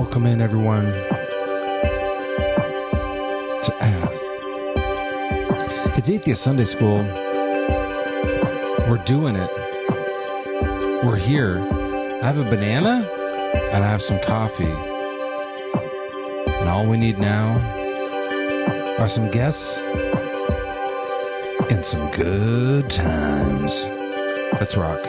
Welcome in, everyone, to Ask. It's Atheist Sunday School. We're doing it. We're here. I have a banana and I have some coffee. And all we need now are some guests and some good times. Let's rock.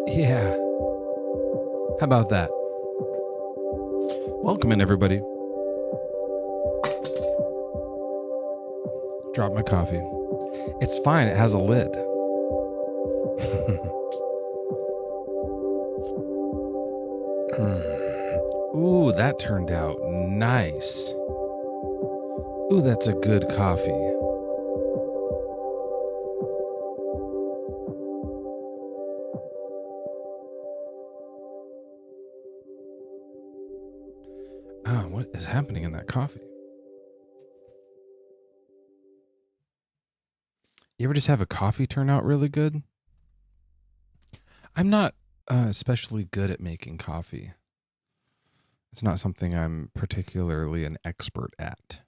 Yeah. How about that? Welcome in, everybody. Drop my coffee. It's fine. It has a lid. Ooh, that turned out nice. Ooh, that's a good coffee. What is happening in that coffee? You ever just have a coffee turn out really good? I'm not especially good at making coffee. It's not something I'm particularly an expert at.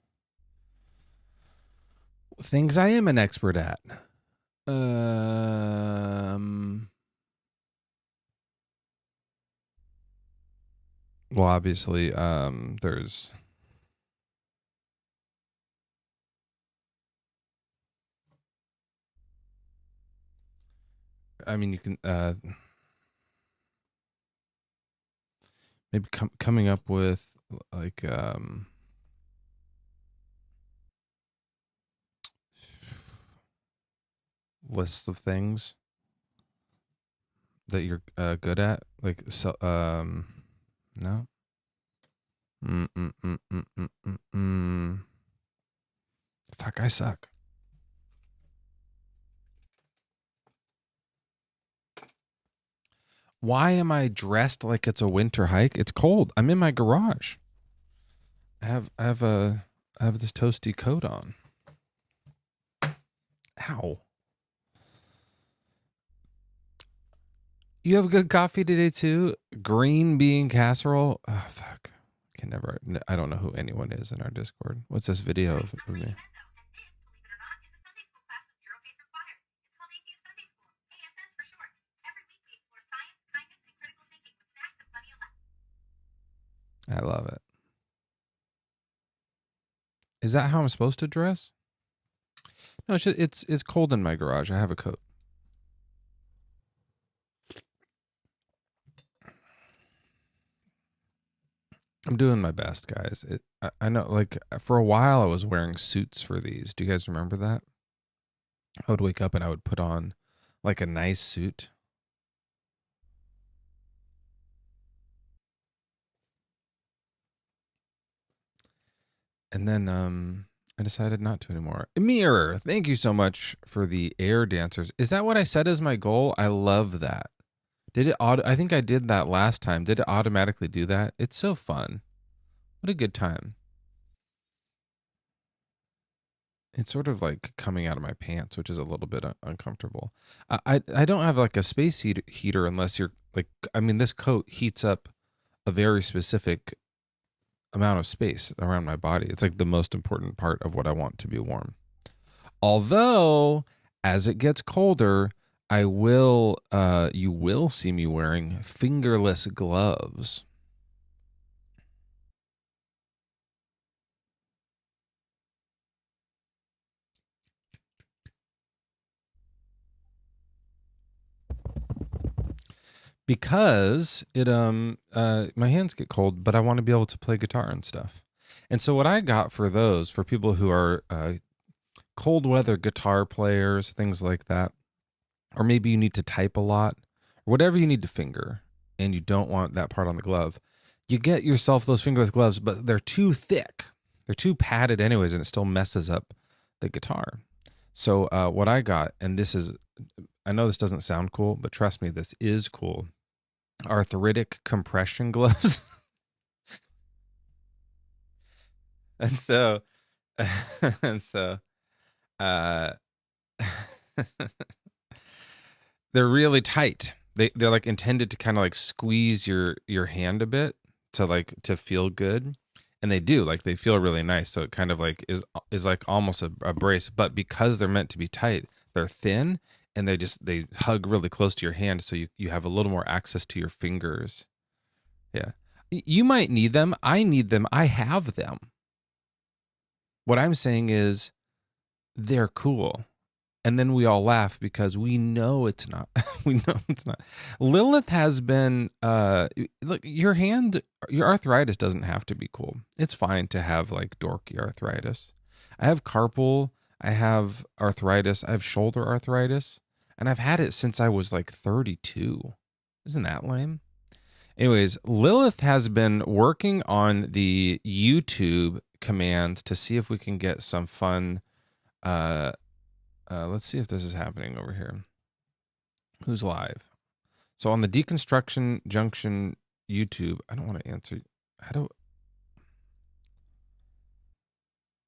Things I am an expert at. Well, obviously, there's you can maybe coming up with like lists of things that you're good at, like so no. Fuck, I suck. Why am I dressed like it's a winter hike? It's cold. I'm in my garage. I have this toasty coat on. Ow. You have good coffee today too? Green bean casserole? Oh, fuck. I don't know who anyone is in our Discord. What's this video of me? Mezzo, and this, believe it or not, is a Sunday school class with 0 faith required. It's called Atheist Sunday School, ASS for short. Every week we explore science, kindness, and critical thinking with snacks and plenty of laughs. I love it. Is that how I'm supposed to dress? No, it's cold in my garage. I have a coat. I'm doing my best, guys. I know, like, for a while I was wearing suits for these. Do you guys remember that? I would wake up and I would put on like a nice suit. And then I decided not to anymore. Mirror, thank you so much for the air dancers. Is that what I said as my goal? I love that. I think I did that last time. Did it automatically do that? It's so fun. What a good time. It's sort of like coming out of my pants, which is a little bit uncomfortable. I don't have like a space heater unless you're like, I mean, this coat heats up a very specific amount of space around my body. It's like the most important part of what I want to be warm. Although, as it gets colder, you will see me wearing fingerless gloves. Because my hands get cold, but I want to be able to play guitar and stuff. And so what I got for people who are cold weather guitar players, things like that, or maybe you need to type a lot, or whatever you need to finger, and you don't want that part on the glove, you get yourself those fingerless gloves, but they're too thick. They're too padded anyways, and it still messes up the guitar. So what I got, and I know this doesn't sound cool, but trust me, this is cool. Arthritic compression gloves. and so they're really tight. They're like intended to kind of like squeeze your hand a bit to feel good, and they do, like, they feel really nice. So it kind of like is like almost a brace, but because they're meant to be tight, they're thin. And they hug really close to your hand, so you have a little more access to your fingers. Yeah. You might need them. I need them. I have them. What I'm saying is they're cool. And then we all laugh because we know it's not. We know it's not. Lilith has been, look, your arthritis doesn't have to be cool. It's fine to have like dorky arthritis. I have carpal. I have arthritis. I have shoulder arthritis. And I've had it since I was like 32. Isn't that lame? Anyways, Lilith has been working on the YouTube commands to see if we can get some fun. Let's see if this is happening over here. Who's live? So on the Deconstruction Junction YouTube, I don't want to answer.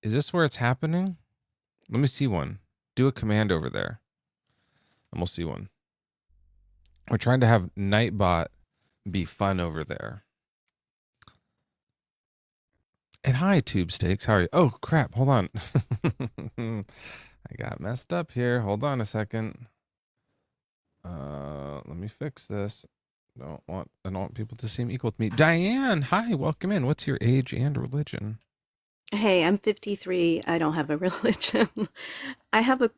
Is this where it's happening? Let me see one. Do a command over there. And we'll see one. We're trying to have Nightbot be fun over there. And hi, Tube Steaks. How are you? Oh, crap. Hold on. I got messed up here. Hold on a second. Let me fix this. I don't want people to seem equal to me. Diane, hi. Welcome in. What's your age and religion? Hey, I'm 53. I don't have a religion. I have a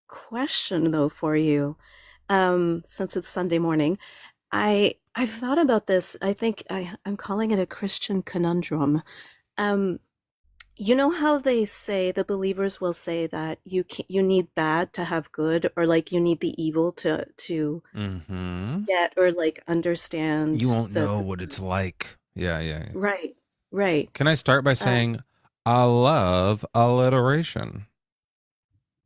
question though for you. Since it's Sunday morning, I've thought about this. I think I'm calling it a Christian conundrum. You know how they say the believers will say that you need bad to have good, or like you need the evil to get or like understand. You won't know what it's like. Yeah. Right. Can I start by saying I love alliteration?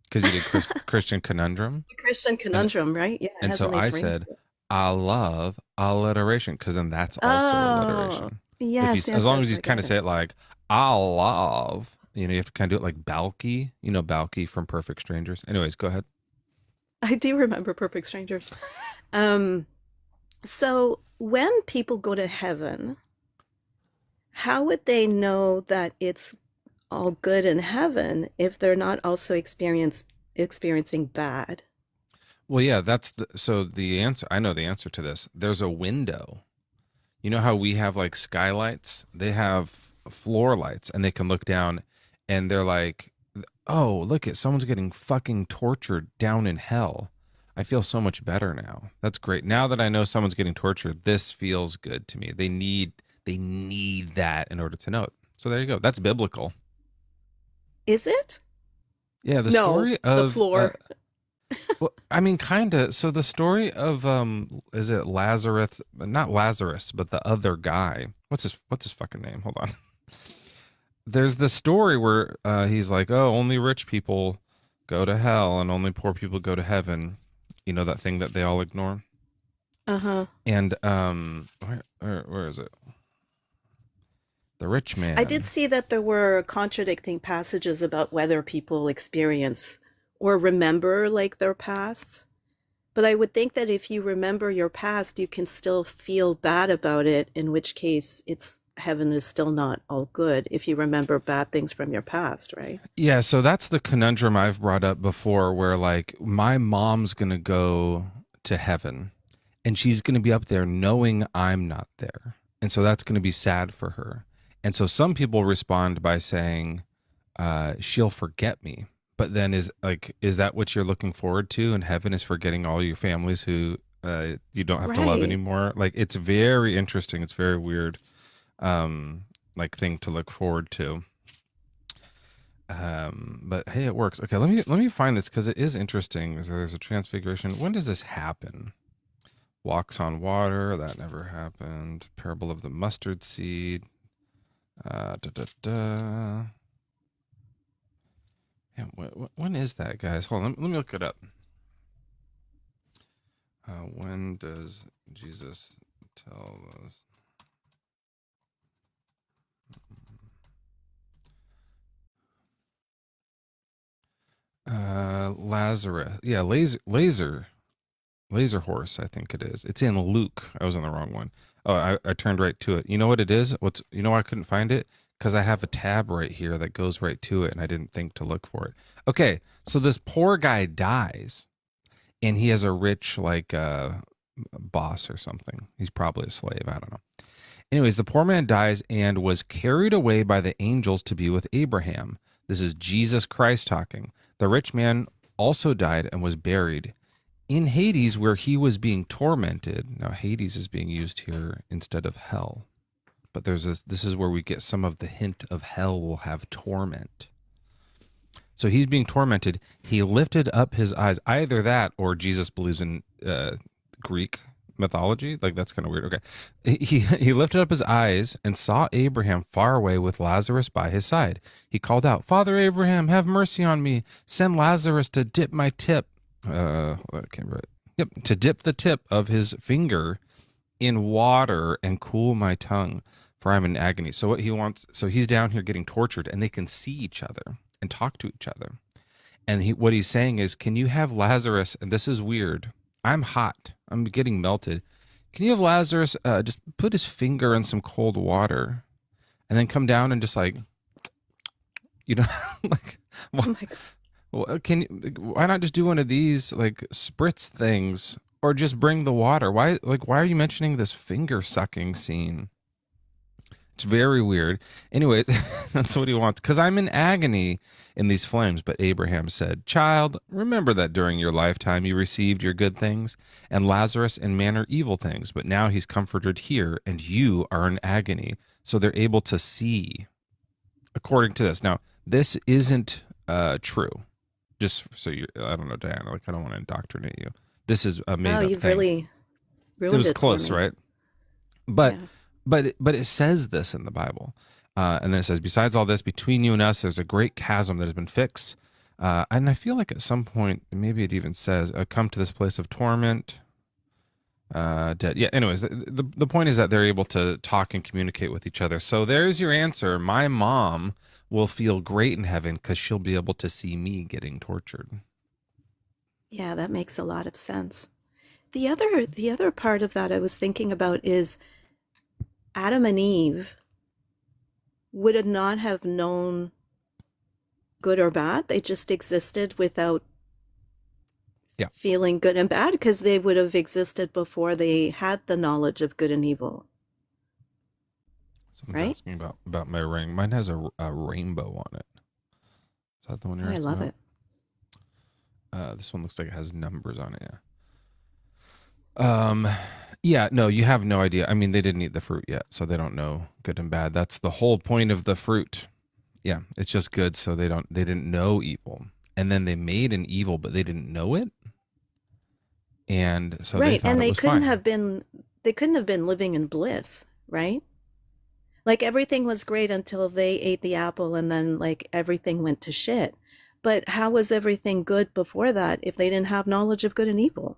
Because you did Christian conundrum. The Christian conundrum, right? Yeah. And so I said, I love alliteration because then that's also Oh, alliteration. If you, yes, as yes, long as yes, you I kind got of it. say it like I love, you have to kind of do it like Balky, Balky from Perfect Strangers. Anyways, go ahead. I do remember Perfect Strangers. Um, so when people go to heaven, how would they know that it's all good in heaven if they're not also experiencing bad? Well, yeah, so the answer. I know the answer to this. There's a window. You know how we have like skylights? They have floor lights, and they can look down, and they're like, "Oh, look at someone's getting fucking tortured down in hell." I feel so much better now. That's great. Now that I know someone's getting tortured, this feels good to me. They need that in order to know it. So there you go. That's biblical. Is it? Yeah, the No, story the of floor. well, I mean, kind of. So the story of is it Lazarus? Not Lazarus, but the other guy. What's his fucking name? Hold on. There's the story where he's like, "Oh, only rich people go to hell, and only poor people go to heaven." You know that thing that they all ignore. Uh-huh. And where is it? The rich I did man. see that there were contradicting passages about whether people experience or remember like their pasts. But I would think that if you remember your past, you can still feel bad about it, in which case it's heaven is still not all good if you remember bad things from your past, right? Yeah, so that's the conundrum I've brought up before, where like my mom's gonna go to heaven, and she's going to be up there knowing I'm not there. And so that's going to be sad for her. And so some people respond by saying, she'll forget me. But then is that what you're looking forward to in heaven, is forgetting all your families who you don't have to love Right. anymore? Like, it's very interesting. It's very weird, like thing to look forward to. But hey, it works. Okay, let me find this because it is interesting. So there's a transfiguration. When does this happen? Walks on water, that never happened. Parable of the mustard seed. Da, da, da. Yeah, when is that, guys? Hold on, let me look it up. When does Jesus tell us? Lazarus. Yeah, laser horse, I think it is. It's in Luke. I was on the wrong one. Oh, I turned right to it. You know what it is? You know why I couldn't find it? Because I have a tab right here that goes right to it, and I didn't think to look for it. Okay, so this poor guy dies, and he has a rich boss or something. He's probably a slave. I don't know. Anyways, the poor man dies and was carried away by the angels to be with Abraham. This is Jesus Christ talking. The rich man also died and was buried in Hades, where he was being tormented. Now, Hades is being used here instead of hell. But this is where we get some of the hint of hell will have torment. So he's being tormented. He lifted up his eyes. Either that or Jesus believes in Greek mythology. Like, that's kind of weird. Okay. He lifted up his eyes and saw Abraham far away with Lazarus by his side. He called out, "Father Abraham, have mercy on me. Send Lazarus to dip my tip." That came right. Yep. To dip the tip of his finger in water and cool my tongue, for I'm in agony. So what he wants, so he's down here getting tortured, and they can see each other and talk to each other. And what he's saying is, can you have Lazarus? And this is weird. I'm hot. I'm getting melted. Can you have Lazarus just put his finger in some cold water, and then come down and just like, you know, like, Oh my God. why not just do one of these like spritz things, or just bring the water? Why are you mentioning this finger sucking scene? It's very weird. Anyways, that's what he wants. Because I'm in agony in these flames. But Abraham said, "Child, remember that during your lifetime you received your good things, and Lazarus in manner evil things. But now he's comforted here, and you are in agony." So they're able to see, according to this. Now, this isn't true. Just so you, I don't know, Diana, like, I don't want to indoctrinate you. This is a Oh, made up you've thing. really It ruined was it for close, me. right? But Yeah. but it says this in the Bible, and then it says, "Besides all this, between you and us, there's a great chasm that has been fixed." And I feel like at some point, maybe it even says, "Come to this place of torment." Dead. Yeah. Anyways, the point is that they're able to talk and communicate with each other. So there's your answer. My mom will feel great in heaven because she'll be able to see me getting tortured. Yeah, that makes a lot of sense. The other part of that I was thinking about is Adam and Eve would not have known good or bad. They just existed without Yeah. feeling good and bad because they would have existed before they had the knowledge of good and evil, Someone's right? asking about my ring. Mine has a rainbow on it. Is that the one Oh, you're I asking love about? it. This one looks like it has numbers on it. Yeah. Yeah, no, you have no idea. I mean, they didn't eat the fruit yet, so they don't know good and bad. That's the whole point of the fruit. Yeah, it's just good, so they didn't know evil. And then they made an evil, but they didn't know it. And so they Right, thought and it was fine. they couldn't have been living in bliss, right? Like everything was great until they ate the apple and then like everything went to shit. But how was everything good before that if they didn't have knowledge of good and evil?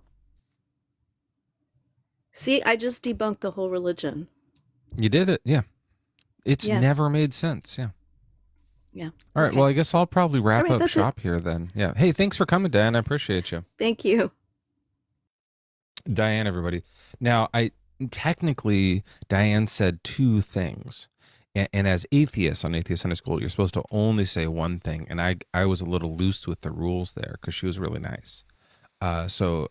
See, I just debunked the whole religion. You did it. Yeah. It's Yeah, never made sense. Yeah. yeah. All right. Well, Okay. I guess I'll probably All wrap right, up that's it. shop here then. Yeah. Hey, thanks for coming, Dan. I appreciate you. Thank you. Diane, everybody. Now, I technically Diane said two things, and as atheists on Atheist Sunday School, you're supposed to only say one thing. And I was a little loose with the rules there because she was really nice. So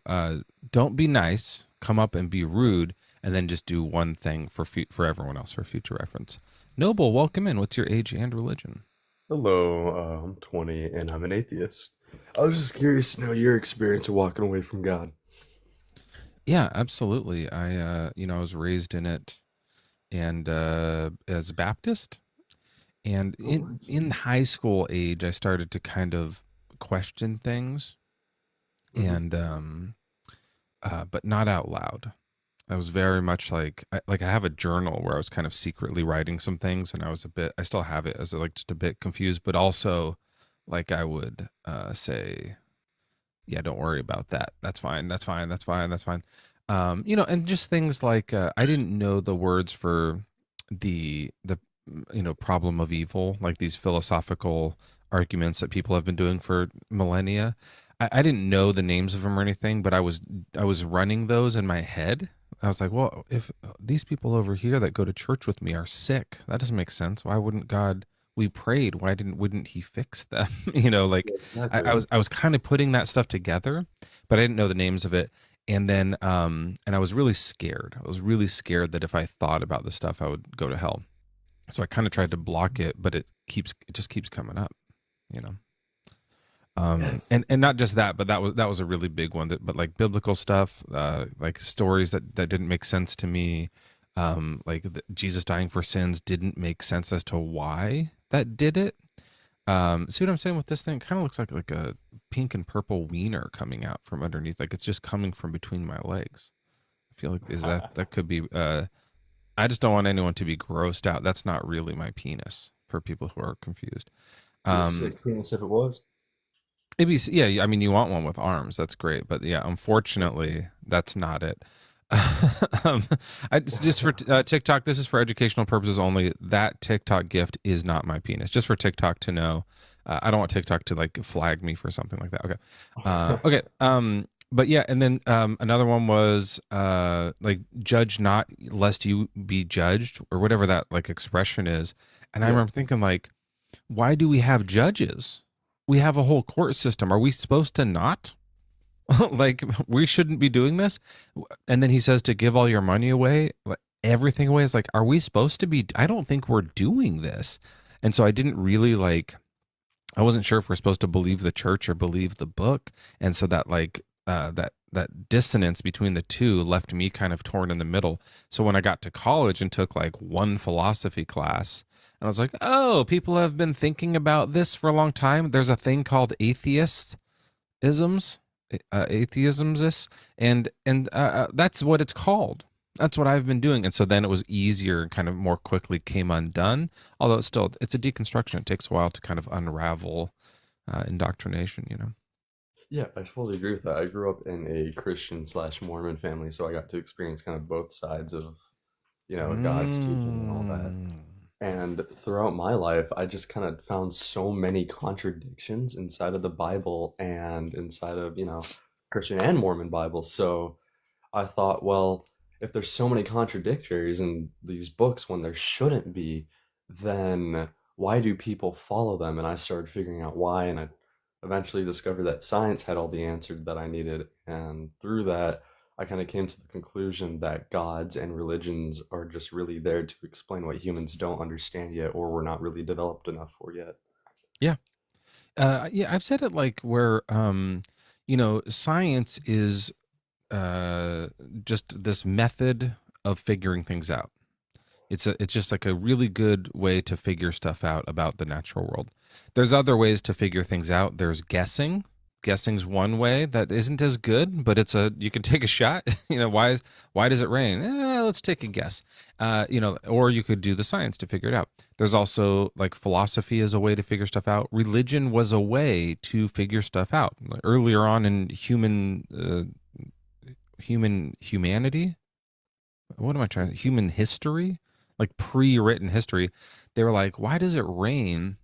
don't be nice. Come up and be rude, and then just do one thing for everyone else for future reference. Noble, welcome in. What's your age and religion? Hello, I'm 20 and I'm an atheist. I was just curious to know your experience of walking away from God. Yeah, absolutely. I was raised in it, and as a Baptist. And Oh, in nice. in high school age, I started to kind of question things, Hmm. and but not out loud. I was very much like I have a journal where I was kind of secretly writing some things, and I still have it as like just a bit confused, but also like I would say, yeah, don't worry about that. That's fine. That's fine. That's fine. That's fine. And just things like I didn't know the words for the problem of evil, like these philosophical arguments that people have been doing for millennia. I didn't know the names of them or anything, but I was running those in my head. I was like, well, if these people over here that go to church with me are sick, that doesn't make sense. Why wouldn't God? We prayed. Wouldn't He fix them? Like Yeah, I exactly. was kind of putting that stuff together, but I didn't know the names of it. And then and I was really scared. I was really scared that if I thought about this stuff, I would go to hell. So I kind of tried to block it, but it just keeps coming up, you know. Yes. And not just that, but that was a really big one. But like biblical stuff, like stories that didn't make sense to me, like Jesus dying for sins didn't make sense as to why that did it. See what I'm saying with this thing? It kind of looks like a pink and purple wiener coming out from underneath, like it's just coming from between my legs. I feel like is that could be. I just don't want anyone to be grossed out. That's not really my penis for people who are confused. Be a Um, sick penis if it was. Maybe, yeah. I mean, you want one with arms. That's great, but yeah, unfortunately, that's not it. um, just for TikTok. This is for educational purposes only. That TikTok gift is not my penis. Just for TikTok to know. I don't want TikTok to like flag me for something like that. Okay. Okay. But yeah, and then another one was like judge not lest you be judged or whatever that like expression is. And I Yeah. remember thinking like, why do we have judges? We have a whole court system. Are we supposed to not? Like we shouldn't be doing this? And then he says to give all your money away, like, everything away. Is like, are we supposed to be? I don't think we're doing this. And so I didn't really like. I wasn't sure if we're supposed to believe the church or believe the book. And so that like that dissonance between the two left me kind of torn in the middle. So when I got to college and took like one philosophy class, and I was like, oh, people have been thinking about this for a long time. There's a thing called atheisms, atheisms, and that's what it's called. That's what I've been doing. And so then it was easier and kind of more quickly came undone. Although it's a deconstruction. It takes a while to kind of unravel indoctrination. Yeah, I fully agree with that. I grew up in a Christian slash Mormon family, so I got to experience kind of both sides of, God's teaching and all that. Mm. And throughout my life, I just kind of found so many contradictions inside of the Bible and inside of, Christian and Mormon Bibles. So I thought, well, if there's so many contradictories in these books when there shouldn't be, then why do people follow them? And I started figuring out why, and I eventually discovered that science had all the answers that I needed. And through that, I kind of came to the conclusion that gods and religions are just really there to explain what humans don't understand yet, or we're not really developed enough for yet. Yeah. Yeah, I've said it like where, science is uh, just this method of figuring things out. It's just like a really good way to figure stuff out about the natural world. There's other ways to figure things out. There's guessing. Guessing's one way that isn't as good, but you can take a shot. Why does it rain? Let's take a guess. Or you could do the science to figure it out. There's also like philosophy as a way to figure stuff out. Religion was a way to figure stuff out. Earlier on in humanity, what am I trying? Human history, like pre-written history, they were like, why does it rain?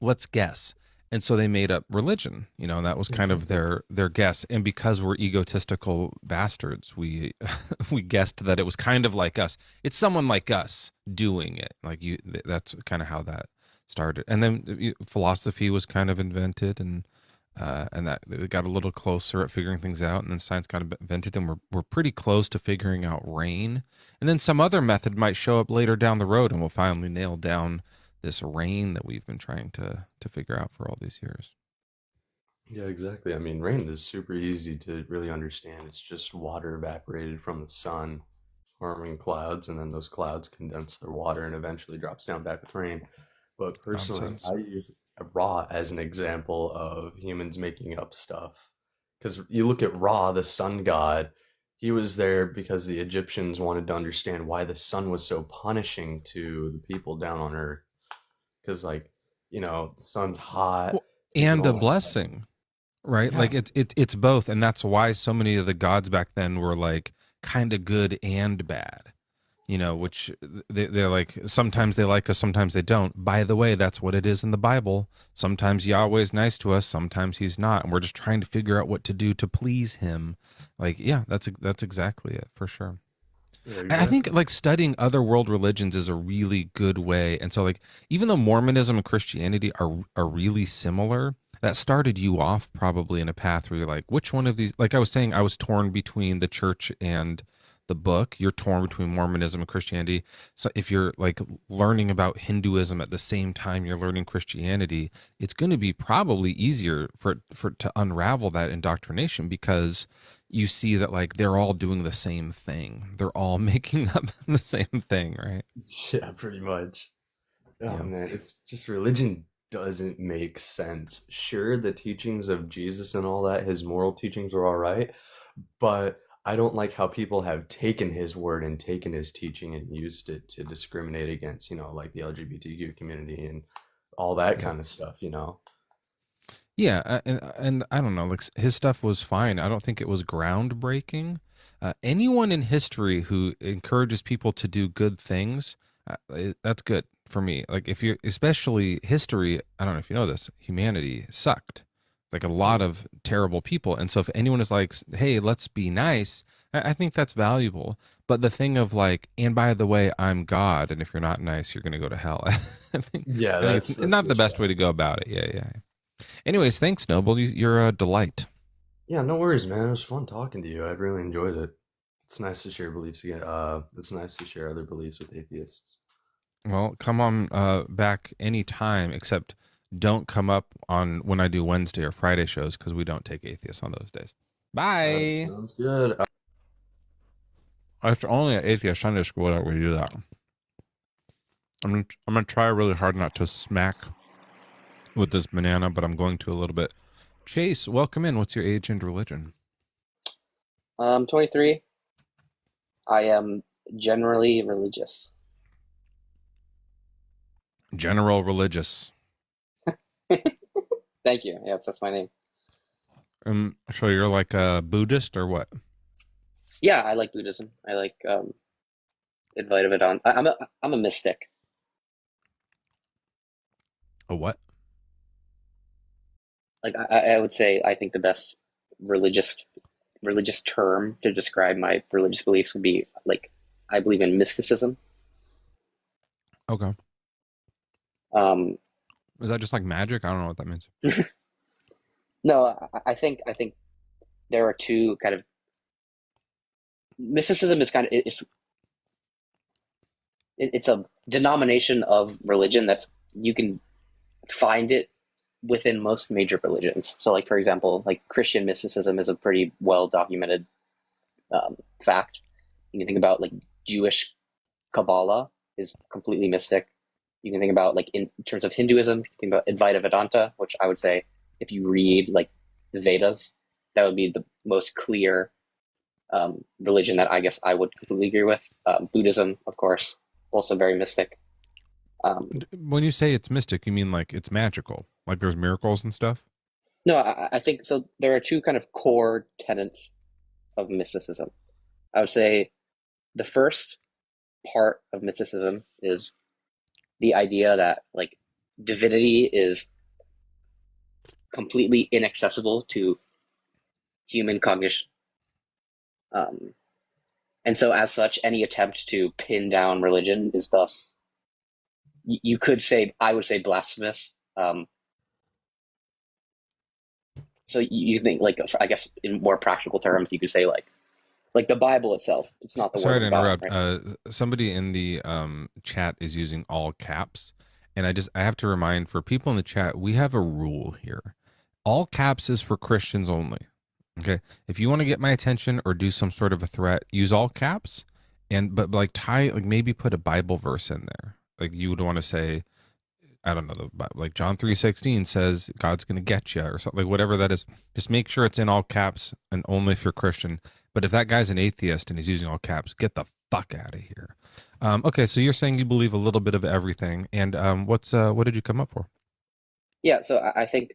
Let's guess. And so they made up religion, and that was kind of Exactly. their guess. And because we're egotistical bastards, we we guessed that it was kind of like us. It's someone like us doing it. Like that's kind of how that started. And then philosophy was kind of invented, and that we got a little closer at figuring things out, and then science got invented, and we're pretty close to figuring out rain. And then some other method might show up later down the road, and we'll finally nail down this rain that we've been trying to figure out for all these years. Yeah, exactly. I mean, rain is super easy to really understand. It's just water evaporated from the sun, forming clouds, and then those clouds condense their water and eventually drops down back with rain. But personally, Nonsense. I use Ra as an example of humans making up stuff. Because you look at Ra, the sun god, he was there because the Egyptians wanted to understand why the sun was so punishing to the people down on Earth. Because, like, the sun's hot, Well, people and a don't like that. blessing, right? Yeah, Like it's both, and that's why so many of the gods back then were like kind of good and bad. Which they're like, sometimes they like us, sometimes they don't. By the way, that's what it is in the Bible. Sometimes Yahweh's nice to us, sometimes he's not, and we're just trying to figure out what to do to please him. Like, yeah, that's exactly it for sure. yeah, I think exactly. like studying other world religions is a really good way. And so like even though Mormonism and Christianity are really similar, that started you off probably in a path where you're like, which one of these, like I was saying, I was torn between the church and the book. You're torn between Mormonism and Christianity. So if you're like learning about Hinduism at the same time you're learning Christianity, it's going to be probably easier for to unravel that indoctrination, because you see that like they're all doing the same thing. They're all making up the same thing, right? Yeah, pretty much. Oh Yeah. man, it's just religion doesn't make sense. Sure, the teachings of Jesus and all that, his moral teachings are all right, but I don't like how people have taken his word and taken his teaching and used it to discriminate against, like the LGBTQ community and all that Yeah. kind of stuff. Yeah, and I don't know, like his stuff was fine. I don't think it was groundbreaking. Anyone in history who encourages people to do good things, that's good for me. Like if you're, especially history, I don't know if you know this, humanity sucked. Like a lot Yeah. of terrible people. And so if anyone is like, hey, let's be nice, I think that's valuable. But the thing of like, and by the way, I'm God, and if you're not nice, you're gonna go to hell. Yeah, I think that's it's that's not the the best way shit. to go about it. Yeah, yeah. Anyways, thanks, Noble. You're a delight. Yeah, no worries, man. It was fun talking to you. I really enjoyed it. It's nice to share beliefs again. It's nice to share other beliefs with atheists. Well, come on back anytime, except don't come up on when I do Wednesday or Friday shows, because we don't take atheists on those days. Bye. Sounds good. It's only at Atheist Sunday School that we do that. I'm gonna try really hard not to smack with this banana, but I'm going to a little bit. Chase, welcome in. What's your age and religion? I'm 23. I am generally religious. General religious. Thank you. Yes, that's my name. So you're like a Buddhist or what? Yeah, I like Buddhism. I like Advaita Vedanta. I'm a mystic. A what? Like I would say I think the best religious religious term to describe my religious beliefs would be like I believe in mysticism. Okay. Um, Is that just like magic? I don't know what that means. no, I think there are two kind of mysticism is kind of it's a denomination of religion that's you can find it within most major religions. So, like for example, like Christian mysticism is a pretty well documented fact. You can think about like Jewish Kabbalah is completely mystic. You can think about like in terms of Hinduism, you can think about Advaita Vedanta, which I would say if you read like the Vedas, that would be the most clear religion that I guess I would completely agree with. Buddhism, of course, also very mystic. Um, When you say it's mystic, you mean like it's magical, like there's miracles and stuff? no, I think so. There are two kind of core tenets of mysticism. I would say the first part of mysticism is the idea that like divinity is completely inaccessible to human cognition. Um, and so, as such, any attempt to pin down religion is thus, you could say, I would say, blasphemous. So you think, like, I guess, in more practical terms, you could say, like the Bible itself. It's not the Sorry word to of God, interrupt. right? Somebody in the chat is using all caps, and I have to remind for people in the chat, we have a rule here. All caps is for Christians only. Okay, if you want to get my attention or do some sort of a threat, use all caps, but like maybe put a Bible verse in there. Like you would want to say, I don't know, like John 3:16 says God's going to get you or something, like whatever that is. Just make sure it's in all caps and only if you're Christian. But if that guy's an atheist and he's using all caps, get the fuck out of here. Okay, so you're saying you believe a little bit of everything, and what did you come up for? Yeah, so I think,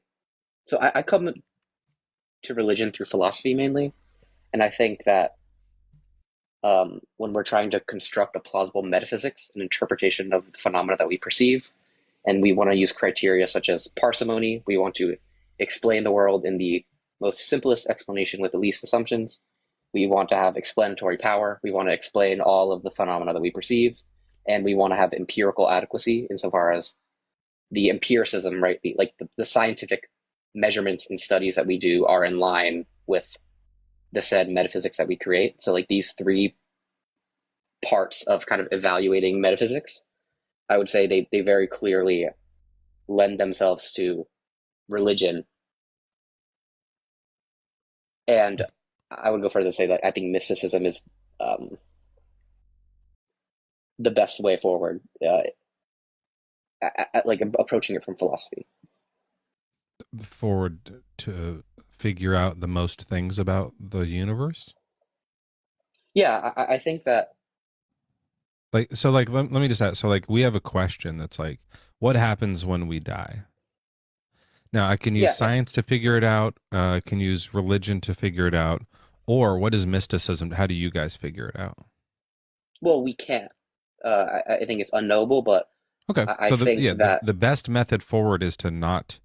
so I come to religion through philosophy mainly. And I think that when we're trying to construct a plausible metaphysics, an interpretation of the phenomena that we perceive, and we want to use criteria such as parsimony, we want to explain the world in the most simplest explanation with the least assumptions. We want to have explanatory power. We want to explain all of the phenomena that we perceive, and we want to have empirical adequacy insofar as the empiricism, right? The scientific measurements and studies that we do are in line with the said metaphysics that we create. So like these three parts of kind of evaluating metaphysics, I would say they very clearly lend themselves to religion. And I would go further to say that I think mysticism is the best way forward, like approaching it from philosophy. Forward to figure out the most things about the universe? Yeah, I think that. Like, so like let me just ask, so like we have a question that's like, what happens when we die? Now I can use Yeah, science to figure it out, I can use religion to figure it out, or what is mysticism? How do you guys figure it out? well, we can't. I think it's unknowable, but Okay, I so think that, the best method forward is to not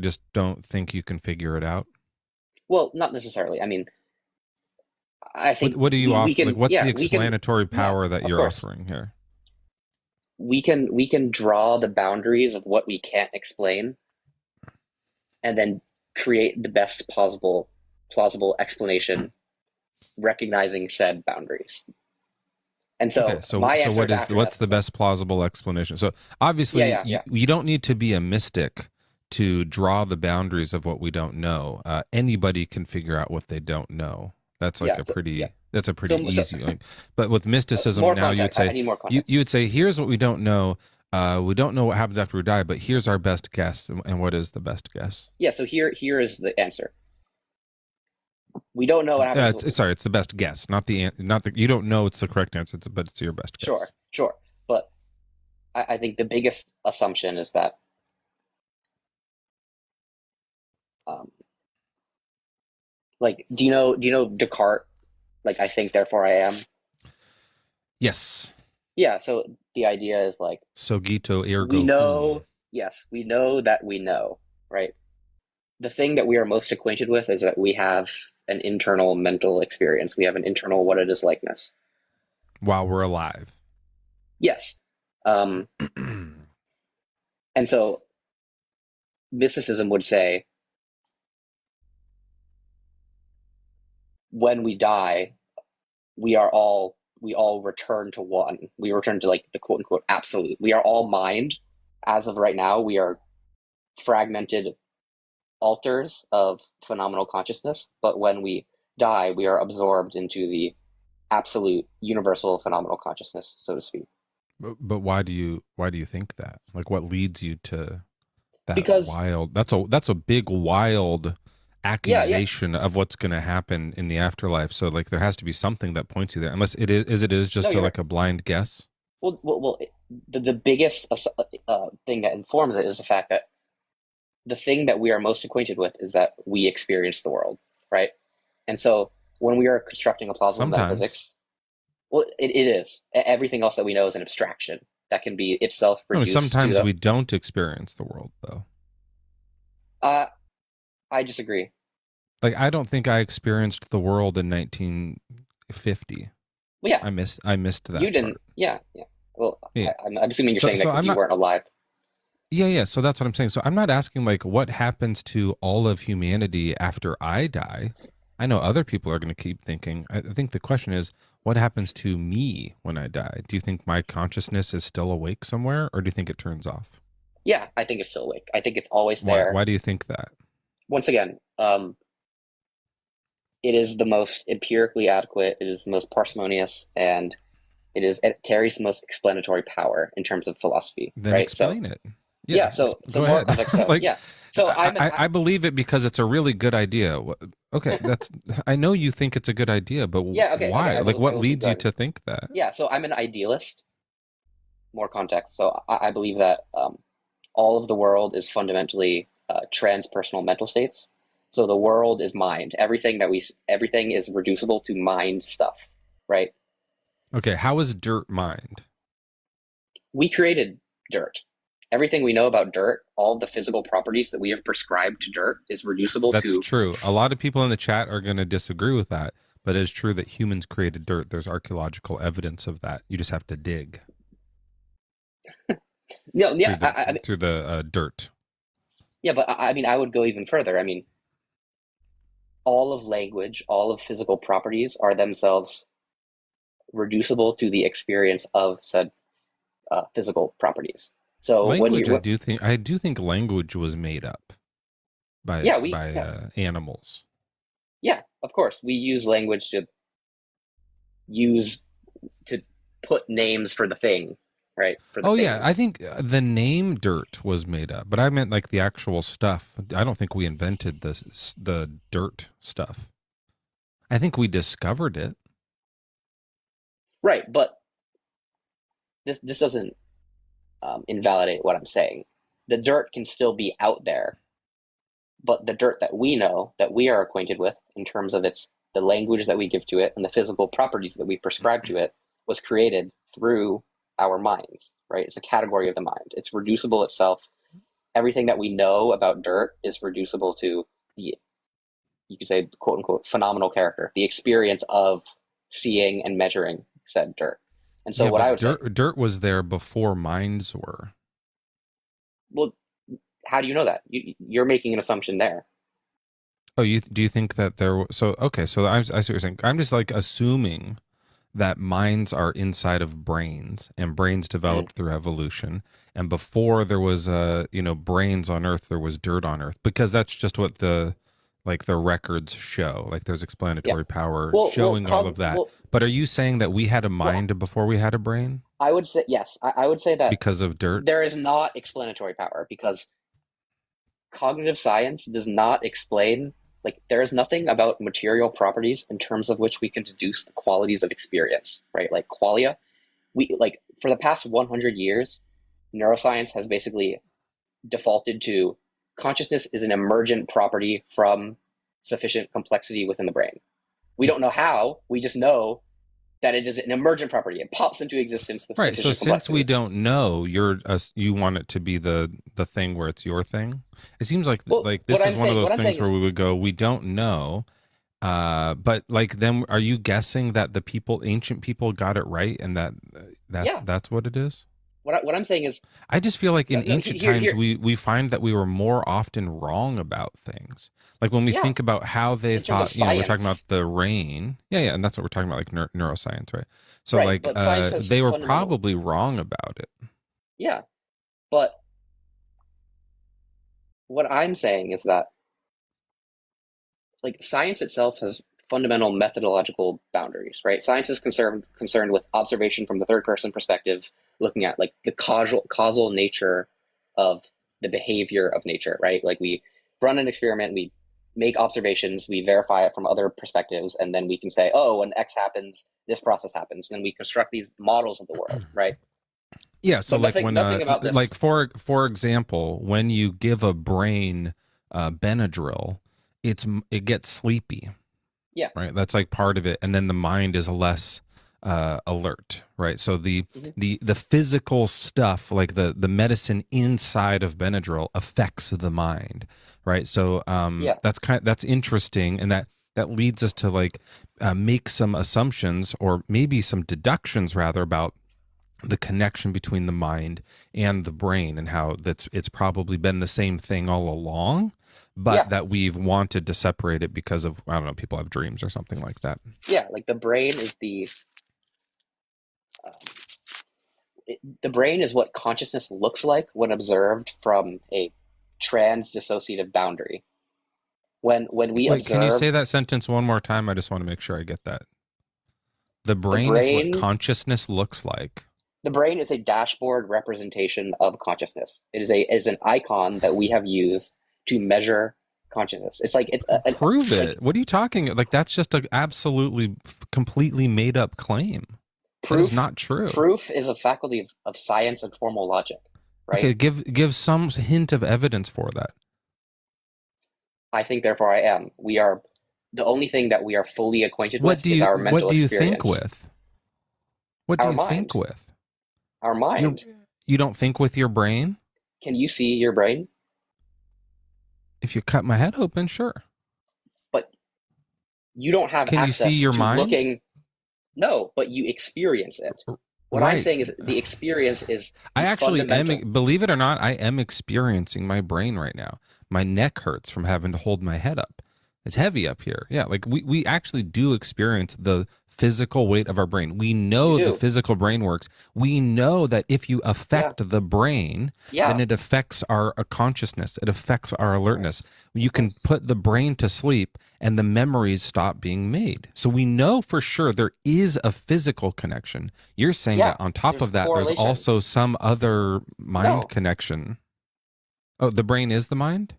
just don't think you can figure it out. well, not necessarily. I mean, I think What do you we offer? Like, can, what's the yeah, we can, explanatory yeah, power that of you're course. offering here? We can draw the boundaries of what we can't explain and then create the best possible plausible explanation recognizing said boundaries. And Okay, so my so answer to after what's that, the so best plausible explanation? So yeah, obviously yeah, yeah. you don't need to be a mystic to draw the boundaries of what we don't know. Anybody can figure out what they don't know. That's like Yeah, a so yeah. pretty that's a pretty So easy like, but with mysticism more now you would context. I say need more context. you would say here's what we don't know. We don't know what happens after we die, but here's our best guess. And what is the best guess? Yeah, so here is the answer. We don't know what happens. Sorry, it's the best guess, not the you don't know it's the correct answer, but it's your best Sure, guess. sure. But I think the biggest assumption is that um, Like, do you know Descartes? Like, I think, therefore I am. Yes. Yeah. So the idea is like Sogito we ergo know. sum. Yes, we know that we know. Right. The thing that we are most acquainted with is that we have an internal mental experience. We have an internal what it is likeness. While we're alive. Yes. Um, and so mysticism would say when we die, we all return to one. We return to like the quote unquote absolute. We are all mind. As of right now, we are fragmented alters of phenomenal consciousness, but when we die, we are absorbed into the absolute universal phenomenal consciousness, so to speak. But why do you think that? Like, what leads you to that Because wild? That's a big wild yeah, accusation of what's going to happen in the afterlife. So like, there has to be something that points you there, unless it is no, just you're right. like a blind guess. Well, the biggest thing that informs it is the fact that the thing that we are most acquainted with is that we experience the world, right? And so when we are constructing a plausible Sometimes. metaphysics, well, it is. Everything else that we know is an abstraction that can be itself I mean, reduced to sometimes the. we don't experience the world, though. Uh, I disagree. Like, I don't think I experienced the world in 1950. Well, yeah, I missed you that didn't. part. Yeah, yeah. Well, Yeah. I'm assuming you're So saying that so because I'm you not. weren't alive. Yeah, yeah. So that's what I'm saying. So I'm not asking like what happens to all of humanity after I die. I know other people are going to keep thinking. I think the question is, what happens to me when I die? Do you think my consciousness is still awake somewhere, or do you think it turns off? Yeah, I think it's still awake. I think it's always Why? there. Why do you think that? Once again, it is the most empirically adequate. It is the most parsimonious, and it carries the most explanatory power in terms of philosophy, Then right? So explain it. Yeah, yeah, so go more ahead. context. So Like, yeah, so I'm an I believe it because it's a really good idea. Okay, that's. I know you think it's a good idea, but yeah, okay, okay. why? I Like, will I what will keep leads you going. to think that? Yeah, so I'm an idealist. More context. So I believe that all of the world is fundamentally transpersonal mental states. So the world is mind. Everything is reducible to mind stuff, right? Okay, how is dirt mind? We created dirt. Everything we know about dirt, all the physical properties that we have prescribed to dirt, is reducible That's to. true. A lot of people in the chat are going to disagree with that, but it's true that humans created dirt. There's archaeological evidence of that. You just have to dig No, through yeah, the dirt. yeah, but I mean, I would go even further. I mean, all of language, all of physical properties are themselves reducible to the experience of said physical properties. So when Language, you, I do think language was made up by yeah, by animals. yeah, of course, we use language use to put names for the thing, right? For the Oh yeah, I things. think the name dirt was made up, but I meant like the actual stuff. I don't think we invented the dirt stuff. I think we discovered it. Right, but this doesn't invalidate what I'm saying. The dirt can still be out there, but the dirt that we know, that we are acquainted with, in terms of the language that we give to it and the physical properties that we prescribe to it, was created through our minds, right? It's a category of the mind. It's reducible itself. Everything that we know about dirt is reducible to the, you could say, quote unquote, phenomenal character, the experience of seeing and measuring said dirt. And so Yeah, what I but would say, dirt was there before minds were. well, how do you know that? You're making an assumption there. Oh, do you think that so okay, so I see what you're saying. I'm just like assuming that minds are inside of brains and brains Mm. developed through evolution, and before there was brains on earth, there was dirt on earth, because that's just what the records show. Like, there's Yeah. explanatory power Well, showing all of that. well, But are you saying that we had a well, mind before we had a brain I would say yes. I would say that because of dirt? there is not explanatory power because cognitive science does not explain, like, there is nothing about material properties in terms of which we can deduce the qualities of experience, right? Like qualia, we like for the past 100 years, neuroscience has basically defaulted to consciousness is an emergent property from sufficient complexity within the brain. We don't know how. We just know that it is an emergent property. It pops into existence with Right. So sufficient since complexity. we don't know, you want it to be the thing where it's your thing. It seems like Well, like this what is I'm one of saying, those what I'm things saying where is, we would go, we don't know. But like, then are you guessing that the ancient people got it right, and yeah. that's what it is? What I'm saying is, I just feel like in no, ancient here, times here, we find that we were more often wrong about things. Like when we yeah, think about how they in terms of thought, we're talking about science, the rain. Yeah, yeah, and that's what we're talking about, like neuroscience, right? So right? like But science has they were fundamental, probably wrong about it. yeah. But what I'm saying is that, like, science itself has fundamental methodological boundaries, right? Science is concerned with observation from the third person perspective, looking at like the causal nature of the behavior of nature, right? Like, we run an experiment, we make observations, we verify it from other perspectives, and then we can say, oh, when X happens, this process happens. Then we construct these models of the world, right? Yeah, so But like when nothing about this. like for example, when you give a brain Benadryl, it gets sleepy. Yeah. Right. That's like part of it, and then the mind is less alert. Right. So the physical stuff, like the medicine inside of Benadryl, affects the mind. Right. So Yeah. that's interesting, and that leads us to like make some assumptions, or maybe some deductions rather, about the connection between the mind and the brain, and how it's probably been the same thing all along, but Yeah. that we've wanted to separate it because of, I don't know, people have dreams or something like that. Yeah, like the brain is the brain is what consciousness looks like when observed from a trans-dissociative boundary. When we Wait, can you say observe that sentence one more time? I just want to make sure I get that. The the brain is what brain, consciousness looks like. the brain is a dashboard representation of consciousness. It is an icon that we have used to measure consciousness. It's like Prove like it. What are you talking? Like, that's just a absolutely completely made up claim. That is proof. not true. Proof is a faculty of science and formal logic, right? Okay, give some hint of evidence for that. I think, therefore I am. We are the only thing that we are fully acquainted with is our mental what do you experience. think with? What do Our you mind. think with? Our mind. You don't think with your brain? Can you see your brain? If you cut my head open, sure. But you don't have Can you access see your to mind? looking. No, but you experience it. What I'm Right. saying is the experience is I actually fundamental. am, believe it or not, I am experiencing my brain right now. My neck hurts from having to hold my head up. It's heavy up here. Yeah, like we actually do experience the physical weight of our brain. We know You the do. physical brain works. We know that if you affect the brain, Yeah. then it affects our consciousness. It affects our alertness. You can course. put the brain to sleep and the memories stop being made. So we know for sure there is a physical connection. You're saying Yeah, that on top there's of that, there's correlation. also some other mind No. connection. Oh, the brain is the mind?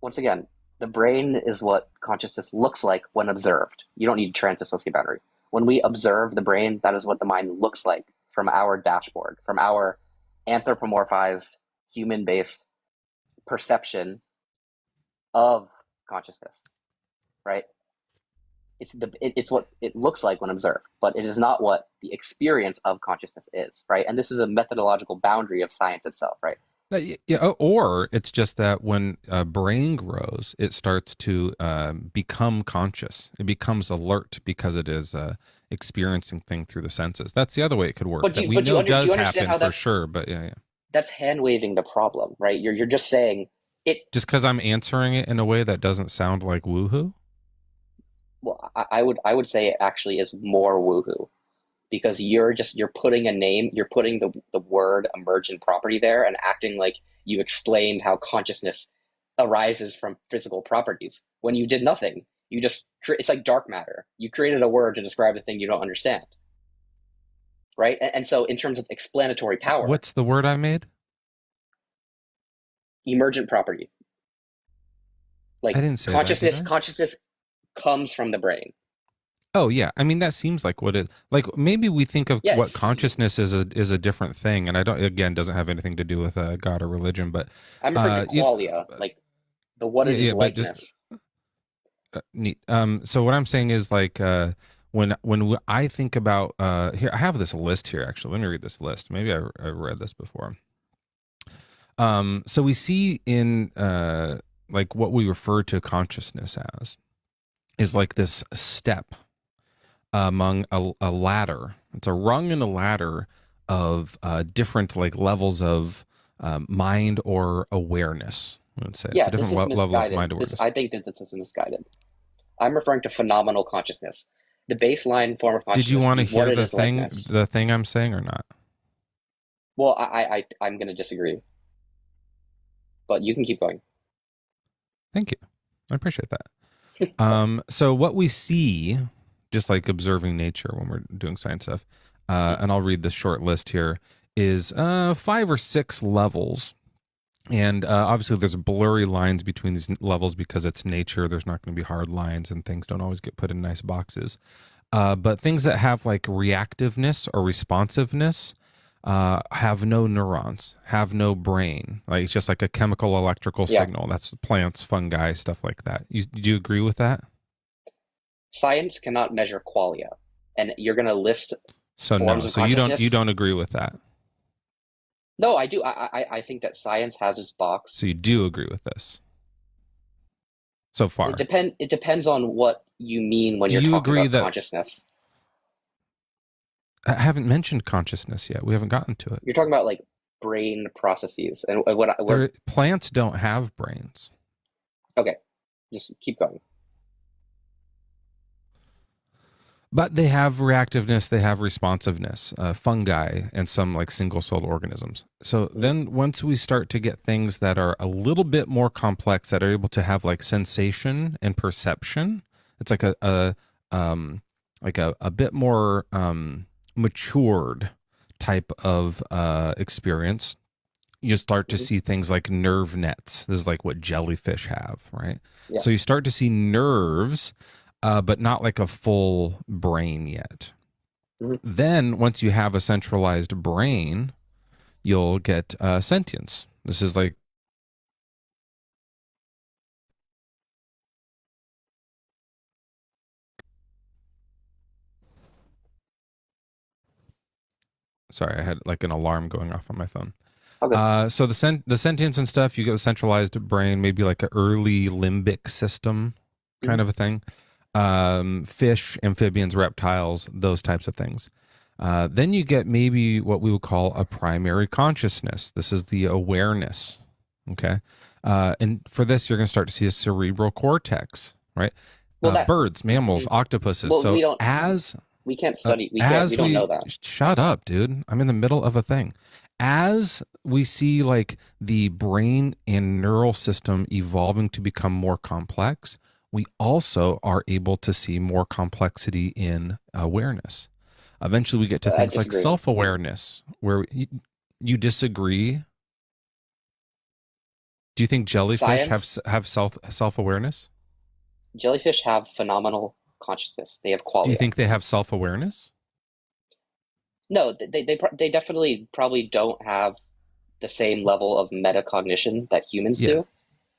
Once again, the brain is what consciousness looks like when observed. You don't need trans-dissociative boundary. When we observe the brain, that is what the mind looks like from our dashboard, from our anthropomorphized, human-based perception of consciousness, right? It's what it looks like when observed, but it is not what the experience of consciousness is, right? And this is a methodological boundary of science itself, right? Yeah, or it's just that when a brain grows, it starts to become conscious. It becomes alert because it is experiencing things through the senses. That's the other way it could work. But do That you- we but do you know under- do you does understand happen how for that's- sure. But yeah. That's hand-waving the problem, right? You're just saying it. Just because I'm answering it in a way that doesn't sound like woohoo. Well, I would say it actually is more woohoo, because you're putting a name, you're putting the word emergent property there and acting like you explained how consciousness arises from physical properties when you did nothing. You just it's like dark matter. You created a word to describe the thing you don't understand, right? And so in terms of explanatory power, What's the word I made? emergent property, like I didn't say that, consciousness, did I? consciousness comes from the brain. Oh yeah, I mean that seems like what it like. Maybe we think of Yeah, what it's- consciousness is a different thing, and I don't. Again, doesn't have anything to do with God or religion, but I'm referring to you- qualia, like the what it is yeah, but likeness. Neat. So what I'm saying is like I think about here, I have this list here actually. Let me read this list. Maybe I read this before. So we see in like what we refer to consciousness as is like this step among a ladder. It's a rung in a ladder of different like levels of mind or awareness. I would say Yeah, it's a this different is level of misguided. mind awareness. I think that this is misguided. I'm referring to phenomenal consciousness. The baseline form of Did you consciousness, want to hear what it the is like this. thing I'm saying or not? Well, I'm going to disagree, but you can keep going. Thank you. I appreciate that. So what we see, just like observing nature when we're doing science stuff, and I'll read this short list here, is 5 or 6 levels. And obviously there's blurry lines between these levels because it's nature. There's not going to be hard lines and things don't always get put in nice boxes. But things that have like reactiveness or responsiveness have no neurons, have no brain. Like it's just like a chemical electrical signal. That's plants, fungi, stuff like that. Do you agree with that? Science cannot measure qualia, and you're going to list So forms no. of So consciousness. you don't agree with that. No, I do. I think that science has its box. So you do agree with this so far. It depends on what you mean when you're talking about consciousness. I haven't mentioned consciousness yet. We haven't gotten to it. You're talking about like brain processes and plants don't have brains. Okay, just keep going. But they have reactiveness, they have responsiveness, fungi, and some like single-celled organisms. So then once we start to get things that are a little bit more complex, that are able to have like sensation and perception, it's like a bit more matured type of experience. You start to see things like nerve nets. This is like what jellyfish have, right? Yeah. So you start to see nerves, but not like a full brain yet. Then once you have a centralized brain, you'll get sentience. This is like sorry, I had like an alarm going off on my phone. Okay. So the sentience and stuff, you get a centralized brain, maybe like an early limbic system kind of a thing. Fish, amphibians, reptiles, those types of things. Then you get maybe what we would call a primary consciousness. This is the awareness. Okay. And for this, you're going to start to see a cerebral cortex, right? Well, birds, mammals, octopuses. Well, so we can't study. We don't know that. Shut up, dude. I'm in the middle of a thing. As we see like the brain and neural system evolving to become more complex, we also are able to see more complexity in awareness. Eventually we get to things like self-awareness, where you disagree. Do you think jellyfish have self-awareness? Jellyfish have phenomenal consciousness. They have quality. Do you think they have self-awareness? No, they definitely probably don't have the same level of metacognition that humans do,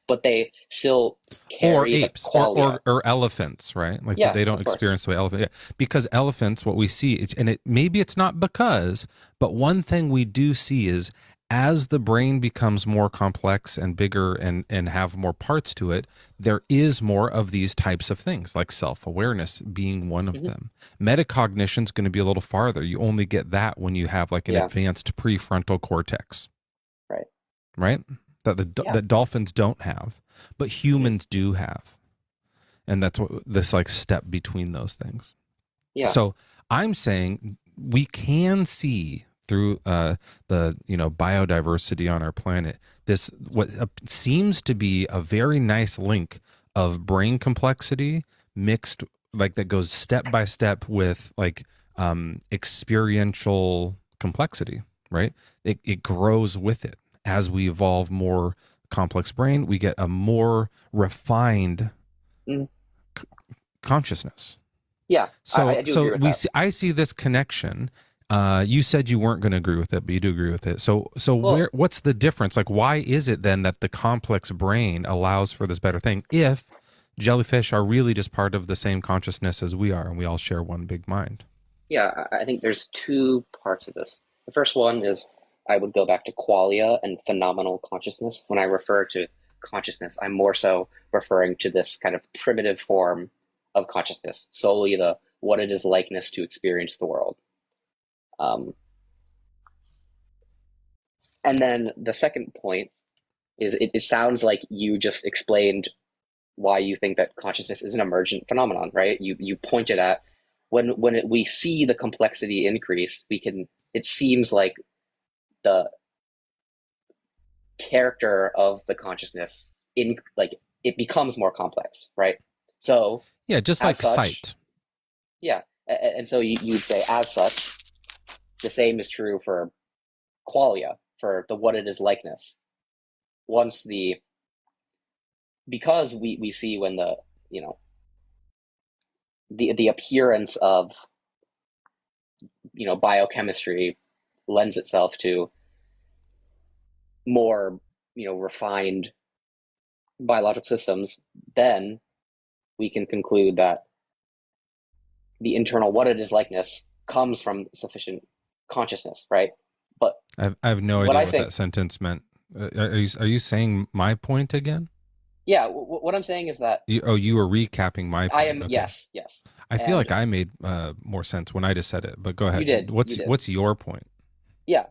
but they still carry or apes or elephants, right? Like they don't experience the way elephants. Yeah. Because elephants, what we see, maybe it's not because, but one thing we do see is as the brain becomes more complex and bigger and have more parts to it, there is more of these types of things, like self-awareness being one of them. Metacognition is going to be a little farther. You only get that when you have like an advanced prefrontal cortex. Right? That dolphins don't have, but humans do have. And that's what this like step between those things. Yeah. So I'm saying we can see through the biodiversity on our planet, this what seems to be a very nice link of brain complexity mixed like that goes step by step with like experiential complexity, right? It grows with it. As we evolve more complex brain, we get a more refined consciousness. Yeah. So I do agree with that. I see this connection. You said you weren't going to agree with it, but you do agree with it. So what's the difference? Like, why is it then that the complex brain allows for this better thing if jellyfish are really just part of the same consciousness as we are, and we all share one big mind. Yeah, I think there's two parts of this. The first one is I would go back to qualia and phenomenal consciousness. When I refer to consciousness, I'm more so referring to this kind of primitive form of consciousness, solely the what it is likeness to experience the world. And then the second point is it sounds like you just explained why you think that consciousness is an emergent phenomenon, right? You pointed at we see the complexity increase, it seems like the character of the consciousness it becomes more complex, right? So Yeah, just like such, sight. Yeah, and so you'd say as such, the same is true for qualia, for the what it is likeness. Because we see when the appearance of biochemistry lends itself to more refined biological systems, then we can conclude that the internal what it is likeness comes from sufficient consciousness, right? But I have no idea what that sentence meant. Are you saying my point again? Yeah, what I'm saying is that you were recapping my point. I am. Okay. Yes. I feel like I made more sense when I just said it, but go ahead. You did. What's your point? Yeah.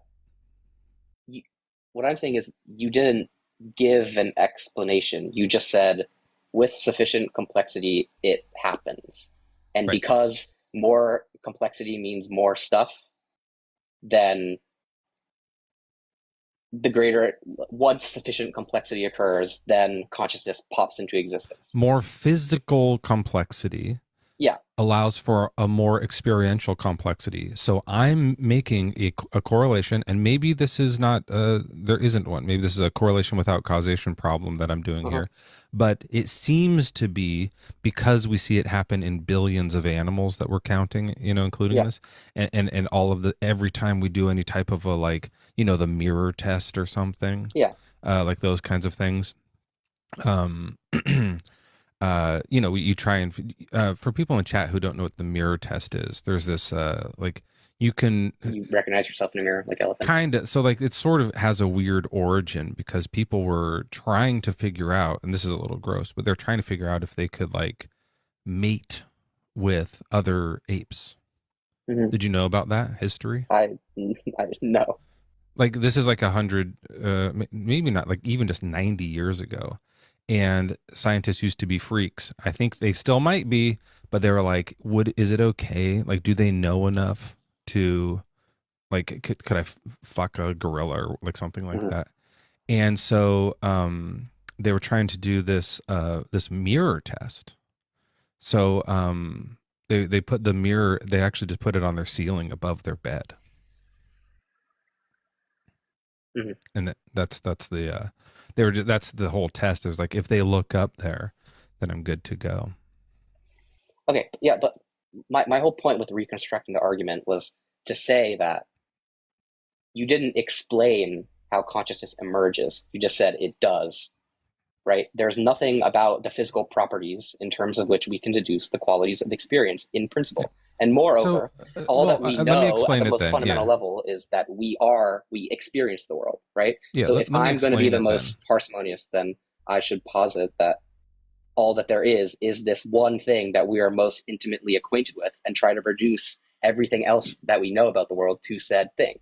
What I'm saying is you didn't give an explanation. You just said, with sufficient complexity, it happens. And right. Because more complexity means more stuff, then once sufficient complexity occurs, then consciousness pops into existence. More physical complexity allows for a more experiential complexity. So I'm making a correlation, and maybe this is not, there isn't one. Maybe this is a correlation without causation problem that I'm doing here. But it seems to be because we see it happen in billions of animals that we're counting, including this, and all of every time we do any type of a the mirror test or something, like those kinds of things. You try and for people in chat who don't know what the mirror test is, there's this you recognize yourself in a mirror like elephants. Kind of. So it sort of has a weird origin because people were trying to figure out, and this is a little gross, but they're trying to figure out if they could mate with other apes. Mm-hmm. Did you know about that history? I no. This is 100, maybe not, even just 90 years ago. And scientists used to be freaks. I think they still might be, but they were like, is it okay? Do they know enough to, could I fuck a gorilla or something like that? And so they were trying to do this mirror test. So they put the mirror, they actually just put it on their ceiling above their bed. Mm-hmm. And that's the whole test. It was if they look up there, then I'm good to go. Okay, yeah, but my whole point with reconstructing the argument was to say that you didn't explain how consciousness emerges. You just said it does, right? There's nothing about the physical properties in terms of which we can deduce the qualities of experience in principle. And moreover, all that we know at the most fundamental level is that we experience the world, right? Yeah, so if I'm going to be the most parsimonious, then I should posit that all that there is this one thing that we are most intimately acquainted with, and try to reduce everything else that we know about the world to said thing.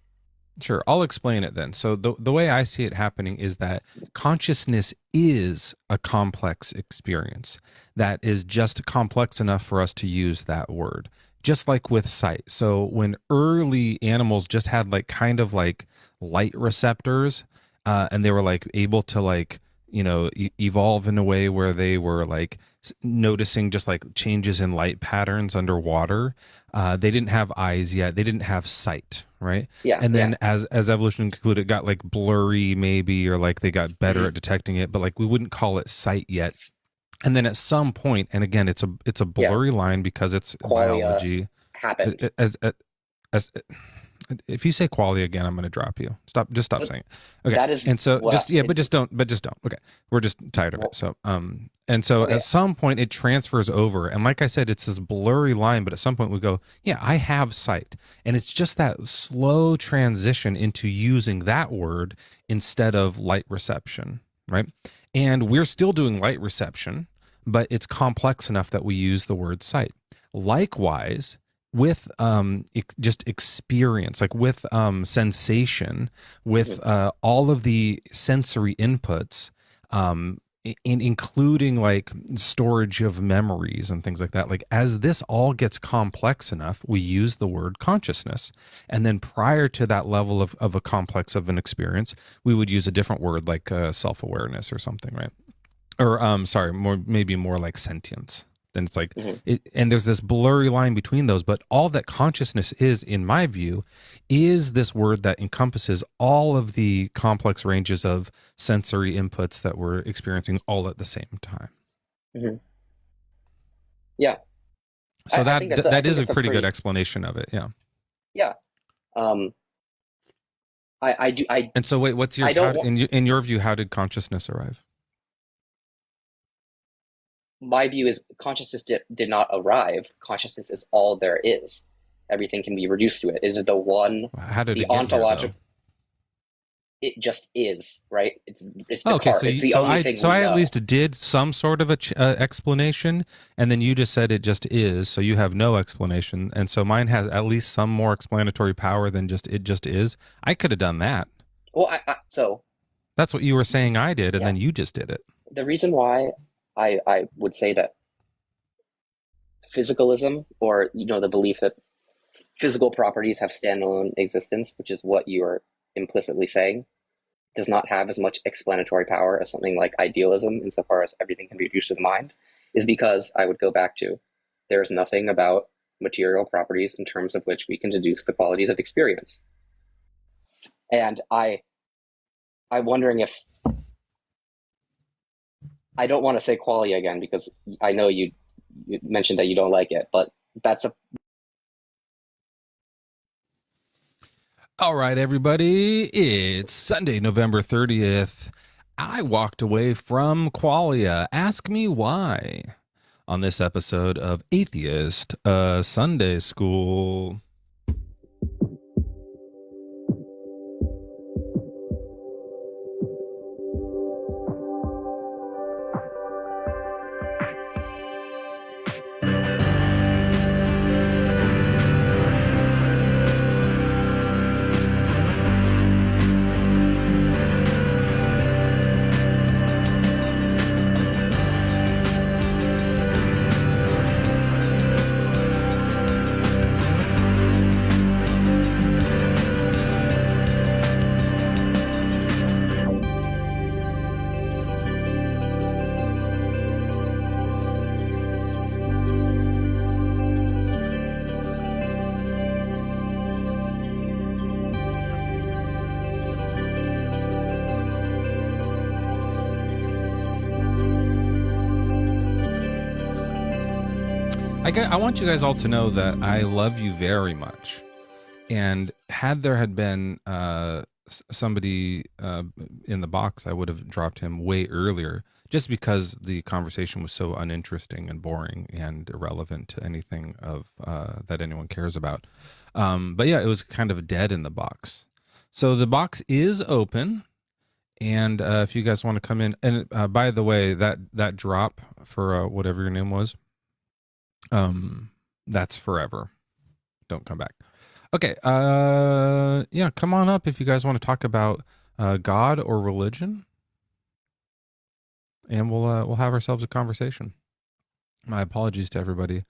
Sure, I'll explain it then. So the way I see it happening is that consciousness is a complex experience that is just complex enough for us to use that word. Just like with sight. So when early animals just had light receptors, and they were able to evolve in a way where they were noticing just changes in light patterns underwater. They didn't have eyes yet. They didn't have sight, right? Yeah. And then as evolution concluded, it got blurry maybe, or they got better at detecting it, but we wouldn't call it sight yet. And then at some point, and again, it's a blurry line because it's qualia biology. Happened. If you say qualia again, I'm going to drop you. Just stop But saying it. Okay. that is And so what just, yeah, but just don't. Okay. We're just tired of it. well, So, and so okay. at some point it transfers over. And like I said, it's this blurry line, but at some point we go, yeah, I have sight. And it's just that slow transition into using that word instead of light reception, right? And we're still doing light reception, but it's complex enough that we use the word sight. Likewise, with just experience, like with sensation, with all of the sensory inputs, including like storage of memories and things like that. Like as this all gets complex enough, we use the word consciousness. And then prior to that level of a complex of an experience, we would use a different word like self-awareness or something, right? Or sorry, maybe more like sentience. Then it's like and there's this blurry line between those, but all that consciousness is, in my view, is this word that encompasses all of the complex ranges of sensory inputs that we're experiencing all at the same time. Yeah. So I think that is a pretty good explanation of it. Yeah. Yeah. I do. And so wait, what's your in your view? How did consciousness arrive? My view is consciousness did not arrive. Consciousness is all there is. Everything can be reduced to it. It is the one. How did the it get ontological? Here, it just is, right? It's Descartes. Okay, so it's the only thing. So I at least did some sort of a explanation, and then you just said it just is. So you have no explanation, and so mine has at least some more explanatory power than just it just is. I could have done that. Well, so that's what you were saying I did, and then you just did it. The reason why I would say that physicalism, or the belief that physical properties have standalone existence, which is what you are implicitly saying, does not have as much explanatory power as something like idealism, insofar as everything can be reduced to the mind, is because I would go back to there is nothing about material properties in terms of which we can deduce the qualities of experience. And I'm wondering if I don't want to say qualia again because I know you mentioned that you don't like it, but that's a. All right, everybody. It's Sunday, November 30th. I walked away from qualia. Ask me why on this episode of Atheist Sunday School. I want you guys all to know that I love you very much. And had there had been somebody in the box, I would have dropped him way earlier, just because the conversation was so uninteresting and boring and irrelevant to anything of that anyone cares about. But yeah, it was kind of dead in the box. So the box is open. And if you guys want to come in, and by the way, that drop for whatever your name was, that's forever. Don't come back. Okay. Yeah, come on up if you guys want to talk about God or religion, and we'll have ourselves a conversation. My apologies to everybody.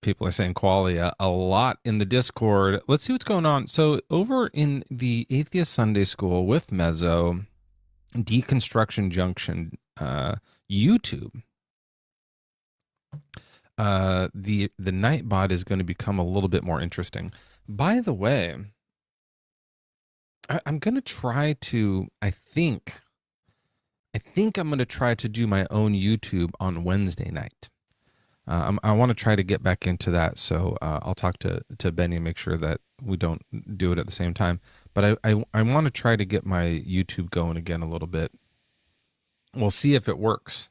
People are saying qualia a lot in the Discord. Let's see what's going on. So over in the Atheist Sunday School with Mezzo, Deconstruction Junction, YouTube, the Nightbot is going to become a little bit more interesting. By the way, I'm going to try to, I think I'm going to try to do my own YouTube on Wednesday night. I want to try to get back into that. So I'll talk to Benny and make sure that we don't do it at the same time. But I want to try to get my YouTube going again a little bit. We'll see if it works.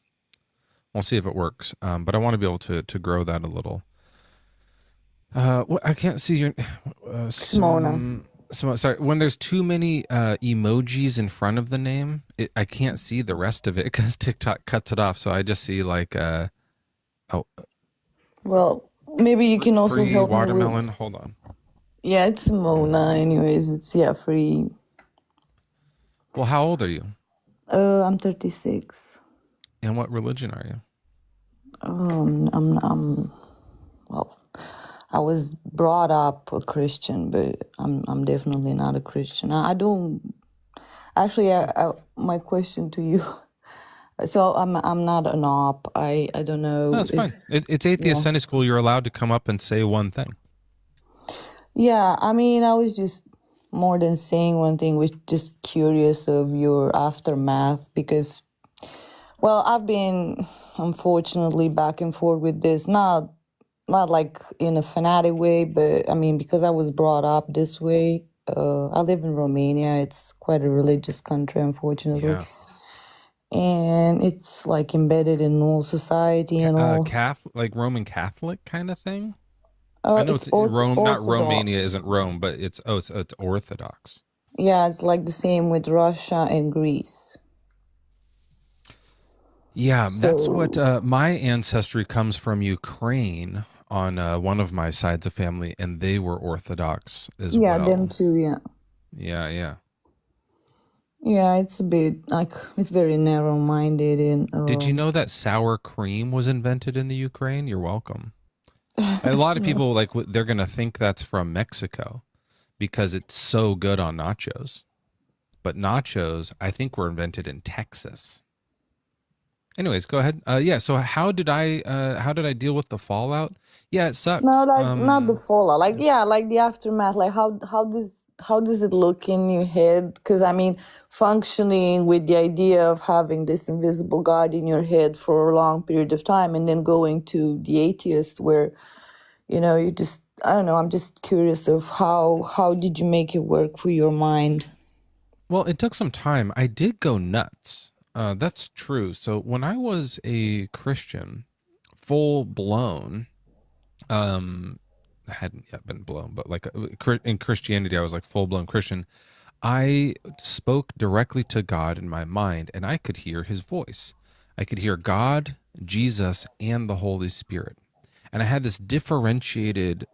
We'll see if it works. But I want to be able to grow that a little. I can't see your Simona. sorry. When there's too many emojis in front of the name, I can't see the rest of it because TikTok cuts it off. So I just see like oh, Well, maybe you can also free help me watermelon. with. Hold on. Yeah, it's Simona. Anyways, it's free. Well, how old are you? I'm 36. And what religion are you? I'm well. I was brought up a Christian, but I'm definitely not a Christian. I don't actually. My question to you. So I'm not an op. I don't No, know it's fine. if It's atheist yeah. Sunday school. You're allowed to come up and say one thing. Yeah, I mean, I was just more than saying one thing, was just curious of your aftermath because, well, I've been unfortunately back and forth with this, not like in a fanatic way, but I mean, because I was brought up this way. I live in Romania. It's quite a religious country, unfortunately, Yeah. and it's like embedded in all society and all. Catholic, like Roman Catholic kind of thing. I know It's it's Rome, not Romania Orthodox. isn't Rome, but it's Orthodox. Yeah, it's like the same with Russia and Greece. Yeah, that's what So my ancestry comes from Ukraine on one of my sides of family, and they were Orthodox as yeah, them well. too. Yeah, Yeah, yeah. yeah. It's a bit like it's very narrow-minded and Did you know that sour cream was invented in the Ukraine? You're welcome. A lot of no. people they're gonna think that's from Mexico because it's so good on nachos. But nachos, I think, were invented in Texas. Anyways, go ahead. Yeah. So how did I deal with the fallout? Yeah, it No, sucks. like not the fallout. Like yeah, like the aftermath. Like how does it look in your head? Because I mean, functioning with the idea of having this invisible God in your head for a long period of time, and then going to the atheist, where you just I don't know. I'm just curious of how did you make it work for your mind? Well, it took some time. I did go nuts. That's true. So when I was a Christian, full blown, I hadn't yet been blown, but like in Christianity, I was like full blown Christian. I spoke directly to God in my mind, and I could hear His voice. I could hear God, Jesus, and the Holy Spirit. And I had this differentiated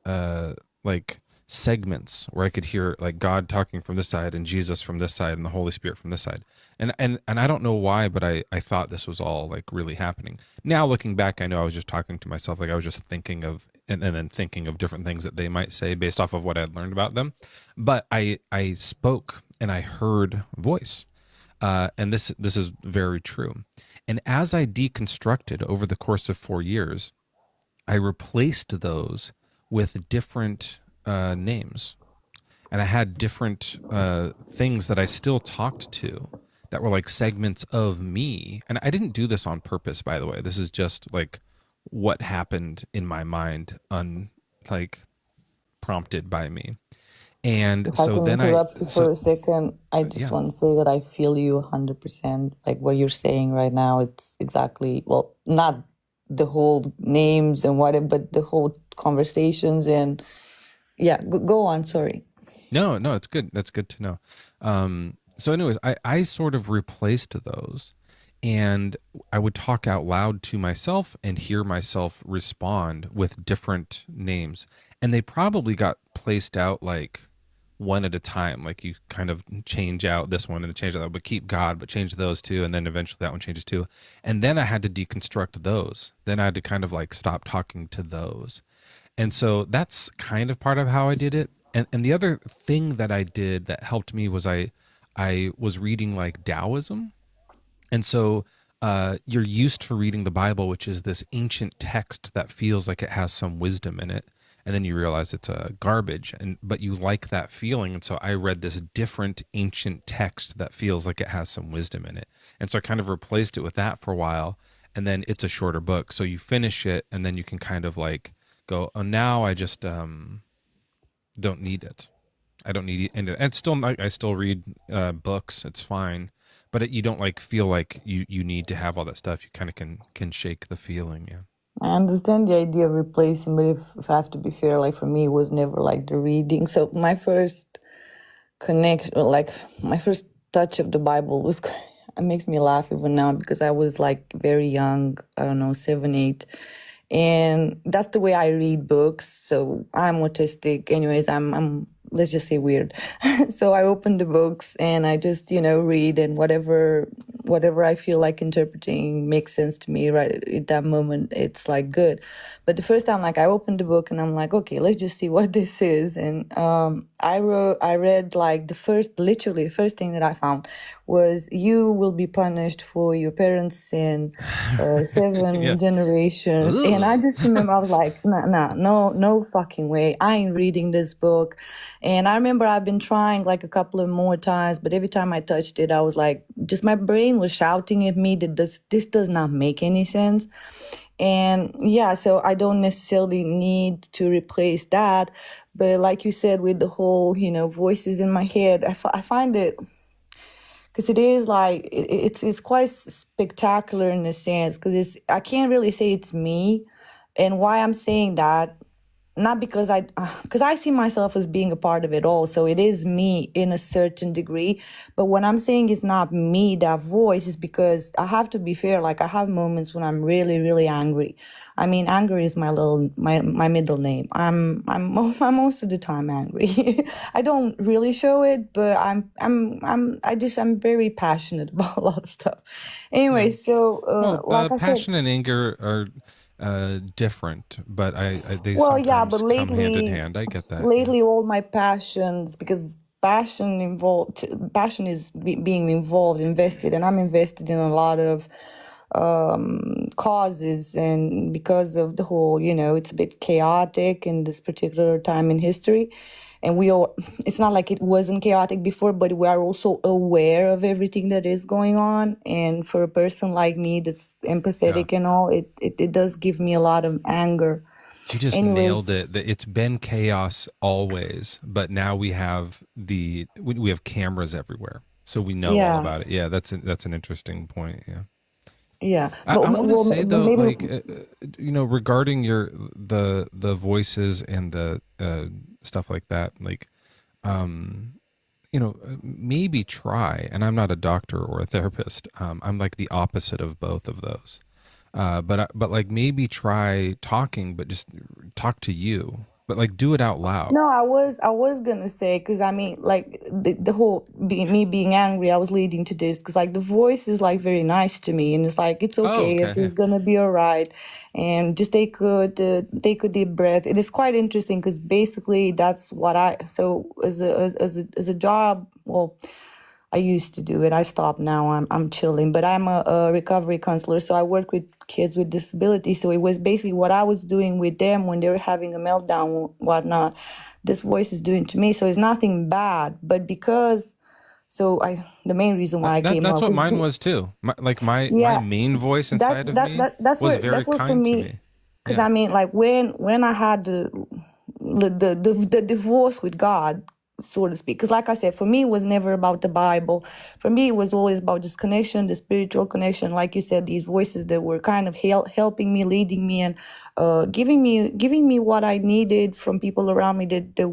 like segments where I could hear like God talking from this side and Jesus from this side and the Holy Spirit from this side. And I don't know why, but I thought this was all like really happening. Now looking back, I know I was just talking to myself, like I was just thinking of and then thinking of different things that they might say based off of what I had learned about them. But I spoke and I heard voice. And this is very true. And as I deconstructed over the course of 4 years, I replaced those with different names, and I had different things that I still talked to that were like segments of me. And I didn't do this on purpose, by the way. This is just like what happened in my mind, like prompted by me. And If I so can then I interrupt you so for a second, I just yeah. want to say that I feel you 100%. Like what you're saying right now, it's exactly, well, not the whole names and whatever, but the whole conversations and yeah, go on, sorry. No, it's good. That's good to know. So anyways, I sort of replaced those, and I would talk out loud to myself and hear myself respond with different names. And they probably got placed out like one at a time. Like you kind of change out this one and change that, but keep God, but change those two. And then eventually that one changes too. And then I had to deconstruct those. Then I had to kind of like stop talking to those. And so that's kind of part of how I did it. And the other thing that I did that helped me was I was reading like Taoism. And so you're used to reading the Bible, which is this ancient text that feels like it has some wisdom in it. And then you realize it's a garbage, but you like that feeling. And so I read this different ancient text that feels like it has some wisdom in it. And so I kind of replaced it with that for a while. and then it's a shorter book. So you finish it, and then you can kind of like go, oh, now I just don't need it. I don't need it. And still, I still read books. It's fine. But you don't like feel like you need to have all that stuff. You kind of can shake the feeling. Yeah. I understand the idea of replacing, but if I have to be fair, like for me, it was never like the reading. So my first connection, like my first touch of the Bible was, it makes me laugh even now because I was like very young, I don't know, 7, 8. And that's the way I read books. So I'm autistic. Anyways, I'm let's just say weird. So I open the books and I just, read, and whatever I feel like interpreting makes sense to me right at that moment, it's like good. But the first time, like I opened the book and I'm like, okay, let's just see what this is. And I read like literally the first thing that I found was, you will be punished for your parents' sin, 7 Yeah. generations. And I just remember I was like, no fucking way. I ain't reading this book. And I remember I've been trying like a couple of more times, but every time I touched it, I was like, just my brain was shouting at me that this does not make any sense. And yeah, so I don't necessarily need to replace that. But like you said, with the whole, voices in my head, I find it, because it is like, it's quite spectacular in a sense, because I can't really say it's me. And why I'm saying that, not because I see myself as being a part of it all. So it is me in a certain degree. But when I'm saying it's not me, that voice, is because I have to be fair. Like I have moments when I'm really, really angry. I mean, anger is my middle name. I'm most of the time angry. I don't really show it, but I'm very passionate about a lot of stuff. Anyway, so like I said, passion and anger are different, but they well, yeah, but sometimes come hand in lately, hand. I get that. Yeah. all my passions, because passion is being involved, invested, and I'm invested in a lot of causes, and because of the whole, it's a bit chaotic in this particular time in history. And it's not like it wasn't chaotic before, but we are also aware of everything that is going on. And for a person like me that's empathetic and all, it does give me a lot of anger. You just Anyways, nailed it. It's been chaos always, but now we have we have cameras everywhere, so we know all about it. Yeah, that's an interesting point. Yeah. Yeah, I want to say though, maybe, like regarding the voices and the stuff like that, like maybe try. And I'm not a doctor or a therapist. I'm like the opposite of both of those. But like maybe try talking, but just talk to you. But like do it out loud. No, I was gonna say, because I mean, like the whole me being angry, I was leading to this, because like the voice is like very nice to me, and it's like it's okay, it's gonna be all right, and just take a deep breath. It is quite interesting, because basically that's what so as a job, well, I used to do it. I stopped now. I'm chilling, but I'm a recovery counselor, so I work with kids with disabilities. So it was basically what I was doing with them when they were having a meltdown, whatnot. This voice is doing to me. So it's nothing bad, but because the main reason why I came up. That's what mine was too. My main voice inside of me was very kind to me. Because I mean, like when I had the divorce with God, so to speak, because like I said, for me it was never about the Bible. For me it was always about this connection, the spiritual connection, like you said, these voices that were kind of helping me, leading me, and giving me what I needed from people around me. There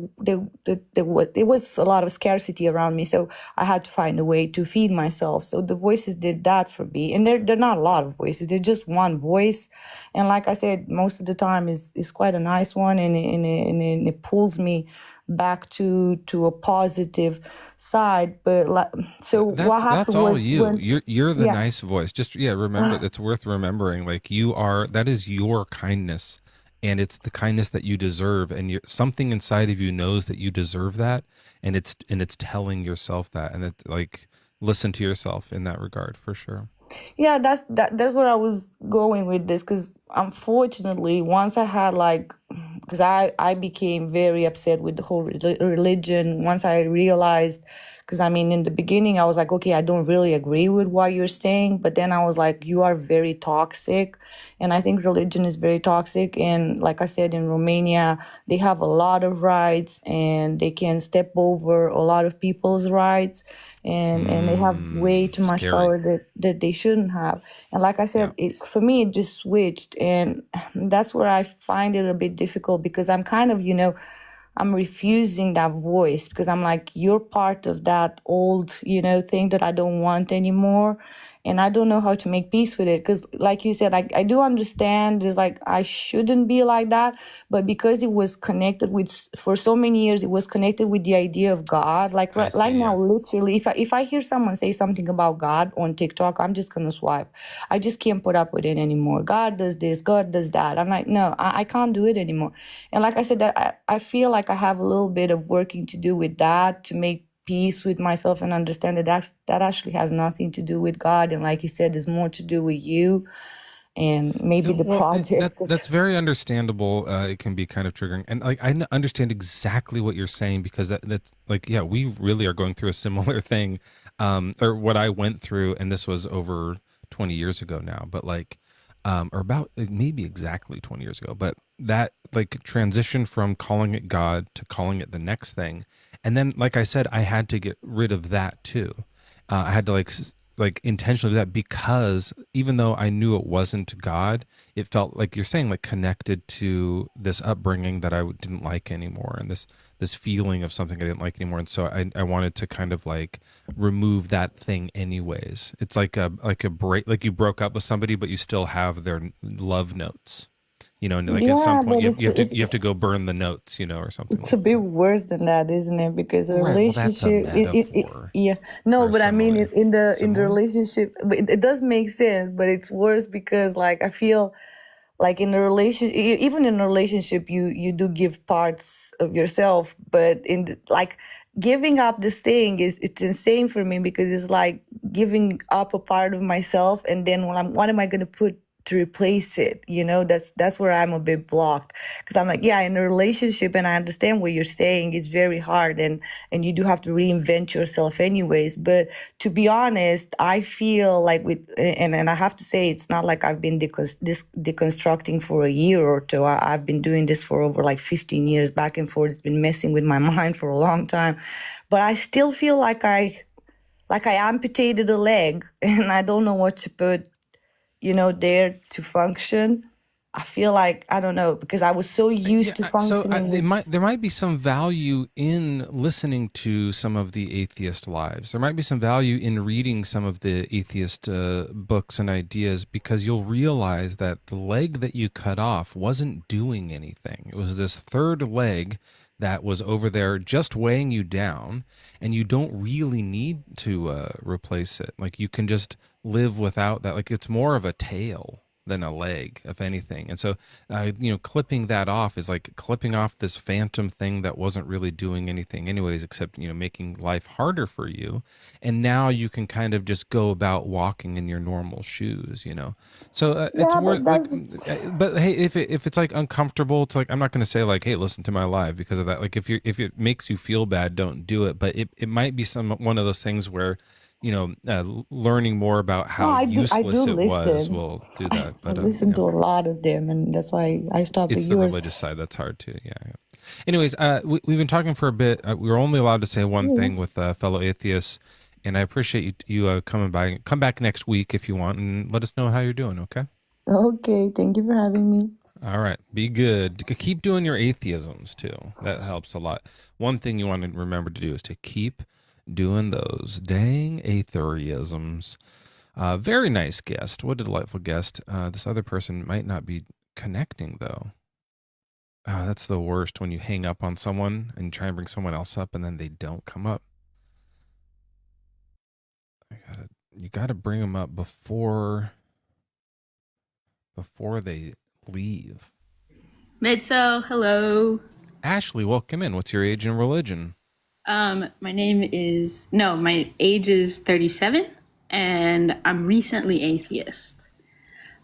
was a lot of scarcity around me, so I had to find a way to feed myself. So the voices did that for me, and they're not a lot of voices, they're just one voice, and like I said, most of the time is quite a nice one, and it pulls me back to a positive side. But what happened? That's all you. You're the nice voice. Just remember, it's worth remembering. Like that is your kindness, and it's the kindness that you deserve. And something inside of you knows that you deserve that, and it's telling yourself that. And it's like, listen to yourself in that regard for sure. Yeah, that's what I was going with this, because unfortunately, once I had because I became very upset with the whole religion. Once I realized, because I mean, in the beginning, I was like, okay, I don't really agree with what you're saying. But then I was like, you are very toxic. And I think religion is very toxic. And like I said, in Romania, they have a lot of rights and they can step over a lot of people's rights. And they have way too much Scary. power that they shouldn't have. And like I said, for me, it just switched. And that's where I find it a bit difficult because I'm kind of, I'm refusing that voice because I'm like, you're part of that old, thing that I don't want anymore. And I don't know how to make peace with it. Because like you said, I do understand it's like I shouldn't be like that. But because it was connected for so many years, it was connected with the idea of God. Like I see, right now, yeah. literally, if I hear someone say something about God on TikTok, I'm just going to swipe. I just can't put up with it anymore. God does this, God does that. I'm like, no, I can't do it anymore. And like I said, that I feel like I have a little bit of working to do with that to make peace with myself and understand that actually has nothing to do with God. And like you said, there's more to do with you and maybe the Well, project. that's very understandable. It can be kind of triggering, and like understand exactly what you're saying because that's like, yeah, we really are going through a similar thing, or what I went through, and this was over 20 years ago now, but like, or about maybe exactly 20 years ago, but that like transition from calling it God to calling it the next thing, and then like I said, I had to get rid of that too. I had to like intentionally do that because even though I knew it wasn't God, it felt like you're saying like connected to this upbringing that I didn't like anymore, and this feeling of something I didn't like anymore, and so I wanted to kind of like remove that thing anyways. It's like a break, like you broke up with somebody, but you still have their love notes. And like at some Yeah, point but you have to go burn the notes, or something it's a like bit that. worse than that, isn't it? Because a Right. Well, that's a relationship, metaphor yeah, for no, a but I mean, simile. in the Simile? relationship, but it does make sense. But it's worse because, like, I feel like in a even in a relationship, you do give parts of yourself, but like giving up this thing it's insane for me because it's like giving up a part of myself, and then what am I going to put to replace it? That's where I'm a bit blocked because I'm like, yeah, in a relationship, and I understand what you're saying, it's very hard, and you do have to reinvent yourself anyways. But to be honest, I feel like and I have to say, it's not like I've been deconstructing for a year or two. I've been doing this for over like 15 years, back and forth. It's been messing with my mind for a long time, but I still feel like I amputated a leg and I don't know what to put there to function. I feel like, I don't know, because I was so used to functioning with. There might be some value in listening to some of the atheist lives. There might be some value in reading some of the atheist books and ideas, because you'll realize that the leg that you cut off wasn't doing anything. It was this third leg that was over there just weighing you down, and you don't really need to replace it. Like, you can just live without that. Like, it's more of a tail than a leg, if anything. And so, clipping that off is like clipping off this phantom thing that wasn't really doing anything anyways, except, making life harder for you. And now you can kind of just go about walking in your normal shoes, So it's Yeah, worth but like, that's. but hey, if it's like uncomfortable, it's like, I'm not going to say like, hey, listen to my live because of that. Like, if it makes you feel bad, don't do it. But it might be one of those things where, learning more about No, how I do useless it was listen. will do I that. But listen to a lot of them, and that's why I stopped. But it's the yours. religious side that's hard too. Yeah. Anyways, we've been talking for a bit. We were only allowed to say one Yeah. thing with fellow atheists, and I appreciate you coming by. Come back next week if you want, and let us know how you're doing. Okay. Okay, thank you for having me. All right. Be good. Keep doing your atheisms too. That helps a lot. One thing you want to remember to do is to keep doing those dang atheisms. Very nice guest. What a delightful guest. This other person might not be connecting though. That's the worst, when you hang up on someone and try and bring someone else up and then they don't come up. You gotta bring them up before they leave. Mezzo, hello. Ashley, welcome in. What's your age and religion? My age is 37 and I'm recently atheist.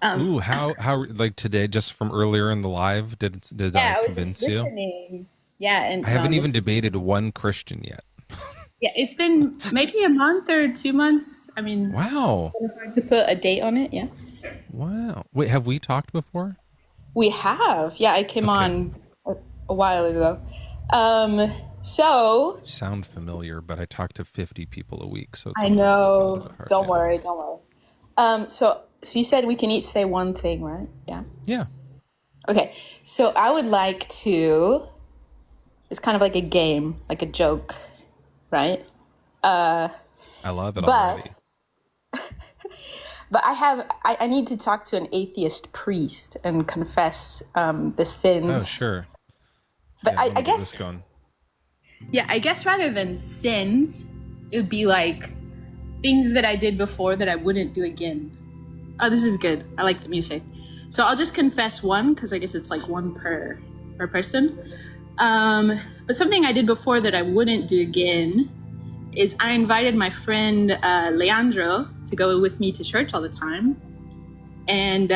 Um, Ooh, how like today, just from earlier in the live, did I yeah, I was just convince you? listening. Yeah, and I haven't even listening. debated one Christian yet. Yeah, it's been maybe a month or 2 months. I mean, it's Wow. kind of hard to put a date on it. Yeah, Wow. Wait, have we talked before? we have. Yeah, I came Okay. on a while ago. So Sound familiar, but I talk to 50 people a week, so I sometimes it's a little know. bit hard. Don't Yeah. worry, don't worry. So you said we can each say one thing, right? Yeah. Yeah. Okay. So I would like to. It's kind of like a game, like a joke, right? I love it But already. I need to talk to an atheist priest and confess the Oh, sins. sure. But Yeah, let I me get this guess, going. yeah, I guess rather than sins, it would be like things that I did before that I wouldn't do again. Oh, this is good. I like the music. So I'll just confess one because I guess it's like one per person. But something I did before that I wouldn't do again is I invited my friend Leandro to go with me to church all the time. And,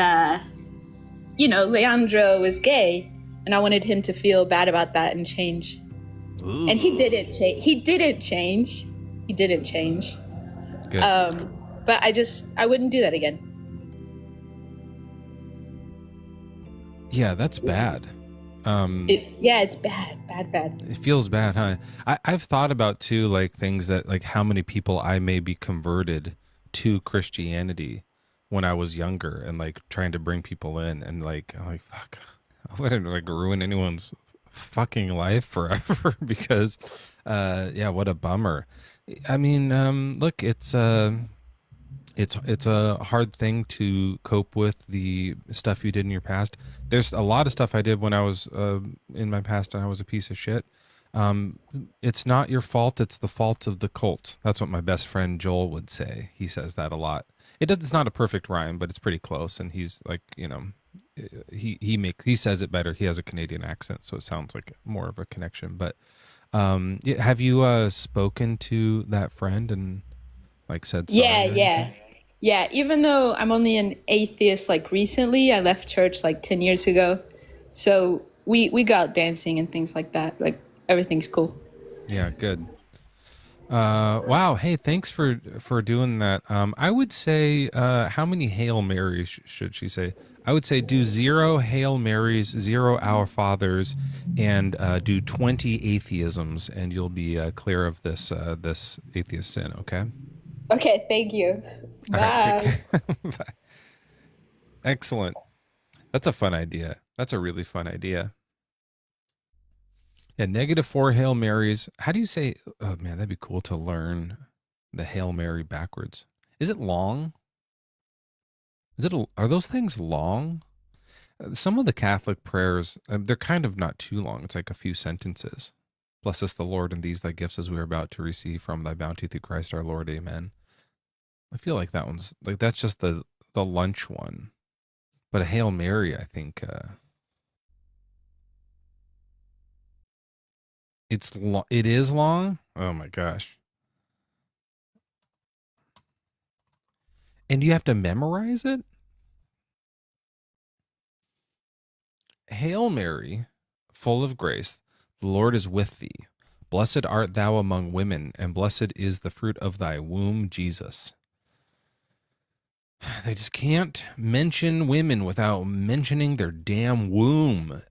Leandro was gay, and I wanted him to feel bad about that and change. Ooh. And he didn't change. He didn't change. He didn't change. Good. But I wouldn't do that again. Yeah, that's bad. It's bad. It feels bad, huh? I've thought about too, like things that, like how many people I may be converted to Christianity when I was younger, and like trying to bring people in, and like I'm like, fuck, I wouldn't like ruin anyone's fucking life forever because, yeah, what a bummer. I mean, look, it's a hard thing to cope with the stuff you did in your past. There's a lot of stuff I did when I was in my past and I was a piece of shit. It's not your fault, it's the fault of the cult. That's what my best friend Joel would say. He says that a lot. It's not a perfect rhyme, but it's pretty close, and he's like, he says it better. He has a Canadian accent, so it sounds like more of a connection. But yeah, have you spoken to that friend and like said sorry or anything? Yeah. Even though I'm only an atheist, like recently, I left church like 10 years ago. So we go out dancing and things like that. Like everything's cool. Yeah, good. Wow. Hey, thanks for doing that. I would say, how many Hail Marys should she say? I would say do 0 Hail Marys, 0 Our Fathers, and do 20 atheisms, and you'll be clear of this atheist sin. Okay. Okay, thank you. All right. Bye. Take care. Bye. Excellent. That's a fun idea. That's a really fun idea. Yeah, -4 Hail Marys. How do you say? Oh man, that'd be cool to learn the Hail Mary backwards. Is it long? Are those things long? Some of the Catholic prayers, they're kind of not too long. It's like a few sentences. Bless us, the Lord, and these thy gifts as we are about to receive from thy bounty through Christ our Lord. Amen. I feel like that one's like that's just the lunch one. But a Hail Mary, I think it is long. Oh my gosh. And you have to memorize it? Hail Mary, full of grace, the Lord is with thee. Blessed art thou among women, and blessed is the fruit of thy womb, Jesus. They just can't mention women without mentioning their damn womb.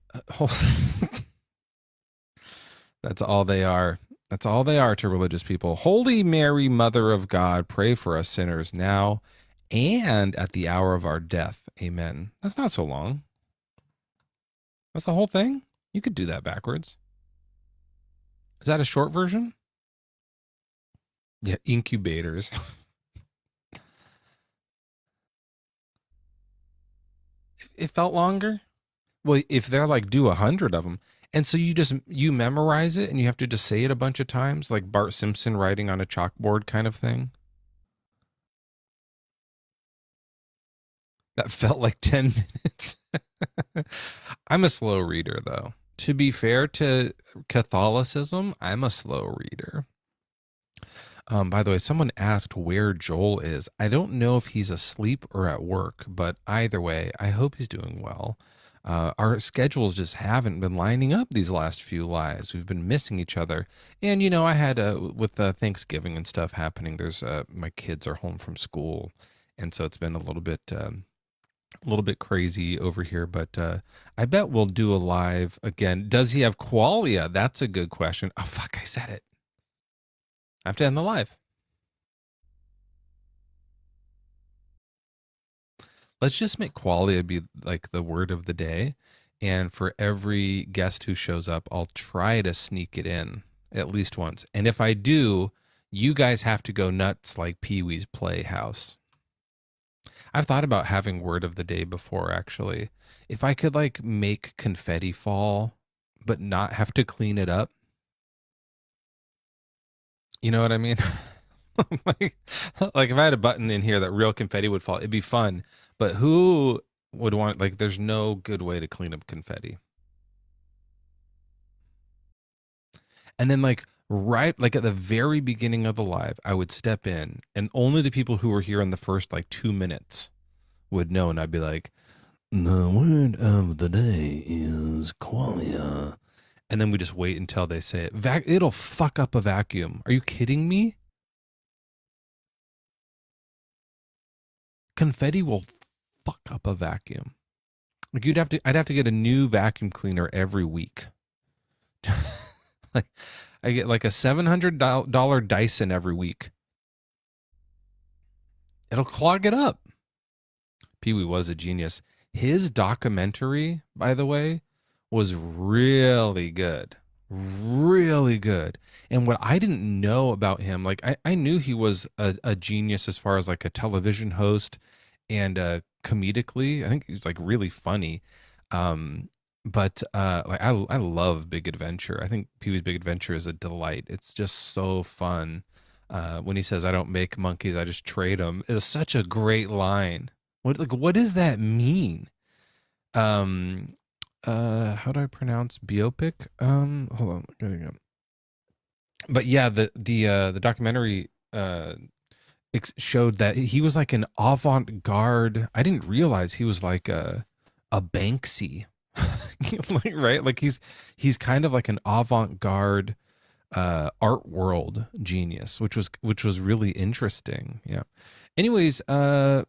That's all they are. That's all they are to religious people. Holy Mary, Mother of God, pray for us sinners now and at the hour of our death. Amen. That's not so long. That's the whole thing? You could do that backwards. Is that a short version? Yeah, incubators. It felt longer. Well, if they're like do 100 of them, and so you memorize it and you have to just say it a bunch of times, like Bart Simpson writing on a chalkboard kind of thing. That felt like 10 minutes. I'm a slow reader, though. To be fair to Catholicism, I'm a slow reader. By the way, someone asked where Joel is. I don't know if he's asleep or at work, but either way, I hope he's doing well. Our schedules just haven't been lining up these last few lives. We've been missing each other. And, I had, with Thanksgiving and stuff happening, there's, my kids are home from school. And so it's been a little bit crazy over here, but I bet we'll do a live again. Does he have qualia? That's a good question. Oh, fuck, I said it. I have to end the live. Let's just make qualia be like the word of the day. And for every guest who shows up, I'll try to sneak it in at least once. And if I do, you guys have to go nuts like Pee-wee's Playhouse. I've thought about having word of the day before, actually. If I could like make confetti fall, but not have to clean it up. You know what I mean? like if I had a button in here that real confetti would fall, it'd be fun. But who would want, like, there's no good way to clean up confetti. And then like at the very beginning of the live, I would step in and only the people who were here in the first like 2 minutes would know. And I'd be like, the word of the day is qualia. And then we just wait until they say it. It'll fuck up a vacuum. Are you kidding me? Confetti will fuck up a vacuum. Like I'd have to get a new vacuum cleaner every week. Like I get like a $700 Dyson every week. It'll clog it up. Pee-wee was a genius. His documentary, by the way, was really good. Really good. And what I didn't know about him, like I knew he was a genius as far as like a television host and comedically. I think he was like really funny. But like I love Big Adventure. I think Pee-wee's Big Adventure is a delight. It's just so fun. When he says, "I don't make monkeys, I just trade them," it's such a great line. What does that mean? How do I pronounce biopic? Hold on, there you go. But yeah, the documentary showed that he was like an avant-garde. I didn't realize he was like a Banksy, right? Like he's kind of like an avant-garde art world genius, which was really interesting. Yeah. Anyways, my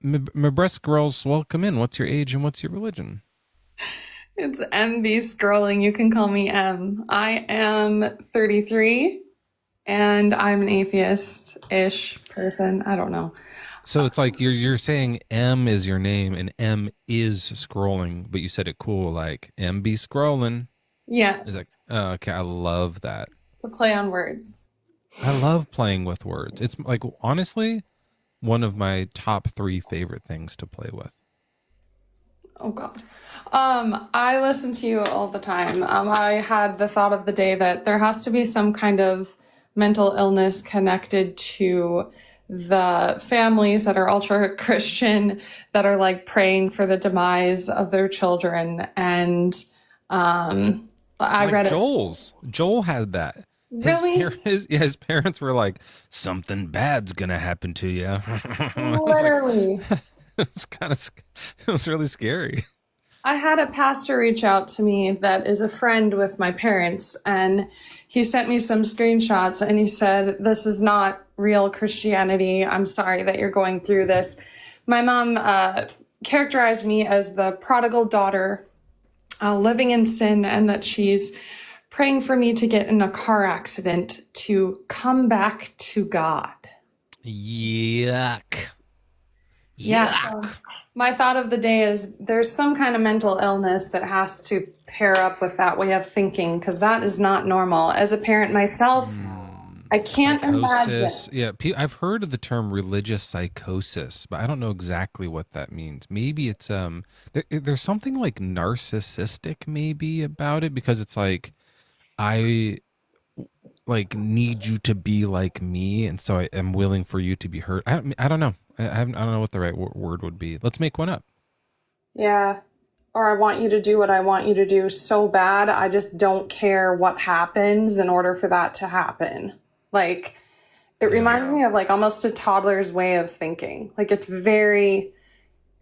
breast girls, welcome in. What's your age and what's your religion? It's MB scrolling. You can call me M. I am 33 and I'm an atheist-ish person. I don't know. So it's like you're saying M is your name and M is scrolling, but you said it cool, like MB scrolling. Yeah. It's like, oh, okay, I love that. It's a play on words. I love playing with words. It's like, honestly, one of my top 3 favorite things to play with. Oh God. I listen to you all the time. I had the thought of the day that there has to be some kind of mental illness connected to the families that are ultra Christian that are like praying for the demise of their children. And I Like read Joel had that. Really? His parents were like, something bad's gonna happen to you. Literally. It was really scary. I had a pastor reach out to me that is a friend with my parents, and he sent me some screenshots and he said, "This is not real Christianity. I'm sorry that you're going through this." My mom characterized me as the prodigal daughter living in sin, and that she's praying for me to get in a car accident to come back to God. Yuck. Yeah. My thought of the day is there's some kind of mental illness that has to pair up with that way of thinking, because that is not normal. As a parent myself, I can't imagine. Yeah, I've heard of the term religious psychosis, but I don't know exactly what that means. Maybe it's there's something like narcissistic maybe about it, because it's like I like need you to be like me, and so I am willing for you to be hurt. I don't know. I don't know what the right word would be. Let's make one up. Yeah. Or I want you to do what I want you to do so bad, I just don't care what happens in order for that to happen. Like, It Yeah. reminds me of like almost a toddler's way of thinking. Like it's very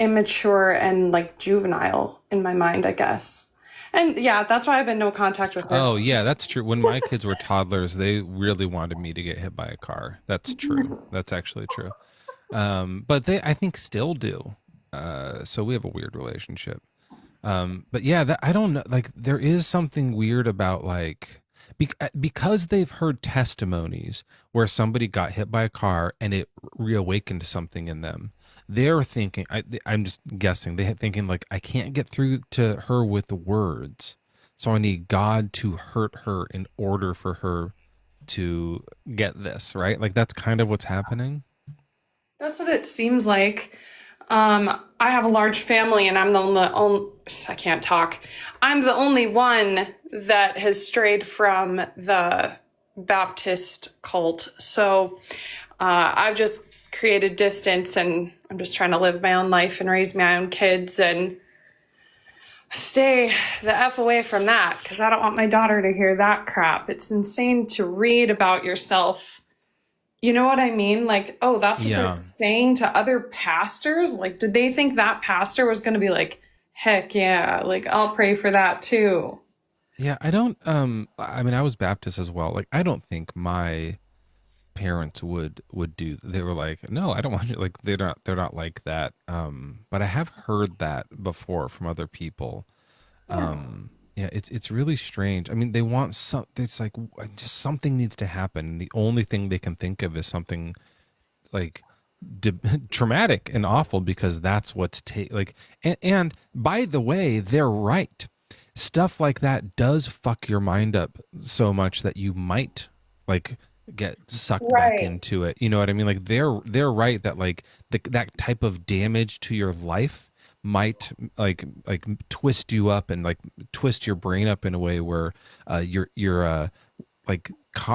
immature and like juvenile in my mind, I guess. And yeah, that's why I've been no contact with Oh, it. yeah, that's true. When my kids were toddlers, they really wanted me to get hit by a car. That's true. That's actually true. But they, I think, still do. So we have a weird relationship. But yeah, that, I don't know. Like, there is something weird about like because they've heard testimonies where somebody got hit by a car and it reawakened something in them. They're thinking. I'm just guessing. They're thinking like, I can't get through to her with the words, so I need God to hurt her in order for her to get this right. Like that's kind of what's happening. That's what it seems like. I have a large family, and I'm the only, I can't talk. I'm the only one that has strayed from the Baptist cult. So I've just created distance, and I'm just trying to live my own life and raise my own kids and stay the F away from that, because I don't want my daughter to hear that crap. It's insane to read about yourself. You know what I mean? Like, oh, that's what they're Yeah. saying to other pastors? Like, did they think that pastor was going to be like, heck yeah, like, I'll pray for that too? Yeah, I don't I mean I was Baptist as well. Like I don't think my parents would do. They were like, "No, I don't want you." Like they're not like that. But I have heard that before from other people. Yeah, it's really strange. I mean, they want some, it's like just something needs to happen. And the only thing they can think of is something like traumatic and awful, because that's what's like and by the way, they're right. Stuff like that does fuck your mind up so much that you might like get sucked back Right. into it. You know what I mean? Like they're right that like that type of damage to your life might like twist you up and like twist your brain up in a way where you're like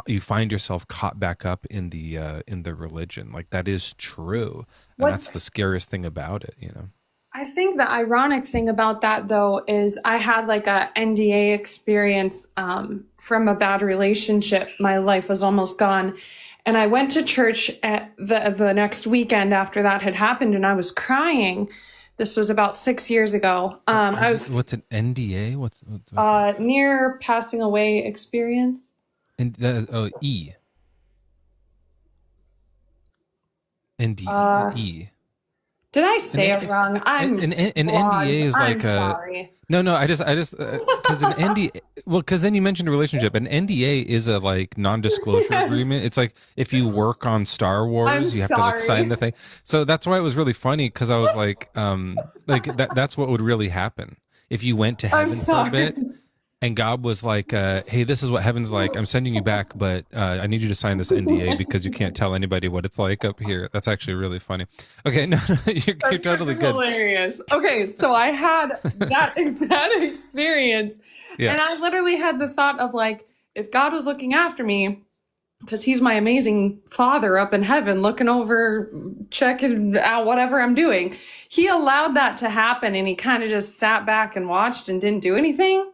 you find yourself caught back up in the religion. Like that is true, and that's the What's scariest thing about it, you know. I think the ironic thing about that though is I had like a NDA experience from a bad relationship. My life was almost gone. And I went to church at the next weekend after that had happened, and I was crying. This was about 6 years ago. I was What's an NDA? What's that? near passing away experience. And oh, E. NDE. Did I say it wrong? I'm An blonde. NDA is like I'm sorry. no. I just because an NDA. Well, because then you mentioned a relationship. An NDA is a like non-disclosure Yes. agreement. It's like if you work on Star Wars, I'm you have to like sorry. sign the thing. So that's why it was really funny, because I was like that's what would really happen if you went to I'm heaven for a sorry. bit. And God was like, hey, this is what heaven's like. I'm sending you back, but I need you to sign this NDA because you can't tell anybody what it's like up here. That's actually really funny. Okay, no, you're That's totally freaking good. hilarious. Okay, so I had that experience, Yeah. and I literally had the thought of like, if God was looking after me, because He's my amazing Father up in heaven, looking over, checking out whatever I'm doing, He allowed that to happen, and He kind of just sat back and watched and didn't do anything.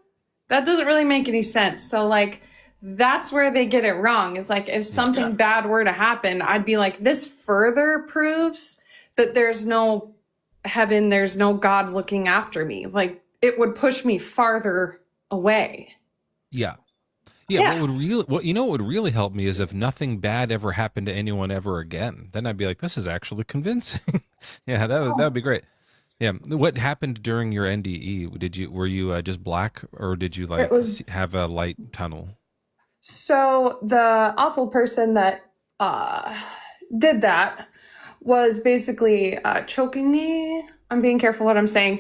That doesn't really make any sense. So like, that's where they get it wrong. Is like, if something bad were to happen, I'd be like, this further proves that there's no heaven, there's no God looking after me. Like, it would push me farther away. Yeah. Yeah. What would really help me is if nothing bad ever happened to anyone ever again. Then I'd be like, this is actually convincing. Yeah, that would be great. Yeah. What happened during your NDE? Were you just black, or did you like It was have a light tunnel? so the awful person that did that was basically choking me. I'm being careful what I'm saying.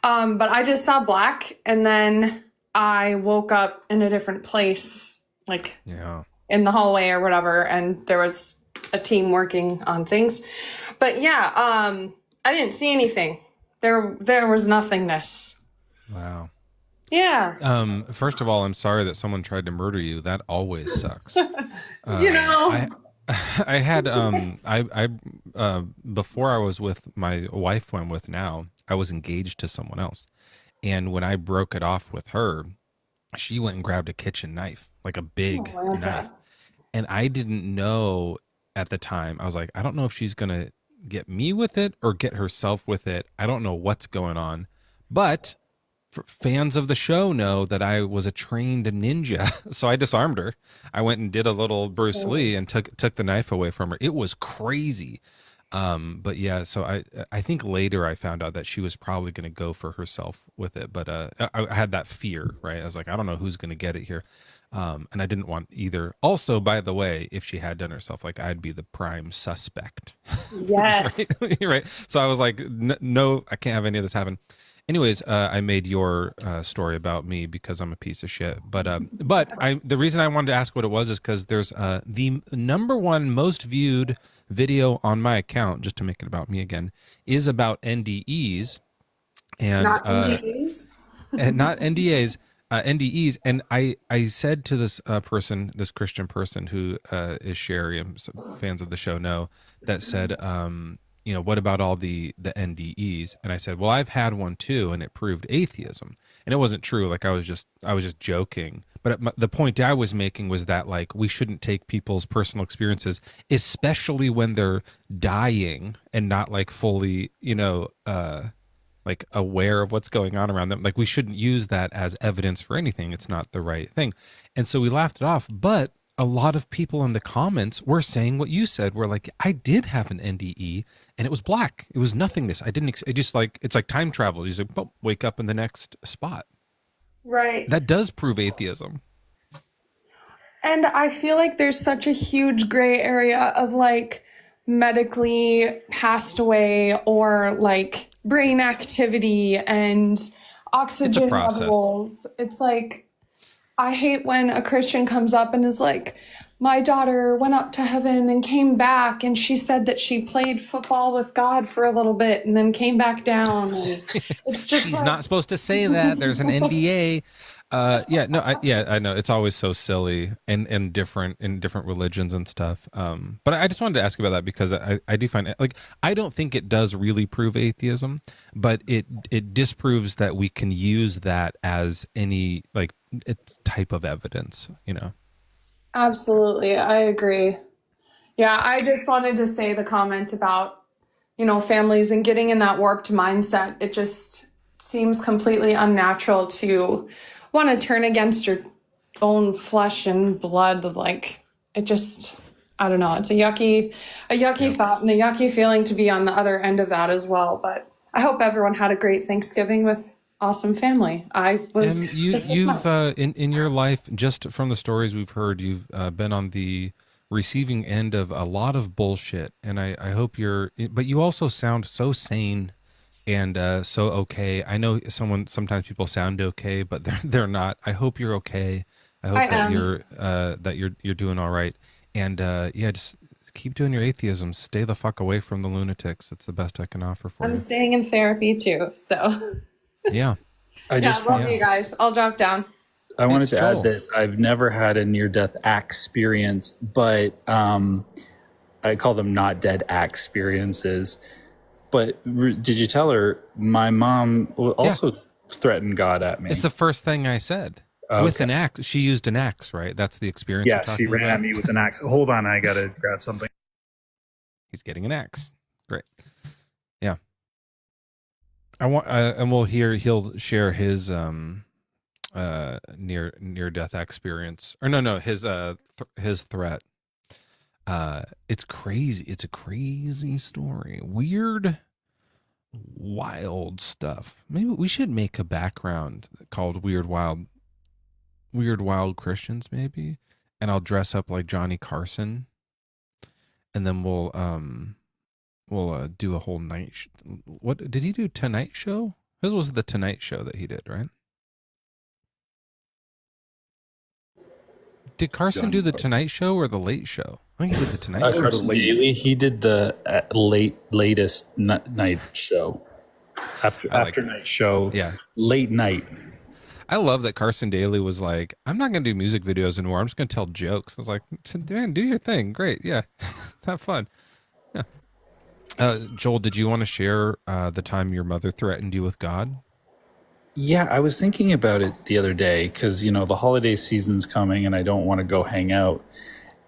But I just saw black, and then I woke up in a different place, like Yeah. in the hallway or whatever, and there was a team working on things. But yeah, I didn't see anything. There was nothingness. Wow. Yeah. First of all, I'm sorry that someone tried to murder you. That always sucks. You know. I had I before I was with my wife who I'm with now, I was engaged to someone else. And when I broke it off with her, she went and grabbed a kitchen knife, like a big Atlanta. knife. And I didn't know at the time. I was like, I don't know if she's going to get me with it or get herself with it. I don't know what's going on. But fans of the show know that I was a trained ninja. So I disarmed her. I went and did a little Bruce Lee and took the knife away from her. It was crazy. But yeah, so I think later I found out that she was probably going to go for herself with it. But I had that fear, right? I was like, I don't know who's going to get it here. And I didn't want either. Also, by the way, if she had done herself, like, I'd be the prime suspect. Yes. right? Right. So I was like, no, I can't have any of this happen. Anyways, I made your story about me because I'm a piece of shit. But the reason I wanted to ask what it was is because there's the number one most viewed video on my account, just to make it about me again, is about NDEs and Not NDAs. and not NDAs. NDEs, and I said to this person, this Christian person who is Sherry, and some fans of the show know, that said, what about all the NDEs? And I said, well, I've had one too, and it proved atheism. And it wasn't true. Like, I was just joking. But the point I was making was that, like, we shouldn't take people's personal experiences, especially when they're dying and not like fully, like aware of what's going on around them. Like, we shouldn't use that as evidence for anything. It's not the right thing. And so we laughed it off. But a lot of people in the comments were saying what you said. We're like, I did have an NDE and it was black. It was nothingness. I didn't, it just like, it's like time travel. You just like, wake up in the next spot. Right. That does prove atheism. And I feel like there's such a huge gray area of like medically passed away or like brain activity and oxygen levels. It's like, I hate when a Christian comes up and is like, my daughter went up to heaven and came back and she said that she played football with God for a little bit and then came back down. And it's just She's not supposed to say that. There's an NDA. I know it's always so silly and different in different religions and stuff. But I just wanted to ask you about that because I do find it, like, I don't think it does really prove atheism, but it disproves that we can use that as any like it's type of evidence, Absolutely. I agree. Yeah, I just wanted to say the comment about, families and getting in that warped mindset. It just seems completely unnatural to want to turn against your own flesh and blood. Like, it just, I don't know. It's a yucky thought and a yucky feeling to be on the other end of that as well. But I hope everyone had a great Thanksgiving with awesome family. I was. And you've in your life, just from the stories we've heard, you've been on the receiving end of a lot of bullshit, and I hope but you also sound so sane and so okay. I know sometimes people sound okay, but they're not. I hope you're okay. I hope you're doing all right. And just keep doing your atheism. Stay the fuck away from the lunatics. It's the best I can offer for you. I'm staying in therapy too, so. Yeah. I love you guys. I'll drop down. I wanted to add that I've never had a near-death experience, but I call them not dead experiences. But did you tell her my mom also threatened God at me? It's the first thing I said. Okay. With an axe. She used an axe, right? That's the experience. Yeah, she ran at me with an axe. Hold on, I got to grab something. He's getting an axe. Great. Yeah. And he'll share his near death experience, or no, his threat. It's crazy. It's a crazy story. Weird, wild stuff. Maybe we should make a background called Weird Wild Christians, maybe, and I'll dress up like Johnny Carson, and then we'll do a whole night. What did he do? Tonight Show? His was the Tonight Show that he did, right? Did Carson do the Tonight Show or the Late Show? I think he did the Tonight Show. Carson Daly, he did the latest night show. After night show. Yeah. Late night. I love that Carson Daly was like, I'm not going to do music videos anymore. I'm just going to tell jokes. I was like, man, do your thing. Great. Yeah. Have fun. Yeah. Joel, did you want to share the time your mother threatened you with God? Yeah, I was thinking about it the other day because, the holiday season's coming and I don't want to go hang out.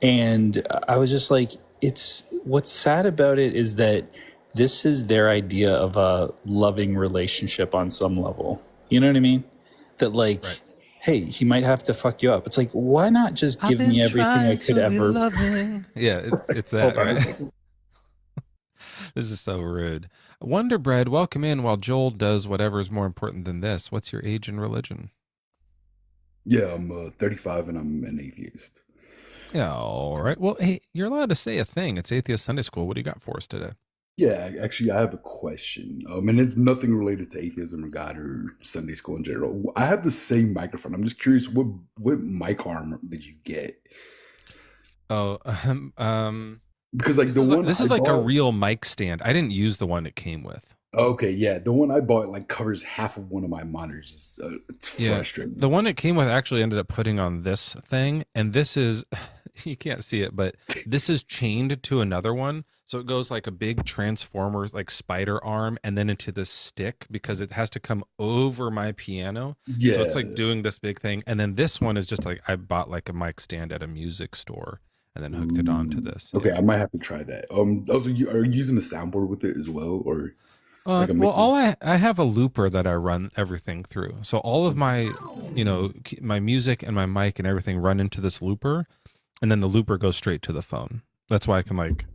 And I was just like, it's what's sad about it is that this is their idea of a loving relationship on some level. You know what I mean? That like, Right. hey, he might have to fuck you up. It's like, why not just I've give been me everything I trying could to be ever? loving. Yeah, it's that, Hold on a right? second. This is so rude. Wonder Bread, welcome in while Joel does whatever is more important than this. What's your age and religion? Yeah, I'm 35 and I'm an atheist. Yeah, all right. Well, hey, you're allowed to say a thing. It's Atheist Sunday School. What do you got for us today? Yeah, actually, I have a question. And it's nothing related to atheism or God or Sunday school in general. I have the same microphone. I'm just curious, what mic arm did you get? Oh, Because like the one this I is like a bought, real mic stand. I didn't use the one it came with. okay, yeah, the one I bought like covers half of one of my monitors. It's Yeah, frustrating. the one it came with actually ended up putting on this thing, and this is you can't see it, but this is chained to another one, so it goes like a big transformer, like spider arm, and then into this stick because it has to come over my piano. Yeah. So it's like doing this big thing, and then this one is just like I bought like a mic stand at a music store and then hooked it onto this. Okay, Yeah. I might have to try that. Also, are you using a soundboard with it as well, or like a Well, mix all of? I have a looper that I run everything through. So all of my, my music and my mic and everything run into this looper, and then the looper goes straight to the phone. That's why I can that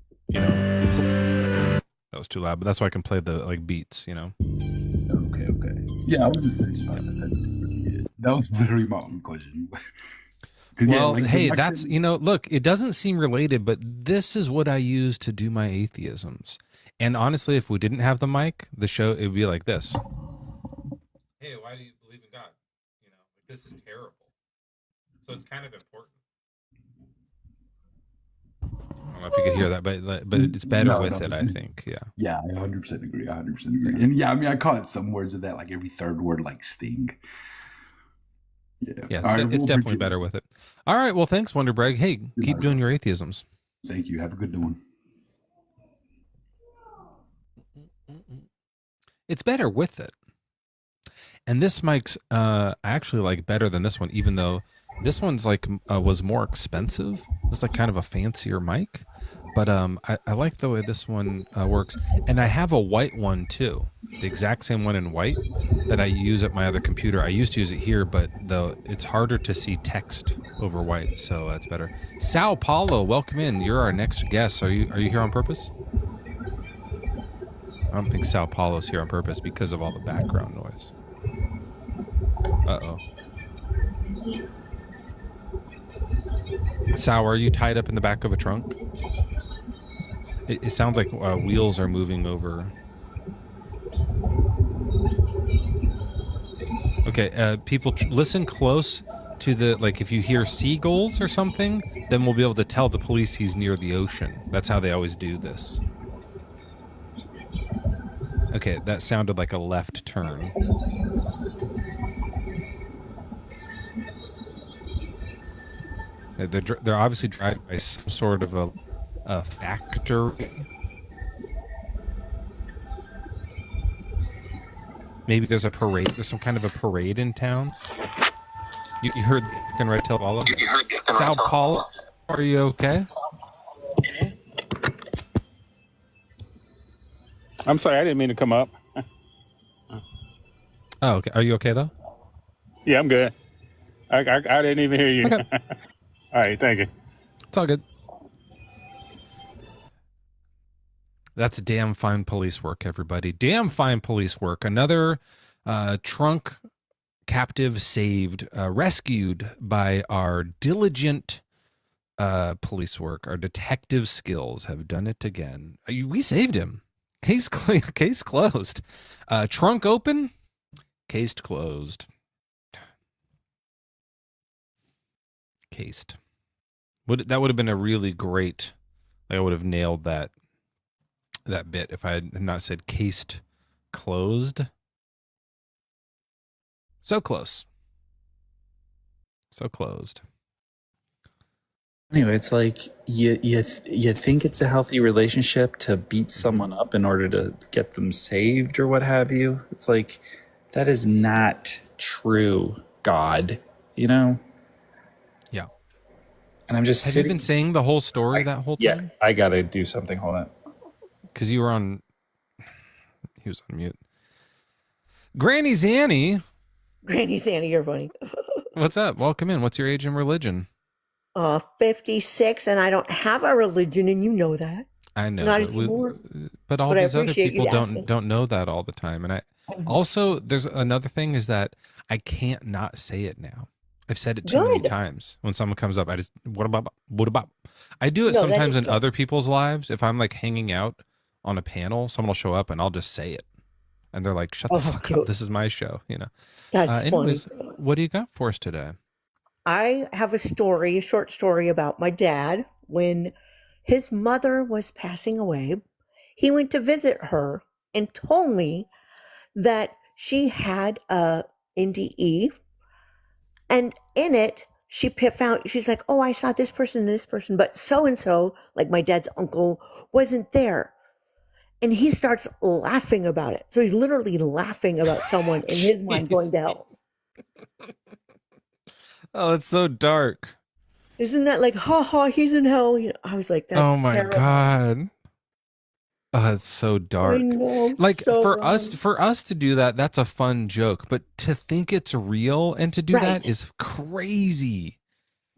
was too loud, but that's why I can play the like beats. Okay. Yeah, I was just curious about that. That's really it. That was literally my only question. 'Cause, yeah, Well, like the hey, mic that's stand- look, it doesn't seem related, but this is what I use to do my atheisms. And honestly, if we didn't have the mic, the show it would be like this. Hey, why do you believe in God? This is terrible. So it's kind of important. I don't know if you could hear that, but it's better No, with no. it, I think. Yeah. Yeah, I 100% agree. 100% agree. And yeah, I mean, I caught some words of that, like every third word, like sting. Yeah. Yeah, All right, it's we'll definitely appreciate better it. with it. All right, well, thanks, Wonder Brag. Hey, You're keep not doing wrong. your atheisms. Thank you. Have a good one. It's better with it. And this mic's I actually like better than this one, even though this one's like was more expensive. It's like kind of a fancier mic, but I like the way this one works. And I have a white one too, the exact same one in white that I use at my other computer. I used to use it here, but though it's harder to see text over white, so that's better. Sao Paulo, welcome in. You're our next guest. Are you here on purpose? I don't think Sao Paulo's here on purpose because of all the background noise. Uh-oh. Sal, are you tied up in the back of a trunk? It sounds like wheels are moving over. Okay, people listen close to the, like if you hear seagulls or something, then we'll be able to tell the police he's near the ocean. That's how they always do this. Okay, that sounded like a left turn. They're obviously driving by some sort of a factory. Maybe there's a parade. There's some kind of a parade in town. You heard the Red Tail Paulo? Sao Paulo, are you okay? I'm sorry, I didn't mean to come up. Oh, okay. Are you okay though? Yeah, I'm good. I didn't even hear you. Okay. All right, thank you. It's all good. That's damn fine police work, everybody. Damn fine police work. Another trunk captive saved, rescued by our diligent police work. Our detective skills have done it again. We saved him. Case closed. Trunk open. Case closed. Cased. That would have been a really great. I would have nailed that bit if I had not said cased closed. So close. So closed. Anyway, it's like you think it's a healthy relationship to beat someone up in order to get them saved or what have you. It's like that is not true, God. You know? Yeah. And I'm just Have sitting. you been saying the whole story that whole Yeah, time? I gotta do something. Hold on. Because you were on. He was on mute. Granny Zanny, Granny Sandy, you're funny. what's up? Welcome in. What's your age and religion? 56, and I don't have a religion, and you know that. I know, Not but, anymore. but all But I these other appreciate you people asking. don't know that all the time. And I also, there's another thing is that I can't not say it now. I've said it too many Good. times. When someone comes up, I just what about? I do it No, that sometimes is in good. other people's lives. If I'm like hanging out on a panel, someone will show up and I'll just say it, and they're like, "Shut the Oh, fuck up! cute. This is my show." That's funny. Anyways, what do you got for us today? I have a short story about my dad. When his mother was passing away, he went to visit her and told me that she had a NDE, and in it, she's like, "Oh, I saw this person and this person, but so and so, like my dad's uncle, wasn't there." And he starts laughing about it. So he's literally laughing about someone in his mind going to hell. Oh, it's so dark. Isn't that like, ha ha, he's in hell? I was like, that's Oh my terrible. god. Oh, it's so I dark. know, Like so for wrong. us to do that, that's a fun joke. But to think it's real and to do that Right. is crazy.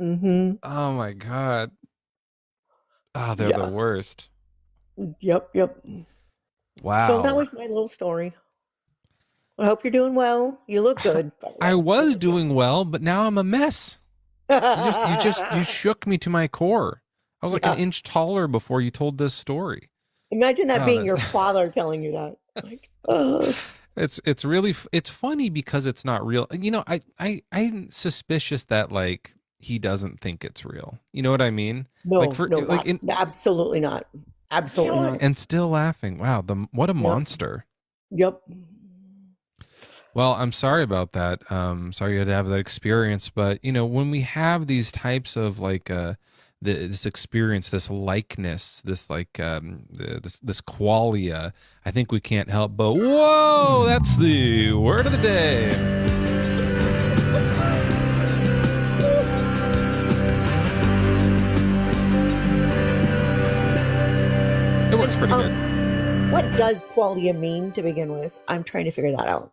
Mm-hmm. Oh my god. Oh, they're the Yeah. worst. Yep. So that Wow. was my little story. I hope you're doing well. You look good. by the I way. was doing well, but now I'm a mess. You shook me to my core. I was like Yeah. an inch taller before you told this story. Imagine that Oh, being your that's father telling you that. Like, ugh. it's really it's funny because it's not real. I'm suspicious that like he doesn't think it's real. You know what I mean? Like No, not, absolutely not. Absolutely not. and still laughing. Wow, what a Yep. monster. Yep. Well, I'm sorry about that. Sorry you had to have that experience. But when we have these types of like this experience, this likeness, this like this qualia, I think we can't help but whoa, that's the word of the day. It works pretty good. What does qualia mean to begin with? I'm trying to figure that out.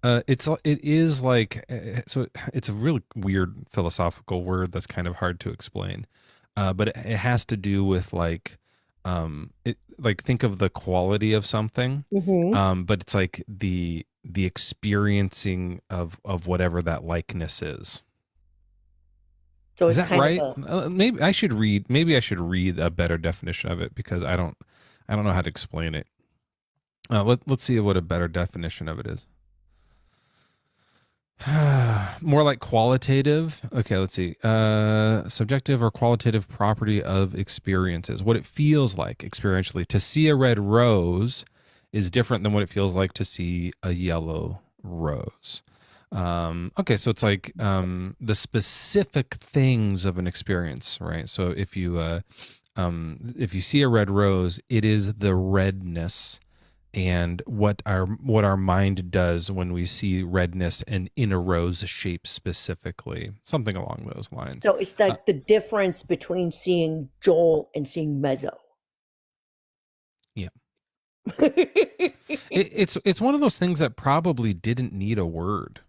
It is like so it's a really weird philosophical word that's kind of hard to explain, but it has to do with like think of the quality of something, Mm-hmm. but it's like the experiencing of whatever that likeness is. So Is it's that kind right? of a, Maybe I should read a better definition of it because I don't know how to explain it. Let's see what a better definition of it is. More like qualitative. Okay, let's see. Subjective or qualitative property of experiences. What it feels like experientially. To see a red rose is different than what it feels like to see a yellow rose. Okay, so it's like the specific things of an experience, right? So if you see a red rose, it is the redness and what our mind does when we see redness and in a rose shape specifically, something along those lines. so it's like the difference between seeing Joel and seeing Mezzo. Yeah. It's one of those things that probably didn't need a word.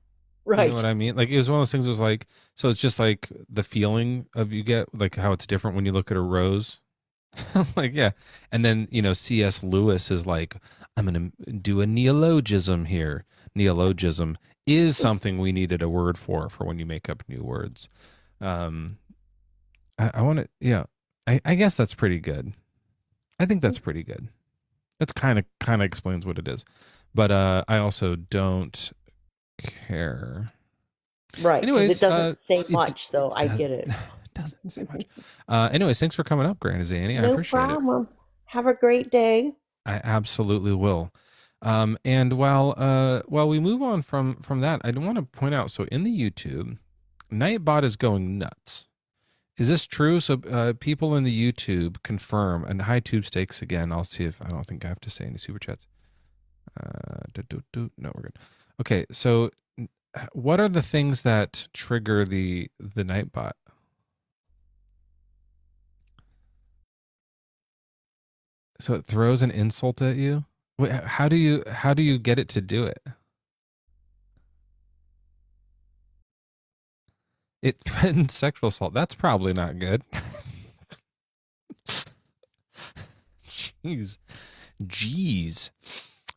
Right. You know what I mean? Like it was one of those things that was like, so it's just like the feeling of you get like how it's different when you look at a rose. Like, yeah. And then, C.S. Lewis is like, I'm going to do a neologism here. Neologism is something we needed a word for when you make up new words. I want to, yeah, I guess that's pretty good. I think that's pretty good. That's kind of explains what it is. But I also don't care. Right. 'Cause Anyways, it doesn't say much, so I get it. Doesn't say much. Anyways, thanks for coming up, Granny Zanny. I No appreciate it. problem. Have a great day. I absolutely will. And while we move on from that, I do want to point out. So in the YouTube, Nightbot is going nuts. Is this true? So people in the YouTube confirm. And hi, Tube Steaks again. I'll see if I don't think I have to say any super chats. No, we're good. Okay, so what are the things that trigger the Nightbot? So it throws an insult at you. Wait, how do you get it to do it? It threatens sexual assault. That's probably not good. Jeez.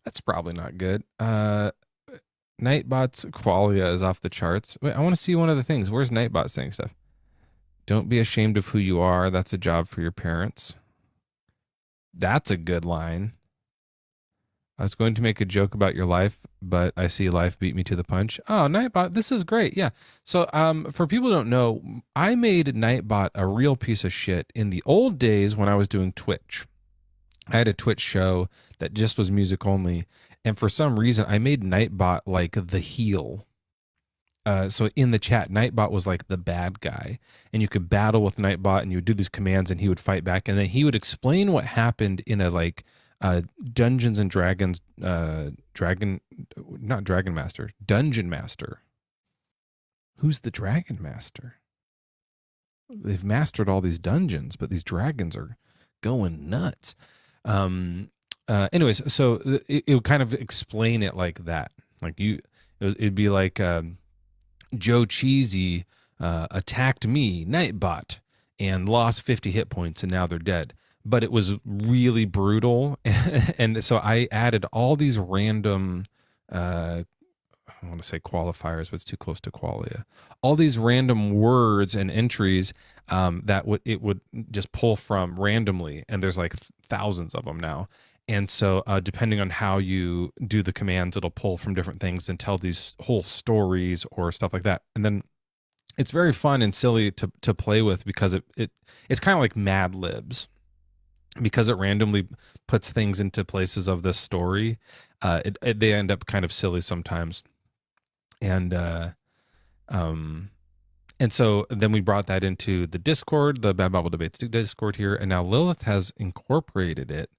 That's probably not good. Nightbot's qualia is off the charts. Wait, I want to see one of the things. Where's Nightbot saying stuff? Don't be ashamed of who you are. That's a job for your parents. That's a good line. I was going to make a joke about your life, but I see life beat me to the punch. Oh, Nightbot, this is great. Yeah. So for people who don't know, I made Nightbot a real piece of shit in the old days when I was doing Twitch. I had a Twitch show that just was music only. And for some reason, I made Nightbot like the heel. So in the chat, Nightbot was like the bad guy. And you could battle with Nightbot and you would do these commands and he would fight back. And then he would explain what happened in a like Dungeons and Dragons, Dungeon Master. Who's the Dragon Master? They've mastered all these dungeons, but these dragons are going nuts. Anyways, so it would kind of explain it like that. Like it'd be like Joe Cheesy attacked me, Nightbot, and lost 50 hit points, and now they're dead. But it was really brutal, and so I added all these random, I want to say qualifiers, but it's too close to qualia. All these random words and entries that it would just pull from randomly, and there's like thousands of them now. And so depending on how you do the commands, it'll pull from different things and tell these whole stories or stuff like that. And then it's very fun and silly to play with because it's kind of like Mad Libs. Because it randomly puts things into places of this story, they end up kind of silly sometimes. And so then we brought that into the Discord, the Bad Bible Debates Discord here, and now Lilith has incorporated it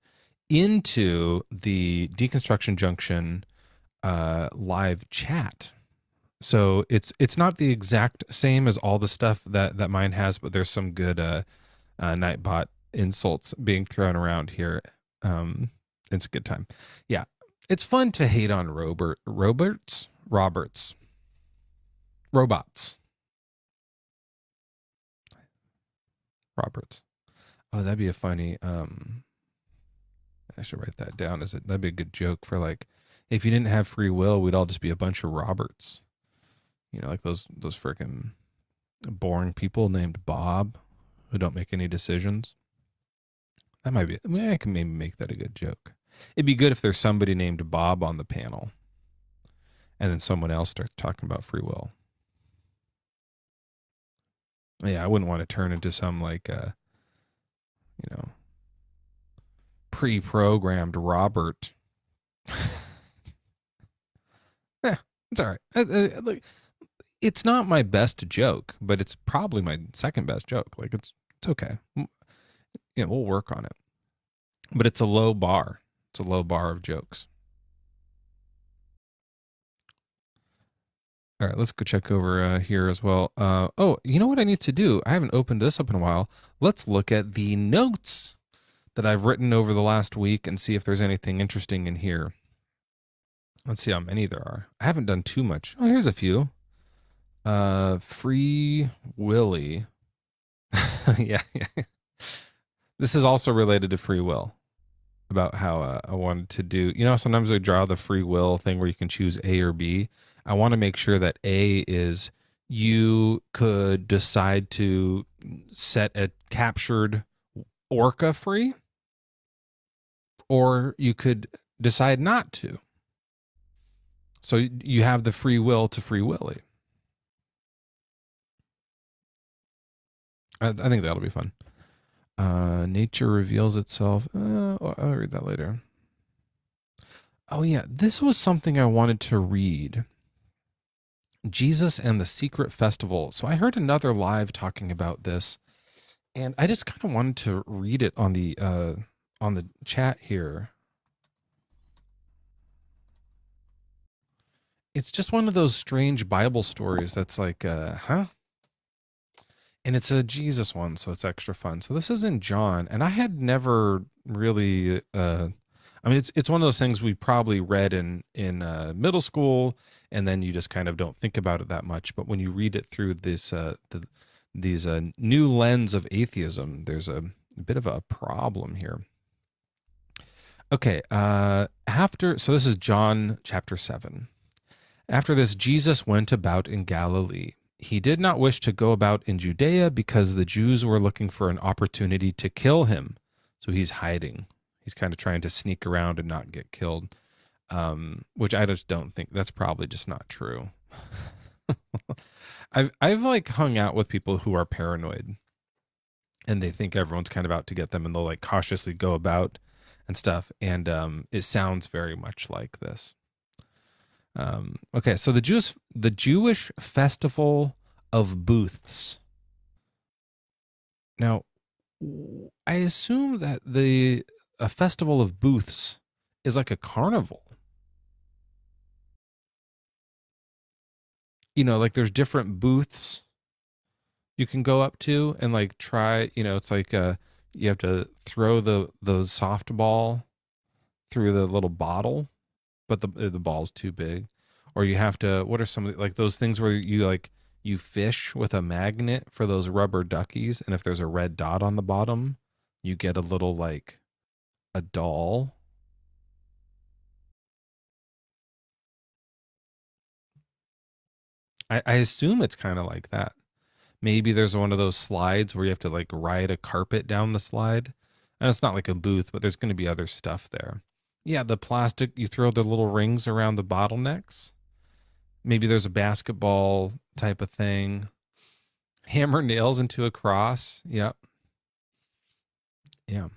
into the Deconstruction Junction live chat. So it's not the exact same as all the stuff that mine has, but there's some good Nightbot insults being thrown around here. It's a good time. Yeah, it's fun to hate on robots. Oh, that'd be a funny. I should write that down. That'd be a good joke for like, if you didn't have free will, we'd all just be a bunch of Roberts. You know, like those freaking boring people named Bob who don't make any decisions. That might be. I mean, I can maybe make that a good joke. It'd be good if there's somebody named Bob on the panel, and then someone else starts talking about free will. Yeah, I wouldn't want to turn into some like, pre-programmed Robert. Yeah, it's all right. Look, it's not my best joke, but it's probably my second best joke. Like it's okay. Yeah, we'll work on it. But it's a low bar. It's a low bar of jokes. All right, let's go check over here as well. Oh, you know what I need to do? I haven't opened this up in a while. Let's look at the notes that I've written over the last week and see if there's anything interesting in here. Let's see how many there are. I haven't done too much. Oh, here's a few. Free Willy. Yeah. This is also related to free will, about how I wanted to do, sometimes I draw the free will thing where you can choose A or B. I want to make sure that A is you could decide to set a captured orca free, or you could decide not to. So you have the free will to free willy. I think that'll be fun. Nature reveals itself. I'll read that later. Oh yeah, this was something I wanted to read. Jesus and the Secret Festival. So I heard another live talking about this, and I just kind of wanted to read it on the chat here. It's just one of those strange Bible stories that's like, huh? And it's a Jesus one, so it's extra fun. So this is in John, and I had never really. I mean, it's one of those things we probably read in middle school, and then you just kind of don't think about it that much. But when you read it through these new lens of atheism, there's a bit of a problem here. Okay, so this is John chapter 7. After this, Jesus went about in Galilee. He did not wish to go about in Judea because the Jews were looking for an opportunity to kill him. So he's hiding. He's kind of trying to sneak around and not get killed, which I just don't think, that's probably just not true. I've like hung out with people who are paranoid, and they think everyone's kind of out to get them, and they'll like cautiously go about and stuff. And it sounds very much like this. Okay, so the Jewish festival of booths. Now, I assume that a festival of booths is like a carnival. You know, like there's different booths you can go up to and like try, you know, it's like you have to throw the softball through the little bottle, but the ball's too big. Or you have to, what are some of the, like those things where you fish with a magnet for those rubber duckies, and if there's a red dot on the bottom, you get a little like a doll. I assume it's kind of like that. Maybe there's one of those slides where you have to like ride a carpet down the slide. And it's not like a booth, but there's going to be other stuff there. Yeah, the plastic, you throw the little rings around the bottlenecks. Maybe there's a basketball type of thing. Hammer nails into a cross. Yep. Yeah.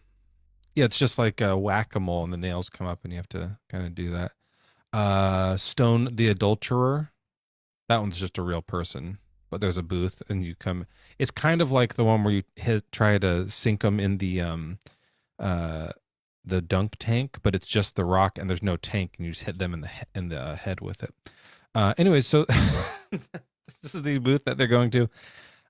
Yeah, it's just like a whack-a-mole, and the nails come up and you have to kind of do that. Stone the adulterer. That one's just a real person, but there's a booth and you come. It's kind of like the one where you try to sink them in the dunk tank, but it's just the rock and there's no tank, and you just hit them in the head with it. Anyway, so this is the booth that they're going to.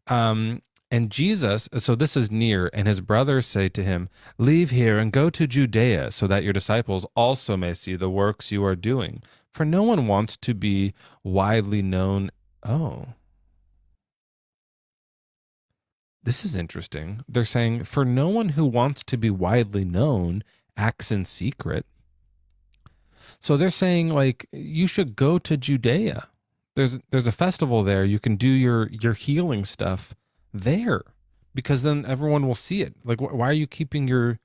And Jesus, so this is near, and his brothers say to him, "Leave here and go to Judea, so that your disciples also may see the works you are doing. For no one wants to be widely known." Oh. This is interesting. They're saying, for no one who wants to be widely known acts in secret. So they're saying, like, you should go to Judea. There's a festival there. You can do your healing stuff there, because then everyone will see it. Like, why are you keeping your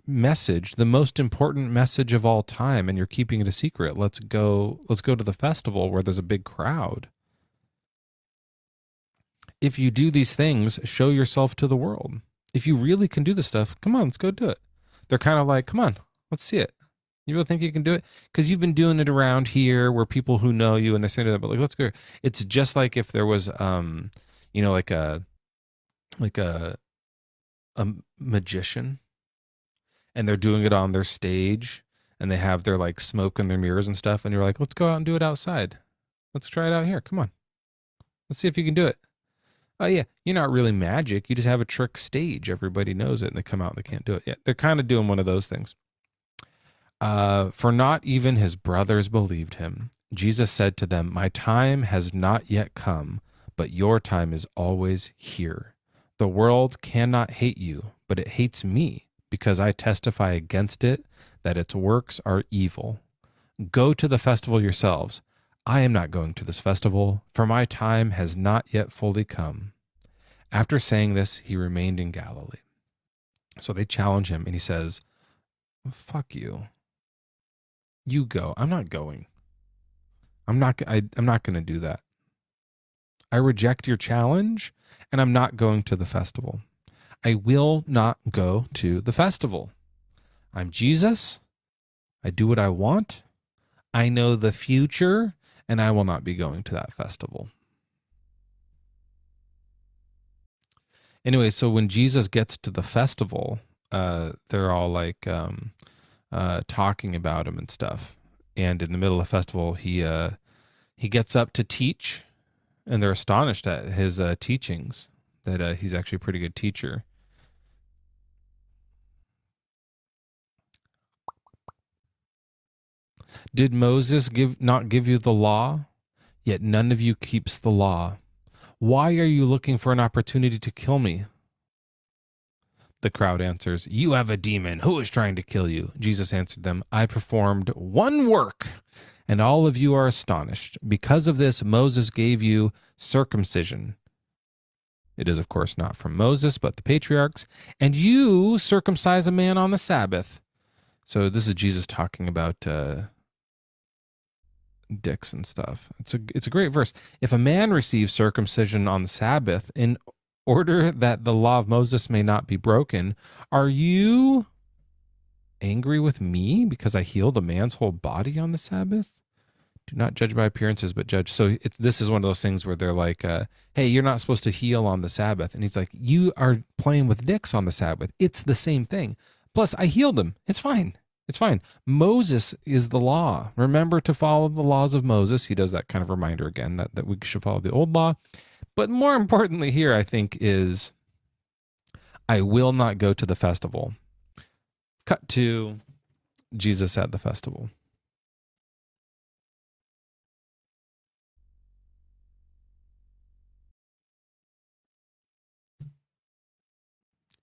message, the most important message of all time, and you're keeping it a secret? Let's go to the festival where there's a big crowd. If you do these things, show yourself to the world. If you really can do this stuff, come on, let's go do it. They're kind of like, come on, let's see it. You really think you can do it? Because you've been doing it around here where people who know you, and they're saying that, but like, let's go. It's just like if there was, like a magician, and they're doing it on their stage, and they have their like smoke in their mirrors and stuff, and you're like, let's go out and do it outside. Let's try it out here. Come on. Let's see if you can do it. Oh yeah, you're not really magic. You just have a trick stage. Everybody knows it, and they come out and they can't do it yet. They're kind of doing one of those things. For not even his brothers believed him. Jesus said to them, "My time has not yet come, but your time is always here. The world cannot hate you, but it hates me, because I testify against it that its works are evil. Go to the festival yourselves. I am not going to this festival, for my time has not yet fully come." After saying this, he remained in Galilee. So they challenge him, and he says, "Fuck you. You go. I'm not going. I'm not going to do that. I reject your challenge, and I'm not going to the festival. I will not go to the festival. I'm Jesus. I do what I want. I know the future, and I will not be going to that festival." Anyway, so when Jesus gets to the festival, they're all like talking about him and stuff. And in the middle of the festival, he gets up to teach, and they're astonished at his teachings, that he's actually a pretty good teacher. Did Moses not give you the law? Yet none of you keeps the law. Why are you looking for an opportunity to kill me? The crowd answers, you have a demon. Who is trying to kill you? Jesus answered them, I performed one work, and all of you are astonished. Because of this, Moses gave you circumcision. It is, of course, not from Moses, but the patriarchs. And you circumcise a man on the Sabbath. So this is Jesus talking about dicks and stuff. It's a great verse. If a man receives circumcision on the Sabbath in order that the law of Moses may not be broken, are you angry with me because I healed a man's whole body on the Sabbath? Do not judge by appearances, but judge. So this is one of those things where they're like, hey, you're not supposed to heal on the Sabbath. And he's like, you are playing with dicks on the Sabbath. It's the same thing. Plus, I healed him. It's fine. It's fine. Moses is the law. Remember to follow the laws of Moses. He does that kind of reminder again that we should follow the old law. But more importantly here, I think, is I will not go to the festival. Cut to Jesus at the festival.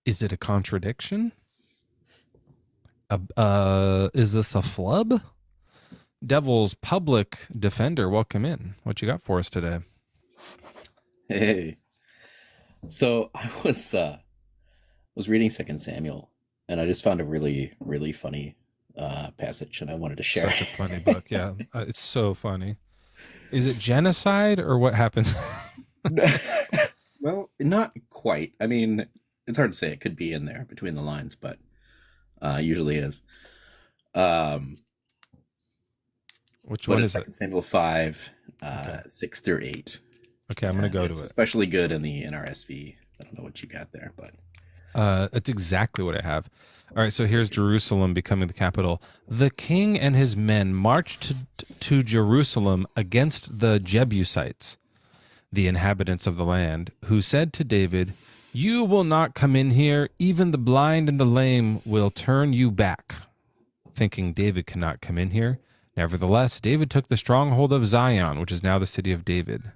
Is it a contradiction? Is this a flub? Devil's public defender, welcome in. What you got for us today? Hey, so I was reading Second Samuel, and I just found a really, really funny passage, and I wanted to share. Such a funny book, yeah. It's so funny. Is it genocide or what happens? Well, not quite. I mean, it's hard to say. It could be in there between the lines, but usually is. Which one is Second it? Samuel 5, Okay. 6 through 8. Okay, I'm going to go to it. Especially good in the NRSV. I don't know what you got there, but it's exactly what I have. All right, so here's Jerusalem becoming the capital. The king and his men marched to Jerusalem against the Jebusites, the inhabitants of the land, who said to David, you will not come in here. Even the blind and the lame will turn you back. Thinking David cannot come in here. Nevertheless, David took the stronghold of Zion, which is now the city of David.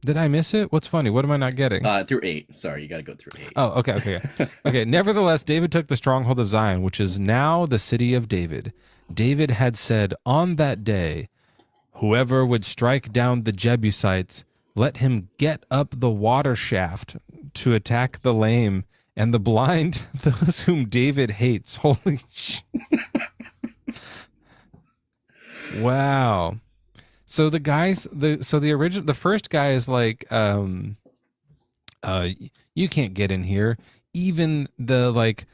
Did I miss it? What's funny? What am I not getting? Through 8. Sorry, you got to go through 8. Oh, okay. Okay, nevertheless, David took the stronghold of Zion, which is now the city of David. David had said on that day, whoever would strike down the Jebusites, let him get up the water shaft to attack the lame and the blind, those whom David hates. Holy shit. Wow. So the guys, the first guy is like, you can't get in here. Even the like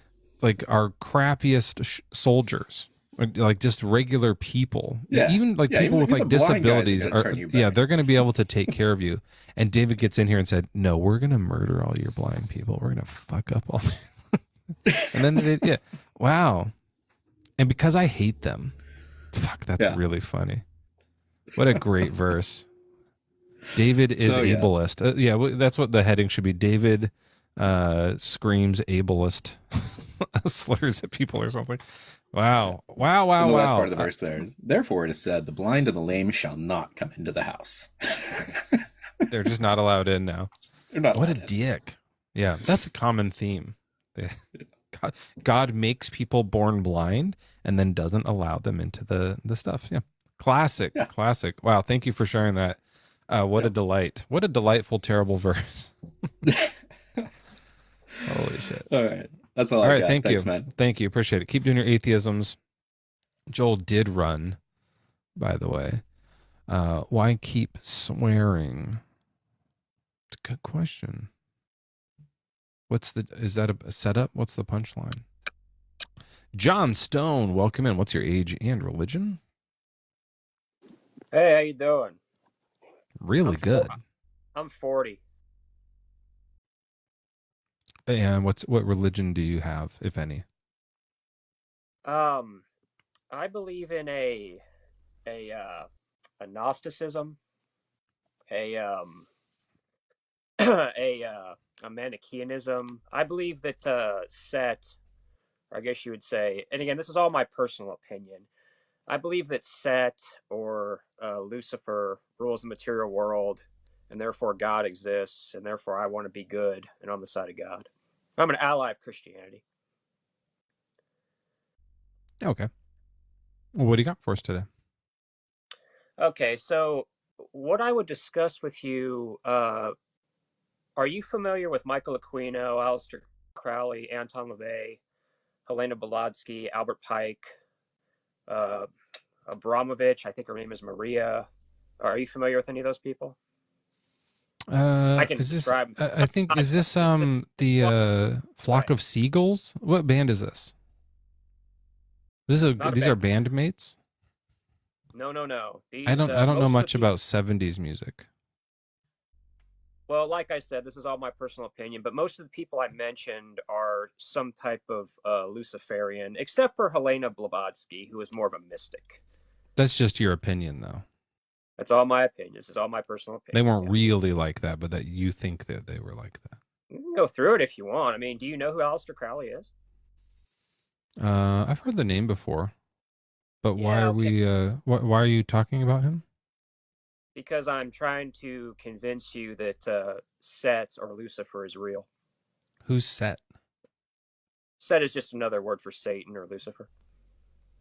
our crappiest soldiers, like just regular people, even like people with like disabilities are, they're going to be able to take care of you. And David gets in here and said, no, we're going to murder all your blind people. We're going to fuck up all. And then wow. And because I hate them, fuck, that's really funny. What a great verse. David is ableist. That's what the heading should be. David screams ableist slurs at people or something. Wow. And the last part of the verse there is, therefore it is said, the blind and the lame shall not come into the house. They're just not allowed in now. They're not. What a dick. Yeah, that's a common theme. God makes people born blind and then doesn't allow them into the stuff. Yeah. Classic. Wow, thank you for sharing that. What a delight. What a delightful, terrible verse. Holy shit. All right. That's all I got. Thank Thanks, you. man. Thank you. Appreciate it. Keep doing your atheisms. Joel did run, by the way. Why keep swearing? It's a good question. Is that a setup? What's the punchline? John Stone, welcome in. What's your age and religion? Hey, how you doing? Really good. I'm 40. And what religion do you have, if any? I believe in a Gnosticism, a Manichaeanism. I believe that Set, or I guess you would say, and again, this is all my personal opinion. I believe that Set or Lucifer rules the material world, and therefore God exists, and therefore I want to be good and on the side of God. I'm an ally of Christianity. Okay. Well, what do you got for us today? Okay, so what I would discuss with you, are you familiar with Michael Aquino, Aleister Crowley, Anton LaVey, Helena Blavatsky, Albert Pike, Abramovich? I think her name is Maria. Are you familiar with any of those people? I can Is this? describe. I think is this the Flock of Seagulls? What band is this? These are bandmates. No. These, I don't know most much of the about 70s music. Well, like I said, this is all my personal opinion, but most of the people I mentioned are some type of Luciferian, except for Helena Blavatsky, who is more of a mystic. That's just your opinion, though. That's all my opinion. This is all my personal opinion. They weren't really like that, but that you think that they were like that. You can go through it if you want. I mean, do you know who Aleister Crowley is? I've heard the name before, but why are we? Why are you talking about him? Because I'm trying to convince you that Set or Lucifer is real. Who's Set? Set is just another word for Satan or Lucifer.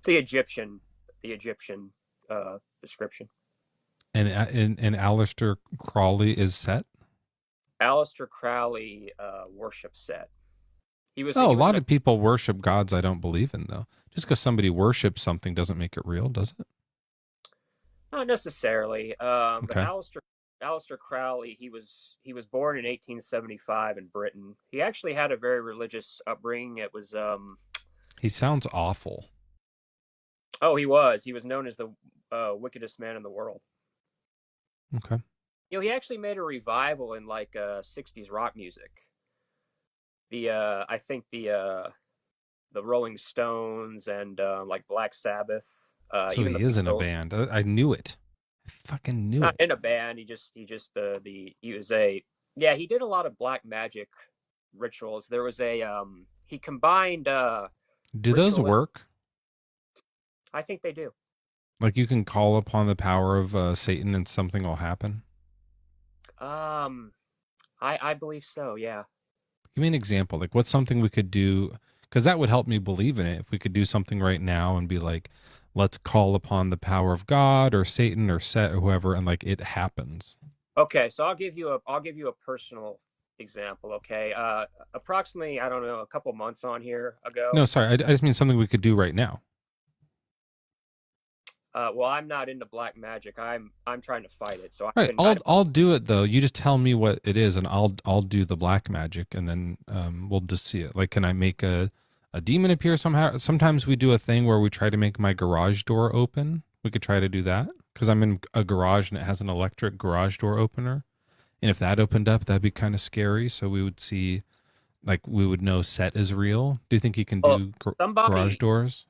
The Egyptian description. And Aleister Crowley is Set? Aleister Crowley worships Set. He was. A lot of people worship gods I don't believe in, though. Just because somebody worships something doesn't make it real, does it? Not necessarily. Okay. But Aleister Crowley, he was born in 1875 in Britain. He actually had a very religious upbringing. It was. He sounds awful. Oh, he was. He was known as the wickedest man in the world. Okay. You know, he actually made a revival in like 60s rock music. I think the Rolling Stones and like Black Sabbath. So he is in a band. I knew it. I fucking knew Not it. in a band. He did a lot of black magic rituals. There was he combined. Do those work? I think they do. Like you can call upon the power of Satan and something will happen? I believe so, yeah. Give me an example. Like what's something we could do? Because that would help me believe in it. If we could do something right now and be like, let's call upon the power of God or Satan or Set or whoever, and like it happens. Okay, so I'll give you a personal example. Okay, approximately, I don't know, a couple months on here ago. No, sorry, I just mean something we could do right now. Well, I'm not into black magic. I'm trying to fight it. So All right, I'll do it though. You just tell me what it is, and I'll do the black magic, and then we'll just see it. Like, can I make a demon appear somehow? Sometimes we do a thing where we try to make my garage door open. We could try to do that because I'm in a garage and it has an electric garage door opener. And if that opened up, that'd be kind of scary. So we would see, like, we would know Set is real. Do you think you can do garage doors?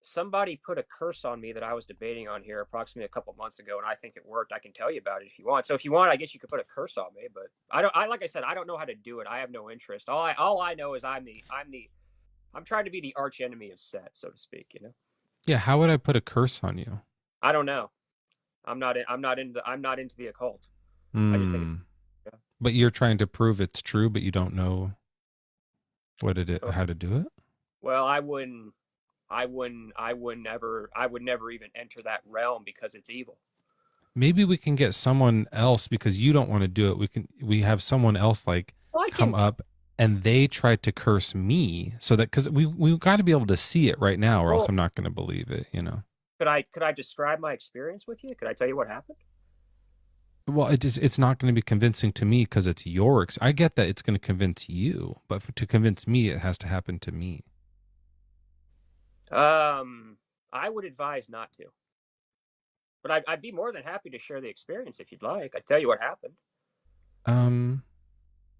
Somebody put a curse on me that I was debating on here approximately a couple months ago, and I think it worked. I can tell you about it if you want. So if you want, I guess you could put a curse on me, but like I said, I don't know how to do it. I have no interest. All I know is I'm trying to be the arch enemy of Set, so to speak, you know? Yeah. How would I put a curse on you? I don't know. I'm not into the occult. I just think. Yeah. But you're trying to prove it's true, but you don't know what how to do it. Well, I would never even enter that realm because it's evil. Maybe we can get someone else because you don't want to do it. We have someone else come up and they tried to curse me so that, cause we've got to be able to see it right now or else I'm not going to believe it, you know? Could I describe my experience with you? Could I tell you what happened? Well, it's not going to be convincing to me because it's I get that it's going to convince you, but to convince me, it has to happen to me. I would advise not to, but I'd be more than happy to share the experience if you'd like. I'd tell you what happened.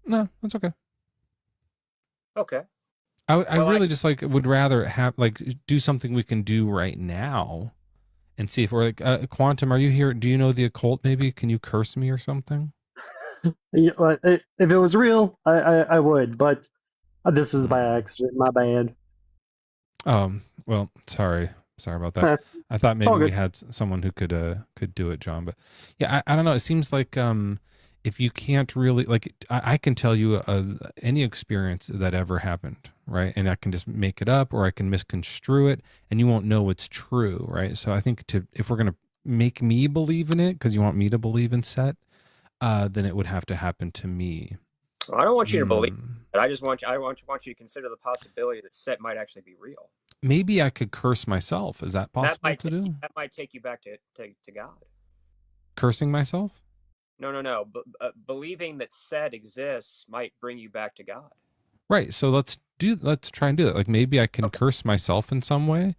No, that's okay. Okay. I really just would rather have do something we can do right now and see if we're Quantum, are you here? Do you know the occult maybe? Can you curse me or something? Yeah, if it was real, I would, but this was by accident, my bad. Well, sorry. Sorry about that. I thought maybe all we good. had someone who could do it, John. But yeah, I don't know. It seems like if you can't really like, I can tell you any experience that ever happened, right? And I can just make it up, or I can misconstrue it, and you won't know it's true, right? So I think if we're gonna make me believe in it because you want me to believe in Set, then it would have to happen to me. Well, I don't want you to believe, but I just want you. want you to consider the possibility that Set might actually be real. Maybe I could curse myself. Is that possible to do? That might take you back to God. Cursing myself? No. Believing that Set exists might bring you back to God. Right. So let's try and do that. Like maybe I can curse myself in some way.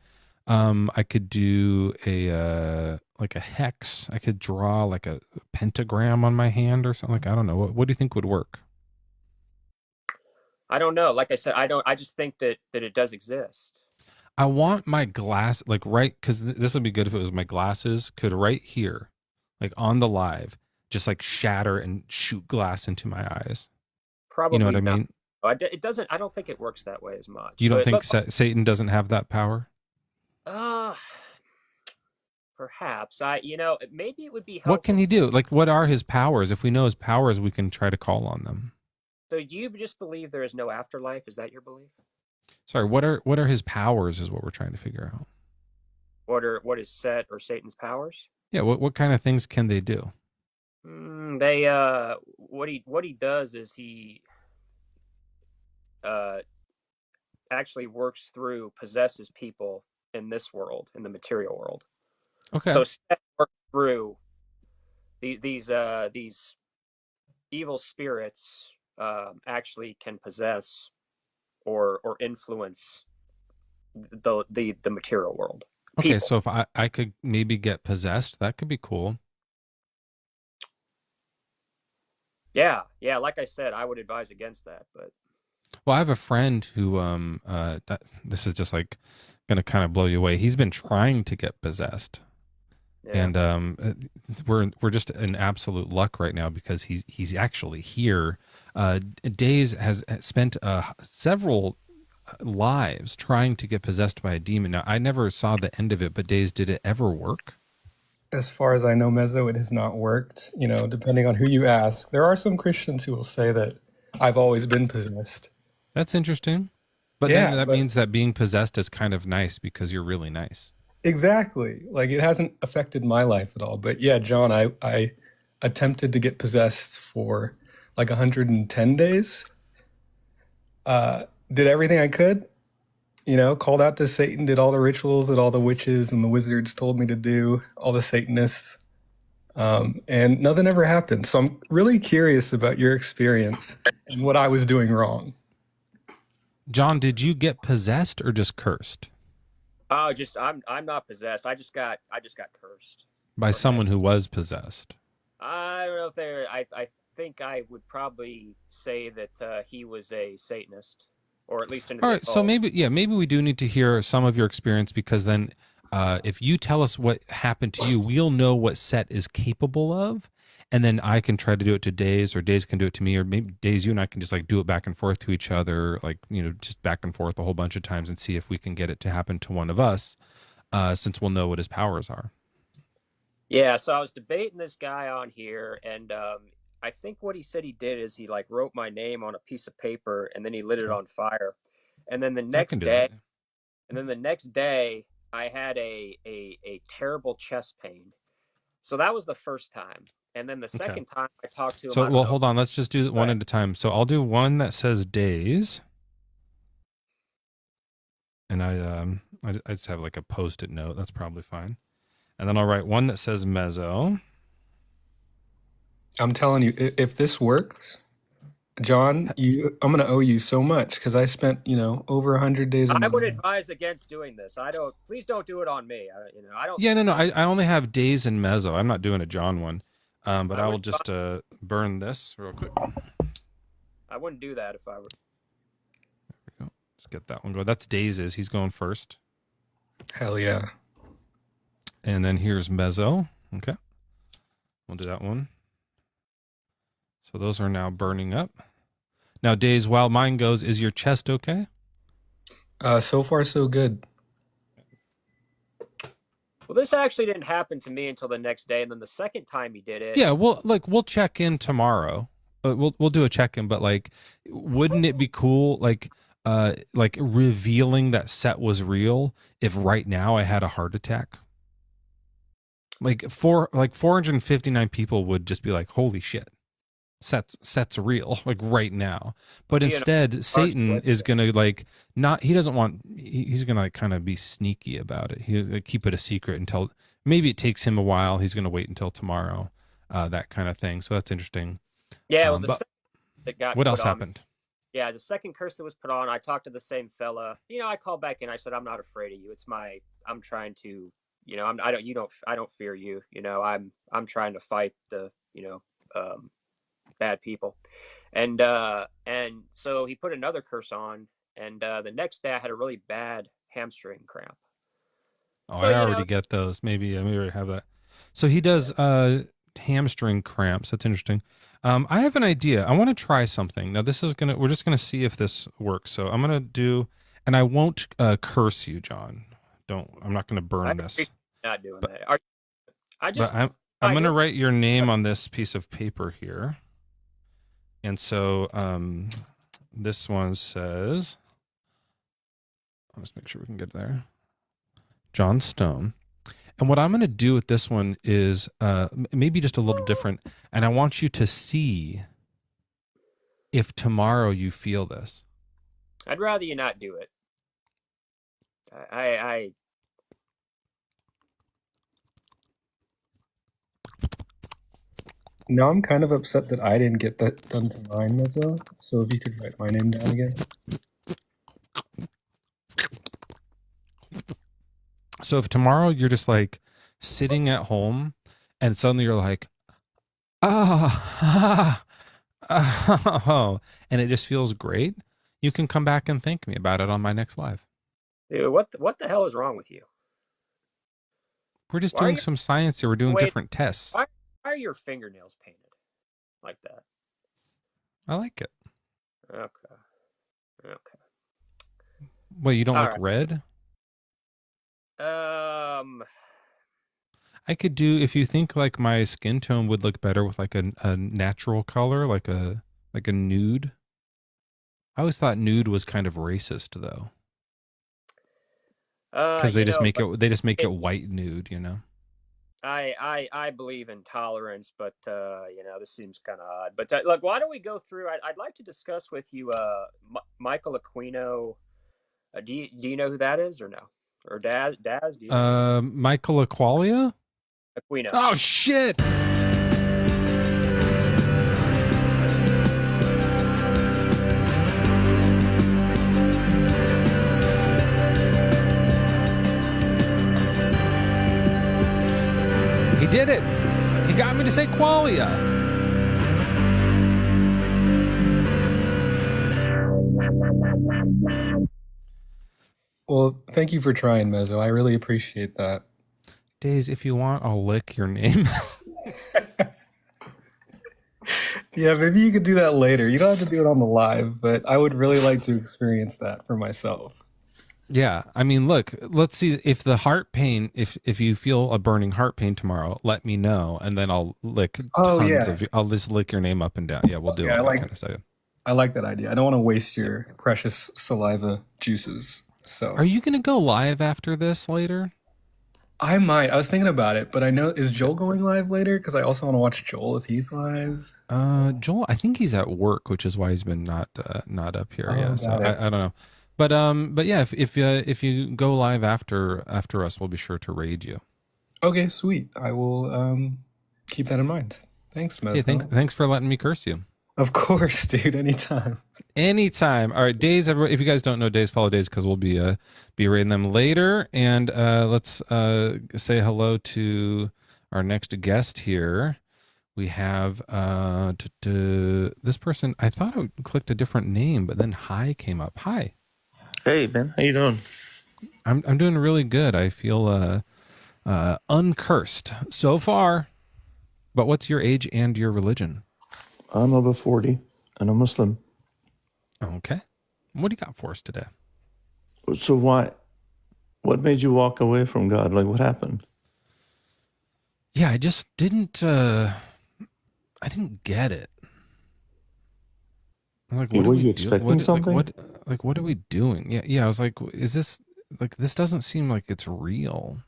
I could do a hex. I could draw like a pentagram on my hand or something. Like, I don't know. What do you think would work? I don't know. Like I said, I just think that it does exist. I want my glass, like because this would be good if it was my glasses could right here, like on the live, just like shatter and shoot glass into my eyes. Probably, you know what I not. mean? It doesn't. I don't think it works that way as much. You don't think Satan doesn't have that power? Perhaps. Maybe it would be helpful. What can he do? Like, what are his powers? If we know his powers, we can try to call on them. So you just believe there is no afterlife? Is that your belief? Sorry, what are his powers is what we're trying to figure out. What is Set or Satan's powers? Yeah, what kind of things can they do? What he does is he actually possesses people in this world, in the material world. Okay. So Set works through these evil spirits actually can possess or influence the material world. Okay, People. so if I could maybe get possessed, that could be cool. Yeah. Like I said, I would advise against that. But well, I have a friend who this is just like going to kind of blow you away. He's been trying to get possessed. Yeah. And we're just in absolute luck right now because he's actually here. Days has spent several lives trying to get possessed by a demon. Now, I never saw the end of it, but Days, did it ever work? As far as I know, Mezzo, it has not worked. Depending on who you ask. There are some Christians who will say that I've always been possessed. That's interesting. But yeah, then that means that being possessed is kind of nice because you're really nice. Exactly. Like, it hasn't affected my life at all. But yeah, John, I attempted to get possessed for like 110 days. Did everything I could, called out to Satan, did all the rituals that all the witches and the wizards told me to do, all the Satanists, and nothing ever happened. So I'm really curious about your experience and what I was doing wrong. John, did you get possessed or just cursed? Oh, I'm not possessed. I just got cursed by someone who was possessed. I don't know if I think I would probably say that he was a Satanist, or at least. All right, so maybe we do need to hear some of your experience, because then if you tell us what happened to you, we'll know what Set is capable of, and then I can try to do it to Days, or Days can do it to me, or maybe Days, you and I can just like do it back and forth to each other, like just back and forth a whole bunch of times, and see if we can get it to happen to one of us, since we'll know what his powers are. Yeah, so I was debating this guy on here, and I think what he said he did is he like wrote my name on a piece of paper and then he lit it on fire. And then the next day, I had a terrible chest pain. So that was the first time. And then the second time I talked to him. So, hold on. Let's just do one at a time. So I'll do one that says Days. And I just have like a Post-it note. That's probably fine. And then I'll write one that says Mezzo. I'm telling you, if this works, John, I'm going to owe you so much, because I spent, over 100 days. I would advise against doing this. Please don't do it on me. I don't. Yeah, no. I only have Days and Mezzo. I'm not doing a John one. But I will just burn this real quick. I wouldn't do that if I were. There we go. Let's get that one going. That's Days. He's going first. Hell yeah. And then here's Mezzo. Okay. We'll do that one. So those are now burning up. Now, Days, while mine goes, is your chest okay? So far, so good. Well, this actually didn't happen to me until the next day, and then the second time he did it. Yeah, well, like we'll check in tomorrow. We'll do a check in, but like, wouldn't it be cool, like revealing that Set was real if right now I had a heart attack? Like 459 people would just be like, "Holy shit, Set's real!" Like right now. But instead, Satan is gonna like not. He doesn't want. He's gonna like kind of be sneaky about it. He'll like, keep it a secret until maybe it takes him a while. He's gonna wait until tomorrow, that kind of thing. So that's interesting. Yeah, well, But that got what put else on. happened? Yeah, the second curse that was put on, I talked to the same fella. I called back in. I said, "I'm not afraid of you. I'm trying to, I don't fear you. I'm trying to fight the, bad people." And so he put another curse on, and the next day I had a really bad hamstring cramp. Oh, So, I already get those. Maybe I already have that. So he does hamstring cramps. That's interesting. I have an idea. I want to try something. Now we're just gonna see if this works. So I'm gonna do, and I won't curse you, John. I'm not gonna burn this. Not doing But- that. I'm gonna write your name on this piece of paper here. And so this one says, let's make sure we can get there. John Stone. And what I'm going to do with this one is maybe just a little different. And I want you to see if tomorrow you feel this. I'd rather you not do it. I Now I'm kind of upset that I didn't get that done to mine, Mezzo. So if you could write my name down again. So if tomorrow you're just like sitting at home and suddenly you're like, oh, and it just feels great, you can come back and thank me about it on my next live. Dude, what the hell is wrong with you? We're just Why are doing you- some science here. We're doing Wait, different tests. Why are your fingernails painted like that? I like it. Okay. Wait, you don't All like right. red? I could do, if you think like my skin tone would look better with like a natural color, like a nude. I always thought nude was kind of racist though, because they just make it white nude, I believe in tolerance, but this seems kind of odd. But look, why don't we go through? I'd like to discuss with you, Michael Aquino. Do you know who that is or no? Or Daz? Do you know? Michael Aqualia? Aquino. Oh shit! He did it! He got me to say qualia. Well, thank you for trying, Mezzo. I really appreciate that. Days, if you want, I'll lick your name. Yeah, maybe you could do that later. You don't have to do it on the live, but I would really like to experience that for myself. Yeah, I mean, look, let's see if the heart pain, if you feel a burning heart pain tomorrow, let me know, and then I'll lick I'll just lick your name up and down. Yeah, we'll do all that kind of stuff. I like that idea. I don't want to waste your precious saliva juices. So, are you gonna go live after this later? I might. I was thinking about it, but I know, is Joel going live later? Because I also want to watch Joel if he's live. Joel, I think he's at work, which is why he's been not up here. Oh, Yeah, so got it. I don't know. But yeah, if you go live after us, we'll be sure to raid you. Okay, sweet. I will keep that in mind. Thanks, Mezzo. Hey, thanks for letting me curse you. Of course, dude. Anytime. Anytime. All right, Days. Everybody, if you guys don't know Days, follow Days because we'll be raiding them later. And let's say hello to our next guest here. We have this person. I thought I clicked a different name, but then hi came up. Hi. Hey, Ben. How you doing? I'm doing really good. I feel uncursed so far. But what's your age and your religion? I'm over 40 and I'm Muslim. Okay. What do you got for us today? So what made you walk away from God? Like, what happened? Yeah, I just didn't. I didn't get it. I was like, what are Were we you doing? expecting something? What are we doing? Yeah, yeah. I was like, is this like this doesn't seem like it's real?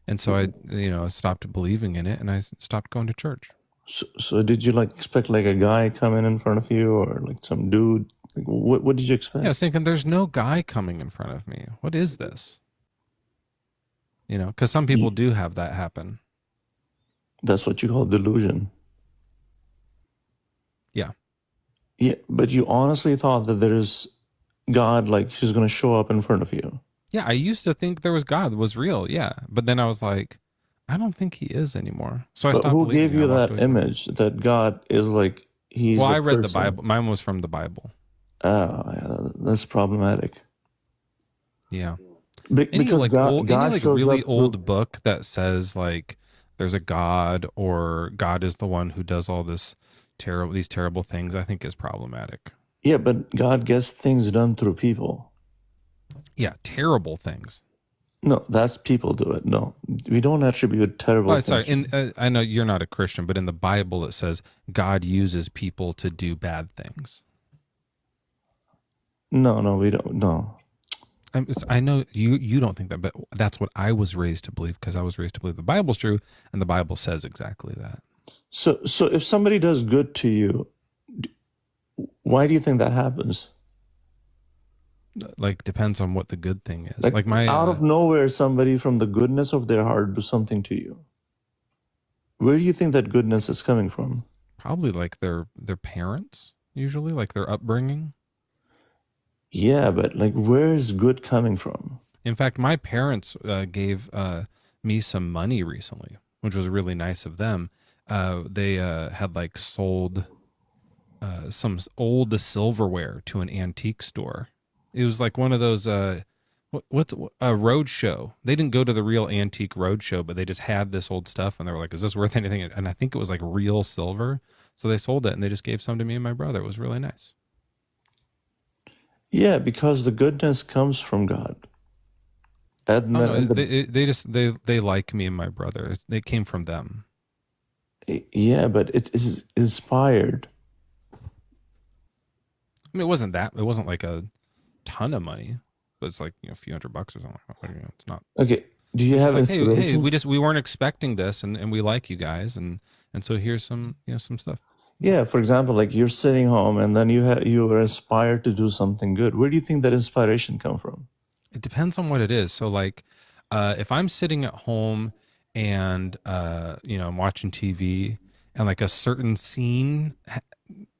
And so I, stopped believing in it, and I stopped going to church. So did you like expect like a guy coming in front of you, or like some dude? Like, what did you Yeah, I expect? was thinking, there's no guy coming in front of me. What is this? Because some people do have that happen. That's what you call delusion. Yeah. Yeah, but you honestly thought that there is God, like he's going to show up in front of you. Yeah, I used to think there was God, was real. Yeah, but then I was like, I don't think he is anymore. So I But stopped who believing. gave you I walked that away from it. image that God is like he's Well, a I read the person? Bible. Mine was from the Bible. Oh, yeah, that's problematic. Yeah. Because God any shows really up old book that says like there's a God, or God is the one who does all these terrible things, I think is problematic. Yeah, but God gets things done through people. Yeah, terrible things. No, that's people do it. No, we don't attribute terrible Oh, sorry. things. I know you're not a Christian, but in the Bible it says God uses people to do bad things. No, we don't. No. I know you don't think that, but that's what I was raised to believe, because I was raised to believe the Bible's true, and the Bible says exactly that. So if somebody does good to you, why do you think that happens? Like, depends on what the good thing is. Like my out of nowhere, somebody from the goodness of their heart do something to you. Where do you think that goodness is coming from? Probably like their parents, usually, like their upbringing. Yeah, but like, where is good coming from? In fact, my parents gave me some money recently, which was really nice of them. They had like sold some old silverware to an antique store. It was like one of those what's a road show. They didn't go to the real antique road show, but they just had this old stuff, and they were like, "Is this worth anything?" And I think it was like real silver, so they sold it, and they just gave some to me and my brother. It was really nice. Yeah, because the goodness comes from God. And They like me and my brother. They came from them. Yeah, but it is inspired. I mean, it wasn't like a ton of money, but it's like, a few $100 or something. It's not. Okay. Do you have like, hey, inspirations? we weren't expecting this, and we like you guys, and so here's some some stuff. Yeah, for example, like you're sitting home and then you were inspired to do something good. Where do you think that inspiration come from? It depends on what it is. So like, if I'm sitting at home and I'm watching TV, and like a certain scene,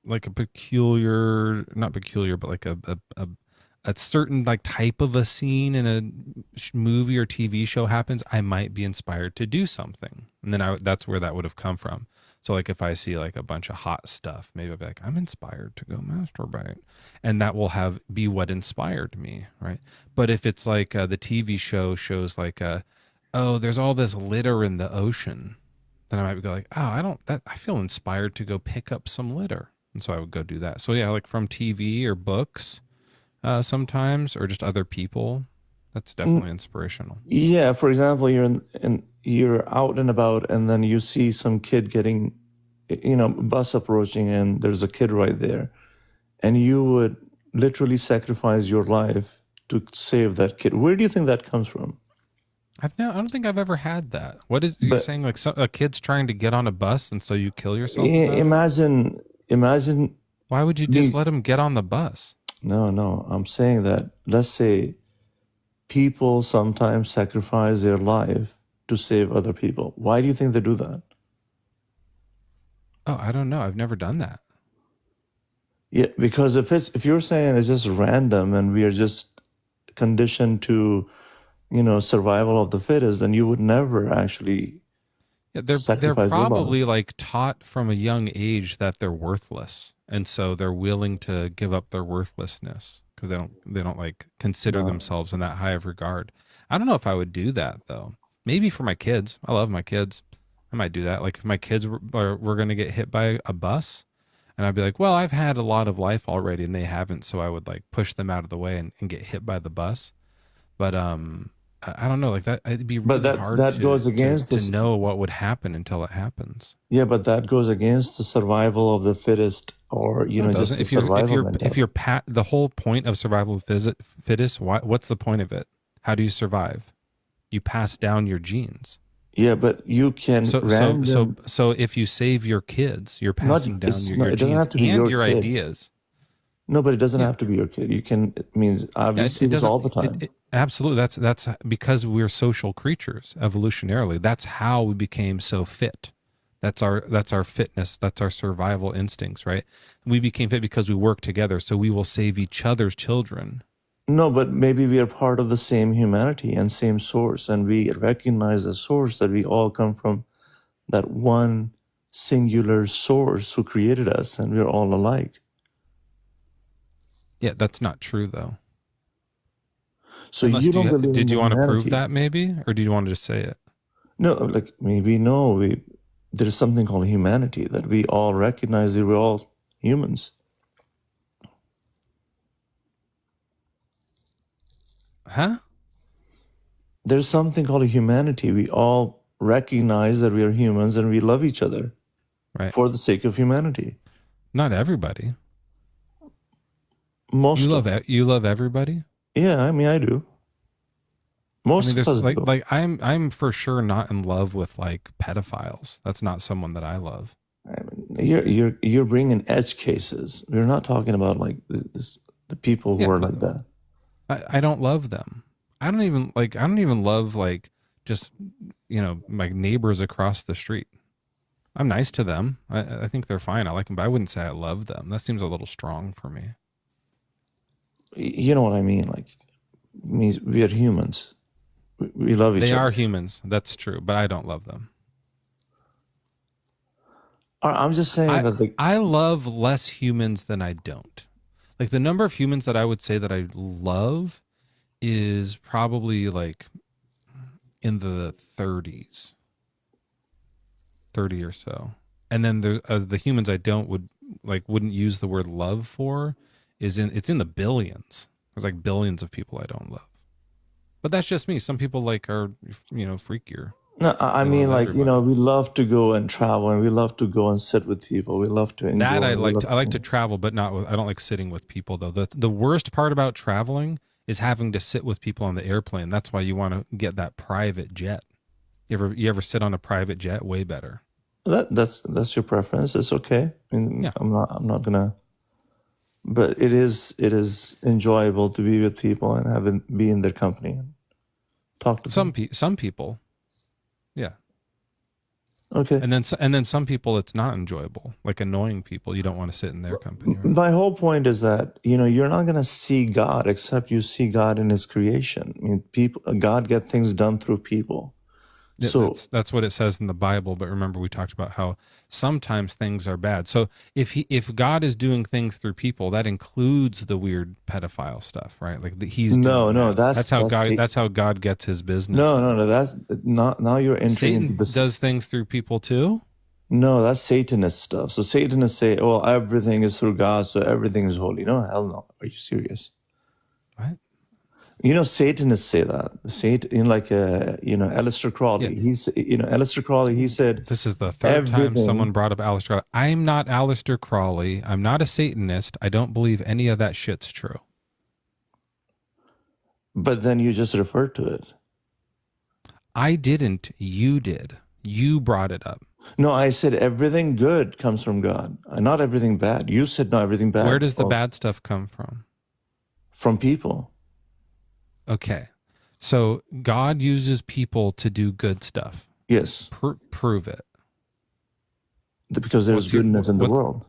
like a peculiar, not peculiar, but like a certain like type of a scene in a movie or TV show happens, I might be inspired to do something, and then that's where that would have come from. So like, if I see like a bunch of hot stuff, maybe I'll be like, I'm inspired to go masturbate, and that will be what inspired me, right? But if it's like the TV show shows like, oh, there's all this litter in the ocean, then I might go like, oh, I feel inspired to go pick up some litter, and so I would go do that. So yeah, like from TV or books, sometimes, or just other people, that's definitely inspirational. Yeah, for example, you're out and about, and then you see some kid getting, bus approaching, and there's a kid right there, and you would literally sacrifice your life to save that kid. Where do you think that comes from? I don't think I've ever had that. What is you're saying? Like a kid's trying to get on a bus, and so you kill yourself? Imagine. Why would you just let him get on the bus? No. I'm saying that, let's say people sometimes sacrifice their life to save other people. Why do you think they do that? Oh, I don't know. I've never done that. Yeah, because if you're saying it's just random and we are just conditioned to, survival of the fittest, then you would never actually they're sacrifice your life. probably like taught from a young age that they're worthless, and so they're willing to give up their worthlessness because they don't like consider themselves in that high of regard. I don't know if I would do that though. Maybe for my kids. I love my kids. I might do that. Like if my kids were going to get hit by a bus, and I'd be like, well, I've had a lot of life already and they haven't, so I would like push them out of the way and get hit by the bus. But I don't know, like that. It'd be But really hard that goes to against to this. know what would happen until it happens. Yeah, but that goes against the survival of the fittest, or No, it just doesn't. the If you're survival mentality. the whole point of survival of the fittest, what's the point of it? How do you survive? You pass down your genes. Yeah, but you can random. So if you save your kids, you're passing down your It doesn't genes have to be and your your kid. ideas. No, but it doesn't Yeah. have to be your kid. You can. It means Yeah, obviously this all the time. Absolutely. That's because we're social creatures evolutionarily. That's how we became so fit. That's our fitness. That's our survival instincts, right? We became fit because we work together. So we will save each other's children. No, but maybe we are part of the same humanity and same source, and we recognize the source that we all come from, that one singular source who created us, and we're all alike. Yeah, that's not true though. So Unless, you don't believe did in you want to prove humanity? that maybe, or do you want to just say it? No, like maybe no. There is something called humanity that we all recognize that we're all humans. Huh? There's something called a humanity. We all recognize that we are humans and we love each other, right? For the sake of humanity. Not everybody. Most you love everybody. Yeah, I mean I do. Most of us do. like I'm for sure not in love with like pedophiles. That's not someone that I love. You're bringing edge cases. We're not talking about like the people who are like that. I don't love them. I don't even love like just my neighbors across the street. I'm nice to them. I think they're fine. I like them, but I wouldn't say I love them. That seems a little strong for me. You know what I mean? Like, means we are humans. We love each other. They are humans. That's true, but I don't love them. I'm just saying that I love less humans than I don't. Like the number of humans that I would say that I love is probably like in the 30s, 30 or so. And then the humans I wouldn't use the word love for it's in the billions. There's like billions of people I don't love. But that's just me. Some people are freakier. No, I mean, like, everybody. We love to go and travel, and we love to go and sit with people. We love to enjoy. That I like to travel, but I don't like sitting with people though. The worst part about traveling is having to sit with people on the airplane. That's why you want to get that private jet. You ever sit on a private jet? Way better. That's your preference. It's okay. I mean, yeah. I'm not gonna. But it is enjoyable to be with people and be in their company and talk to them. Some people. Yeah. Okay. And then some people it's not enjoyable, like annoying people. You don't want to sit in their company. Right? My whole point is that you're not going to see God except you see God in His creation. I mean, God gets things done through people. Yeah, so that's what it says in the Bible. But remember, we talked about how sometimes things are bad. So if God is doing things through people, that includes the weird pedophile stuff, right? Like He's that's how God gets His business. No, that's not. Now you're entering. Satan does things through people too. No, that's Satanist stuff. So Satanists say, "Oh, everything is through God, so everything is holy." No, hell no. Are you serious? What? Satanists say that. Aleister Crowley. Yeah. He's, Aleister Crowley. He said, "This is the third time someone brought up Aleister Crowley. I'm not Aleister Crowley. I'm not a Satanist. I don't believe any of that shit's true." But then you just referred to it. I didn't. You did. You brought it up. No, I said everything good comes from God, not everything bad. You said not everything bad. Where does the bad stuff come from? From people. Okay. So God uses people to do good stuff. Yes. Prove it. Because there's goodness in the world.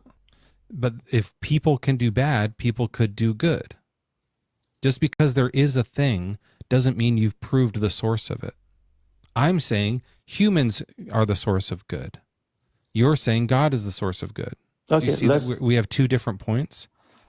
But if people can do bad, people could do good. Just because there is a thing doesn't mean you've proved the source of it. I'm saying humans are the source of good. You're saying God is the source of good. Okay, you see that we have two different points.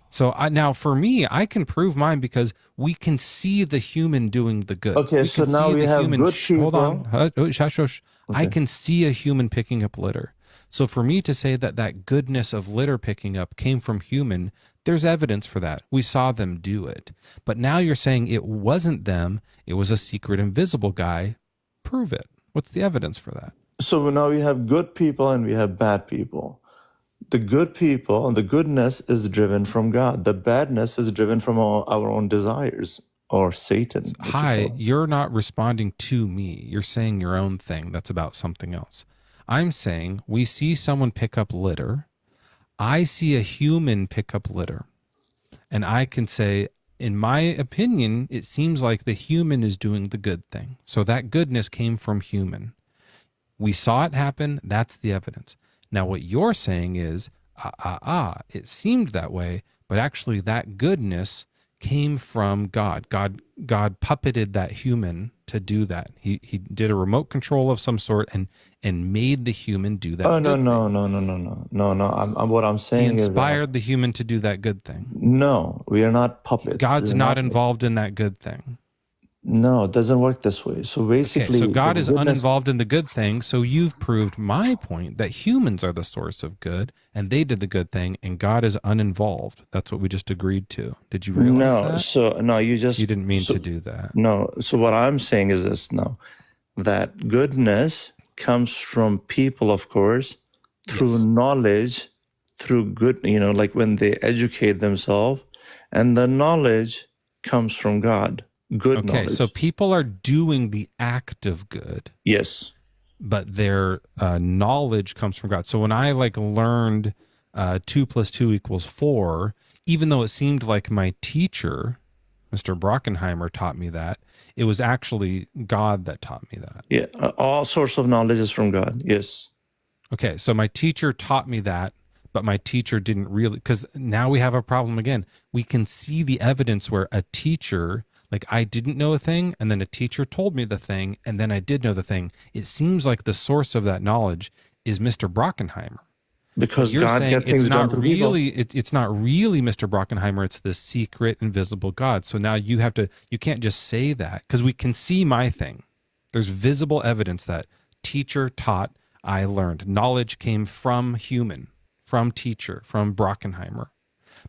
So now for me, I can prove mine because we can see the human doing the good. Okay, so now we have good people. Hold on. Shush. Okay. I can see a human picking up litter. So for me to say that goodness of litter picking up came from human, There's evidence for that. We saw them do it. But now you're saying it wasn't them, it was a secret invisible guy. Prove it. What's the evidence for that? So now we have good people and we have bad people. The good people and the goodness is driven from God. The badness is driven from our own desires or Satan. Hi, you're not responding to me. You're saying your own thing. That's about something else. I'm saying we see someone pick up litter. I see a human pick up litter. And I can say, in my opinion, it seems like the human is doing the good thing. So that goodness came from human. We saw it happen. That's the evidence. Now, what you're saying is, it seemed that way, but actually that goodness came from God. God puppeted that human to do that. He did a remote control of some sort and made the human do that. Oh, no. What I'm He saying is that, inspired the human to do that good thing. no, we are not puppets. God's We're not involved in that good thing. No, it doesn't work this way. So basically, Okay, so God the is goodness- uninvolved in the good thing. So you've proved my point that humans are the source of good, and they did the good thing, and God is uninvolved. That's what we just agreed to. Did you realize No, that? so no, you didn't mean so- to do that. No, so what I'm saying is this: no, that goodness comes from people, of course, through knowledge, through good, like when they educate themselves, and the knowledge comes from God. Good Okay, knowledge. so people are doing the act of good. Yes. But their knowledge comes from God. So when I learned 2 + 2 = 4, even though it seemed like my teacher, Mr. Brockenheimer, taught me that, it was actually God that taught me that. Yeah, all source of knowledge is from God. Yes. Okay, so my teacher taught me that, but my teacher didn't really, because now we have a problem again. We can see the evidence where a teacher, like I didn't know a thing, and then a teacher told me the thing, and then I did know the thing. It seems like the source of that knowledge is Mr. Brockenheimer. Because But you're God saying kept things it's done not to people. really it's not really Mr. Brockenheimer, it's the secret invisible God. So now you can't just say that, because we can see my thing. There's visible evidence that teacher taught, I learned. Knowledge came from human, from teacher, from Brockenheimer.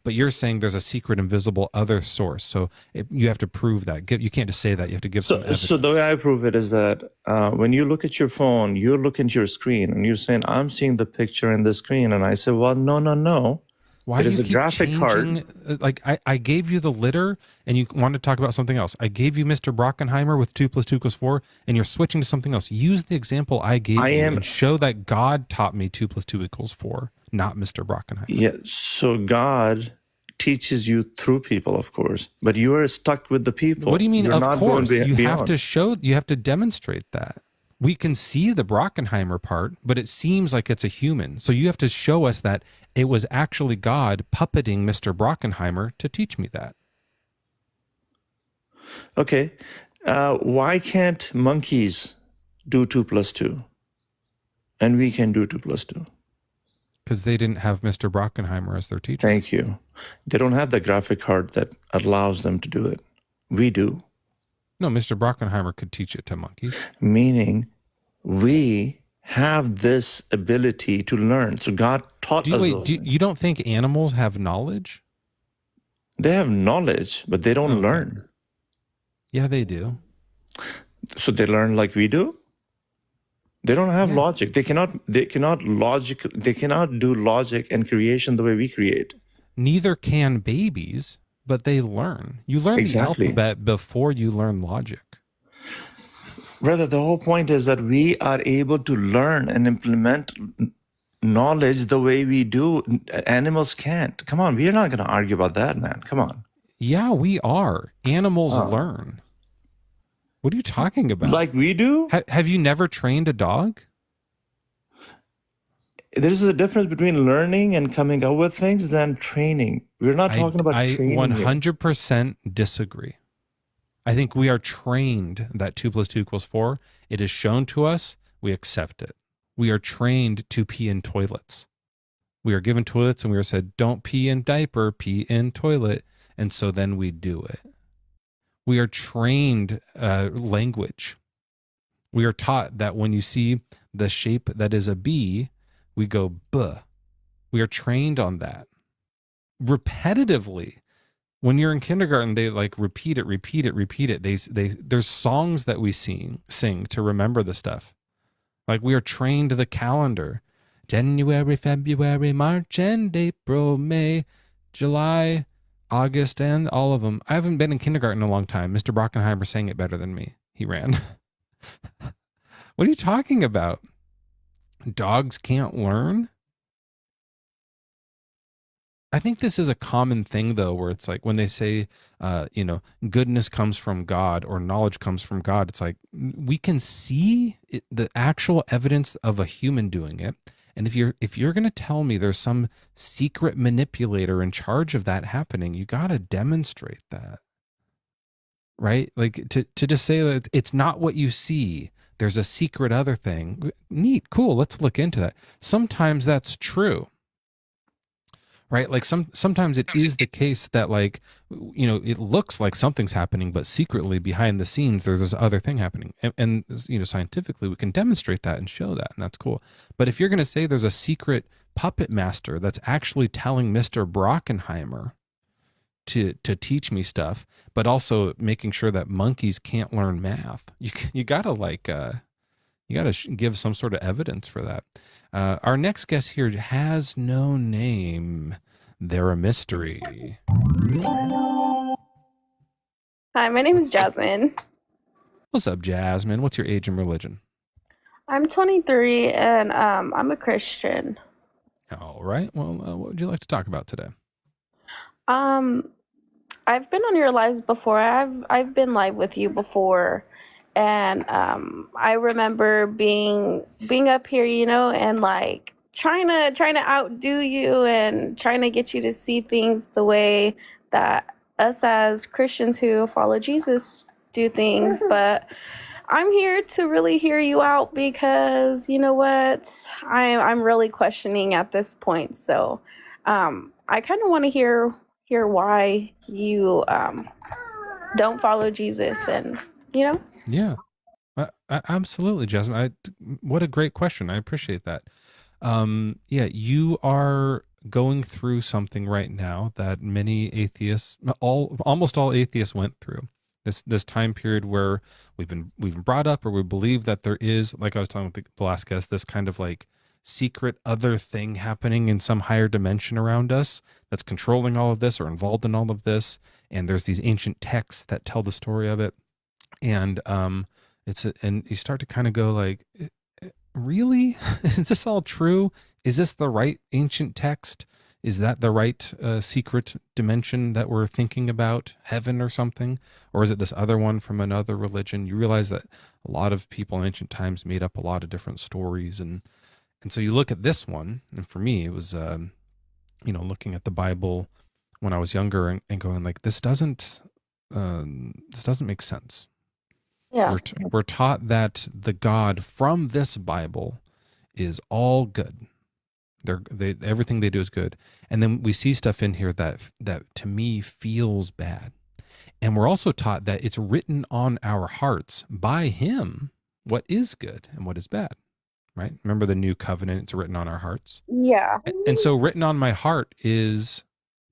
But you're saying there's a secret invisible other source. So you have to prove that. You can't just say that. You have to give some evidence. So the way I prove it is that when you look at your phone, you look into your screen and you're saying, I'm seeing the picture in the screen. And I say, well, no. Why It do is you a keep graphic changing? card. Like I gave you the litter, and you want to talk about something else. I gave you Mr. Brockenheimer with 2 + 2 = 4, and you're switching to something else. Use the example I gave you and show that God taught me 2 + 2 = 4, not Mr. Brockenheimer. Yeah. So God teaches you through people, of course, but you are stuck with the people. What do you mean? You're Of not going course, you have beyond. to show. You have to demonstrate that. We can see the Brockenheimer part, but it seems like it's a human. So you have to show us that it was actually God puppeting Mr. Brockenheimer to teach me that. Okay. Why can't monkeys do 2 + 2? And we can do 2 + 2. Because they didn't have Mr. Brockenheimer as their teacher. Thank you. They don't have the graphic card that allows them to do it. We do. No, Mr. Brockenheimer could teach it to monkeys. Meaning we have this ability to learn. So God taught us those things. You don't think animals have knowledge? They have knowledge, but they don't learn. Yeah, they do. So they learn like we do? They don't have logic. They cannot do logic and creation the way we create. Neither can babies, but they learn. You learn Exactly. the alphabet before you learn logic. Brother, the whole point is that we are able to learn and implement knowledge the way we do. Animals can't. Come on, we are not going to argue about that, man. Come on. Yeah, we are. Animals learn. What are you talking about? Like we do? Have you never trained a dog? There's a difference between learning and coming up with things than training. We're not talking about training. I here. 100% disagree. I think we are trained that 2 + 2 = 4. It is shown to us. We accept it. We are trained to pee in toilets. We are given toilets and we are said, don't pee in diaper, pee in toilet. And so then we do it. We are trained language. We are taught that when you see the shape that is a B, we go buh. We are trained on that. repetitively. When you're in kindergarten, they like repeat it. There's songs that we sing to remember the stuff. Like we are trained to the calendar. January, February, March, and April, May, July, August, and all of them. I haven't been in kindergarten in a long time. Mr. Brockenheimer sang it better than me. He ran. What are you talking about? Dogs can't learn? I think this is a common thing, though, where it's like when they say, goodness comes from God or knowledge comes from God, it's like we can see the actual evidence of a human doing it. And if you're going to tell me there's some secret manipulator in charge of that happening, you got to demonstrate that, right? Like to just say that it's not what you see. There's a secret other thing. Neat, cool. Let's look into that. Sometimes that's true. Right? Like sometimes it is the case that like, it looks like something's happening, but secretly behind the scenes, there's this other thing happening. And scientifically we can demonstrate that and show that. And that's cool. But if you're going to say there's a secret puppet master that's actually telling Mr. Brockenheimer to teach me stuff, but also making sure that monkeys can't learn math, you gotta give some sort of evidence for that. Our next guest here has no name. They're a mystery. Hi, my name is Jasmine. What's up, Jasmine? What's your age and religion? I'm 23 and I'm a Christian. All right. Well, what would you like to talk about today? I've been on your lives before. I've been live with you before. And I remember being up here, and like trying to outdo you and trying to get you to see things the way that us as Christians who follow Jesus do things. But I'm here to really hear you out because you know what? I'm really questioning at this point. So I kind of want to hear why you don't follow Jesus and. Yeah, absolutely, Jasmine. What a great question. I appreciate that. You are going through something right now that many atheists, almost all atheists went through. This time period where we've been brought up, or we believe that there is, like I was talking with the last guest, this kind of like secret other thing happening in some higher dimension around us that's controlling all of this or involved in all of this. And there's these ancient texts that tell the story of it. And and you start to kind of go like, really? Is this all true? Is this the right ancient text? Is that the right secret dimension that we're thinking about, heaven or something? Or is it this other one from another religion? You realize that a lot of people in ancient times made up a lot of different stories. And so you look at this one, and for me, it was, looking at the Bible when I was younger and going like, this doesn't make sense. Yeah. We're taught that the God from this Bible is all good. Everything they do is good. And then we see stuff in here that to me feels bad. And we're also taught that it's written on our hearts by him what is good and what is bad. Right? Remember the new covenant, it's written on our hearts. Yeah. And so written on my heart is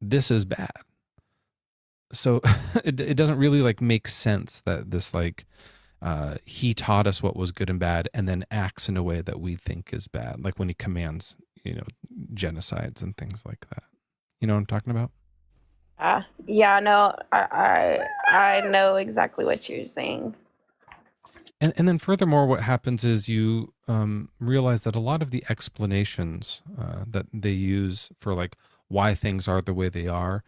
this is bad. So it doesn't really like make sense that this like he taught us what was good and bad and then acts in a way that we think is bad, like when he commands genocides and things like that. You know what I'm talking about? Yeah, no, I know exactly what you're saying. And then furthermore, what happens is you realize that a lot of the explanations that they use for like why things are the way they are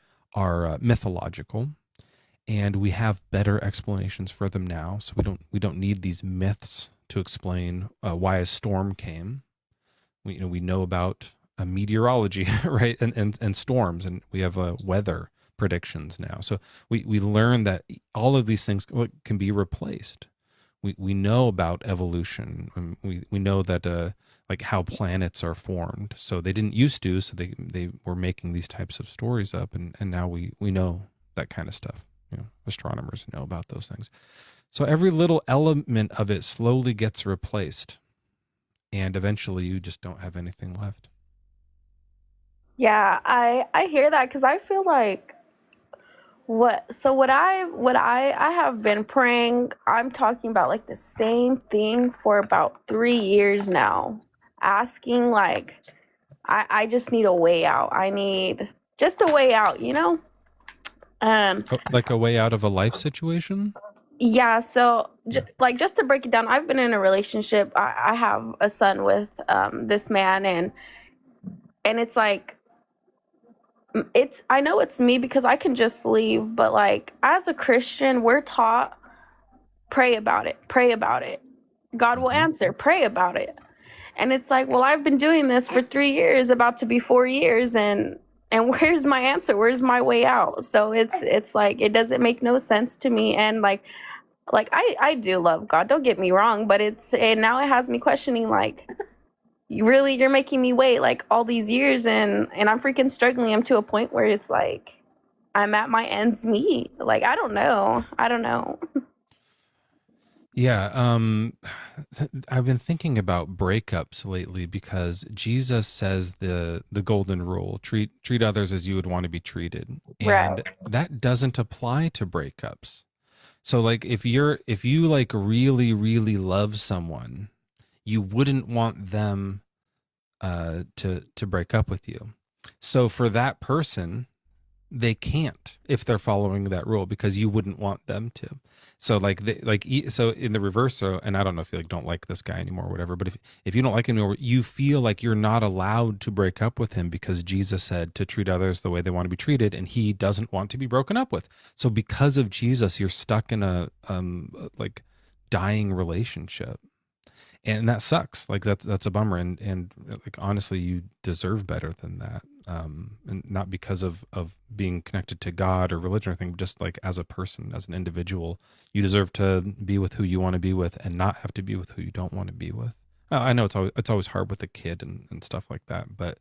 mythological, and we have better explanations for them now. So we don't need these myths to explain why a storm came. We know about meteorology, right, and storms, and we have weather predictions now. So we learn that all of these things can be replaced. We know about evolution. We know that like how planets are formed. So they didn't used to. So they were making these types of stories up, and now we know that kind of stuff. Astronomers know about those things. So every little element of it slowly gets replaced, and eventually you just don't have anything left. Yeah, I hear that because I feel like what I have been praying. I'm talking about like the same thing for about 3 years now, asking like I just need a way out. I need just a way out, you know? Um, Oh, like a way out of a life situation? yeah, so like just to break it down, I've been in a relationship. I have a son with this man, and it's like it's I know it's me because I can just leave, but like as a Christian, we're taught pray about it, pray about it. God will answer, pray about it. And it's like, well, I've been doing this for 3 years, about to be 4 years, and where's my answer? Where's my way out? So it's like it doesn't make no sense to me. And like I do love God, don't get me wrong, but and now it has me questioning like you're making me wait like all these years, and I'm freaking struggling. I'm to a point where it's like I'm at my ends meet. Like I don't know. Yeah, I've been thinking about breakups lately because Jesus says the golden rule, treat others as you would want to be treated. Right. And that doesn't apply to breakups. So like if you like really, really love someone, you wouldn't want them to break up with you. So for that person, they can't if they're following that rule because you wouldn't want them to. So so in the reverse, so, and I don't know if you like don't like this guy anymore or whatever, but if you don't like him anymore, you feel like you're not allowed to break up with him because Jesus said to treat others the way they want to be treated, and he doesn't want to be broken up with. So because of Jesus, you're stuck in a like dying relationship. And that sucks. Like that's a bummer. And like honestly, you deserve better than that. And not because of being connected to God or religion or anything, but just like as a person, as an individual, you deserve to be with who you want to be with and not have to be with who you don't want to be with. I know it's always hard with a kid and stuff like that, but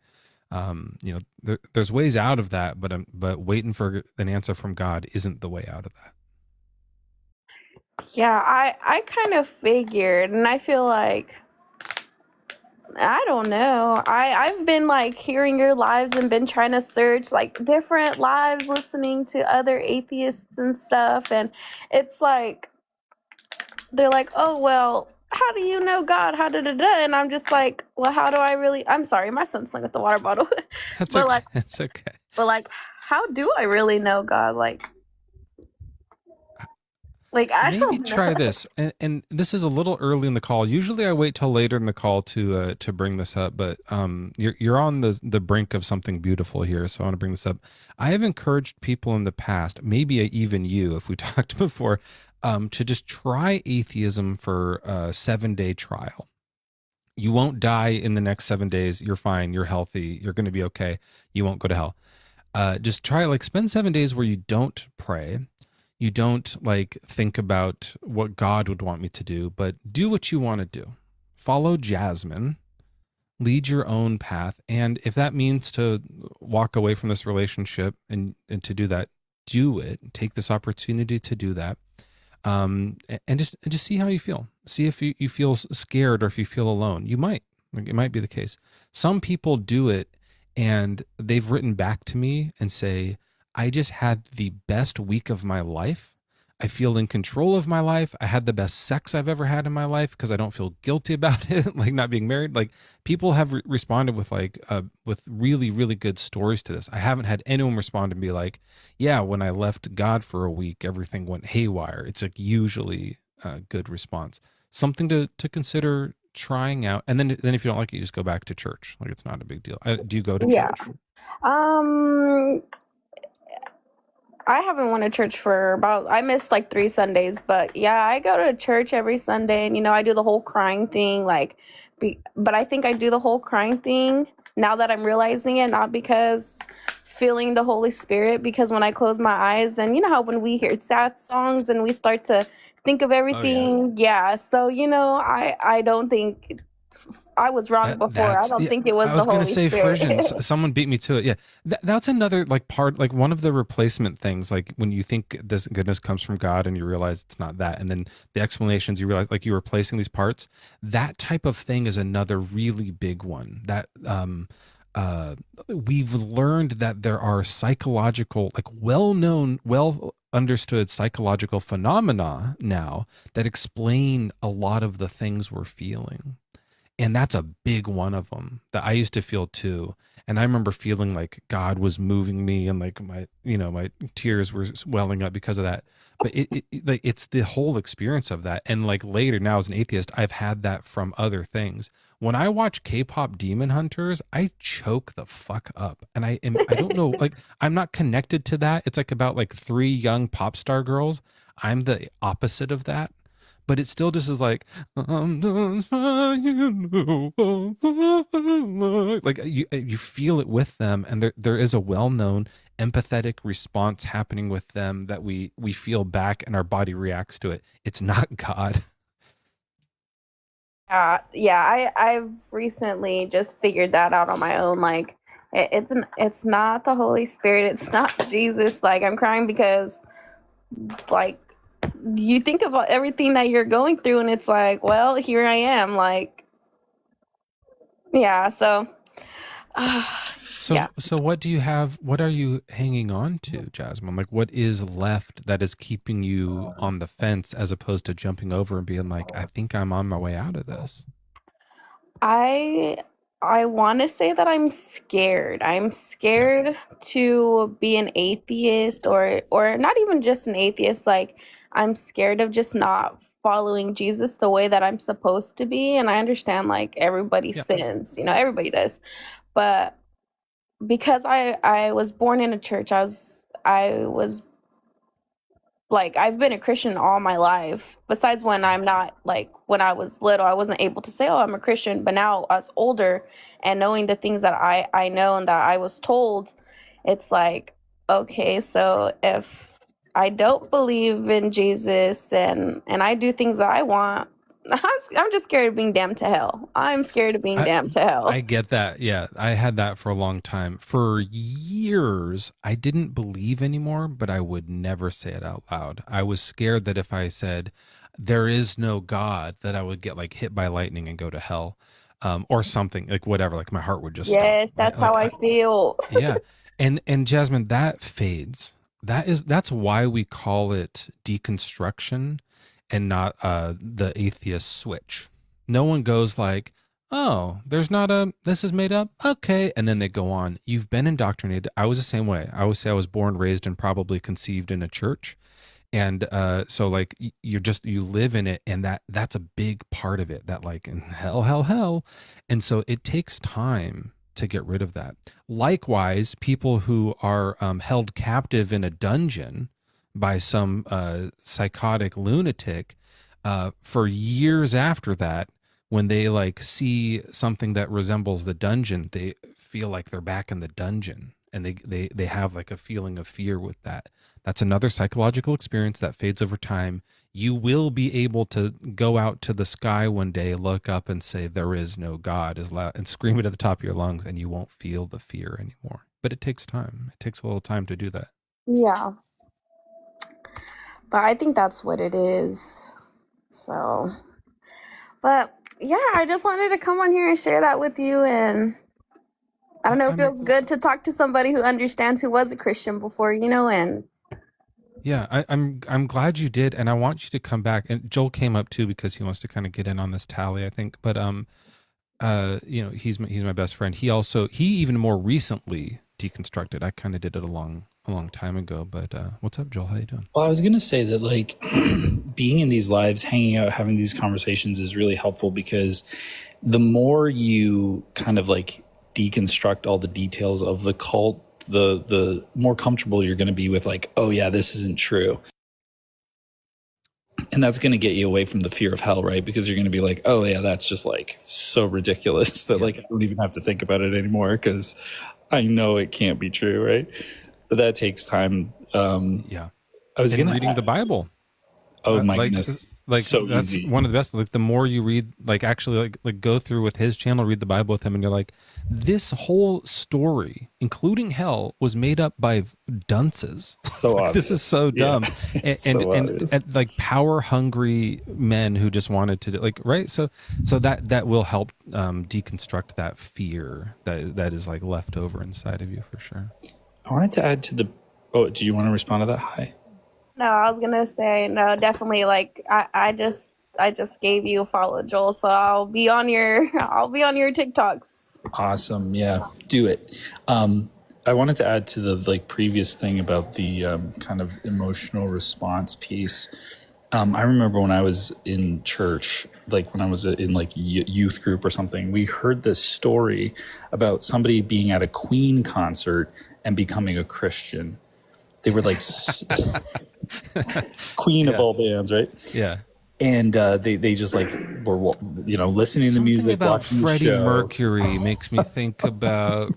you know, there's ways out of that, but waiting for an answer from God isn't the way out of that. Yeah, I kind of figured, and I feel like I don't know. I've been like hearing your lives and been trying to search like different lives, listening to other atheists and stuff, and it's like they're like, "Oh, well, how do you know God? How da da da?" And I'm just like, "Well, how do I really?" I'm sorry, my son's playing with the water bottle. That's but okay. like, It's okay. but like, how do I really know God? Like I Maybe don't know. try this, and this is a little early in the call. Usually, I wait till later in the call to bring this up, but you're on the brink of something beautiful here, so I want to bring this up. I have encouraged people in the past, maybe even you, if we talked before, to just try atheism for a 7-day trial. You won't die in the next 7 days. You're fine. You're healthy. You're going to be okay. You won't go to hell. Just try like spend 7 days where you don't pray. You don't like think about what God would want me to do, but do what you want to do. Follow Jasmine, lead your own path. And if that means to walk away from this relationship and to do that, do it. Take this opportunity to do that. And just see how you feel. See if you feel scared or if you feel alone. You might. Like, it might be the case. Some people do it and they've written back to me and say, I just had the best week of my life. I feel in control of my life. I had the best sex I've ever had in my life because I don't feel guilty about it, like not being married. Like people have responded with with really, really good stories to this. I haven't had anyone respond and be like, yeah, when I left God for a week, everything went haywire. It's like usually a good response. Something to consider trying out. And then if you don't like it, you just go back to church. Like it's not a big deal. Do you go to Yeah. church? I haven't went to church for I missed like 3 Sundays, but yeah, I go to church every Sunday, and I do the whole crying thing, but I think I do the whole crying thing now that I'm realizing it, not because feeling the Holy Spirit, because when I close my eyes, and you know how when we hear sad songs and we start to think of everything, so I don't think I was wrong before. I don't think it was I was the going Holy to say Spirit. Frisian. Someone beat me to it. Yeah. That's another like part, like one of the replacement things, like when you think this goodness comes from God and you realize it's not that. And then the explanations, you realize like you're replacing these parts. That type of thing is another really big one that, we've learned that there are psychological, like well-known, well understood psychological phenomena now that explain a lot of the things we're feeling. And that's a big one of them that I used to feel too. And I remember feeling like God was moving me, and like my tears were welling up because of that. But like it's the whole experience of that. And like later, now as an atheist, I've had that from other things. When I watch K-pop Demon Hunters, I choke the fuck up. And I don't know, like I'm not connected to that. It's like about like 3 young pop star girls. I'm the opposite of that. But it still just is like, like you feel it with them, and there is a well-known empathetic response happening with them that we feel back, and our body reacts to it. It's not God. I've recently just figured that out on my own. Like, it's not the Holy Spirit. It's not Jesus. Like, I'm crying because, like, you think about everything that you're going through, and it's like, well, here I am. Like, yeah. So, So what do you have? What are you hanging on to, Jasmine? Like, what is left that is keeping you on the fence, as opposed to jumping over and being like, I think I'm on my way out of this? I want to say that I'm scared. I'm scared to be an atheist, or not even just an atheist. Like, I'm scared of just not following Jesus the way that I'm supposed to be. And I understand, like, everybody sins, everybody does. But because I was born in a church, I was like, I've been a Christian all my life, besides when I'm not, like, when I was little, I wasn't able to say, oh, I'm a Christian. But now, as older and knowing the things that I know and that I was told, it's like, okay, so if I don't believe in Jesus and I do things that I want, I'm just scared of being damned to hell. I'm scared of being damned to hell. I get that. Yeah, I had that for a long time. For years, I didn't believe anymore, but I would never say it out loud. I was scared that if I said there is no God, that I would get like hit by lightning and go to hell, or something, like whatever. Like my heart would just Yes, stop. that's how I feel. Yeah, and Jasmine, that fades. That's why we call it deconstruction and not the atheist switch. No one goes like, oh, this is made up, okay, and then they go on. You've been indoctrinated. I was the same way. I always say I was born, raised, and probably conceived in a church. And so like you live in it, and that's a big part of it, that like in hell. And so it takes time to get rid of that. Likewise, people who are held captive in a dungeon by some psychotic lunatic, for years after that, when they like see something that resembles the dungeon, they feel like they're back in the dungeon, and they have like a feeling of fear with that. That's another psychological experience that fades over time. You will be able to go out to the sky one day, look up and say, there is no God, as loud, and scream it at the top of your lungs, and you won't feel the fear anymore. But it takes time. It takes a little time to do that. Yeah. But I think that's what it is. So, but yeah, I just wanted to come on here and share that with you. And I don't know, it feels good to talk to somebody who understands, who was a Christian before, and yeah, I'm glad you did, and I want you to come back. And Joel came up too because he wants to kind of get in on this tally, I think. But he's my best friend. He even more recently deconstructed. I kind of did it a long time ago. But what's up, Joel? How you doing? Well, I was going to say that, like, being in these lives, hanging out, having these conversations is really helpful, because the more you kind of like deconstruct all the details of the cult, the more comfortable you're going to be with, like, oh yeah, this isn't true. And that's going to get you away from the fear of hell, right? Because you're going to be like, oh yeah, that's just like so ridiculous that like I don't even have to think about it anymore, because I know it can't be true, right? But that takes time. Yeah. I was reading the Bible. Oh my like goodness. like So that's easy. one of the best. Like the more you read, like actually like go through with his channel, read the Bible with him, and you're like, this whole story, including hell, was made up by dunces. So Like, this is obvious. so Yeah. dumb. It's so obvious. And like power hungry men who just wanted to like, right. So that will help deconstruct that fear that is like left over inside of you for sure. I wanted to add to the. Oh, did you want to respond to that? Hi. No, I was gonna say no, definitely. Like I just gave you a follow, Joel, so I'll be on your TikToks. Awesome. Yeah, do it. I wanted to add to the like previous thing about the kind of emotional response piece. I remember when I was in church, like when I was in like youth group or something, we heard this story about somebody being at a Queen concert and becoming a Christian. They were like Queen of all bands, right? Yeah. And they just like were, you know, listening to Something music, about watching the Freddie show. Mercury makes me think about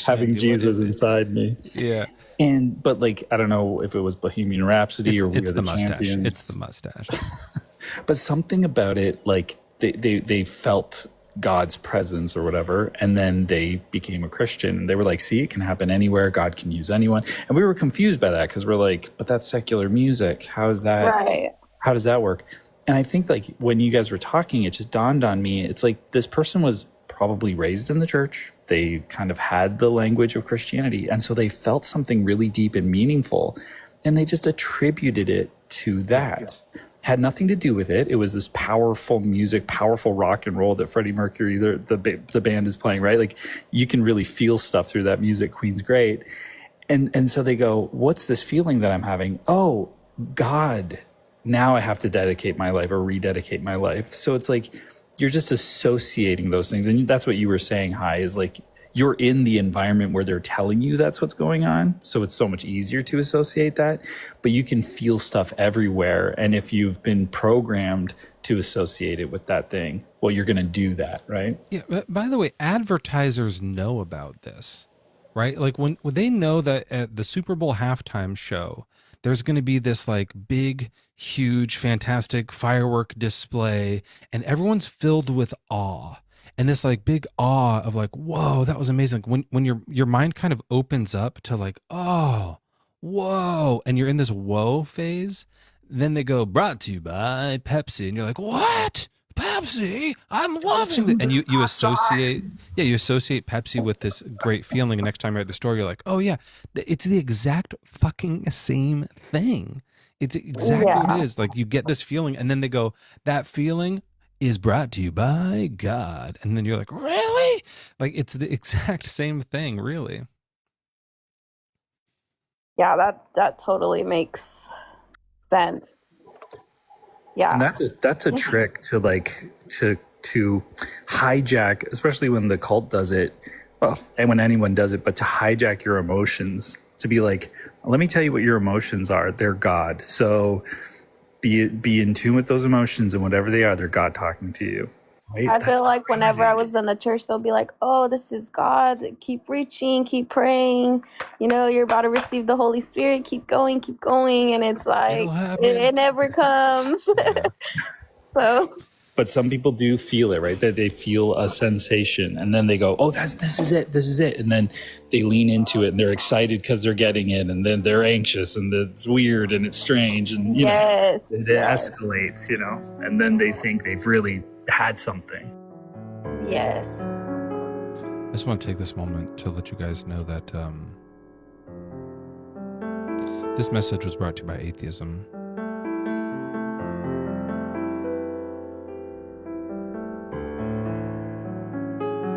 Having Jesus inside me. Yeah. And but like I don't know if it was Bohemian Rhapsody or We it's Are the the mustache. Champions. It's the mustache. But something about it, like they felt God's presence or whatever, and then they became a Christian. They were like, see, it can happen anywhere. God can use anyone. And we were confused by that because we're like, but that's secular music. How is that? Right. How does that work? And I think like when you guys were talking, it just dawned on me. It's like this person was probably raised in the church. They kind of had the language of Christianity. And so they felt something really deep and meaningful. And they just attributed it to that. Had nothing to do with it. It was this powerful music, powerful rock and roll that Freddie Mercury, the band is playing, right? Like you can really feel stuff through that music. Queen's great. And so they go, what's this feeling that I'm having? Oh, God, now I have to dedicate my life or rededicate my life. So it's like, you're just associating those things. And that's what you were saying, Hi, is like, you're in the environment where they're telling you that's what's going on. So it's so much easier to associate that, but you can feel stuff everywhere. And if you've been programmed to associate it with that thing, well, you're going to do that, right? Yeah. By the way, advertisers know about this, right? Like when they know that at the Super Bowl halftime show, there's going to be this like big, huge, fantastic firework display, and everyone's filled with awe. And this like big awe of like, whoa, that was amazing. When your mind kind of opens up to like, oh, whoa, and you're in this whoa phase, then they go, brought to you by Pepsi, and you're like, what? Pepsi? I'm loving it. And you associate, you associate Pepsi with this great feeling. And next time you're at the store, you're like, oh yeah, it's the exact fucking same thing. It's exactly what it is. Like you get this feeling, and then they go, that feeling is brought to you by God. And then you're like, really? Like it's the exact same thing, really. Yeah, that totally makes sense. Yeah. And that's a trick to like to hijack, especially when the cult does it, well, and when anyone does it, but to hijack your emotions, to be like, let me tell you what your emotions are. They're God. So be in tune with those emotions, and whatever they are, they're God talking to you. Right? I That's feel like whenever crazy. I was in the church, they'll be like, oh, this is God. Keep reaching, keep praying. You know, you're about to receive the Holy Spirit. Keep going, keep going. And it's like, it never comes. So, But some people do feel it, right? That they feel a sensation, and then they go, "Oh, this is it," and then they lean into it, and they're excited because they're getting it, and then they're anxious, and it's weird, and it's strange, and you know, it escalates, you know, and then they think they've really had something. Yes. I just want to take this moment to let you guys know that this message was brought to you by Atheism.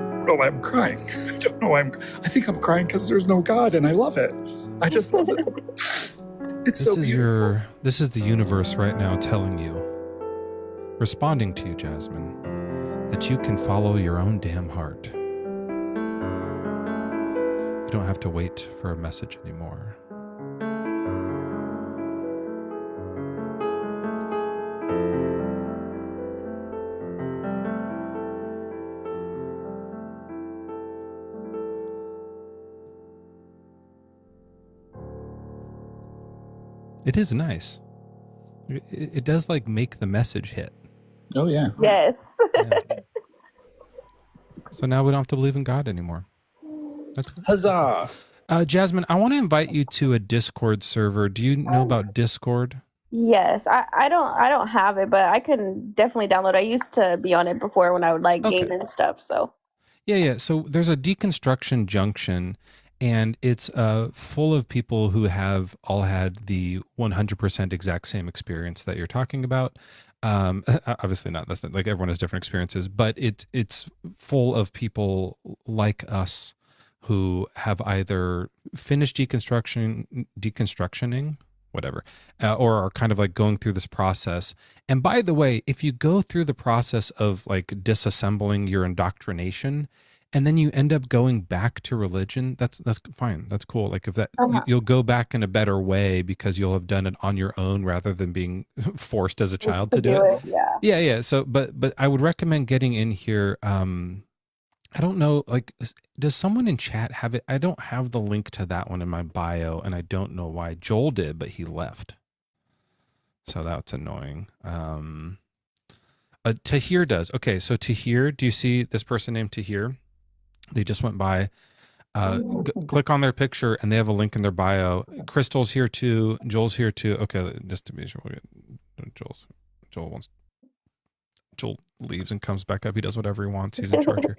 I don't know why I'm crying. I don't know why I think I'm crying because there's no God, and I love it. I just love it. It's so beautiful. This is the universe right now telling you, responding to you, Jasmine, that you can follow your own damn heart. You don't have to wait for a message anymore. It is nice. It does like make the message hit. Oh yeah. Yes. So now we don't have to believe in God anymore. That's Huzzah! Jasmine, I want to invite you to a Discord server. Do you know about Discord? Yes, I don't have it, but I can definitely download. I used to be on it before when I would like game and stuff. So Yeah. So there's a Deconstruction Junction, and it's full of people who have all had the 100% exact same experience that you're talking about. Obviously not. That's not, like, everyone has different experiences, but it's full of people like us who have either finished deconstructioning, whatever, or are kind of like going through this process. And by the way, if you go through the process of like disassembling your indoctrination, and then you end up going back to religion, that's fine. That's cool. Like, if that, you'll go back in a better way because you'll have done it on your own rather than being forced as a child to do it. Yeah. So, but I would recommend getting in here. I don't know, like, does someone in chat have it? I don't have the link to that one in my bio, and I don't know why. Joel did, but he left. So that's annoying. Tahir does. Okay, so Tahir, do you see this person named Tahir? They just went by. Click on their picture, and they have a link in their bio. Crystal's here too. Joel's here too. Okay, just to be sure, we'll get Joel leaves and comes back up. He does whatever he wants. He's in charge here.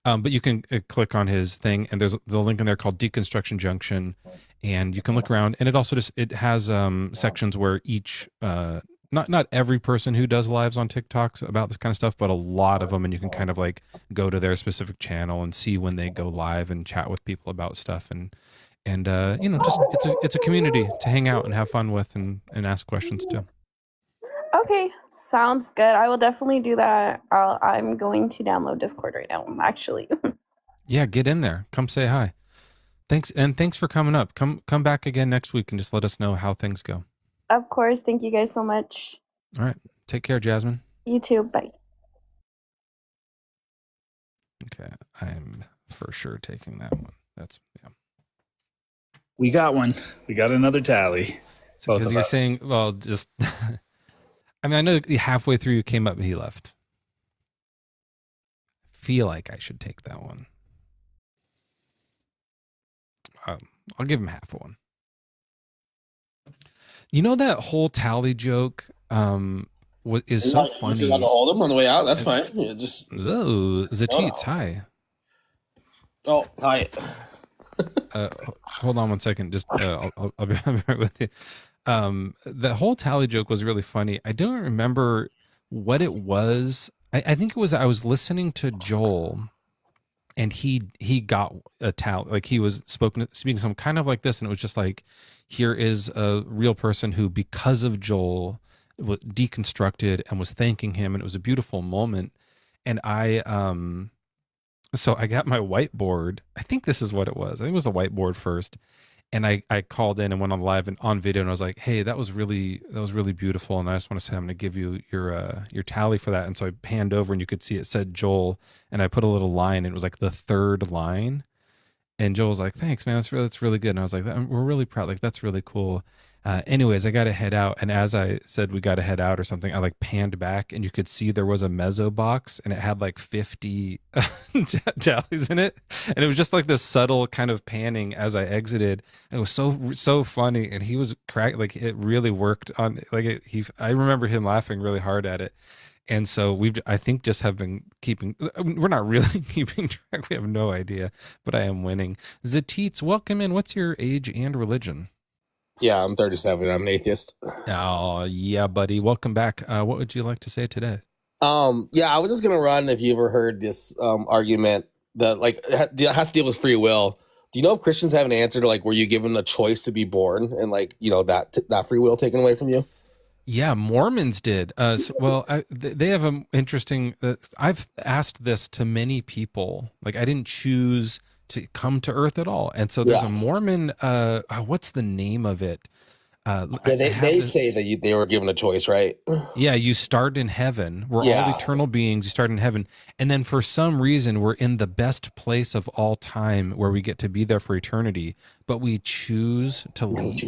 But you can click on his thing, and there's the link in there called Deconstruction Junction, and you can look around. And it also it has sections where each not every person who does lives on TikToks about this kind of stuff, but a lot of them, and you can kind of like go to their specific channel and see when they go live and chat with people about stuff, and just it's a community to hang out and have fun with and ask questions to. okay, sounds good. I will definitely do that. I'm going to download Discord right now, actually. Yeah, get in there. Come say hi. Thanks for coming up. Come back again next week and just let us know how things go. Of course. Thank you guys so much. All right. Take care, Jasmine. You too. Bye. Okay. I'm for sure taking that one. We got one. We got another tally. Because you're saying, well, just... I mean, I know halfway through you came up and he left. Feel like I should take that one. I'll give him half a one. You know, that whole tally joke is so funny. You got to hold him on the way out. That's fine. Yeah, just. Oh, Zacheets, hi. Oh, hi. Hold on one second. Just I'll be right with you. The whole tally joke was really funny. I don't remember what it was. I think it was, I was listening to Joel, and he got a tally, like he was speaking some kind of like this, and it was just like, here is a real person who, because of Joel, was deconstructed and was thanking him, and it was a beautiful moment. And so I got my whiteboard. I think this is what it was. I think it was a whiteboard first. And I called in and went on live and on video, and I was like, hey, that was really beautiful. And I just want to say, I'm going to give you your tally for that. And so I panned over, and you could see it said Joel, and I put a little line, and it was like the third line. And Joel was like, thanks, man. That's really good. And I was like, we're really proud. Like, that's really cool. Anyways, I got to head out. And as I said, we got to head out or something, I like panned back, and you could see there was a Mezzo box, and it had like 50 tallies in it. And it was just like this subtle kind of panning as I exited. And it was so funny. And he was like, it really worked on, like, I remember him laughing really hard at it. And so I think just have been keeping, we're not really keeping track. We have no idea, but I am winning. Zateets, welcome in. What's your age and religion? Yeah, I'm 37. I'm an atheist. Oh, yeah, buddy. Welcome back. What would you like to say today? Yeah, I was just gonna run. If you ever heard this argument that like has to deal with free will. Do you know if Christians have an answer to like, were you given a choice to be born, and like, you know, that free will taken away from you? Yeah, Mormons did. They have an interesting. I've asked this to many people. Like, I didn't choose to come to Earth at all, and so there's a Mormon. What's the name of it? They say that they were given a choice, right? Yeah, you start in heaven. We're all eternal beings. You start in heaven, and then for some reason, we're in the best place of all time, where we get to be there for eternity. But we choose to leave.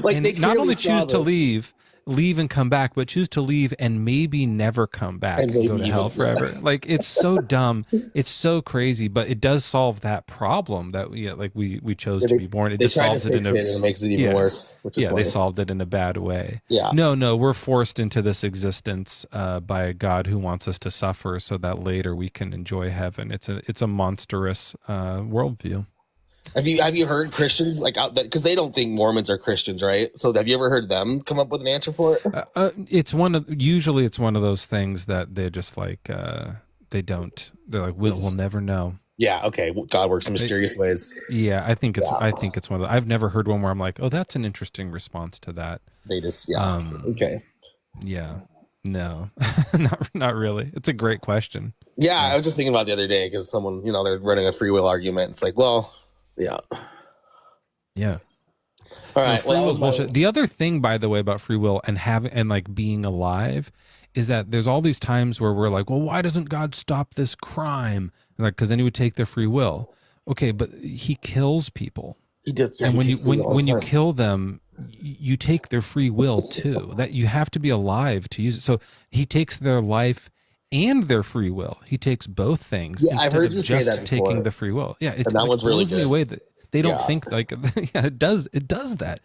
Like, and they not only saw choose to leave, leave and come back, but choose to leave and maybe never come back And and go maybe to hell even forever. Like, it's so dumb. It's so crazy, but it does solve that problem that we chose Yeah, to be born. It they just try to solves it in fix a it and it makes it even worse, which is they funny. solved it in a bad way. Yeah. No, we're forced into this existence by a God who wants us to suffer so that later we can enjoy heaven. It's a monstrous worldview. Have you heard Christians like out that, because they don't think Mormons are Christians, right? So have you ever heard them come up with an answer for it? Usually it's one of those things that they're just like they're like we'll never know. Yeah, okay. Well, God works in mysterious ways. Yeah, I think it's one of the, I've never heard one where I'm like, oh, that's an interesting response to that. They just okay. Yeah. No. not really. It's a great question. Yeah, I was just thinking about it the other day because someone, they're running a free will argument. It's like, well, yeah. Yeah. All right. Free will's bullshit. The other thing, by the way, about free will and like being alive is that there's all these times where we're like, well, why doesn't God stop this crime? And like, because then he would take their free will. Okay, but he kills people. He does. And when you kill them, you take their free will too. That you have to be alive to use it. So he takes their life and their free will. He takes both things. Yeah, I've heard you say that before. Taking the free will. Yeah, and that one's really blows me good. away that they don't think like yeah, it does that.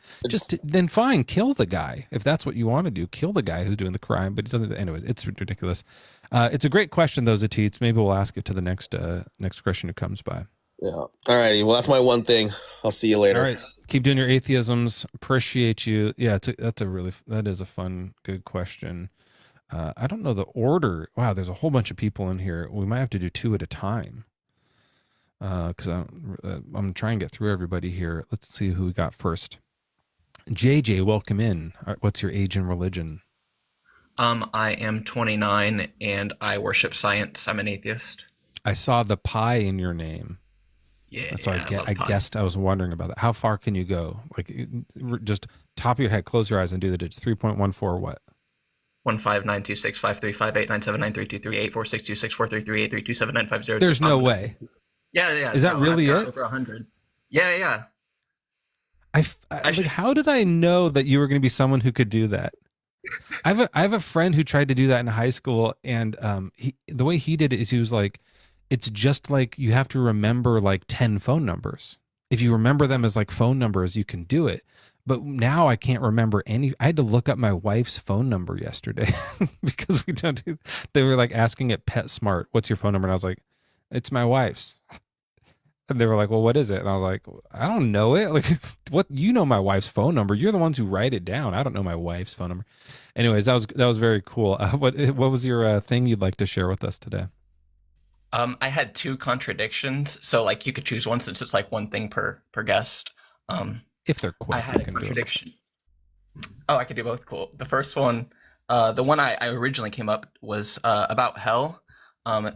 Then fine, kill the guy if that's what you want to do. Kill the guy who's doing the crime, but he doesn't. Anyways, it's ridiculous. It's a great question, though, Zateets. Maybe we'll ask it to the next Christian who comes by. Yeah. All righty. Well, that's my one thing. I'll see you later. All right. Keep doing your atheisms. Appreciate you. Yeah, that is a fun, good question. I don't know the order. Wow, there's a whole bunch of people in here. We might have to do two at a time. Because I'm trying to get through everybody here. Let's see who we got first. JJ, welcome in. What's your age and religion? I am 29 and I worship science. I'm an atheist. I saw the pi in your name. Yeah. So I guessed. I was wondering about that. How far can you go? Like, just top of your head, close your eyes and do the digits. 3.14 what? 15926535897932384626433832795. There's no way. Yeah. Is that really it? Over 100. Yeah. Like, how did I know that you were going to be someone who could do that? I have a friend who tried to do that in high school, and the way he did it is he was like, it's just like you have to remember like 10 phone numbers. If you remember them as like phone numbers, you can do it. But now I can't remember any. I had to look up my wife's phone number yesterday because we don't do. They were like asking at PetSmart, "What's your phone number?" And I was like, "It's my wife's." And they were like, "Well, what is it?" And I was like, "I don't know it. Like, what? You know my wife's phone number. You're the ones who write it down. I don't know my wife's phone number." Anyways, that was very cool. What was your thing you'd like to share with us today? I had two contradictions, so like you could choose one since it's like one thing per guest. If they're quick, I had a contradiction. Oh, I could do both. Cool. The first one, the one I originally came up was about hell.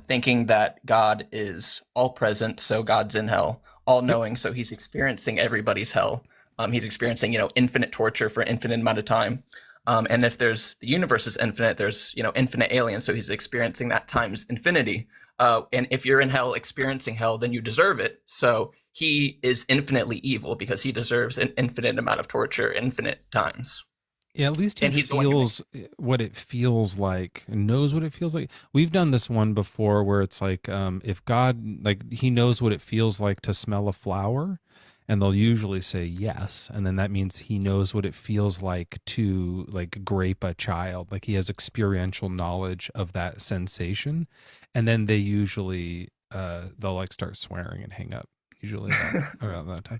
Thinking that God is all present, so God's in hell, all knowing, so he's experiencing everybody's hell. He's experiencing, infinite torture for an infinite amount of time. And if the universe is infinite, there's, infinite aliens, so he's experiencing that times infinity. And if you're in hell experiencing hell, then you deserve it. So he is infinitely evil because he deserves an infinite amount of torture, infinite times. Yeah, at least he feels what it feels like and knows what it feels like. We've done this one before where it's like, if God, like, he knows what it feels like to smell a flower, and they'll usually say yes. And then that means he knows what it feels like to like grape a child. Like he has experiential knowledge of that sensation. And then they usually, they'll like start swearing and hang up usually around that time.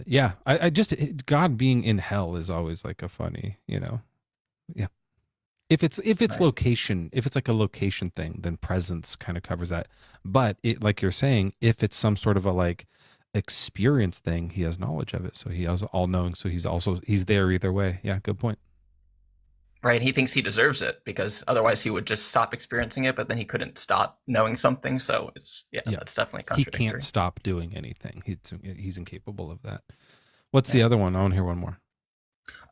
Yeah, I just, God being in hell is always like a funny, yeah. If it's right. Location, if it's like a location thing, then presence kind of covers that. But it, like you're saying, if it's some sort of a like experience thing, he has knowledge of it. So he has all knowing. So he's there either way. Yeah. Good point. Right. He thinks he deserves it because otherwise he would just stop experiencing it, but then he couldn't stop knowing something. So it's, that's definitely contradictory. He can't stop doing anything. He's incapable of that. What's the other one? I want to hear one more.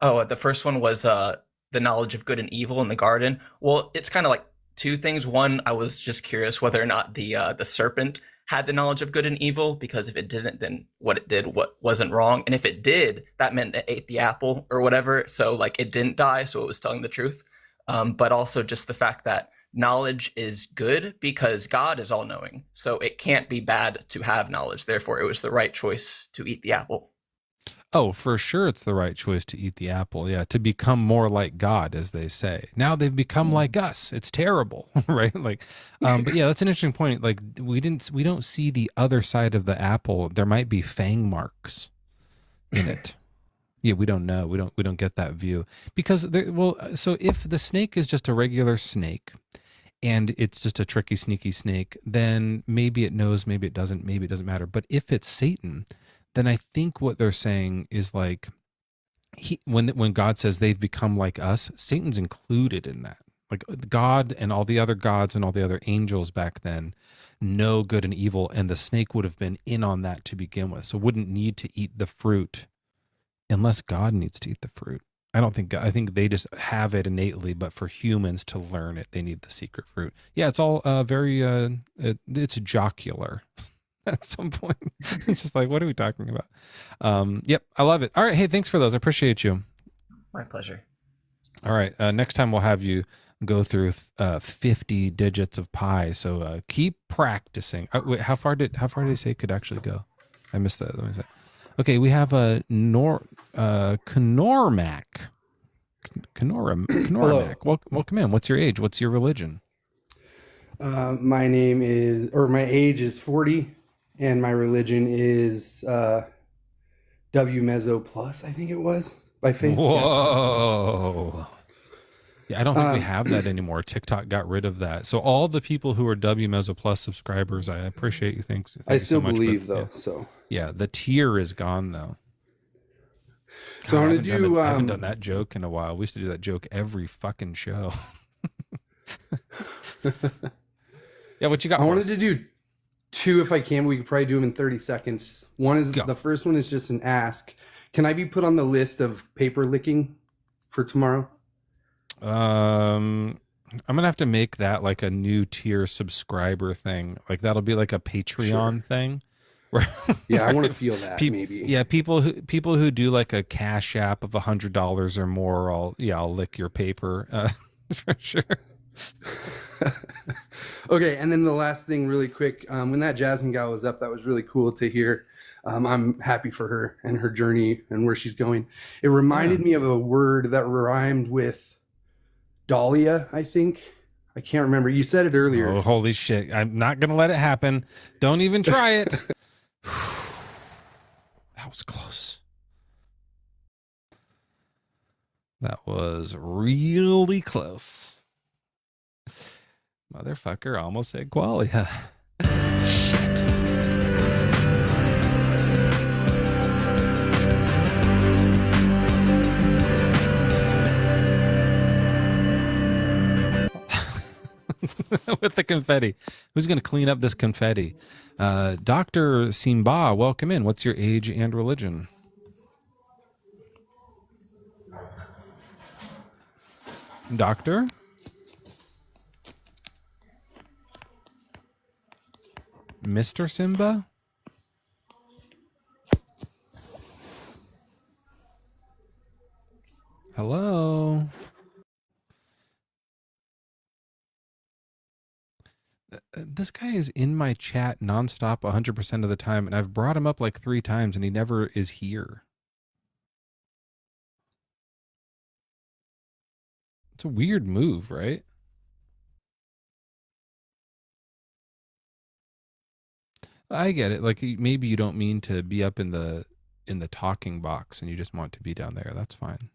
Oh, the first one was the knowledge of good and evil in the garden. Well, it's kind of like two things. One, I was just curious whether or not the serpent had the knowledge of good and evil, because if it didn't, then what it did wasn't wrong. And if it did, that meant it ate the apple or whatever. So like it didn't die, so it was telling the truth. But also just the fact that knowledge is good because God is all knowing. So it can't be bad to have knowledge. Therefore, it was the right choice to eat the apple. Oh, for sure it's the right choice to eat the apple. Yeah, to become more like God, as they say. Now they've become like us. It's terrible, right? Like, but yeah, that's an interesting point. Like we don't see the other side of the apple. There might be fang marks in it. Yeah, we don't know. We don't get that view because so if the snake is just a regular snake and it's just a tricky, sneaky snake, then maybe it knows, maybe it doesn't matter. But if it's Satan, then I think what they're saying is like when God says they've become like us, Satan's included in that. Like God and all the other gods and all the other angels back then know good and evil, and the snake would have been in on that to begin with, so wouldn't need to eat the fruit unless God needs to eat the fruit. I think they just have it innately, but for humans to learn it, they need the secret fruit. Yeah, it's all it's jocular. At some point, it's just like, what are we talking about? Yep, I love it. All right, hey, thanks for those. I appreciate you. My pleasure. All right, next time we'll have you go through 50 digits of pi. So keep practicing. Wait, how far did he say it could actually go? I missed that. Let me say. Okay, we have a Knormac. Knormac. Welcome in. What's your age? What's your religion? My age is 40. And my religion is W Mezzo Plus, I think it was, by faith. Whoa. Yeah, I don't think we have that anymore. TikTok got rid of that. So all the people who are W Mezzo Plus subscribers, I appreciate you. Thank I you still so much, believe, but, though, yeah. so. Yeah, the tier is gone, though. So God, I want to do... I haven't done that joke in a while. We used to do that joke every fucking show. Yeah, what you got I for wanted us? to do two if I can. We could probably do them in 30 seconds. The first one is just an ask. Can I be put on the list of paper licking for tomorrow? I'm gonna have to make that like a new tier subscriber thing. Like that'll be like a Patreon thing. Where Yeah, I want to feel that maybe. Yeah, people who do like a Cash App of $100 or more, I'll lick your paper for sure. Okay, and then the last thing really quick, when that Jasmine gal was up, that was really cool to hear. I'm happy for her and her journey and where she's going. It reminded me of a word that rhymed with Dahlia, I think. I can't remember. You said it earlier. Oh, holy shit. I'm not going to let it happen. Don't even try it. That was close. That was really close. Motherfucker almost said qualia. With the confetti. Who's going to clean up this confetti? Dr. Simba, welcome in. What's your age and religion? Doctor? Mr. Simba? Hello? This guy is in my chat nonstop 100% of the time, and I've brought him up like 3 times, and he never is here. It's a weird move, right? I get it. Like maybe you don't mean to be up in the talking box, and you just want to be down there. That's fine.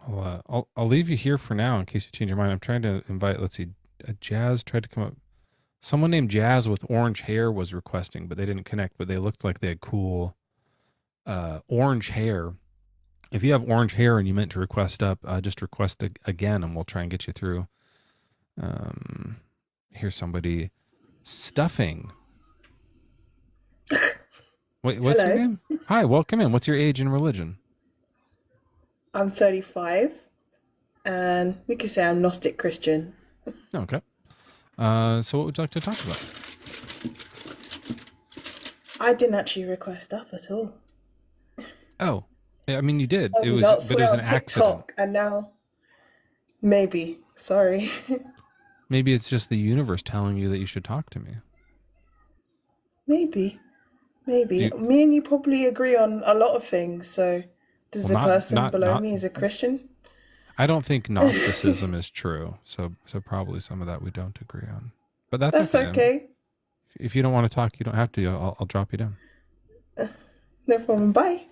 I'll leave you here for now in case you change your mind. I'm trying to invite. Let's see. Jazz tried to come up. Someone named Jazz with orange hair was requesting, but they didn't connect. But they looked like they had cool orange hair. If you have orange hair and you meant to request up, just request again, and we'll try and get you through. Here's somebody. Stuffing. Wait, what's your Hello. name? Hi, welcome in. What's your age and religion? I'm 35, and we can say I'm Gnostic Christian. Okay. So what would you like to talk about? I didn't actually request up at all. Oh, I mean, you did. I It was was, but it elsewhere was an on accident. TikTok, and now maybe. Sorry. Maybe it's just the universe telling you that you should talk to me. Maybe. Do Maybe. you, Me and you probably agree on a lot of things. So, does well, the person not, below not. me is a Christian? I don't think Gnosticism is true. So probably some of that we don't agree on. But that's That's okay. okay. If you don't want to talk, you don't have to. I'll drop you down. No problem. Bye.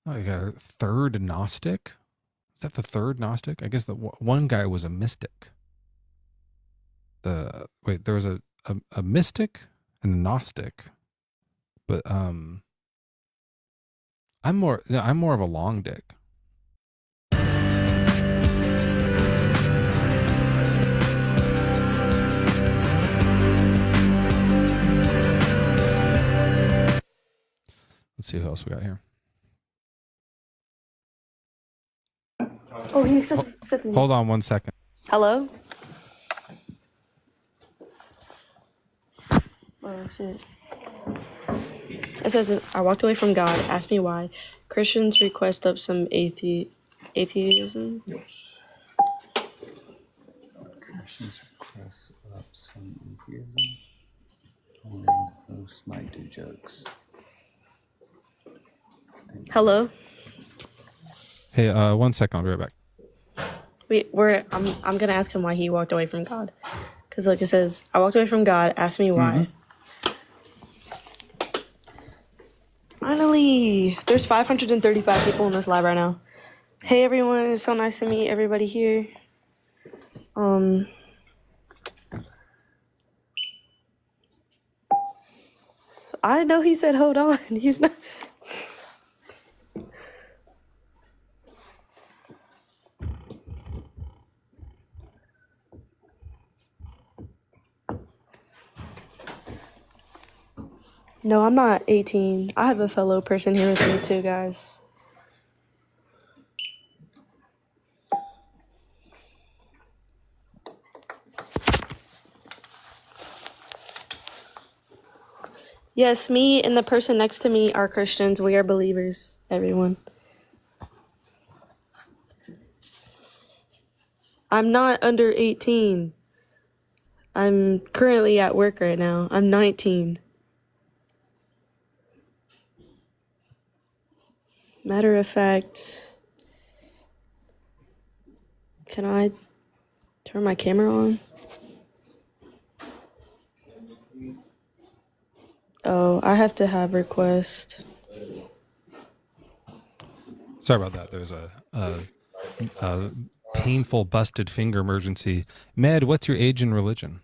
Like a third Gnostic? Is that the third Gnostic? I guess the one guy was a mystic. There was a mystic and a Gnostic, but I'm more of a long dick. Let's see who else we got here. Oh, he accepted me. Hold on 1 second. Hello? Oh, shit. It says, I walked away from God. Ask me why. Christians request up some atheism. Christians request up some atheism. And hosts might do jokes. Hello? Hey, 1 second. I'll be right back. I'm gonna ask him why he walked away from God. Because like it says, I walked away from God. Ask me why. Finally, there's 535 people in this live right now. Hey everyone, it's so nice to meet everybody here. I know he said hold on. He's not. No, I'm not 18. I have a fellow person here with me too, guys. Yes, me and the person next to me are Christians. We are believers, everyone. I'm not under 18. I'm currently at work right now. I'm 19. Matter of fact, can I turn my camera on? Oh, I have to have request. Sorry about that. There's a painful busted finger emergency. Med, what's your age and religion?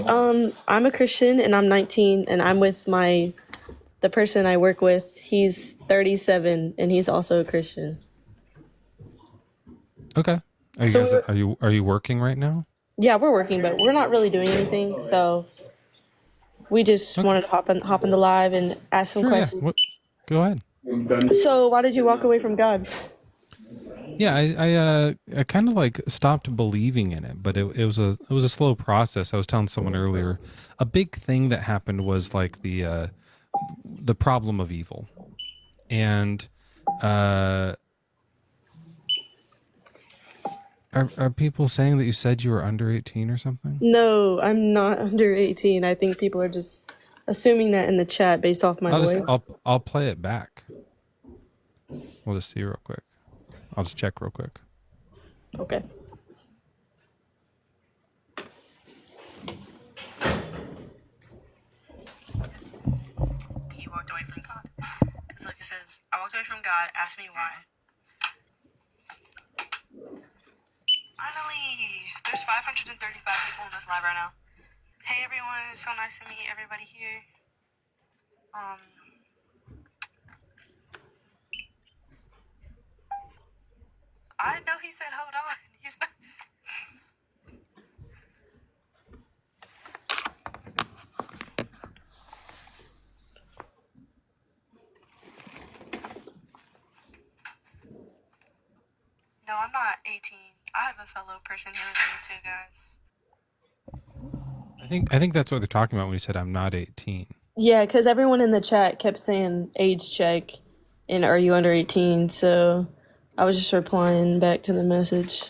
I'm a Christian and I'm 19 and I'm with the person I work with. He's 37 and he's also a Christian. Okay. Are you working right now? Yeah, we're working, but we're not really doing anything. So we just wanted to hop in the live and ask some questions. Yeah. Go ahead. So why did you walk away from God? Yeah, I kind of like stopped believing in it, but it was a slow process. I was telling someone earlier, a big thing that happened was like the problem of evil, and are people saying that you said you were under 18 or something? No, I'm not under 18. I think people are just assuming that in the chat based off my voice. I'll play it back. We'll just see real quick. I'll just check real quick. Okay. He walked away from God. Because like it says, I walked away from God, ask me why. Finally, there's 535 people in this live right now. Hey everyone, it's so nice to meet everybody here. I know he said hold on. He's not. No, I'm not 18. I have a fellow person here with me too, guys. think that's what they're talking about when you said I'm not 18. Yeah, because everyone in the chat kept saying age check and are you under 18? So I was just replying back to the message.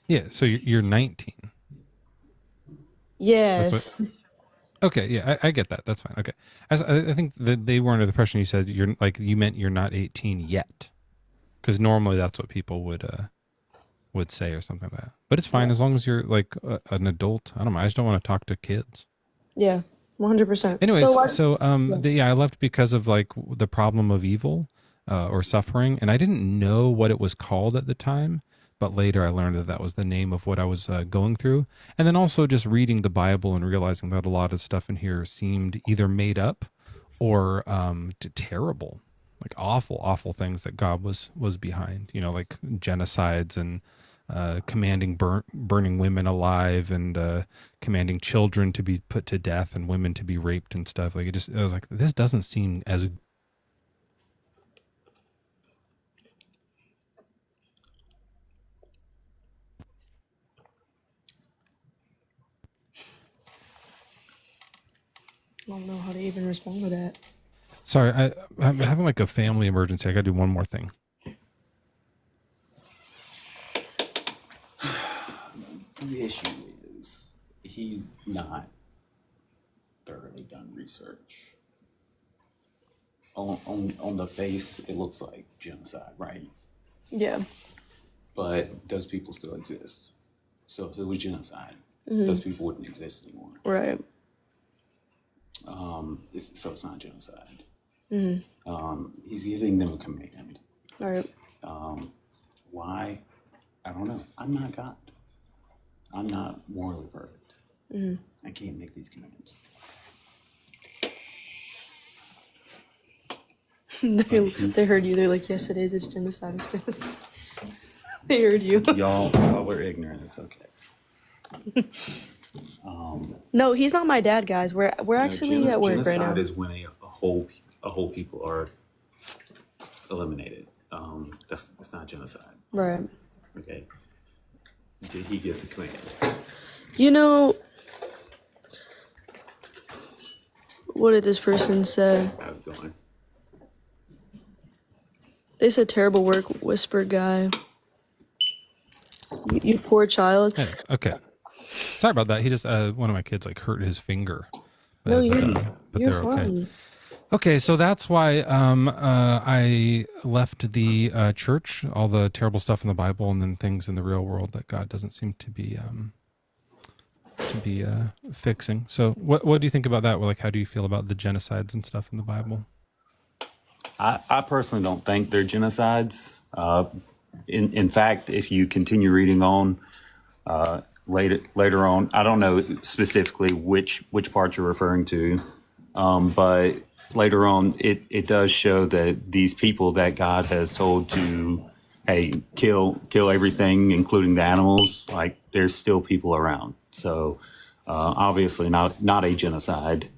Yeah, so you're 19. Yes. Okay, yeah, I get that. That's fine. Okay, I think that they were under the impression you said you meant you're not 18 yet, because normally that's what people would say or something like that. But it's fine as long as you're like an adult. I don't know. I just don't want to talk to kids. Yeah, 100%. Anyways, I left because of like the problem of evil or suffering, and I didn't know what it was called at the time. But later I learned that was the name of what I was going through. And then also just reading the Bible and realizing that a lot of stuff in here seemed either made up or terrible, like awful things that God was behind, like genocides and commanding burning women alive and commanding children to be put to death and women to be raped and stuff. Like I was like, this doesn't seem as I don't know how to even respond to that. Sorry, I'm having like a family emergency. I got to do one more thing. The issue is he's not thoroughly done research. On the face, it looks like genocide, right? Yeah. But those people still exist. So if it was genocide, Mhm. those people wouldn't exist anymore. Right. So it's not genocide. Mm-hmm. He's giving them a command. All right. Why? I don't know. I'm not God. I'm not morally perfect. Mm-hmm. I can't make these commands. They heard you. They're like, yes, it is. It's genocide. It's genocide. They heard you. Y'all were ignorant. It's okay. No, he's not my dad, guys. We're actually at work right now. Genocide is when a whole people are eliminated. It's not genocide. Right. Okay. Did he get the command? What did this person say? How's it going? They said terrible work, whisper guy. You poor child. Hey, okay. Sorry about that. He just one of my kids like hurt his finger. No, but you're they're okay. fine. Okay, so that's why I left the church, all the terrible stuff in the Bible, and then things in the real world that God doesn't seem to be fixing. So, what do you think about that? Like, how do you feel about the genocides and stuff in the Bible? I personally don't think they're genocides. In fact, if you continue reading on later on, I don't know specifically which part you're referring to, but later on, it does show that these people that God has told to, hey, kill everything, including the animals, like there's still people around. So obviously not a genocide.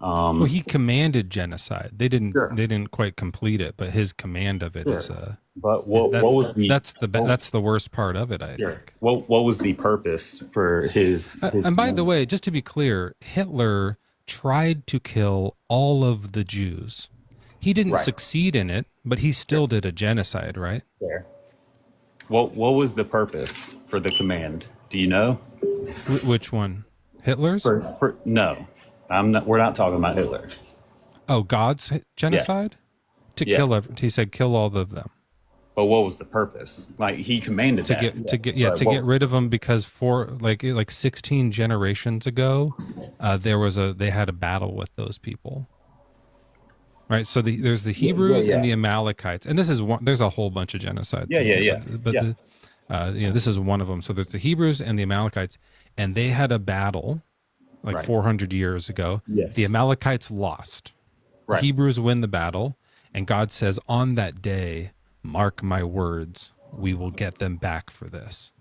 Well, he commanded genocide. They didn't quite complete it, but his command of it is. But what was that's the worst part of it, I think. What was the purpose for his and by the way, just to be clear, Hitler tried to kill all of the Jews. He didn't succeed in it, but he still did a genocide, right? Fair. What was the purpose for the command? Do you know? Which one? Hitler's? No, I'm not. We're not talking about Hitler. Oh, God's genocide? To kill he said kill all of them. But what was the purpose? Like he commanded to get rid of them, because for like 16 generations ago, they had a battle with those people. Right, so there's the Hebrews and the Amalekites, and this is one. There's a whole bunch of genocides. But this is one of them. So there's the Hebrews and the Amalekites, and they had a battle like 400 years ago. Yes. The Amalekites lost. Right. The Hebrews win the battle, and God says, on that day, mark my words, we will get them back for this.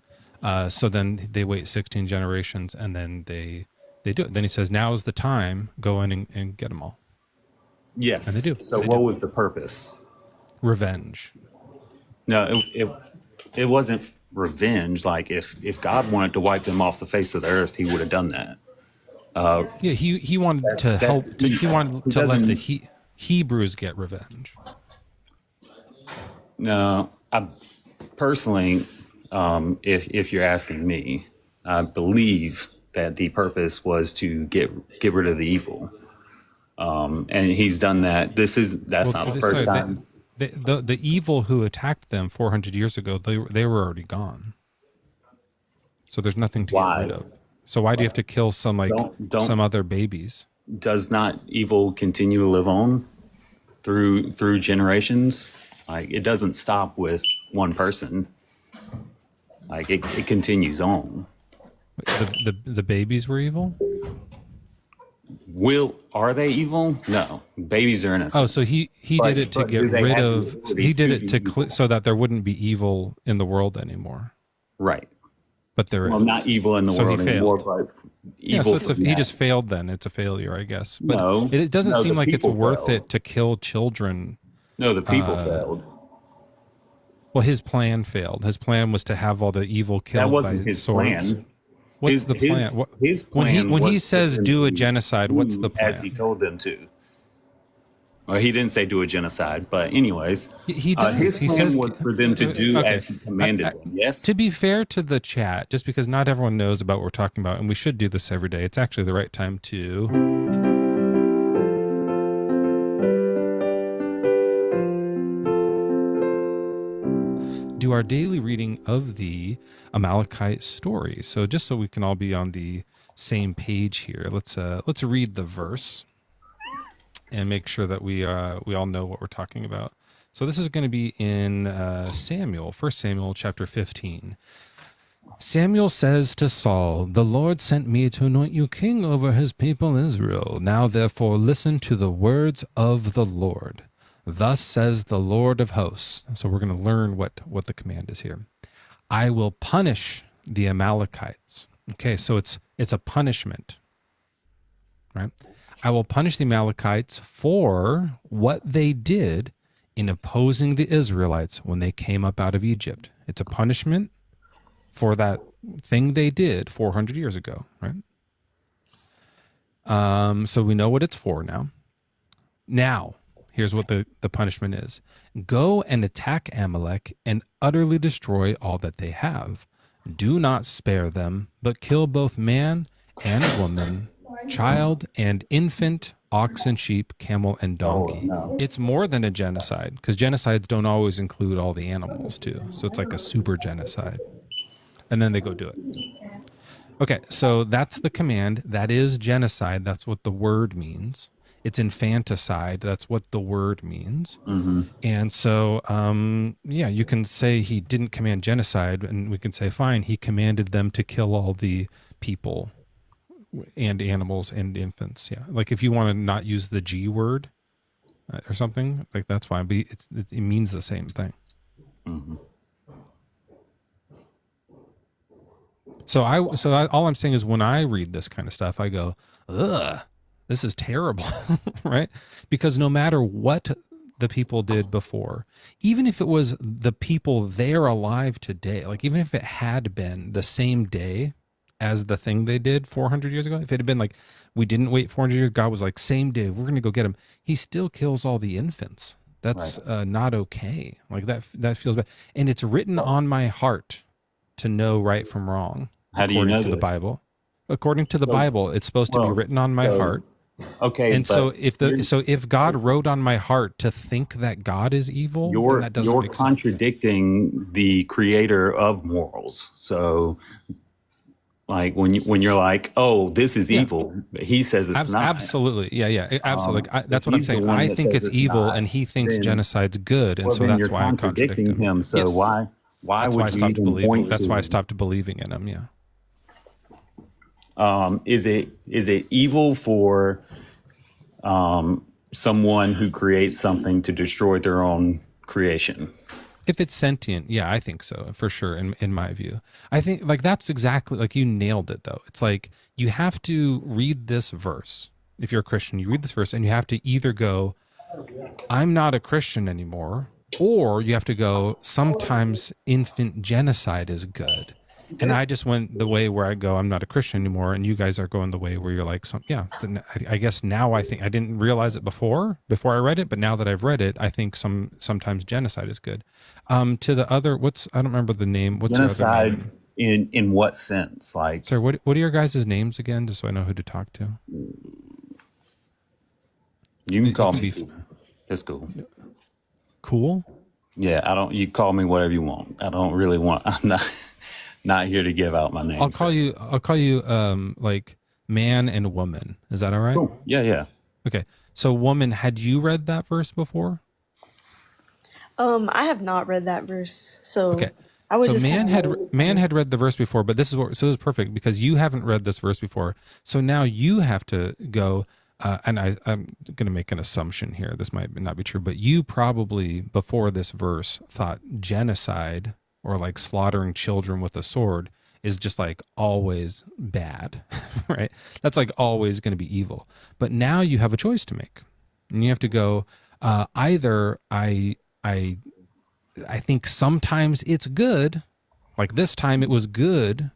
So then they wait 16 generations, and then they do it. Then he says, now is the time, go in and get them all. Yes. And they do. So what was the purpose? Revenge. No, it wasn't revenge. Like if God wanted to wipe them off the face of the earth, he would have done that. Yeah, he wanted to help. He wanted to let the Hebrews get revenge. No, I personally, if you're asking me, I believe that the purpose was to get rid of the evil, and he's done that. That's not the first time. The evil who attacked them 400 years ago, they were already gone. So there's nothing to get rid of. So why do you have to kill some some other babies? Does not evil continue to live on through generations? Like, it doesn't stop with one person. Like, it continues on. The babies were evil? Are they evil? No, babies are innocent. Oh, so he did it to get rid of. He did it to so that there wouldn't be evil in the world anymore. Right. But there is. Well, not evil in the world anymore, but evil. So he just failed then. It's a failure, I guess. But it doesn't seem like it's worth it to kill children. No, the people failed. Well, his plan failed. His plan was to have all the evil killed That wasn't by his swords. plan. What's the plan? His plan when he was says do a genocide, what's the plan? As he told them to. Well, he didn't say do a genocide, but anyways, he does. His He plan says was for them to do as he commanded them. Yes. To be fair to the chat, just because not everyone knows about what we're talking about, and we should do this every day, it's actually the right time to do our daily reading of the Amalekite story. So just so we can all be on the same page here, let's read the verse and make sure that we all know what we're talking about. So this is going to be in Samuel, 1 Samuel chapter 15. Samuel says to Saul, "The Lord sent me to anoint you king over his people Israel. Now therefore listen to the words of the Lord. Thus says the Lord of hosts." So we're going to learn what the command is here. "I will punish the Amalekites." Okay, so it's a punishment, right? "I will punish the Amalekites for what they did in opposing the Israelites when they came up out of Egypt." It's a punishment for that thing they did 400 years ago, right? So we know what it's for now. Now, here's what the punishment is. "Go and attack Amalek and utterly destroy all that they have. Do not spare them, but kill both man and woman, child and infant, ox and sheep, camel and donkey." It's more than a genocide, because genocides don't always include all the animals too. So it's like a super genocide. And then they go do it. Okay, so that's the command. That is genocide. That's what the word means. It's infanticide. That's what the word means. Mm-hmm. And so, yeah, you can say he didn't command genocide, and we can say, fine, he commanded them to kill all the people and animals and infants. Yeah, like if you want to not use the G word or something, like that's fine, but it means the same thing. Mm-hmm. So all I'm saying is when I read this kind of stuff, I go, ugh, this is terrible, right? Because no matter what the people did before, even if it was the people there alive today, like even if it had been the same day as the thing they did 400 years ago, if it had been like, we didn't wait 400 years, God was like, same day, we're going to go get him. He still kills all the infants. That's not okay. Like that feels bad. And it's written on my heart to know right from wrong. How do you know to the this? Bible? According to the Bible, it's supposed to be written on my heart. Okay, and so if God wrote on my heart to think that God is evil, then that doesn't make sense. You're contradicting the creator of morals. So, like when you're like, oh, this is evil, he says it's not. Absolutely, yeah, absolutely. That's what I'm saying. I think it's evil, and he thinks genocide's good, and so that's why I'm contradicting him. So yes. Why that's would why I you stopped even believing? point That's to why I stopped believing in him. Yeah. Is it evil for someone who creates something to destroy their own creation? If it's sentient, yeah, I think so, for sure, in my view. I think, like, that's exactly, like, you nailed it, though. It's like, you have to read this verse. If you're a Christian, you read this verse, and you have to either go, I'm not a Christian anymore, or you have to go, sometimes infant genocide is good. And I just went the way where I go, I'm not a Christian anymore, and you guys are going the way where you're like, I guess now I think, I didn't realize it before I read it, but now that I've read it, I think sometimes genocide is good. To the other, I don't remember the name. What's Genocide the other name? in what sense? Like, sorry, what are your guys' names again, just so I know who to talk to? you can call me. It's cool. Cool? Yeah, you call me whatever you want. I don't really want, I'm not here to give out my name. I'll call you like man and woman. Is that all right? Cool. Yeah. Okay. So woman, had you read that verse before? I have not read that verse, so Okay. I was so just man had read the verse before, but this is perfect because you haven't read this verse before. So now you have to go, and I'm going to make an assumption here. This might not be true, but you probably before this verse thought genocide or like slaughtering children with a sword is just like always bad, right? That's like always going to be evil. But now you have a choice to make, and you have to go either I think sometimes it's good, like this time it was good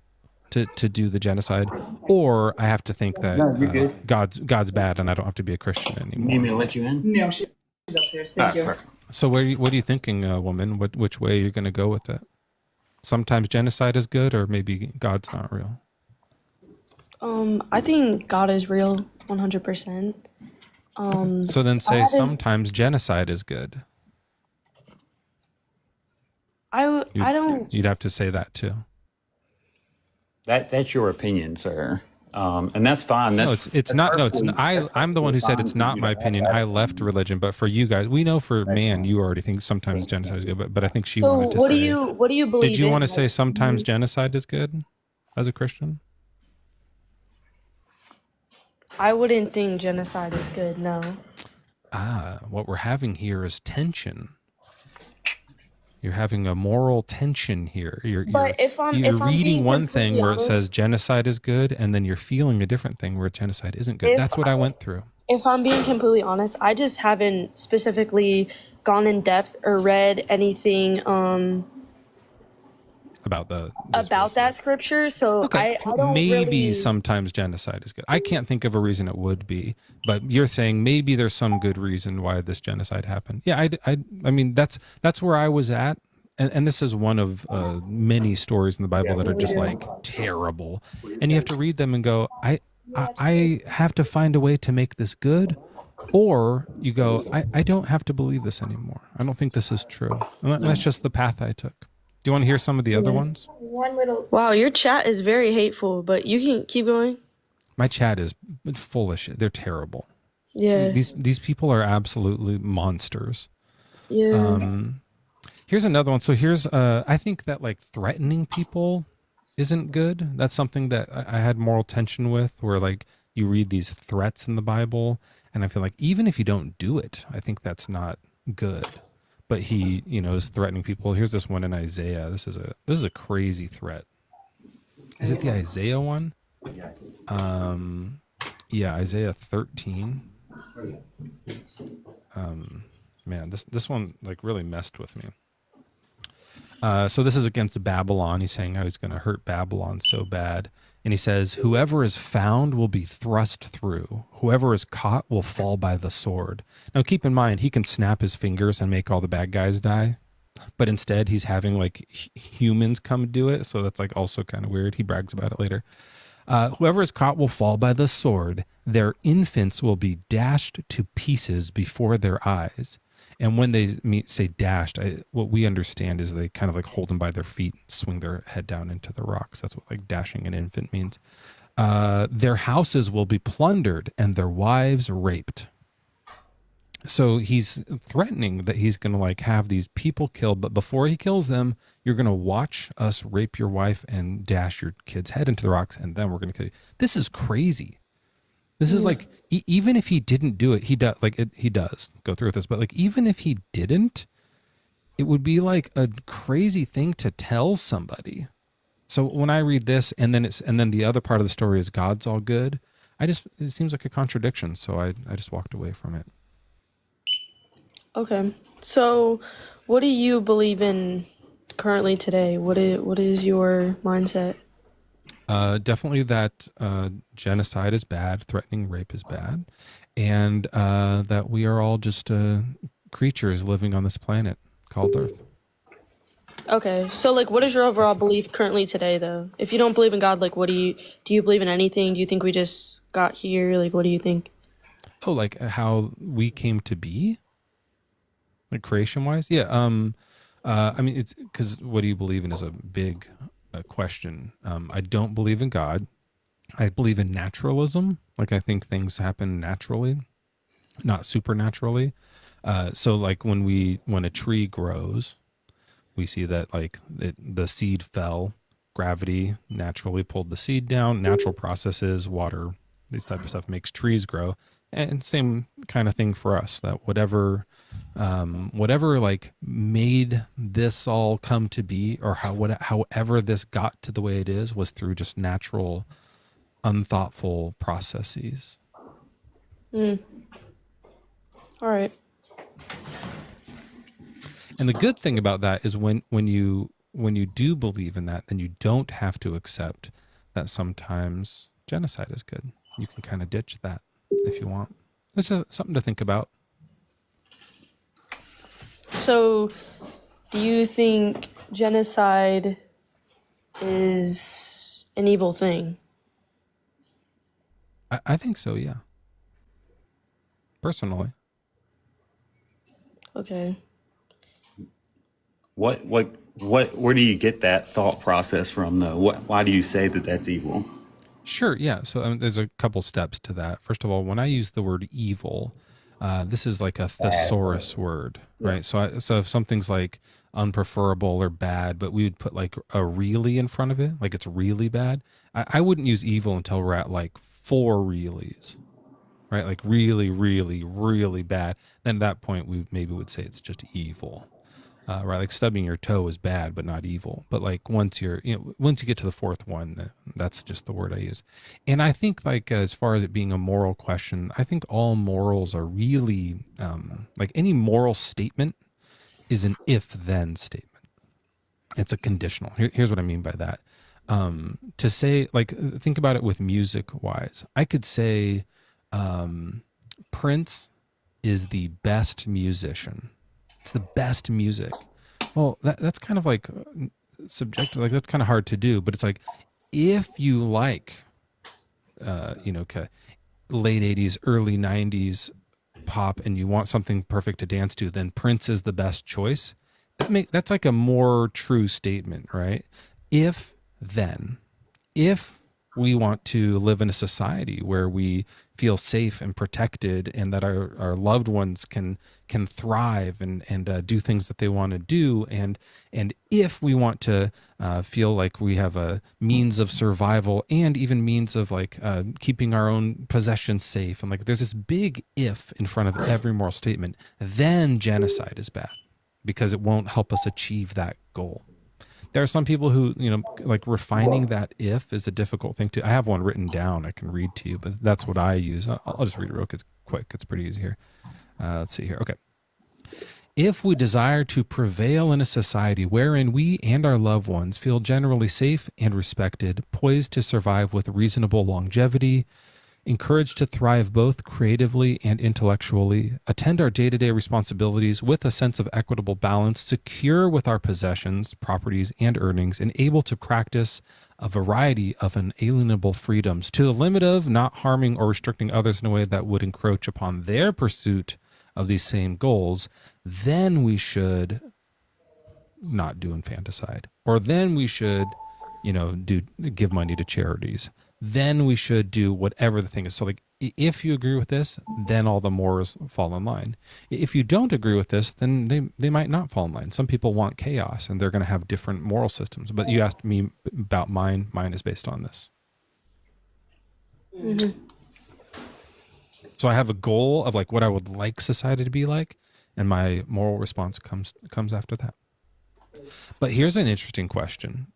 to do the genocide, or I have to think that God's bad and I don't have to be a Christian anymore. You need me to let you in? No, she's upstairs. Thank you. So what are you thinking, woman? Which way you're going to go with it? Sometimes genocide is good, or maybe God's not real. I think God is real, 100%. So then say sometimes genocide is good. You'd have to say that too. That's your opinion, sir. And that's fine. It's not. No, it's not. I'm the one who said it's not my opinion. I left religion, but for you guys, we know for man, you already think sometimes genocide is good. But I think she wanted to what say. What do you believe? Did you in? want to say sometimes genocide is good, as a Christian? I wouldn't think genocide is good. No. What we're having here is tension. You're having a moral tension here. You're reading one thing where it says genocide is good, and then you're feeling a different thing where genocide isn't good. That's what I went through. If I'm being completely honest, I just haven't specifically gone in depth or read anything about that scripture. So okay, I don't maybe really... sometimes genocide is good. I can't think of a reason it would be, but you're saying maybe there's some good reason why this genocide happened. Yeah, I mean that's where I was at, and this is one of many stories in the Bible that are just like terrible, and you have to read them and go, I have to find a way to make this good, or you go, I don't have to believe this anymore. I don't think this is true, and that's just the path I took. Do you want to hear some of the other ones? Wow, your chat is very hateful, but you can keep going. My chat is full of shit. They're terrible. Yeah. These people are absolutely monsters. Yeah. Here's another one. So here's I think that like threatening people isn't good. That's something that I had moral tension with, where like you read these threats in the Bible, and I feel like even if you don't do it, I think that's not good. But he, is threatening people. Here's this one in Isaiah. This is a crazy threat. Is it the Isaiah one? Yeah, Isaiah 13. Man, this one like really messed with me. So this is against Babylon. He's saying how he's going to hurt Babylon so bad. And he says, whoever is found will be thrust through. Whoever is caught will fall by the sword. Now, keep in mind, he can snap his fingers and make all the bad guys die. But instead, he's having like humans come do it. So that's like also kind of weird. He brags about it later. Whoever is caught will fall by the sword. Their infants will be dashed to pieces before their eyes. And when they say dashed, what we understand is they kind of like hold them by their feet, swing their head down into the rocks. That's what like dashing an infant means. Their houses will be plundered and their wives raped. So he's threatening that he's going to like have these people killed, but before he kills them, you're going to watch us rape your wife and dash your kid's head into the rocks, and then we're going to kill you. This is crazy. This is like, even if he didn't do it, he does go through with this, but like, even if he didn't, it would be like a crazy thing to tell somebody. So when I read this and then the other part of the story is God's all good, it seems like a contradiction. So I just walked away from it. Okay. So What do you believe in currently today? What is your mindset? Definitely that genocide is bad, threatening rape is bad, and that we are all just creatures living on this planet called Earth. Okay, so like, what is your overall belief currently today, though? If you don't believe in God, like, what do you believe in anything? Do you think we just got here? Like, what do you think? Oh, like how we came to be, like creation-wise? Yeah. I mean, it's because what do you believe in is a big question. I don't believe in God. I believe in naturalism. Like, I think things happen naturally, not supernaturally. So like when a tree grows, we see that like the seed fell, gravity naturally pulled the seed down, natural processes, water, this type of stuff makes trees grow. And same kind of thing for us, that whatever like made this all come to be, or however this got to the way it is, was through just natural, unthoughtful processes. All right. And the good thing about that is when you do believe in that, then you don't have to accept that sometimes genocide is good. You can kind of ditch that if you want. This is something to think about. So, do you think genocide is an evil thing? I think so, yeah. Personally. Okay. Where do you get that thought process from, though? Why do you say that that's evil? Sure, yeah. So there's a couple steps to that. First of all, when I use the word evil, this is like a thesaurus word, right? So if something's like unpreferable or bad, but we would put like a really in front of it, like it's really bad. I wouldn't use evil until we're at like 4 reallys, right? Like really, really, really bad. Then at that point, we maybe would say it's just evil. Right, like stubbing your toe is bad, but not evil. But like once you get to the 4th one, that's just the word I use. And I think like as far as it being a moral question, I think all morals are really like any moral statement is an if-then statement. It's a conditional. Here's what I mean by that. To say, like, think about it with music-wise. I could say Prince is the best musician. It's the best music. Well, that's kind of like subjective. Like that's kind of hard to do. But it's like if you like, late '80s, early '90s pop, and you want something perfect to dance to, then Prince is the best choice. That's like a more true statement, right? If we want to live in a society where we feel safe and protected, and that our loved ones can thrive and do things that they want to do, and if we want to feel like we have a means of survival and even means of like keeping our own possessions safe, and like there's this big if in front of every moral statement, then genocide is bad because it won't help us achieve that goal. There are some people who, like refining that if is a difficult thing to. I have one written down I can read to you, but that's what I use. I'll just read it real quick. It's pretty easy here. Let's see here. Okay. If we desire to prevail in a society wherein we and our loved ones feel generally safe and respected, poised to survive with reasonable longevity, encouraged to thrive both creatively and intellectually, attend our day-to-day responsibilities with a sense of equitable balance, secure with our possessions, properties, and earnings, and able to practice a variety of unalienable freedoms to the limit of not harming or restricting others in a way that would encroach upon their pursuit of these same goals, then we should not do infanticide. Or then we should, give money to charities. Then we should do whatever the thing is. So like, if you agree with this, then all the morals fall in line. If you don't agree with this, then they might not fall in line. Some people want chaos and they're going to have different moral systems. But you asked me about mine. Mine is based on this. Mm-hmm. So I have a goal of like what I would like society to be like, and my moral response comes after that. But here's an interesting question.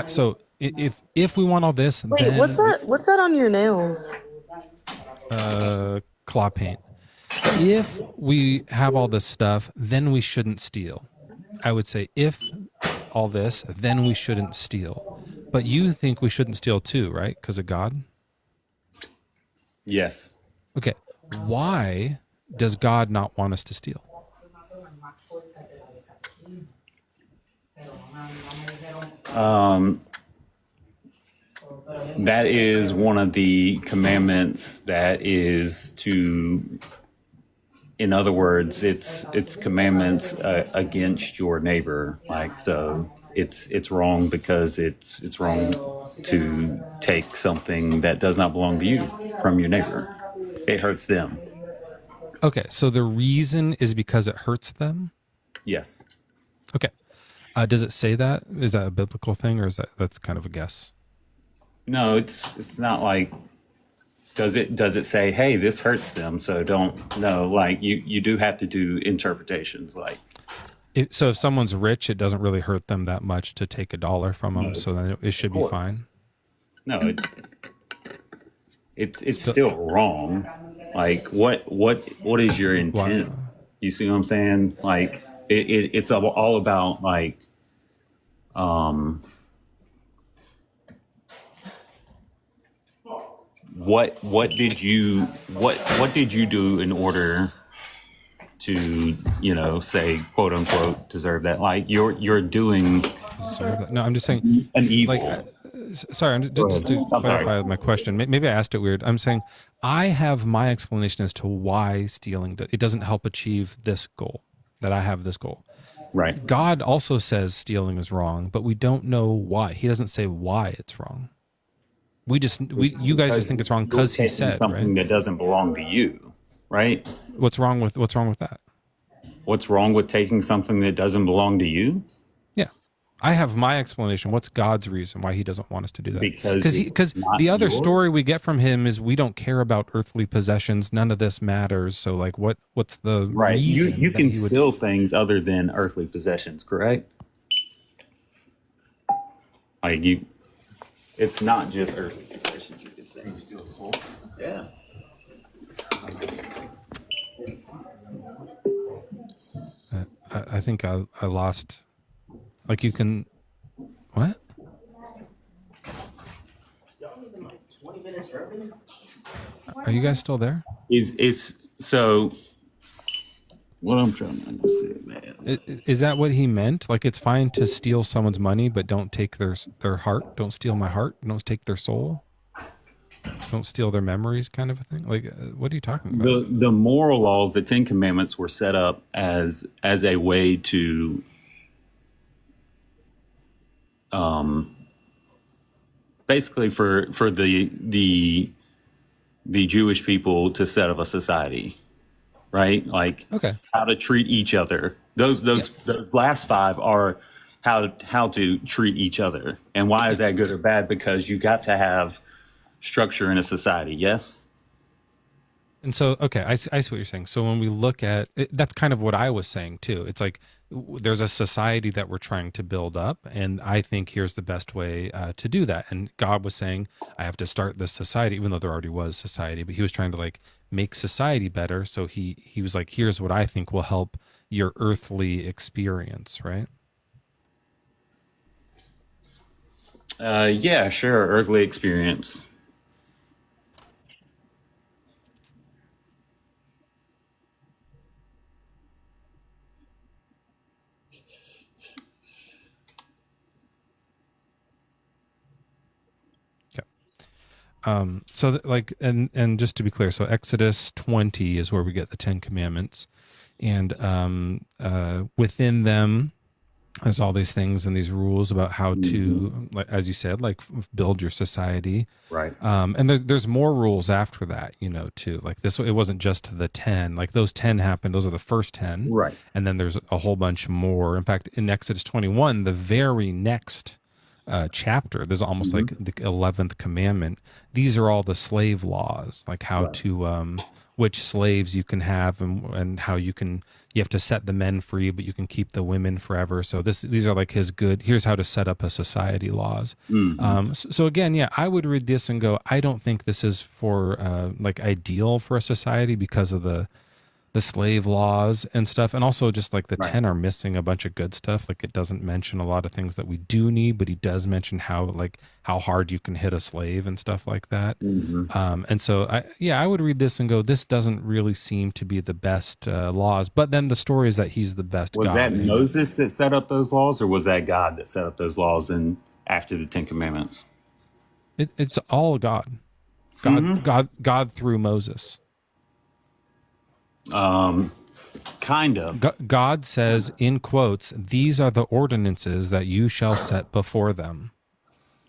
So if we want all this, wait, then what's that on your nails? Claw paint. if we have all this stuff, then we shouldn't steal. I would say if all this, then we shouldn't steal. But you think we shouldn't steal too, right? Because of God? Yes. Okay. Why does God not want us to steal? That is one of the commandments that is to, in other words, it's commandments against your neighbor. Like, so it's wrong because it's wrong to take something that does not belong to you from your neighbor. It hurts them. Okay, so the reason is because it hurts them? Yes. Okay. Does it say that? Is that a biblical thing, or is that's kind of a guess? No, it's not like, does it say, hey, this hurts them, so don't. No, like you do have to do interpretations. Like, So if someone's rich, it doesn't really hurt them that much to take $1 from them, so then it should be fine. No, it's still wrong. Like, what is your intent? Wow. You see what I'm saying? Like, it's all about like, what did you do in order to, say, quote unquote, deserve that? Like, you're doing. No, I'm just saying an evil. Like, sorry, just to clarify my question. Maybe I asked it weird. I'm saying I have my explanation as to why stealing it doesn't help achieve this goal. That I have this goal. Right. God also says stealing is wrong, but we don't know why. He doesn't say why it's wrong. You guys just think it's wrong because he said, something right? that doesn't belong to you, right? What's wrong with that? What's wrong with taking something that doesn't belong to you? Yeah, I have my explanation. What's God's reason why he doesn't want us to do that? Because the other story we get from him is we don't care about earthly possessions. None of this matters. So like, what's the right? reason You that can he would- steal things other than earthly possessions, correct? Like it's not just earthly possessions. You could say. Can you steal a soul? Yeah. I think I lost. Like you can, what? Are you guys still there? Is so. What I'm trying to understand, man. Is that what he meant? Like it's fine to steal someone's money, but don't take their heart. Don't steal my heart. Don't take their soul. Don't steal their memories, kind of a thing. Like, what are you talking about? The moral laws, the 10 Commandments, were set up as a way to basically for the Jewish people to set up a society, right? Like how to treat each other. Those last 5 are how to treat each other. And why is that good or bad? Because you got to have structure in a society. Yes. And so, okay, I see what you're saying. So when we look at it, that's kind of what I was saying too. It's like there's a society that we're trying to build up, and I think here's the best way to do that. And God was saying, I have to start this society, even though there already was society, but he was trying to like make society better. So he was like, here's what I think will help your earthly experience, right? Yeah, sure. Earthly experience. And just to be clear, so Exodus 20 is where we get the 10 Commandments, and within them, there's all these things and these rules about how to, like as you said, like build your society, right? And there's more rules after that, too. Like this, it wasn't just the 10. Like those 10 happened; those are the first 10, right? And then there's a whole bunch more. In fact, in Exodus 21, the very next chapter, there's almost like the 11th commandment. These are all the slave laws, like how to which slaves you can have and how you have to set the men free, but you can keep the women forever. So these are like here's how to set up a society laws. So again, yeah, I would read this and go, I don't think this is for like ideal for a society because of the the slave laws and stuff, and also just like the Right. 10 are missing a bunch of good stuff. Like it doesn't mention a lot of things that we do need, but he does mention how hard you can hit a slave and stuff like that. And so I would read this and go, this doesn't really seem to be the best laws. But then the story is that he's the best Was God. that Moses that set up those laws, or was that God that set up those laws and after the Ten Commandments? It's all God. God through Moses. Kind of. God says in quotes, "These are the ordinances that you shall set before them."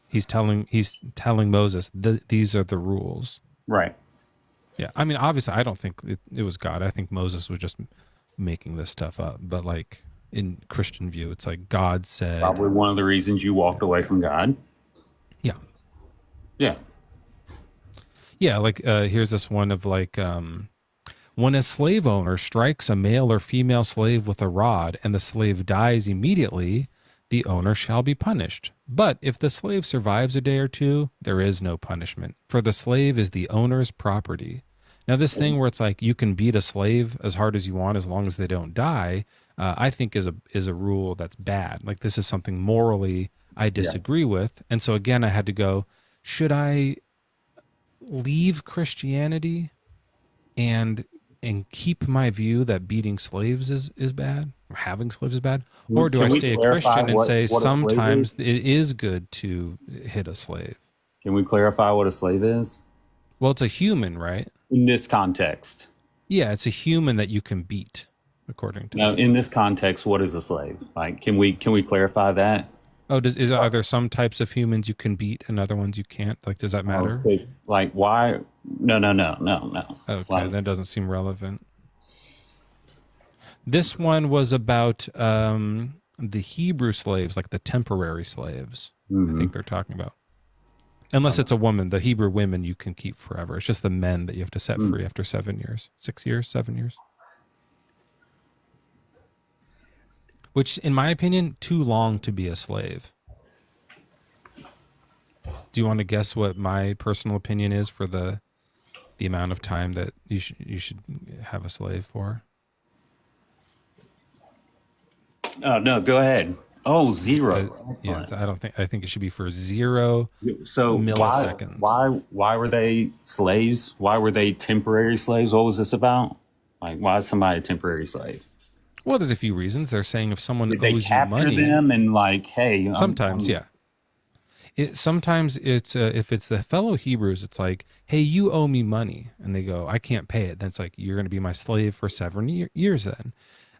He's telling Moses, these are the rules. Right. Yeah. I mean, obviously, I don't think it was God. I think Moses was just making this stuff up. But like in Christian view, it's like God said. Probably one of the reasons you walked away from God. Yeah. Yeah. Yeah. Like here's this one of like. When a slave owner strikes a male or female slave with a rod and the slave dies immediately, the owner shall be punished. But if the slave survives a day or two, there is no punishment, for the slave is the owner's property. Now, this thing where it's like you can beat a slave as hard as you want as long as they don't die, I think is a rule that's bad. Like this is something morally I disagree with. And so again, I had to go, should I leave Christianity and keep my view that beating slaves is bad, or having slaves is bad? Or do I stay a Christian and say sometimes it is good to hit a slave? Can we clarify what a slave is? Well, it's a human, right? In this context. Yeah, it's a human that you can beat, according to. Now, in this context, what is a slave? Like, can we clarify that? Oh, are there some types of humans you can beat and other ones you can't? Like, does that matter? Like, why? No. Okay, that doesn't seem relevant. This one was about the Hebrew slaves, like the temporary slaves. I think they're talking about. Unless it's a woman, the Hebrew women you can keep forever. It's just the men that you have to set free after 7 years, 6 years, 7 years. Which, in my opinion, too long to be a slave. Do you want to guess what my personal opinion is for the amount of time that you should have a slave for? Oh, no, go ahead. Oh, 0. Yeah, I think it should be for 0 so milliseconds. Why were they slaves? Why were they temporary slaves? What was this about? Like, why is somebody a temporary slave? Well, there's a few reasons. They're saying if someone Did they owes you capture money, them and like, hey, sometimes, yeah. Sometimes it's if it's the fellow Hebrews, it's like, hey, you owe me money, and they go, I can't pay it. Then it's like, you're going to be my slave for 7 years then.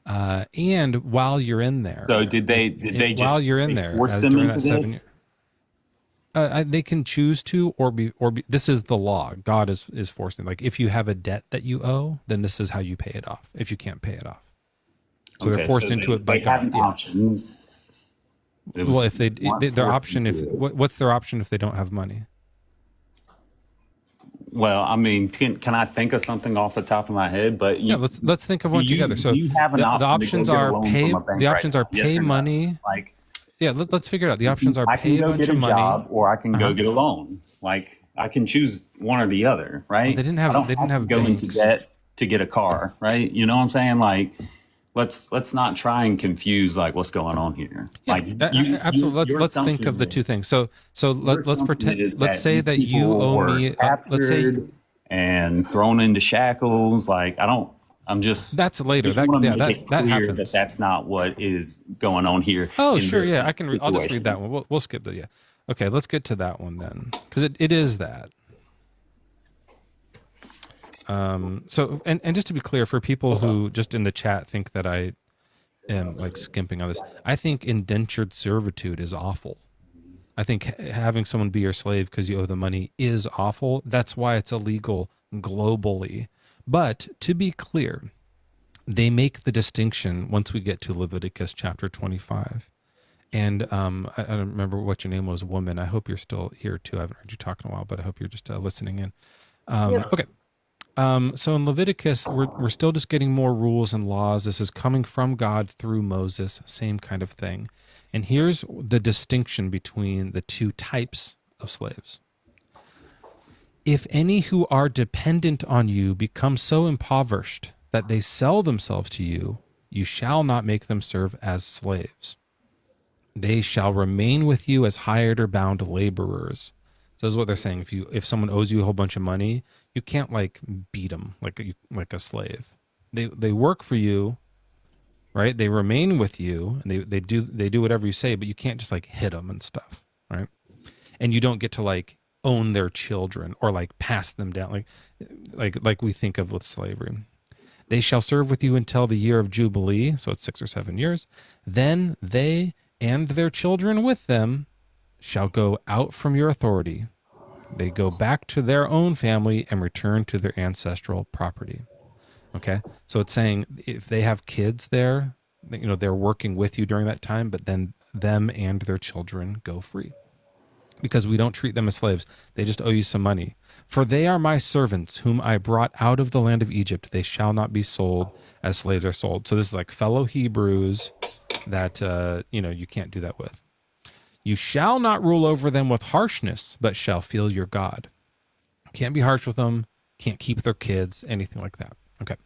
And while you're in there, so did they just while you're in there, force them into this? They can choose to, or be. This is the law. God is forcing. Like, if you have a debt that you owe, then this is how you pay it off. If you can't pay it off. So they're forced into it by God. Option. Well, if their option, what's their option if they don't have money? Well, I mean, can I think of something off the top of my head? But let's think of one together. So you have the options are pay. The options are pay money. Like, yeah, let's figure it out. The options are I pay can a go bunch get a of money, job, or I can go get a loan. Like, I can choose one or the other, right? Well, they didn't have to go into debt to get a car, right? You know what I'm saying? Like, let's not try and confuse like what's going on here. Yeah, like, absolutely. Let's think of the two things. So let's pretend. Let's say that you owe me. Let's say and thrown into shackles. Like, I'm just. That's later. That happens. That's not what is going on here. Oh, sure. Yeah, I can. I'll just read that one. We'll skip the. Yeah. Okay, let's get to that one then, because it is that. So, and just to be clear, for people who just in the chat think that I am like skimping on this, I think indentured servitude is awful. I think having someone be your slave because you owe them money is awful. That's why it's illegal globally. But to be clear, they make the distinction once we get to Leviticus chapter 25. And I don't remember what your name was, woman. I hope you're still here too. I haven't heard you talk in a while, but I hope you're just listening in. Okay. So in Leviticus, we're still just getting more rules and laws. This is coming from God through Moses, same kind of thing. And here's the distinction between the two types of slaves. If any who are dependent on you become so impoverished that they sell themselves to you, you shall not make them serve as slaves. They shall remain with you as hired or bound laborers. So this is what they're saying. If someone owes you a whole bunch of money, you can't like beat them like a slave. They work for you, right? They remain with you, and they do whatever you say, but you can't just like hit them and stuff, right? And you don't get to like own their children or like pass them down like we think of with slavery. They shall serve with you until the year of Jubilee, so it's 6 or 7 years. Then they and their children with them shall go out from your authority. They go back to their own family and return to their ancestral property. Okay? So it's saying if they have kids there, they're working with you during that time, but then them and their children go free. Because we don't treat them as slaves. They just owe you some money. For they are my servants, whom I brought out of the land of Egypt. They shall not be sold as slaves are sold. So this is like fellow Hebrews that, you can't do that with. You shall not rule over them with harshness, but shall fear your God. Can't be harsh with them. Can't keep their kids, anything like that. Okay.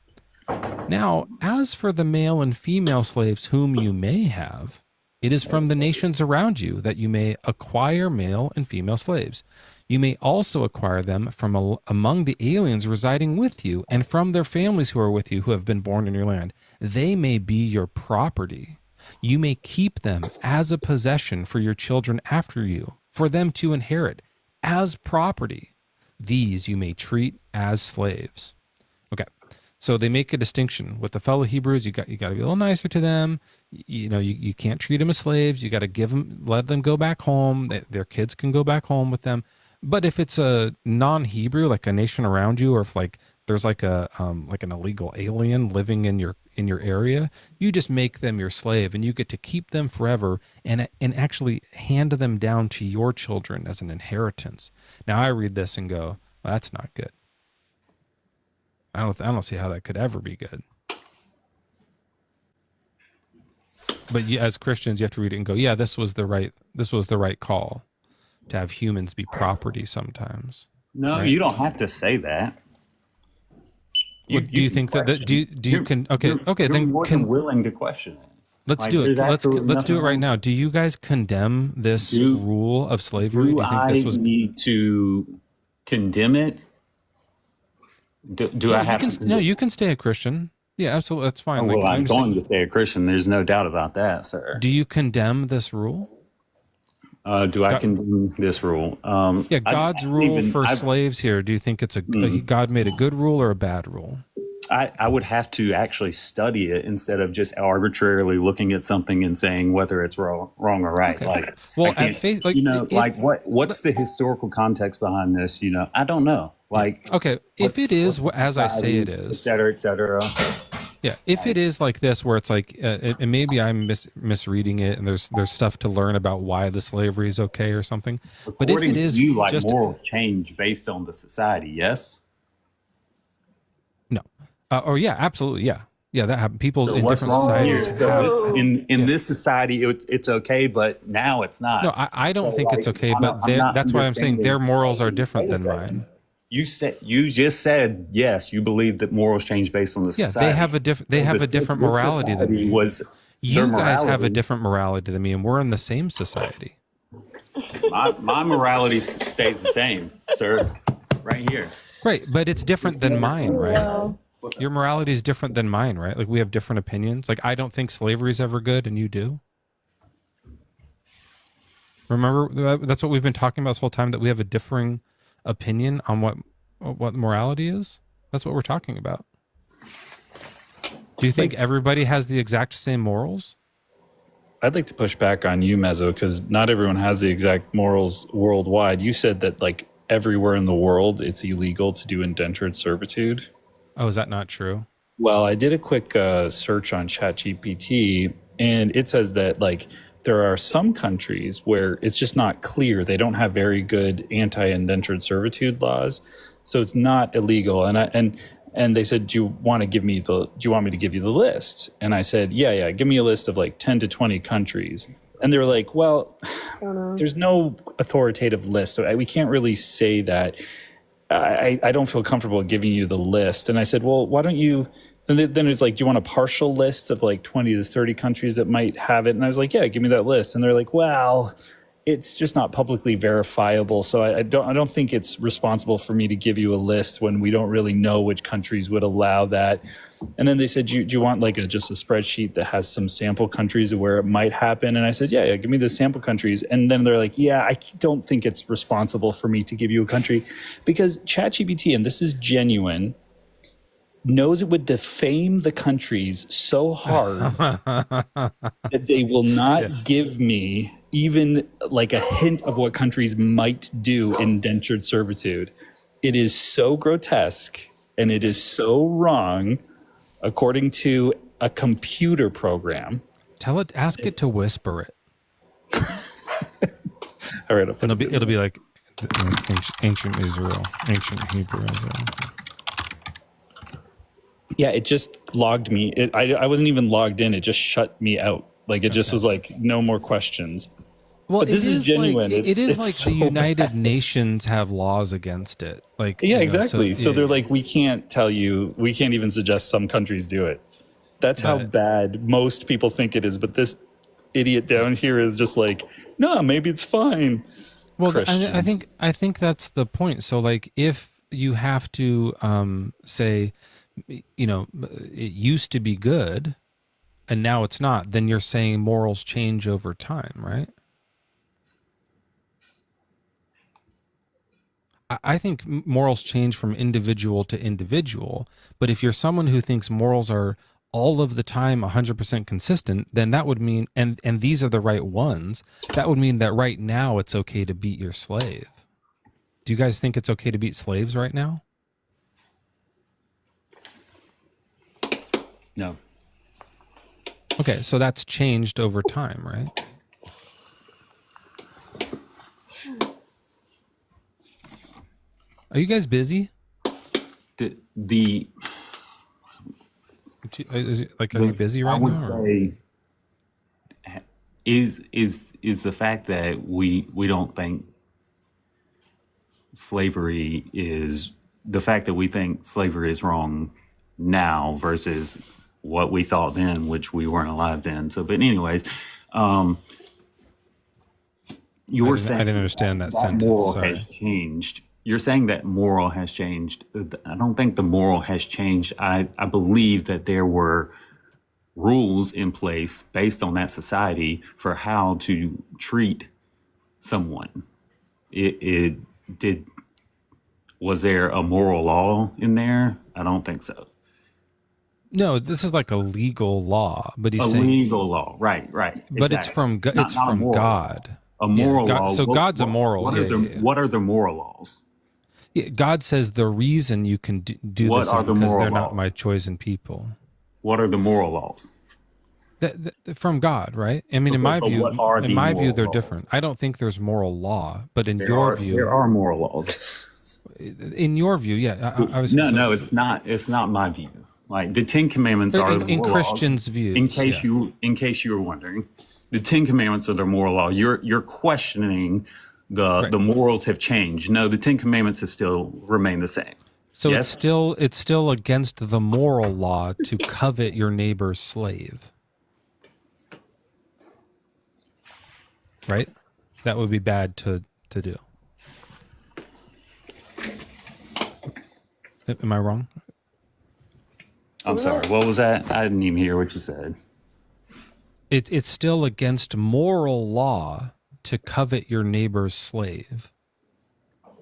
Now, as for the male and female slaves whom you may have, it is from the nations around you that you may acquire male and female slaves. You may also acquire them from among the aliens residing with you and from their families who are with you who have been born in your land. They may be your property. You may keep them as a possession for your children after you, for them to inherit as property. These you may treat as slaves. Okay. So they make a distinction with the fellow Hebrews. You got to be a little nicer to them. You can't treat them as slaves. You got to let them go back home. Their kids can go back home with them. But if it's a non-Hebrew, like a nation around you, or if like there's like an illegal alien living in your area, you just make them your slave, and you get to keep them forever, and actually hand them down to your children as an inheritance. Now I read this and go, well, that's not good. I don't see how that could ever be good. But as Christians, you have to read it and go, yeah, this was the right call to have humans be property sometimes. No, right? you don't have to say that. Do you think that you can? Okay, then more than willing to question it. Let's do it. Let's do it right now. Do you guys condemn this rule of slavery? Do you think this was need to condemn it? Do I have to? No, you can stay a Christian. Yeah, absolutely. That's fine. Well, I'm going to stay a Christian. There's no doubt about that, sir. Do you condemn this rule? Do I condemn this rule? Yeah, God's rule for slaves here. Do you think it's God made a good rule or a bad rule? I would have to actually study it instead of just arbitrarily looking at something and saying whether it's wrong or right. Okay. Like, well, at face, what's the historical context behind this? I don't know. Like, okay, if it is as I say it is, et cetera. Yeah, if it is like this, where it's like, and maybe I'm misreading it, and there's stuff to learn about why the slavery is okay or something. But if it is just moral change based on the society, yes. No. Yeah, absolutely, yeah. That happened. People in what's different wrong societies here? have. In this society, it's okay, but now it's not. No, I don't think it's okay, but that's why I'm saying their morals are different than mine. You just said yes. You believe that morals change based on the society. Yeah, they have a different morality than me. You guys have a different morality than me, and we're in the same society. My morality stays the same, sir. Right here. Right, but it's different than mine, right? Your morality is different than mine, right? Like we have different opinions. Like I don't think slavery is ever good, and you do. Remember, that's what we've been talking about this whole time. That we have a differing opinion on what morality is. That's what we're talking about. Do you think everybody has the exact same morals? I'd like to push back on you, Mezzo, because not everyone has the exact morals worldwide. You said that like everywhere in the world it's illegal to do indentured servitude. Oh, is that not true? Well, I did a quick search on ChatGPT, and it says that like there are some countries where it's just not clear. They don't have very good anti-indentured servitude laws, so it's not illegal. And they said, do you want me to give you the list? And I said, yeah, give me a list of like 10 to 20 countries. And they were like, well, there's no authoritative list. We can't really say that. I don't feel comfortable giving you the list. And I said, well, why don't you? And then it's like, do you want a partial list of like 20 to 30 countries that might have it? And I was like, yeah, give me that list. And they're like, well, it's just not publicly verifiable. So I don't think it's responsible for me to give you a list when we don't really know which countries would allow that. And then they said, do you want like just a spreadsheet that has some sample countries where it might happen? And I said, yeah, give me the sample countries. And then they're like, yeah, I don't think it's responsible for me to give you a country because ChatGPT, and this is genuine, knows it would defame the countries so hard that they will not give me even like a hint of what countries might do indentured servitude. It is so grotesque and it is so wrong, according to a computer program. Ask it to whisper it. All right, it'll be like ancient Israel, ancient Hebrew Israel. Yeah, it just logged me. I wasn't even logged in. It just shut me out. Like it just was like, no more questions. Well, but this is genuine. Like, it's like so the United bad. Nations have laws against it. Like Yeah, exactly. So they're yeah. like, we can't tell you. We can't even suggest some countries do it. That's how bad most people think it is. But this idiot down here is just like, no, maybe it's fine. Well, I think that's the point. So like, if you have to say, you know, it used to be good and now it's not, then you're saying morals change over time, right? I think morals change from individual to individual, but if you're someone who thinks morals are all of the time 100% consistent, then that would mean, and these are the right ones, that would mean that right now it's okay to beat your slave. Do you guys think it's okay to beat slaves right now? No. Okay, so that's changed over time, right? Are you guys busy? The is it, like, are you busy right I would now? say is the fact that we don't think slavery is the fact that we think slavery is wrong now versus what we thought then, which we weren't alive then. So, but anyways, you're saying I didn't understand that sentence. Moral Sorry. has changed. You're saying that moral has changed. I don't think the moral has changed. I believe that there were rules in place based on that society for how to treat someone. Was there a moral law in there? I don't think so. No, this is like a legal law, but he's A saying legal law, right? But it's from it's Not a from moral God. law. A moral God, law. so God's a moral. What are the moral laws? Yeah, God says the reason you can do What this is are the because moral they're not laws? my chosen people. What are the moral laws? From God, right? I mean, in my but view, what are the they're moral laws? different. I don't think there's moral law, but in your view, there are moral laws. In your view, yeah, I was No, it's not. It's not my view. Like the Ten Commandments are the in moral Christians' laws. views. In case you were wondering, the Ten Commandments are the moral law. You're questioning the morals have changed. No, the Ten Commandments have still remained the same. So Yes? it's still against the moral law to covet your neighbor's slave. Right? That would be bad to do. Am I wrong? I'm sorry. What was that? I didn't even hear what you said. It's still against moral law to covet your neighbor's slave,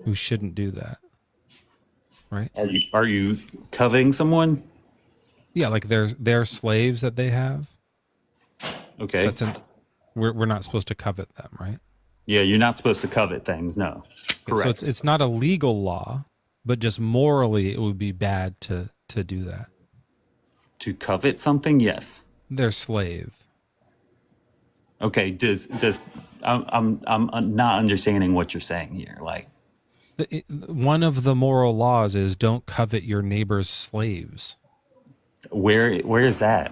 who shouldn't do that. Right? Are you coveting someone? Yeah, like their slaves that they have. Okay. We're not supposed to covet them, right? Yeah, you're not supposed to covet things. No. Correct. So it's not a legal law, but just morally it would be bad to do that. To covet something, yes. Their slave. Okay. I'm not understanding what you're saying here. Like, One of the moral laws is don't covet your neighbor's slaves. where is that?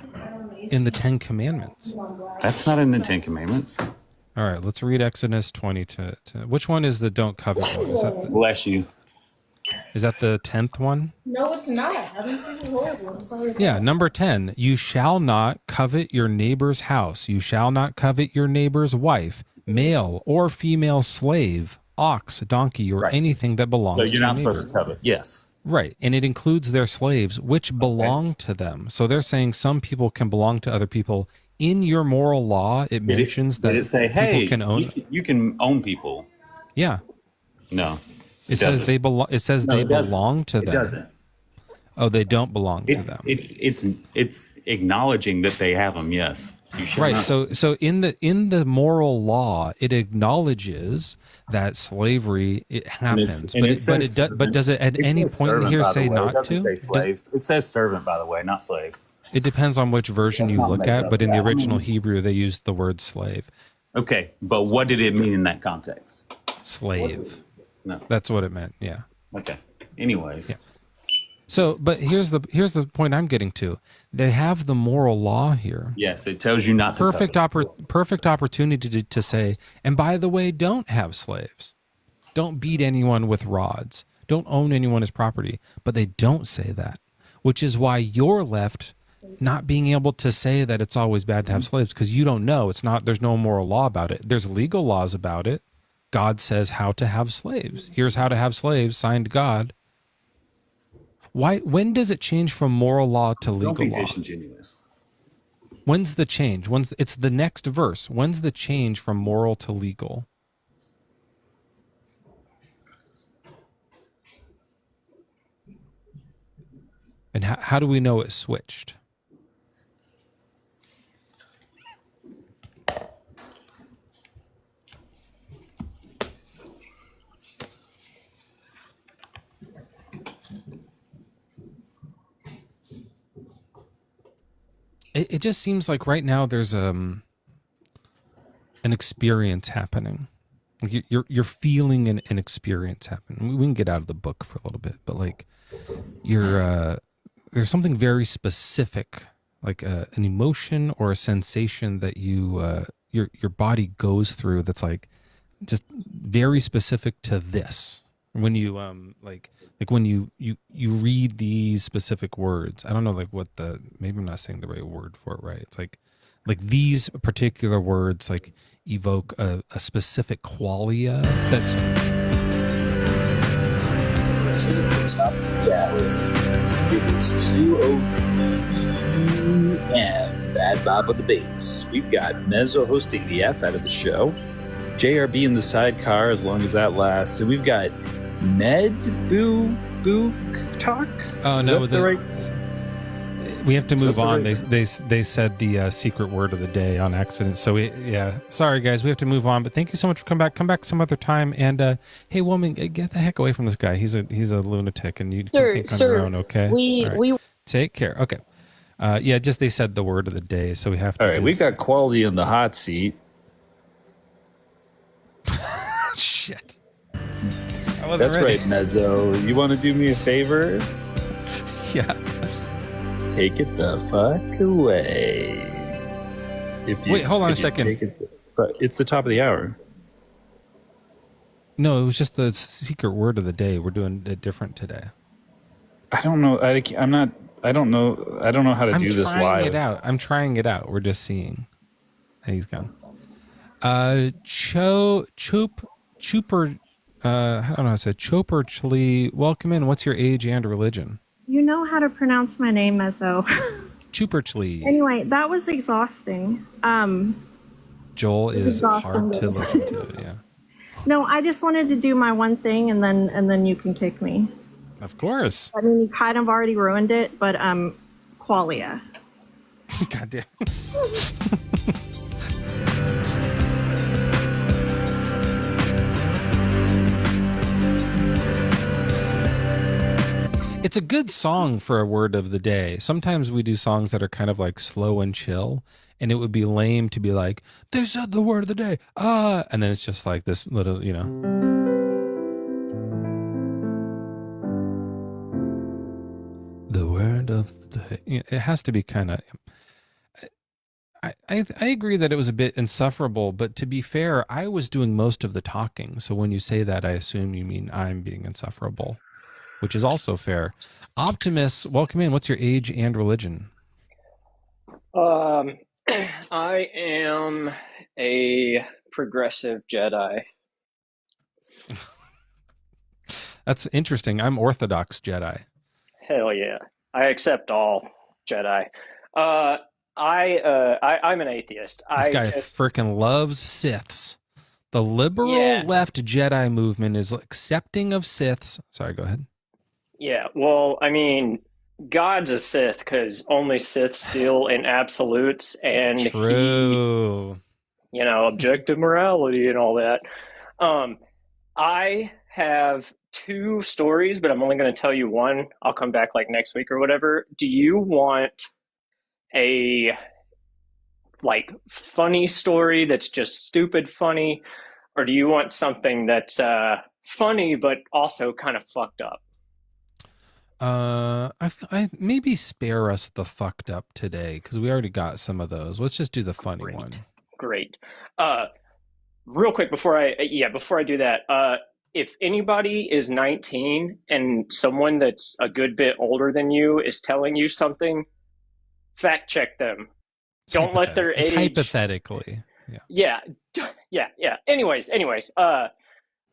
In the Ten Commandments. That's not in the Ten Commandments. All right, let's read Exodus 20 to which one is the don't covet one? Is that Bless you. Is that the 10th one? No, it's not. I haven't seen the whole one. It's already Yeah, number 10. You shall not covet your neighbor's house. You shall not covet your neighbor's wife, male or female slave, ox, donkey, or anything that belongs So to you're your not neighbor. supposed to covet. Yes. Right, and it includes their slaves, which belong to them. So they're saying some people can belong to other people. In your moral law, it mentions that Did it say, hey, people can own. you can own people? Yeah, No. it says doesn't. they belong. It says No, they it doesn't. belong to It them. doesn't. Oh, they don't belong to It's them. it's acknowledging that they have them. Yes. You should Right. not. So in the moral law, it acknowledges that slavery it happens, And it says but does it at any says point in servant, here by the say way. It not doesn't to? say Does- slave. It says servant, by the way, not slave. it depends on which version Let's you not look make at, up but in the that. original Hebrew, they used the word slave. Okay, but what did it mean in that context? Slave. No. That's what it meant. Yeah. Okay. Anyways. So, but here's the point I'm getting to. They have the moral law here. Yes, it tells you not to Perfect opportunity to say, and by the way, don't have slaves. Don't beat anyone with rods. Don't own anyone as property. But they don't say that, which is why you're left not being able to say that it's always bad to have slaves, because you don't know. There's no moral law about it. There's legal laws about it. God says how to have slaves. Here's how to have slaves, signed God. When does it change from moral law to legal Don't be law? disingenuous. When's the change? It's the next verse. When's the change from moral to legal? And how do we know it switched? It just seems like right now there's an experience happening. Like you're feeling an experience happening. We can get out of the book for a little bit, but like there's something very specific, like an emotion or a sensation that your body goes through that's like just very specific to this. When you like when you read these specific words, I don't know like what maybe I'm not saying the right word for it, right? It's like these particular words like evoke a specific qualia that's It is 2:03 p.m. Bad Bob of the Bates. We've got Mezzo hosting the F out of the show. JRB in the sidecar as long as that lasts. And we've got Talk. Oh Is no, that the right? we have to Is that move the on. right- They said the secret word of the day on accident. So sorry guys, we have to move on. But thank you so much for coming back. Come back some other time. And hey, woman, get the heck away from this guy. He's a lunatic, and you can think on your own. Okay. All right. Take care. Okay. Just they said the word of the day, so we have to. All right, we got quality in the hot seat. Shit. That's ready. right, Mezzo. You want to do me a favor? Yeah. Take it the fuck away. Wait, hold on a could you second. take but it's the top of the hour. No, it was just the secret word of the day. We're doing it different today. I don't know. I'm not. I don't know. I don't know how to do this live. I'm trying it out. We're just seeing. And he's gone. Chooper. I don't know how to say Chopper Chlee. Welcome in. What's your age and religion? You know how to pronounce my name, Mezzo. Chooper Chlee. Anyway, that was exhausting. Joel is exhausting hard to news. listen to. Yeah. No, I just wanted to do my one thing, and then you can kick me. Of course. I mean, you kind of already ruined it, but qualia. God damn. It's a good song for a word of the day. Sometimes we do songs that are kind of like slow and chill, and it would be lame to be like, they said the word of the day, and then it's just like this little, the word of the day. It has to be kind of. I agree that it was a bit insufferable, but to be fair, I was doing most of the talking. So when you say that, I assume you mean I'm being insufferable. which is also fair. Optimus, welcome in. What's your age and religion? I am a progressive Jedi. That's interesting. I'm Orthodox Jedi. Hell yeah. I accept all Jedi. I'm an atheist. This guy freaking loves Siths. The liberal left Jedi movement is accepting of Siths. Sorry, go ahead. Yeah, well, I mean, God's a Sith because only Siths deal in absolutes, and True. he, objective morality and all that. I have 2 stories, but I'm only going to tell you one. I'll come back like next week or whatever. Do you want a funny story that's just stupid funny, or do you want something that's funny but also kind of fucked up? I maybe spare us the fucked up today because we already got some of those. Let's just do the funny one. Great. Real quick before I do that, if anybody is 19 and someone that's a good bit older than you is telling you something, fact check them. Don't let their age. Hypothetically. Yeah. Anyways.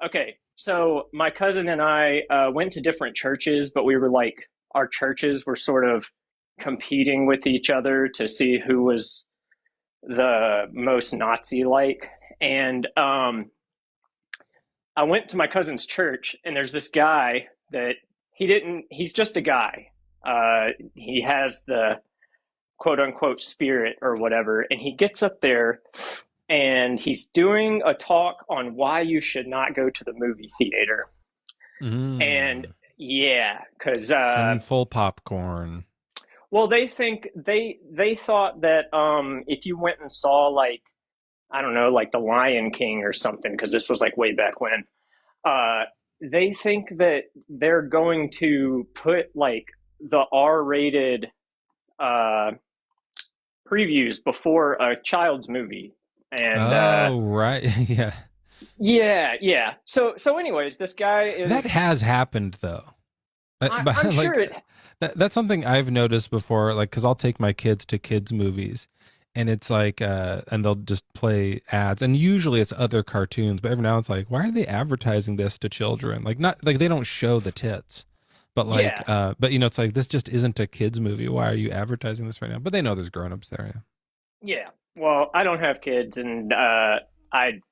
Okay. So my cousin and I went to different churches, but we were our churches were sort of competing with each other to see who was the most Nazi-like. And I went to my cousin's church, and there's this guy that he's just a guy. He has the quote unquote spirit or whatever. And he gets up there and he's doing a talk on why you should not go to the movie theater. And because sinful popcorn. Well, they thought that if you went and saw I don't know, The Lion King or something, because this was way back when, they think that they're going to put the R-rated previews before a child's movie. And right. Yeah. So anyways, this guy is... That has happened though. I'm sure that's something I've noticed before, because I'll take my kids to kids movies and it's and they'll just play ads, and usually it's other cartoons, but every now it's why are they advertising this to children? They don't show the tits. But but it's this just isn't a kids movie. Why are you advertising this right now? But they know there's grown-ups there. Yeah. Well, I don't have kids, and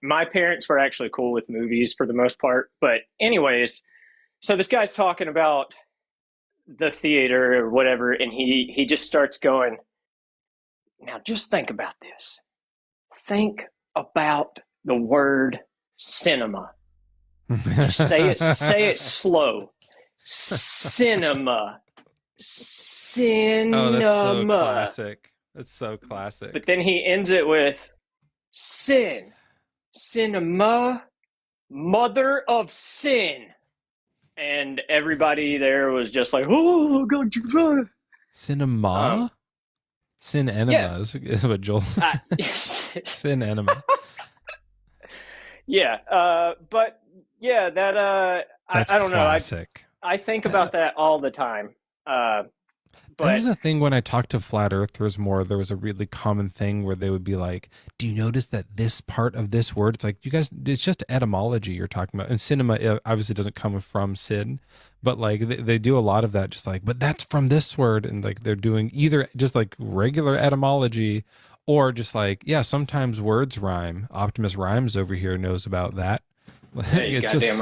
my parents were actually cool with movies for the most part. But anyways, so this guy's talking about the theater or whatever, and he just starts going, now just think about this. Think about the word cinema. Just say it slow. Cinema. Oh, that's so classic. That's so classic. But then he ends it with cinema, mother of sin. And everybody there was just oh, God, cinema? Sin enema is what Joel said. Sin enema. Yeah. But yeah, that, I don't classic. know. I think about that all the time. But that was a thing when I talked to flat earthers more. There was a really common thing where they would be like, do you notice that this part of this word, it's you guys, it's just etymology you're talking about. And cinema obviously doesn't come from sin, but they do a lot of that, just but that's from this word. And they're doing either just regular etymology or just sometimes words rhyme. Optimus Rhymes over here knows about that. It's just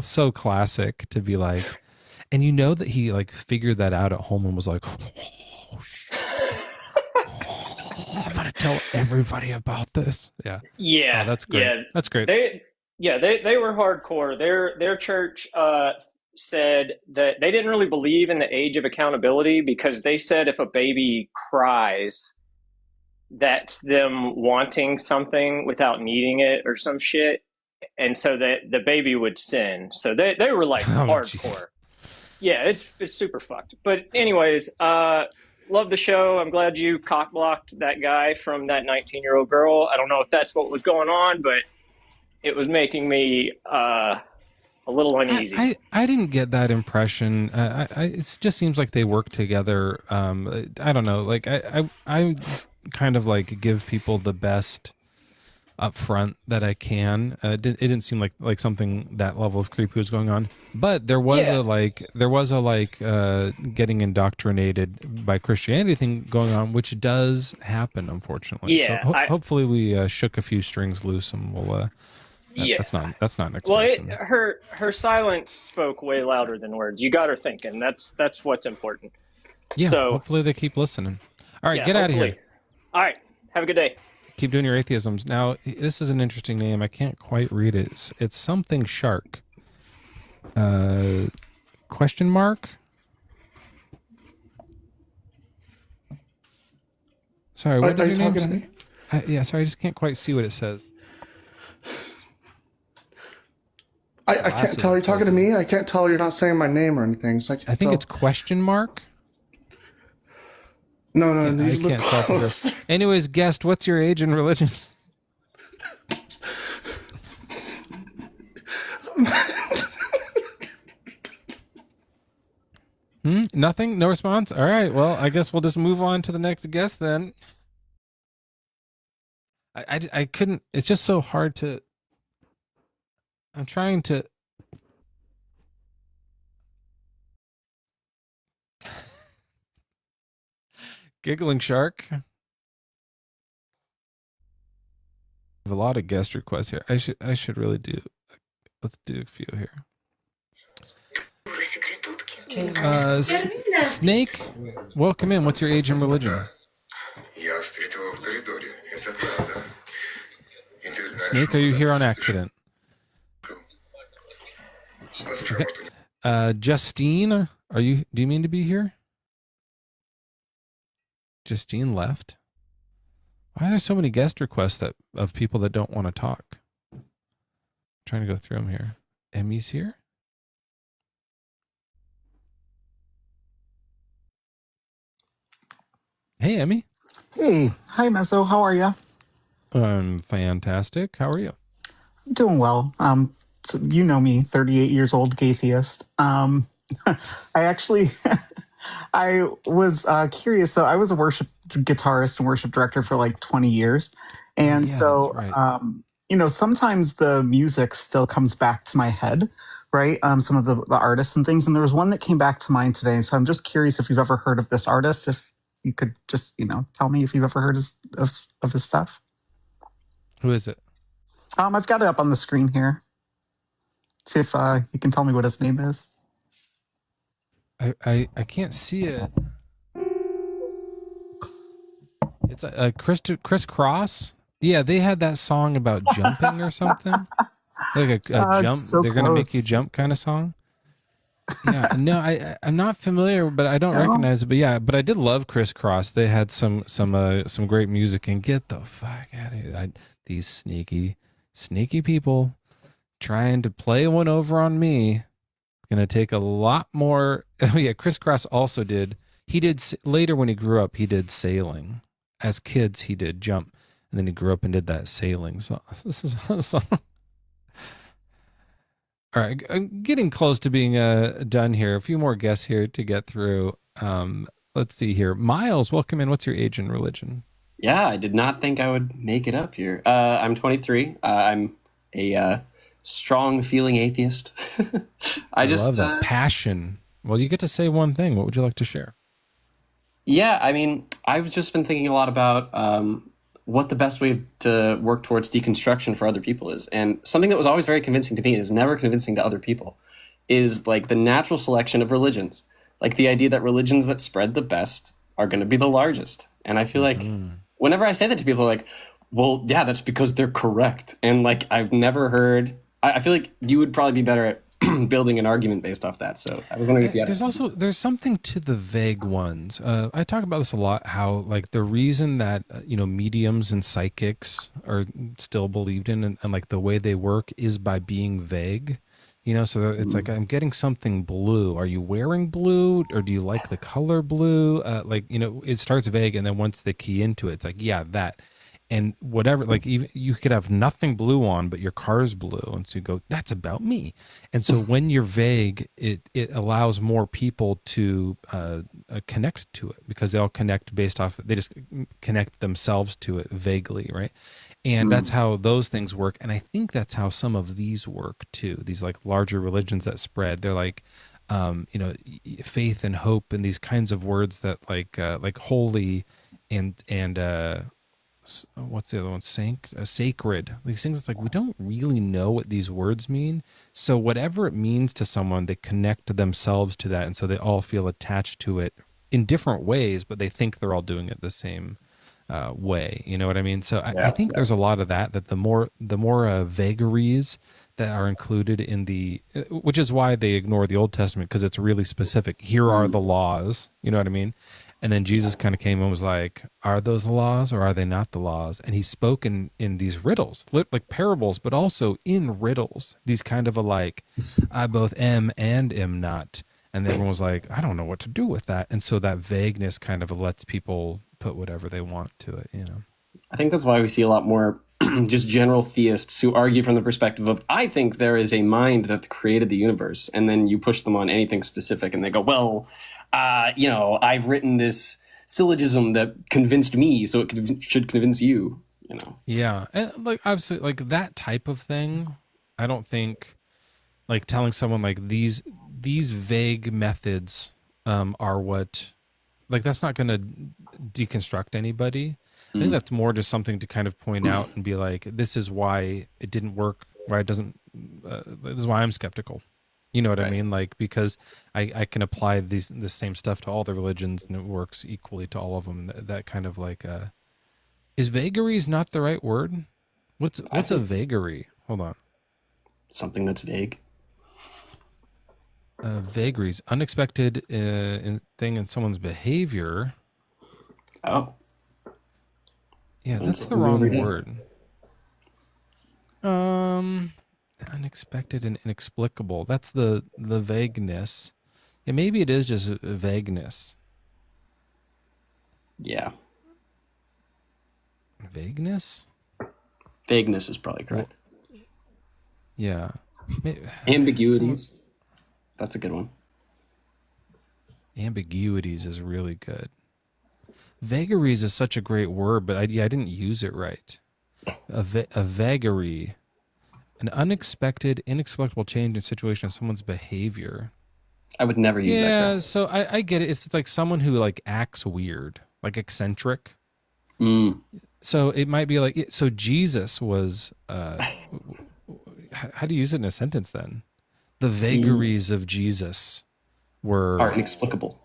so classic to be and that he figured that out at home and was oh shit. I'm gonna tell everybody about this. Yeah. That's great. Yeah. That's great. They were hardcore. Their church said that they didn't really believe in the age of accountability, because they said if a baby cries, that's them wanting something without needing it or some shit. And so that the baby would sin. So they were hardcore. Geez. Yeah, it's super fucked. But anyways, love the show. I'm glad you cock-blocked that guy from that 19-year-old girl. I don't know if that's what was going on, but it was making me a little uneasy. I didn't get that impression. It just seems like they work together. I don't know. Like I kind of like give people the best up front that I can. It didn't seem like something that level of creepy was going on. But there was a getting indoctrinated by Christianity thing going on, which does happen, unfortunately. Yeah, So hopefully we shook a few strings loose and we'll. Yeah, that's not an well, explanation. her silence spoke way louder than words. You got her thinking. That's what's important. Yeah, So hopefully they keep listening. All right, yeah, get out of here. All right, have a good day. Keep doing your atheisms. Now, this is an interesting name. I can't quite read it. It's something shark. Question mark? Sorry, what did your name say? Yeah, sorry, I just can't quite see what it says. I can't tell. You're talking to me. I can't tell. You're not saying my name or anything. So I think it's question mark. No, I you look can't tell from close. this. Anyways, guest, what's your age and religion? Nothing? No response? All right. Well, I guess we'll just move on to the next guest then. I couldn't. It's just so hard to. I'm trying to. Giggling shark. I have a lot of guest requests here. I should really do. Let's do a few here. Snake, welcome in. What's your age and religion? Snake, are you here on accident? Okay. Justine, do you mean to be here? Justine left. Why are there so many guest requests of people that don't want to talk? I'm trying to go through them here. Emmy's here. Hey, Emmy. Hey, hi Mezzo. How are you? I'm fantastic. How are you? I'm doing well. So you know me, 38 years old, atheist. I actually, I was curious. So I was a worship guitarist and worship director for like 20 years, and so that's right. Sometimes the music still comes back to my head, right? Some of the artists and things, and there was one that came back to mind today. So I'm just curious if you've ever heard of this artist. If you could just, tell me if you've ever heard of his stuff. Who is it? I've got it up on the screen here. See if you can tell me what his name is. I can't see it. It's a Chris Cross. Yeah, they had that song about jumping or something. Like a jump. So they're gonna make close. you jump kind of song. Yeah, no, I'm not familiar, but I don't recognize it. But yeah, but I did love Chris Cross. They had some great music. And get the fuck out of here! These sneaky people trying to play one over on me. Gonna take a lot more. Oh yeah, Chris Cross also did. He did later when he grew up. He did sailing. As kids, he did jump, and then he grew up and did that sailing. So this is so. All right, I'm getting close to being done here. A few more guests here to get through. Let's see here. Miles, welcome in. What's your age and religion? Yeah, I did not think I would make it up here. I'm 23. I'm a strong feeling atheist. I love that passion. Well, you get to say one thing. What would you like to share? Yeah, I mean, I've just been thinking a lot about what the best way to work towards deconstruction for other people is. And something that was always very convincing to me, is never convincing to other people, is like the natural selection of religions. Like the idea that religions that spread the best are going to be the largest. And I feel like whenever I say that to people, like, well, yeah, that's because they're correct. And like, I've never heard, I feel like you would probably be better at building an argument based off that. So I was wondering if you had there's something to the vague ones. I talk about this a lot, how like the reason that mediums and psychics are still believed in and like the way they work is by being vague. So it's like, I'm getting something blue. Are you wearing blue, or do you like the color blue? It starts vague, and then once they key into it, it's like, yeah, that. and whatever, like even you could have nothing blue on, but your car's blue, and so you go, that's about me. And so when you're vague, it allows more people to connect to it, because they all connect based off, they just connect themselves to it vaguely, right? And that's how those things work. And I think that's how some of these work too. These like larger religions that spread, they're like, faith and hope and these kinds of words that like holy and what's the other one? Sacred. These things, it's like we don't really know what these words mean. So whatever it means to someone, they connect themselves to that, and so they all feel attached to it in different ways, but they think they're all doing it the same way. You know what I mean? So I think there's a lot of that. That the more vagaries that are included in the, which is why they ignore the Old Testament, because it's really specific. Here are the laws. You know what I mean? And then Jesus kind of came and was like, are those the laws or are they not the laws? And he spoke in these riddles, like parables, but also in riddles, these kind of I both am and am not. And everyone was like, I don't know what to do with that. And so that vagueness kind of lets people put whatever they want to it, you know? I think that's why we see a lot more just general theists who argue from the perspective of, I think there is a mind that created the universe. And then you push them on anything specific and they go, well, I've written this syllogism that convinced me, so it should convince you, you know? Yeah. And like, obviously, like that type of thing, I don't think, like telling someone like these vague methods are what, like, that's not going to deconstruct anybody. I think that's more just something to kind of point out and be like, this is why it didn't work, why it doesn't, this is why I'm skeptical. You know what I mean? Like, because I can apply the same stuff to all the religions and it works equally to all of them. That kind of like, is vagaries not the right word? What's a vagary? Hold on. Something that's vague. Vagaries, unexpected thing in someone's behavior. Oh. Yeah, that's the wrong word. Unexpected and inexplicable. That's the vagueness. Yeah, maybe it is just vagueness. Yeah. Vagueness? Vagueness is probably correct. Yeah. Ambiguities. That's a good one. Ambiguities is really good. Vagaries is such a great word, but I didn't use it right. A vagary. An unexpected, inexplicable change in situation of someone's behavior. I would never use that. Yeah, so I get it. It's like someone who like acts weird, like eccentric. So it might be like, so Jesus was, how do you use it in a sentence then? The vagaries of Jesus are inexplicable.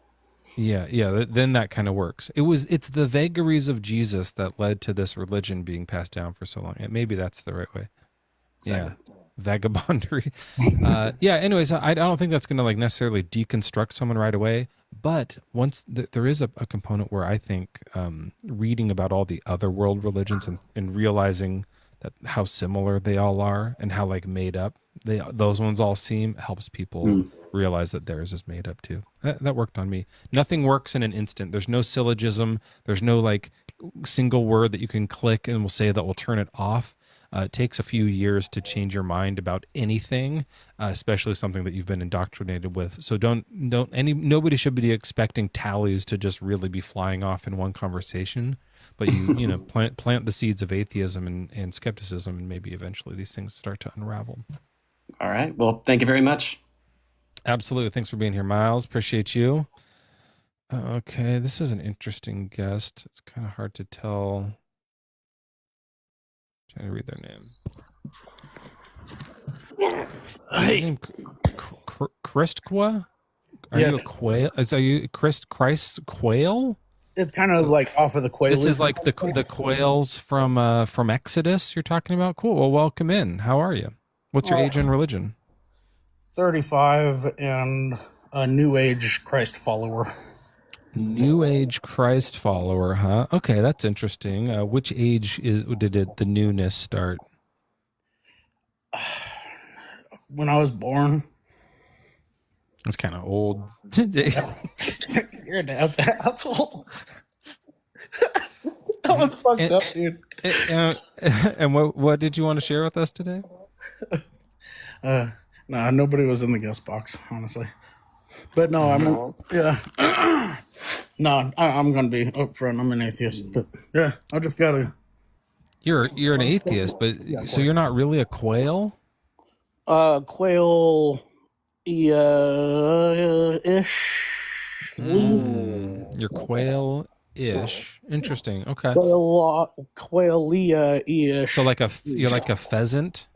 Yeah. Then that kind of works. It's the vagaries of Jesus that led to this religion being passed down for so long. Maybe that's the right way. Exactly. Yeah. Vagabondry. Anyways, I don't think that's going to like necessarily deconstruct someone right away. But once there is a component where I think reading about all the other world religions and realizing that how similar they all are and how like made up those ones all seem, helps people realize that theirs is made up too. That worked on me. Nothing works in an instant. There's no syllogism. There's no like single word that you can click and will say that will turn it off. It takes a few years to change your mind about anything, especially something that you've been indoctrinated with. So nobody should be expecting tallies to just really be flying off in one conversation. But you plant the seeds of atheism and skepticism, and maybe eventually these things start to unravel. All right. Well, thank you very much. Absolutely. Thanks for being here, Miles. Appreciate you. Okay, this is an interesting guest. It's kind of hard to tell. Trying to read their name. Hey, Christqua? Are you a quail? Are you Christ quail? It's kind of like off of the quail. This is like the quails from Exodus you're talking about? Cool. Well, welcome in. How are you? What's your age and religion? 35 and a New Age Christ follower. New Age Christ follower, huh? Okay, that's interesting. Which age did the newness start? When I was born. That's kind of old. You're an asshole. That was fucked up, dude. And what did you want to share with us today? Nah, nobody was in the guest box, honestly. But no, yeah. No, I'm gonna be upfront. I'm an atheist, but yeah, I just gotta. You're an atheist, but so you're not really a quail? Quail, ish. You're quail-ish. Interesting. Okay. Quail-ish. So you're like a pheasant.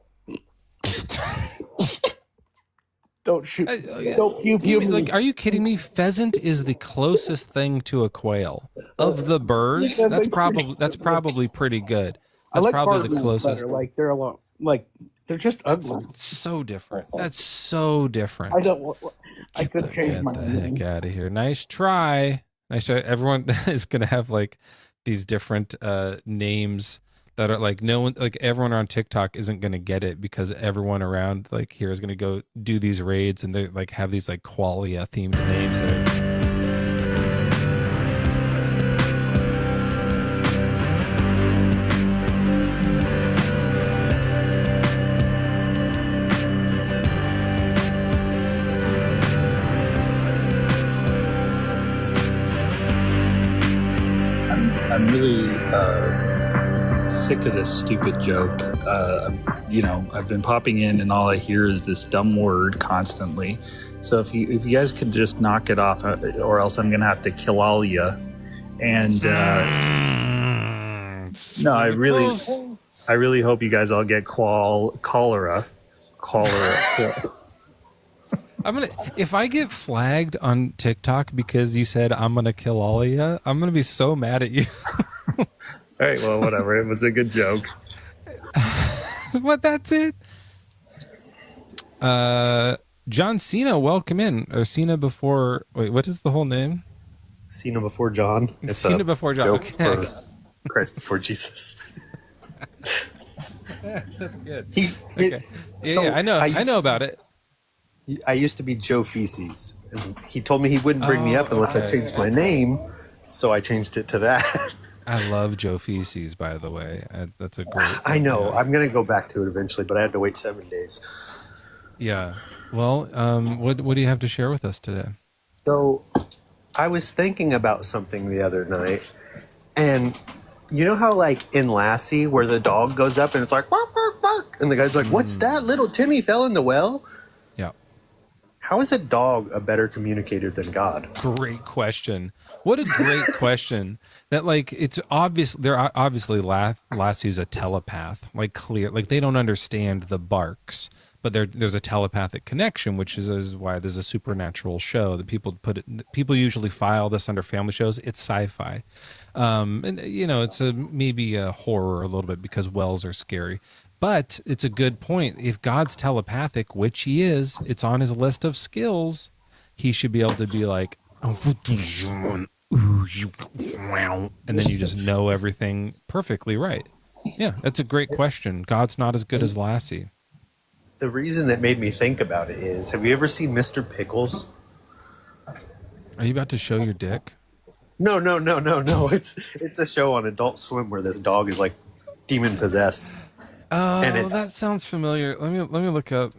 Don't shoot. Don't pew me. Like, are you kidding me? Pheasant is the closest thing to a quail of the birds. Yeah, that's probably pretty good. I That's like probably the bartmans closest. better. Like they're a lot. Like they're just ugly. So different. That's so different. I don't. I could change my Get the heck out of here. Nice try. Nice try. Everyone is gonna have like these different names that are like no one, like everyone on TikTok isn't gonna get it because everyone around like here is gonna go do these raids and they like have these like qualia themed names that are. I'm really sick of this stupid joke. I've been popping in and all I hear is this dumb word constantly. So if you guys could just knock it off, or else I'm gonna have to kill all you. And no, I really hope you guys all get cholera. If I get flagged on TikTok because you said I'm gonna kill all of you, I'm gonna be so mad at you. All right, well, whatever. It was a good joke. What? That's it. John Cena, welcome in. Or Cena before. Wait, what is the whole name? Cena before John. It's Cena before John. joke Okay. for Christ before Jesus. That's good. Okay. Yeah, I know about it. I used to be Joe Feces, and he told me he wouldn't bring me up unless I changed my name, so I changed it to that. I love Joe Feces, by the way. That's a great. I know. I'm going to go back to it eventually, but I had to wait 7 days. Yeah. Well, what do you have to share with us today? So, I was thinking about something the other night, and you know how, like, in Lassie, where the dog goes up and it's like, bark, bark, bark, and the guy's like, what's that? Little Timmy fell in the well? Yeah. How is a dog a better communicator than God? Great question. What a great question. That, like, it's obvious. They're obviously Lassie's a telepath, like clear, like they don't understand the barks, but there's a telepathic connection, which is why there's a supernatural show that people usually file this under family shows. It's sci-fi. And it's maybe a horror a little bit because wells are scary. But it's a good point. If God's telepathic, which he is, it's on his list of skills. He should be able to be like, and then you just know everything perfectly right. Yeah, that's a great question. God's not as good as Lassie. The reason that made me think about it is, have you ever seen Mr. Pickles? Are you about to show your dick? No. It's a show on Adult Swim where this dog is like demon possessed. Oh, and that sounds familiar. Let me look up.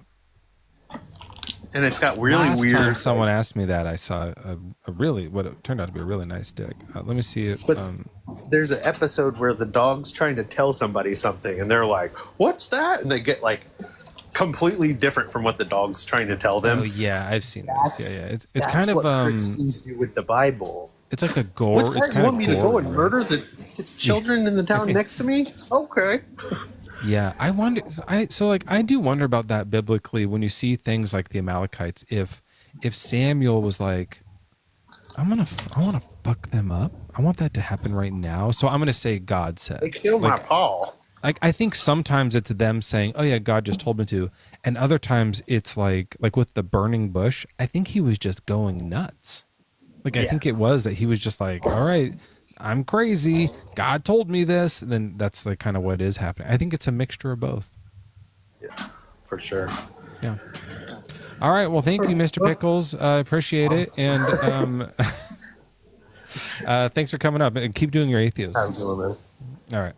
And it's got really Last weird. time someone asked me that, I saw what it turned out to be a really nice dick. Let me see it. But there's an episode where the dog's trying to tell somebody something, and they're like, "What's that?" And they get like completely different from what the dog's trying to tell them. Oh yeah, I've seen this. Yeah. It's kind of what Christians do with the Bible. It's like a gore. What's It's that? kind You want me to go gory, and right? murder the children in the town next to me? Okay. Yeah, I wonder. I do wonder about that biblically when you see things like the Amalekites. If Samuel was like, I want to fuck them up. I want that to happen right now. So I'm gonna say God said. They killed my Paul. Like I think sometimes it's them saying, "Oh yeah, God just told me to," and other times it's like with the burning bush. I think he was just going nuts. I think it was that he was just like, "All right, I'm crazy. God told me this." And then that's like kind of what is happening. I think it's a mixture of both. Yeah, for sure. Yeah. All right. Well, thank you, Mr. Pickles. I appreciate it. And thanks for coming up. And keep doing your atheism. I'm doing it. All right.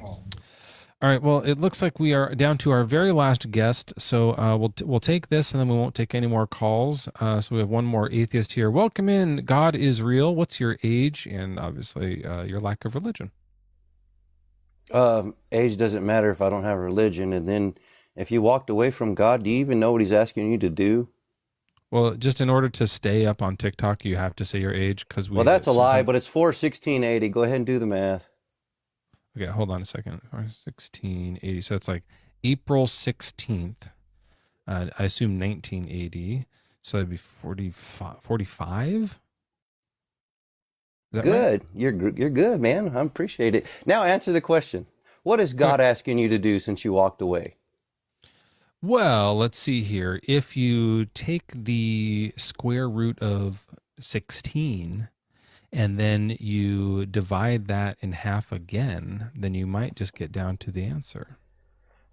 All right. Well, it looks like we are down to our very last guest. So we'll take this, and then we won't take any more calls. So we have one more atheist here. Welcome in. God is real. What's your age, and obviously your lack of religion? Age doesn't matter if I don't have religion. And then, if you walked away from God, do you even know what He's asking you to do? Well, just in order to stay up on TikTok, you have to say your age because we. Well, that's a lie, but it's 4/16/80. Go ahead and do the math. Okay, hold on a second. 1680. So it's like April 16th. I assume 1980. So that'd be 45. 45? Good. Right? You're good, man. I appreciate it. Now answer the question. What is God asking you to do since you walked away? Well, let's see here. If you take the square root of 16 and then you divide that in half again, then you might just get down to the answer.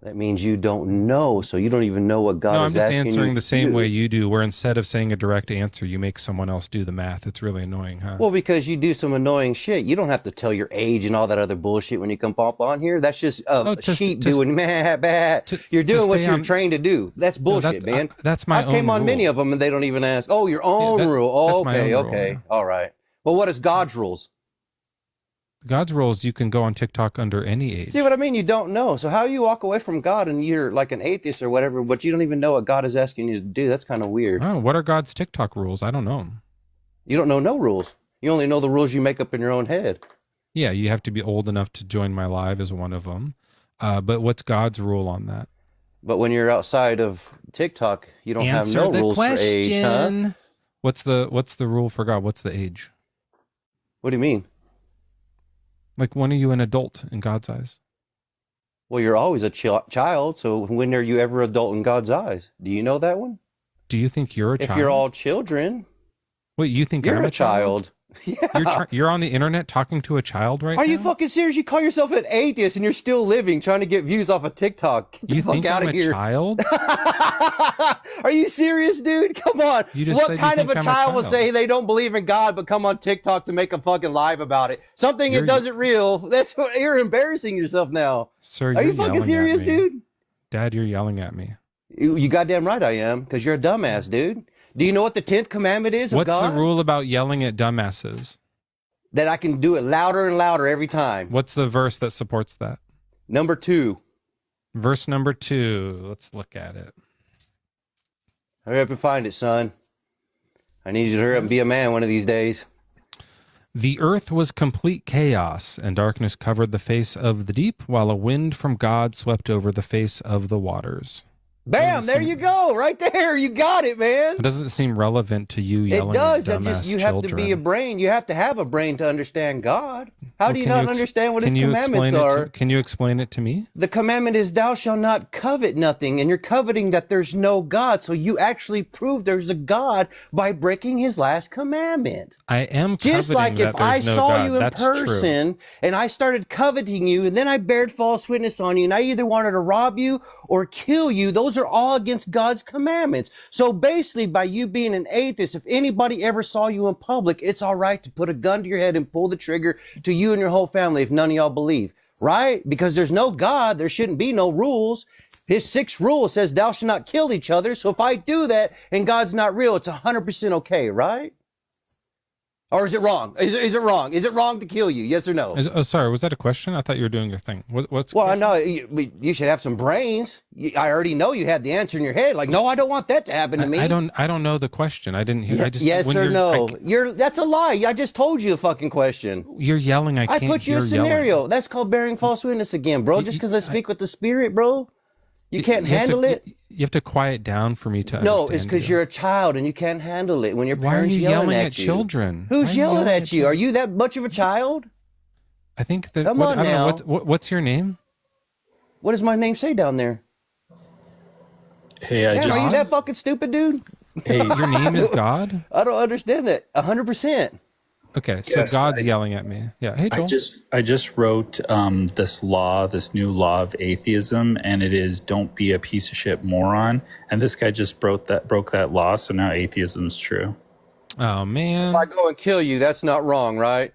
That means you don't know, so you don't even know what God is asking you. No, I'm just answering the same way you do, where instead of saying a direct answer, you make someone else do the math. It's really annoying, huh? Well, because you do some annoying shit. You don't have to tell your age and all that other bullshit when you come pop on here. That's just sheep doing bad. You're doing what you're trained to do. That's bullshit, man. That's my own rule. I came on many of them, and they don't even ask, oh, your own rule. Oh, okay. All right. Well, what is God's rules? God's rules, you can go on TikTok under any age. See what I mean? You don't know. So how you walk away from God and you're like an atheist or whatever, but you don't even know what God is asking you to do? That's kind of weird. Oh, what are God's TikTok rules? I don't know. You don't know no rules. You only know the rules you make up in your own head. Yeah, you have to be old enough to join my live is one of them. But what's God's rule on that? But when you're outside of TikTok, you don't have no rules for age, huh? What's the rule for God? What's the age? What do you mean? Like, when are you an adult in God's eyes? Well, you're always a child, so when are you ever adult in God's eyes? Do you know that one? Do you think you're a child? If you're all children. Wait, you think you're I'm a child? Yeah. You're on the internet talking to a child right now? Are you fucking serious? You call yourself an atheist and you're still living, trying to get views off of TikTok. Get the fuck out of here. You think I'm a child? Are you serious, dude? Come on. What kind of a child will say they don't believe in God but come on TikTok to make a fucking live about it? Something that doesn't real. That's what you're embarrassing yourself now. Sir, are you fucking serious, dude? Dad, you're yelling at me. You goddamn right I am, because you're a dumbass, dude. Do you know what the 10th commandment is of God? What's the rule about yelling at dumbasses? That I can do it louder and louder every time. What's the verse that supports that? Number 2. Verse number 2. Let's look at it. Hurry up and find it, son. I need you to hurry up and be a man one of these days. The earth was complete chaos, and darkness covered the face of the deep, while a wind from God swept over the face of the waters. Bam! There you go, right there. You got it, man. It doesn't seem relevant to you yelling it does. at dumbass That's just you children. have to be a brain. You have to have a brain to understand God. How do you not understand what His commandments are? Can you explain it to me? The commandment is, "Thou shalt not covet nothing," and you're coveting that there's no God. So you actually prove there's a God by breaking His last commandment. I am just like if I saw you in person and I started coveting you, and then I bared false witness on you, and I either wanted to rob you or kill you. Those are all against God's commandments. So basically, by you being an atheist, if anybody ever saw you in public, it's all right to put a gun to your head and pull the trigger to you and your whole family if none of y'all believe, right? Because there's no God, there shouldn't be no rules. His 6th rule says, "Thou shalt not kill each other." So if I do that and God's not real, it's 100% okay, right? Or is it wrong? Is it wrong? Is it wrong to kill you? Yes or no? Sorry, was that a question? I thought you were doing your thing. What's well, no, you should have some brains. I already know you had the answer in your head. Like, no, I don't want that to happen to me. I don't know the question. I didn't hear. Yeah, I just, yes or no? That's a lie. I just told you a fucking question. You're yelling. I can't. I put you a scenario. Yelling. That's called bearing false witness again, bro. Just because I speak with the Spirit, bro. You can't handle it. You have to quiet down for me to understand. No, it's because you're a child and you can't handle it when your parents Why are you yelling at you. Children? Who's yelling at you? Are you that much of a child? I think that. Come on now. What's your name? What does my name say down there? Hey, are you that fucking stupid, dude? Hey, your name is God? I don't understand that. 100%. Okay, so yes, God's yelling at me. Yeah. Hey, Joel. I just wrote this new law of atheism, and it is don't be a piece of shit moron. And this guy just broke that law, so now atheism is true. Oh man! If I go and kill you, that's not wrong, right?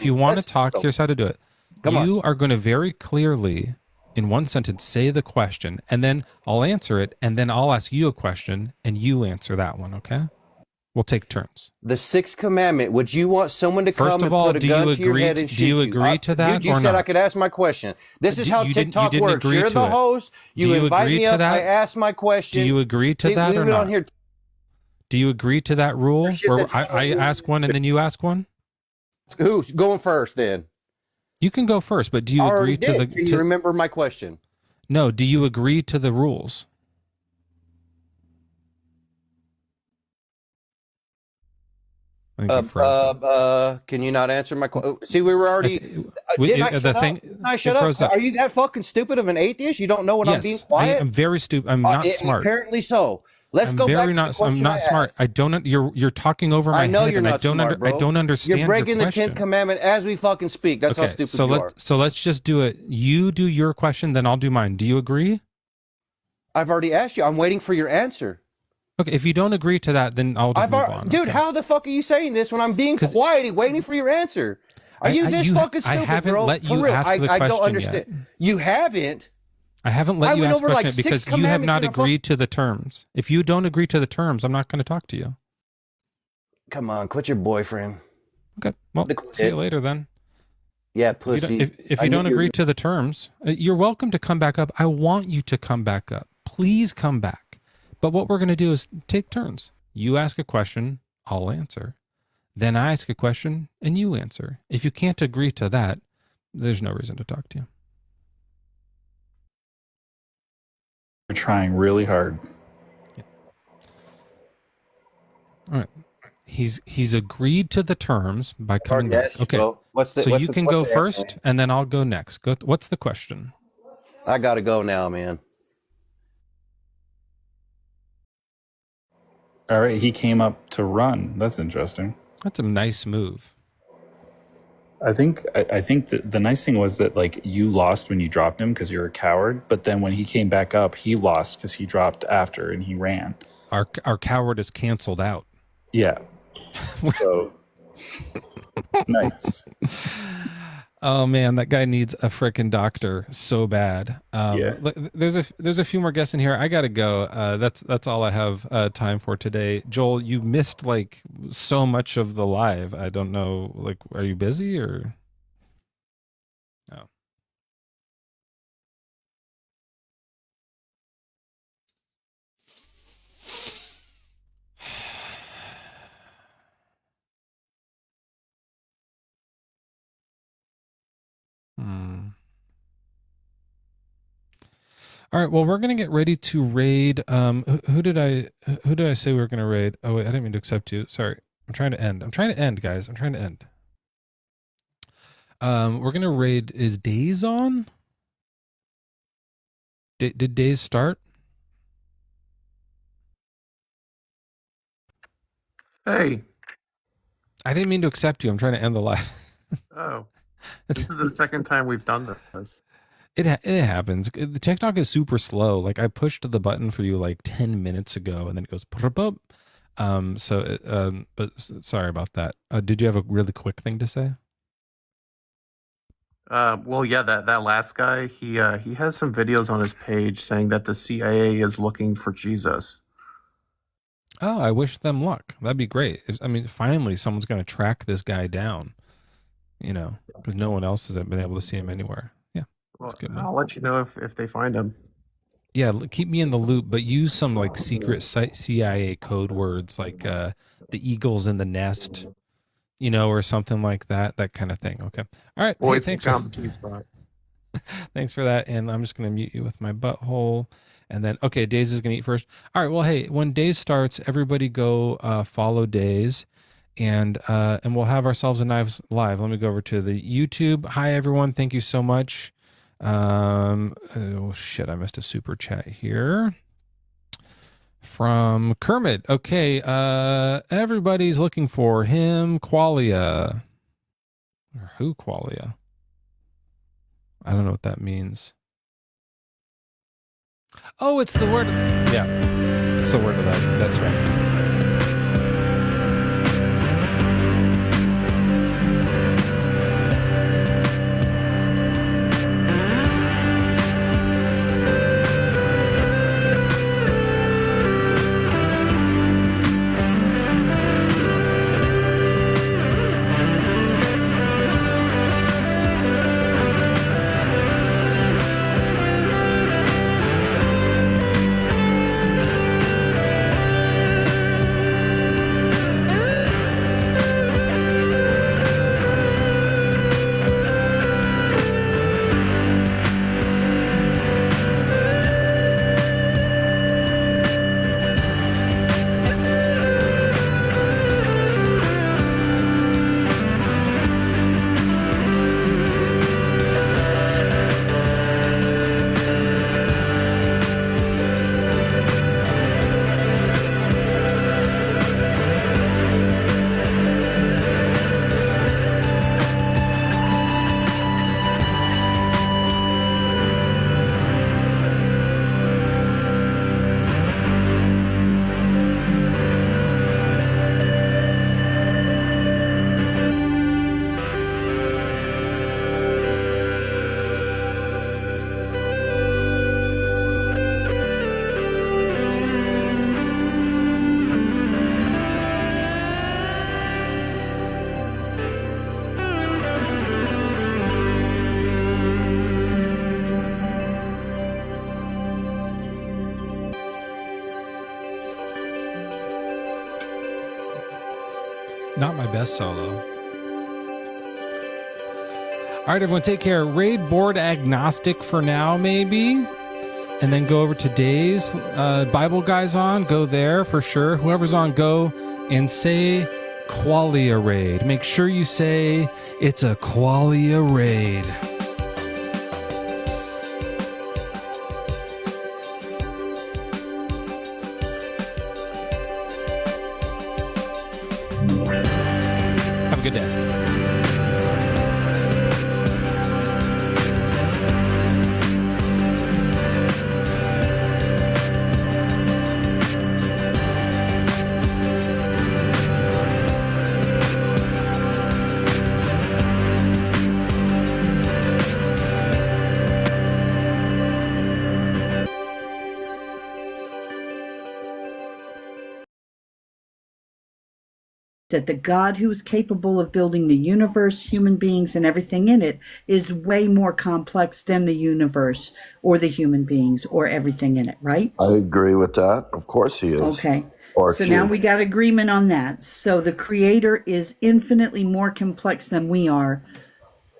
if you want to talk, here's how to do it. Come you are going to very clearly in one sentence, say the question, and then I'll answer it, and then I'll ask you a question, and you answer that one, okay? We'll take turns. The sixth commandment, would you want someone to First come of and all, put a gun to your head and shoot do you agree to that Dude, you or said not? I could ask my question. This is how You TikTok didn't works. agree You're to the it. host. Do You you invite agree me to up. that? I ask my question. Do you agree to See, that we've or been not? on here. Do you agree to that rule shit where that I ask one and then you ask one? Who's going first then? You can go first, but do you I already agree to the... did. Can you remember my question? No, do you agree to the rules? Can you not answer my question? See, we were already... Didn't I shut up? Are you that fucking stupid of an atheist? You don't know when I'm being quiet? I'm very stupid. I'm not smart. Apparently so. Let's go back to the question I'm not smart. I don't. You're talking over my I know head, you're and not smart, bro. I don't understand. You're breaking your the 10th commandment as we fucking speak. That's how stupid you are. So let's just do it. You do your question, then I'll do mine. Do you agree? I've already asked you. I'm waiting for your answer. Okay, if you don't agree to that, then I'll just move on. Dude, how the fuck are you saying this when I'm being quiet, waiting for your answer? Are you this fucking stupid, I haven't bro? let you For real, ask the I don't question understand. yet. You haven't? I haven't let you went ask over the like question 6 because you have not commandments in a agreed to the terms. If you don't agree to the terms, I'm not going to talk to you. Come on, quit your boyfriend. Okay, well, see you later then. Yeah, pussy. If you don't agree to the terms, you're welcome to come back up. I want you to come back up. Please come back. But what we're going to do is take turns. You ask a question, I'll answer. Then I ask a question, and you answer. If you can't agree to that, there's no reason to talk to you. You're trying really hard. Yeah. All right. He's agreed to the terms by coming back. Okay. So you can go first, and then I'll go next. What's the question? I got to go now, man. All right, he came up to run. That's interesting. That's a nice move. I think that the nice thing was that like you lost when you dropped him because you're a coward, but then when he came back up, he lost because he dropped after and he ran. Our coward is canceled out. Yeah. So nice. Oh man, that guy needs a freaking doctor so bad. Yeah. There's a few more guests in here. I gotta go. That's all I have time for today. Joel, you missed like so much of the live. I don't know. Like, are you busy or? No. All right. Well, we're gonna get ready to raid. Who did I say we were gonna raid? Oh wait, I didn't mean to accept you. Sorry. I'm trying to end, guys. I'm trying to end. We're gonna raid. Is Days on? Did Days start? Hey. I didn't mean to accept you. I'm trying to end the live. Oh. This is the second time we've done this. It happens. The TikTok is super slow. Like I pushed the button for you like 10 minutes ago, and then it goes up. But sorry about that. Did you have a really quick thing to say? Well, yeah, that last guy, he has some videos on his page saying that the CIA is looking for Jesus. Oh, I wish them luck. That'd be great. I mean, finally, someone's going to track this guy down. You know, because no one else has been able to see him anywhere. Yeah. Well, I'll let you know if they find him. Yeah, keep me in the loop, but use some like secret CIA code words like the eagles in the nest, you know, or something like that kind of thing. Okay. All right. Hey, thanks for that. And I'm just going to mute you with my butthole. And then, okay, Days is going to eat first. All right. Well, hey, when Days starts, everybody go follow Days. And we'll have ourselves a nice live. Let me go over to the YouTube. Hi, everyone. Thank you so much. Oh, shit. I missed a super chat here. From Kermit. Okay. Everybody's looking for him. Qualia. Or who Qualia? I don't know what that means. Oh, it's the word. Yeah. It's the word of that. That's right. Not my best solo. All right, everyone, take care. Raid board agnostic for now, maybe. And then go over to Days. Bible guys on, go there for sure. Whoever's on, go and say Qualia Raid. Make sure you say it's a Qualia Raid. Have a good day. That the God who is capable of building the universe, human beings, and everything in it is way more complex than the universe or the human beings or everything in it, right? I agree with that. Of course he is. Okay. Or So she. now we got agreement on that. So the creator is infinitely more complex than we are.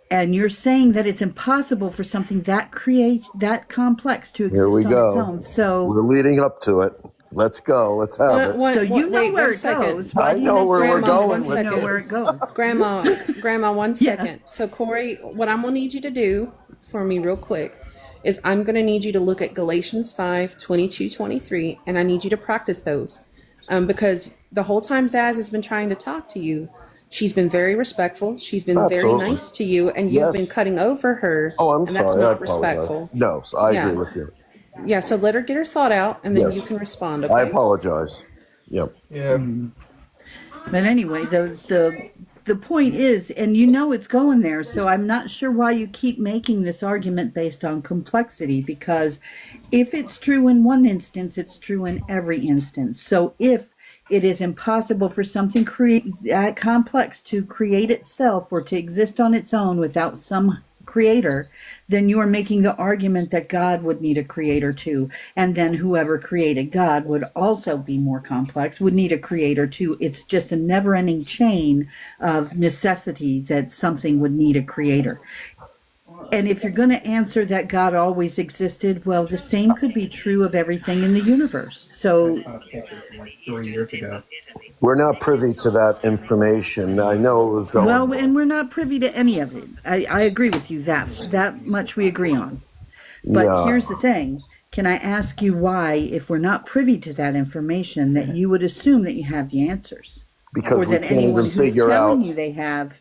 And you're saying that it's impossible for something that complex to exist Here we on go. its own. So We're leading up to it. Let's go. Let's have it. So you know wait, where one it second. goes. Why I do you know make where we're Grandma going one with second this. where it goes? Grandma, one second. So Corey, what I'm gonna need you to do for me real quick is I'm gonna need you to look at Galatians 5:22-23, and I need you to practice those. Because the whole time Zaz has been trying to talk to you, she's been very respectful. She's been very Absolutely. nice to you, and you've Yes. been cutting over her. Oh, I'm and that's sorry. I not apologize. respectful. No, so I Yeah. agree with you. Yeah, so let her get her thought out, and then Yes. you can respond, okay? I apologize. Yep. Yeah. But anyway, the point is, and you know it's going there, so I'm not sure why you keep making this argument based on complexity, because if it's true in one instance, it's true in every instance. So if it is impossible for something that complex to create itself or to exist on its own without some creator, then you are making the argument that God would need a creator too. And then whoever created God would also be more complex, would need a creator too. It's just a never-ending chain of necessity that something would need a creator. And if you're going to answer that God always existed, well, the same could be true of everything in the universe. So 3 years ago. We're not privy to that information. I know it was going. well, and we're not privy to any of it. I agree with you, that much we agree on. But Yeah. here's the thing. Can I ask you why, if we're not privy to that information, that you would assume that you have the answers? Because or we that can't anyone even who's figure telling out. you they have,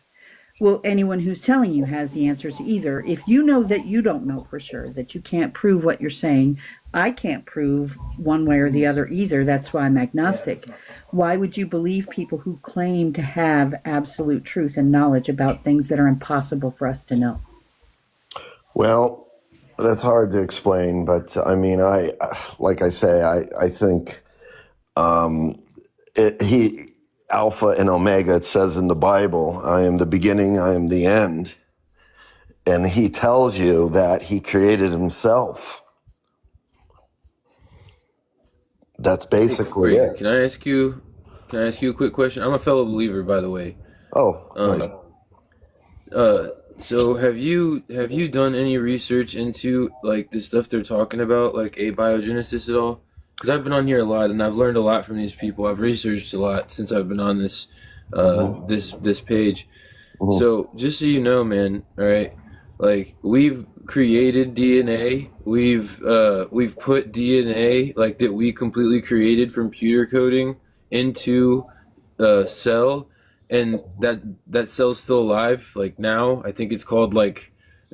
well, anyone who's telling you has the answers either. If you know that you don't know for sure, that you can't prove what you're saying, I can't prove one way or the other either. That's why I'm agnostic. Why would you believe people who claim to have absolute truth and knowledge about things that are impossible for us to know? Well, that's hard to explain, but I mean, like I say, I think Alpha and Omega, it says in the Bible, I am the beginning, I am the end. And he tells you that he created himself. That's basically it. Can I ask you a quick question? I'm a fellow believer, by the way. Oh, nice. So have you done any research into like the stuff they're talking about, like abiogenesis at all? Because I've been on here a lot and I've learned a lot from these people. I've researched a lot since I've been on this this page. So just so you know, man, all right, like we've created DNA. We've put DNA like that we completely created from computer coding into a cell, and that cell's still alive. Like now, I think it's called, like,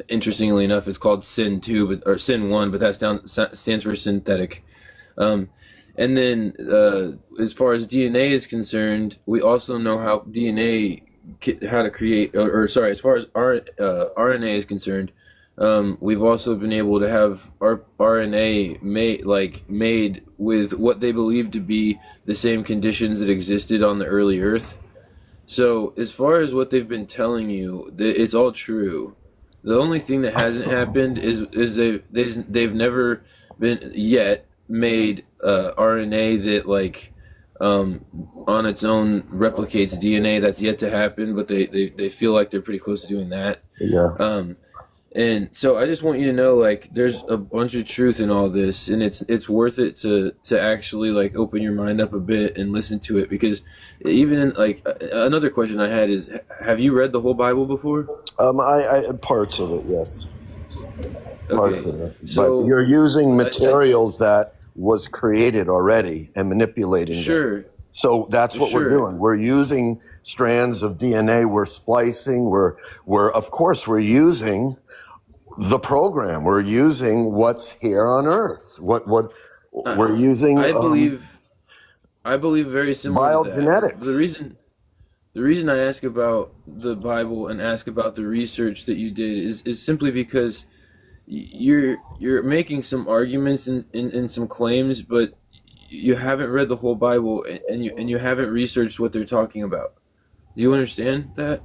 interestingly enough, it's called Sin 2, or Sin 1, but that stands for synthetic. And then as far as DNA is concerned, we also know how to create, or sorry, as far as RNA is concerned, we've also been able to have our RNA made with what they believe to be the same conditions that existed on the early Earth. So as far as what they've been telling you, it's all true. The only thing that hasn't happened is they've never been yet made RNA that on its own replicates DNA that's yet to happen, but they feel like they're pretty close to doing that. Yeah. And so I just want you to know, like, there's a bunch of truth in all this, and it's worth it to actually like open your mind up a bit and listen to it, because even in, like, another question I had is, have you read the whole Bible before? I parts of it, yes. Parts Okay. of it. So but you're using materials that was created already and manipulating Sure. them. So that's what we're Sure. doing. We're using strands of DNA. We're splicing. We're of course we're using the program. We're using what's here on Earth. What we're using. I believe very similar to that. biogenetics. The reason I ask about the Bible and ask about the research that you did is simply because you're making some arguments and some claims, but you haven't read the whole Bible, and you haven't researched what they're talking about. Do you understand that?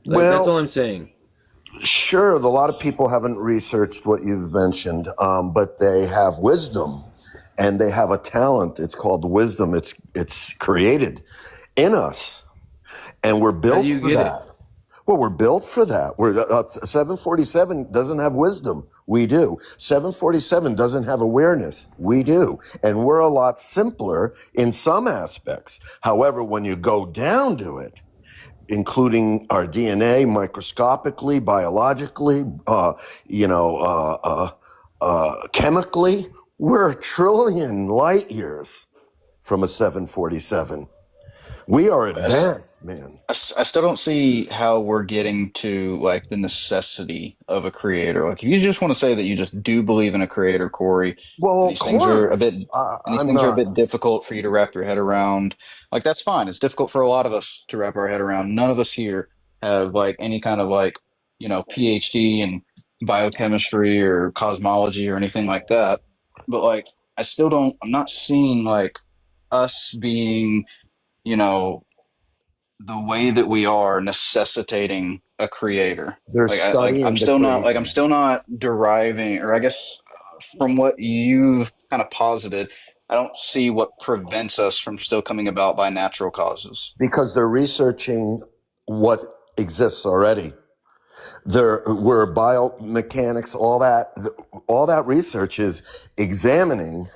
Like, Well, that's all I'm saying. Sure, a lot of people haven't researched what you've mentioned, but they have wisdom and they have a talent. It's called wisdom. It's created in us, and we're built How do you for get that. it? Well, we're built for that. 747 doesn't have wisdom. We do. 747 doesn't have awareness. We do. And we're a lot simpler in some aspects. However, when you go down to it, including our DNA microscopically, biologically, chemically, we're a trillion light years from a 747. We are advanced, man. I still don't see how we're getting to like the necessity of a creator. Like, if you just want to say that you just do believe in a creator, Corey, Well, these things are a bit, and these I'm things are a not. bit difficult for you to wrap your head around. Like, that's fine. It's difficult for a lot of us to wrap our head around. None of us here have like any kind of like, PhD in biochemistry or cosmology or anything like that. But like, I'm not seeing like us being, you know, the way that we are necessitating a creator. They're I'm studying the still not like I'm creation. still not deriving, or I guess from what you've kind of posited, I don't see what prevents us from still coming about by natural causes. Because they're researching what exists already. We're biomechanics, all that research is examining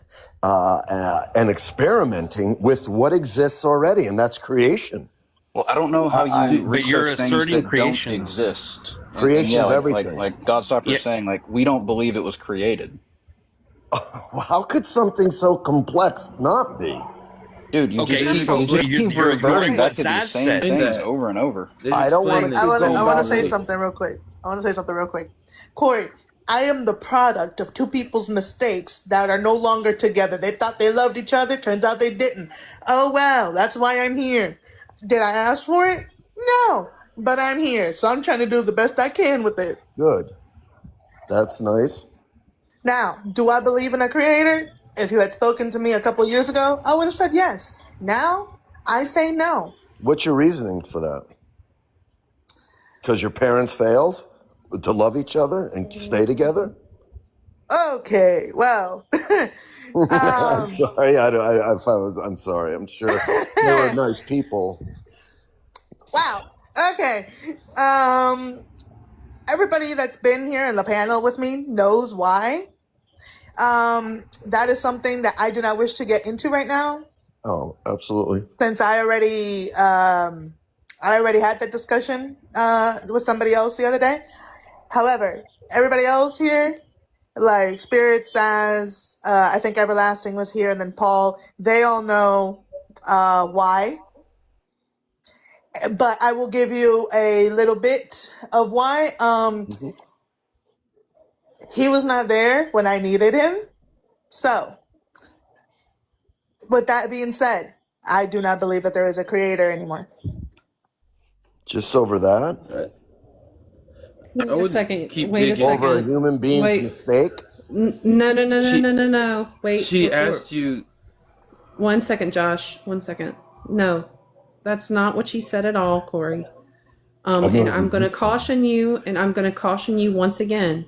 and experimenting with what exists already, and that's creation. Well, I don't know how you but you're research things asserting that creation. don't exist. Creation yeah, of like everything. God's Doctor is saying, like, we don't believe it was created. How could something so complex not be? Dude, you just keep reverting back to these same things over and over. I don't want to. I want to say something real quick. Corey, I am the product of two people's mistakes that are no longer together. They thought they loved each other. Turns out they didn't. Oh, well, that's why I'm here. Did I ask for it? No, but I'm here. So I'm trying to do the best I can with it. Good. That's nice. Now, do I believe in a creator? If you had spoken to me a couple years ago, I would have said yes. Now, I say no. What's your reasoning for that? Because your parents failed to love each other and stay together? Okay, well. I'm sorry. I'm sorry. I'm sure they were nice people. Wow. Okay. Everybody that's been here in the panel with me knows why. That is something that I do not wish to get into right now, Oh, absolutely. since I already had that discussion with somebody else the other day. However, everybody else here, like Spirit says, I think Everlasting was here, and then Paul, they all know why. But I will give you a little bit of why. He was not there when I needed him. So, with that being said, I do not believe that there is a creator anymore. Just over that? Wait a second. Over a human being's mistake? No. Wait. She asked you. 1 second, Josh. 1 second. No, that's not what she said at all, Corey. And I'm going to caution you, once again.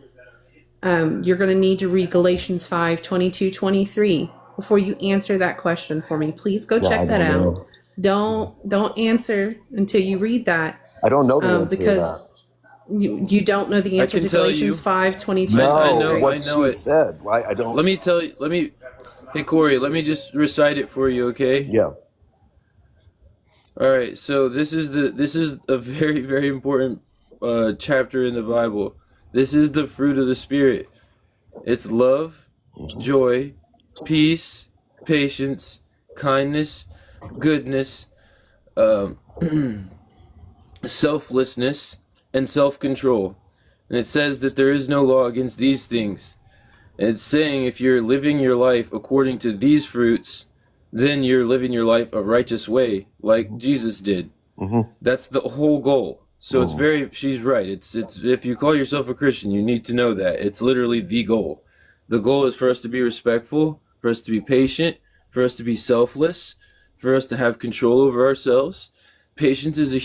You're going to need to read Galatians 5:22-23, before you answer that question for me. Please go Yeah, I check that don't out. know. Don't answer until you read that. I don't know the answer to Because you don't know the I answer can to tell Galatians you. 5:22. No, I know what I know she it. said. Why I don't. Let me tell you. Hey Corey, let me just recite it for you, okay? Yeah. All right. So this is a very very important chapter in the Bible. This is the fruit of the Spirit. It's love, joy, peace, patience, kindness, goodness, um, selflessness, and self-control. And it says that there is no law against these things. And it's saying if you're living your life according to these fruits, then you're living your life a righteous way, like Jesus did. That's the whole goal. So it's she's right. It's if you call yourself a Christian, you need to know that. It's literally the goal. The goal is for us to be respectful, for us to be patient, for us to be selfless, for us to have control over ourselves. Patience is a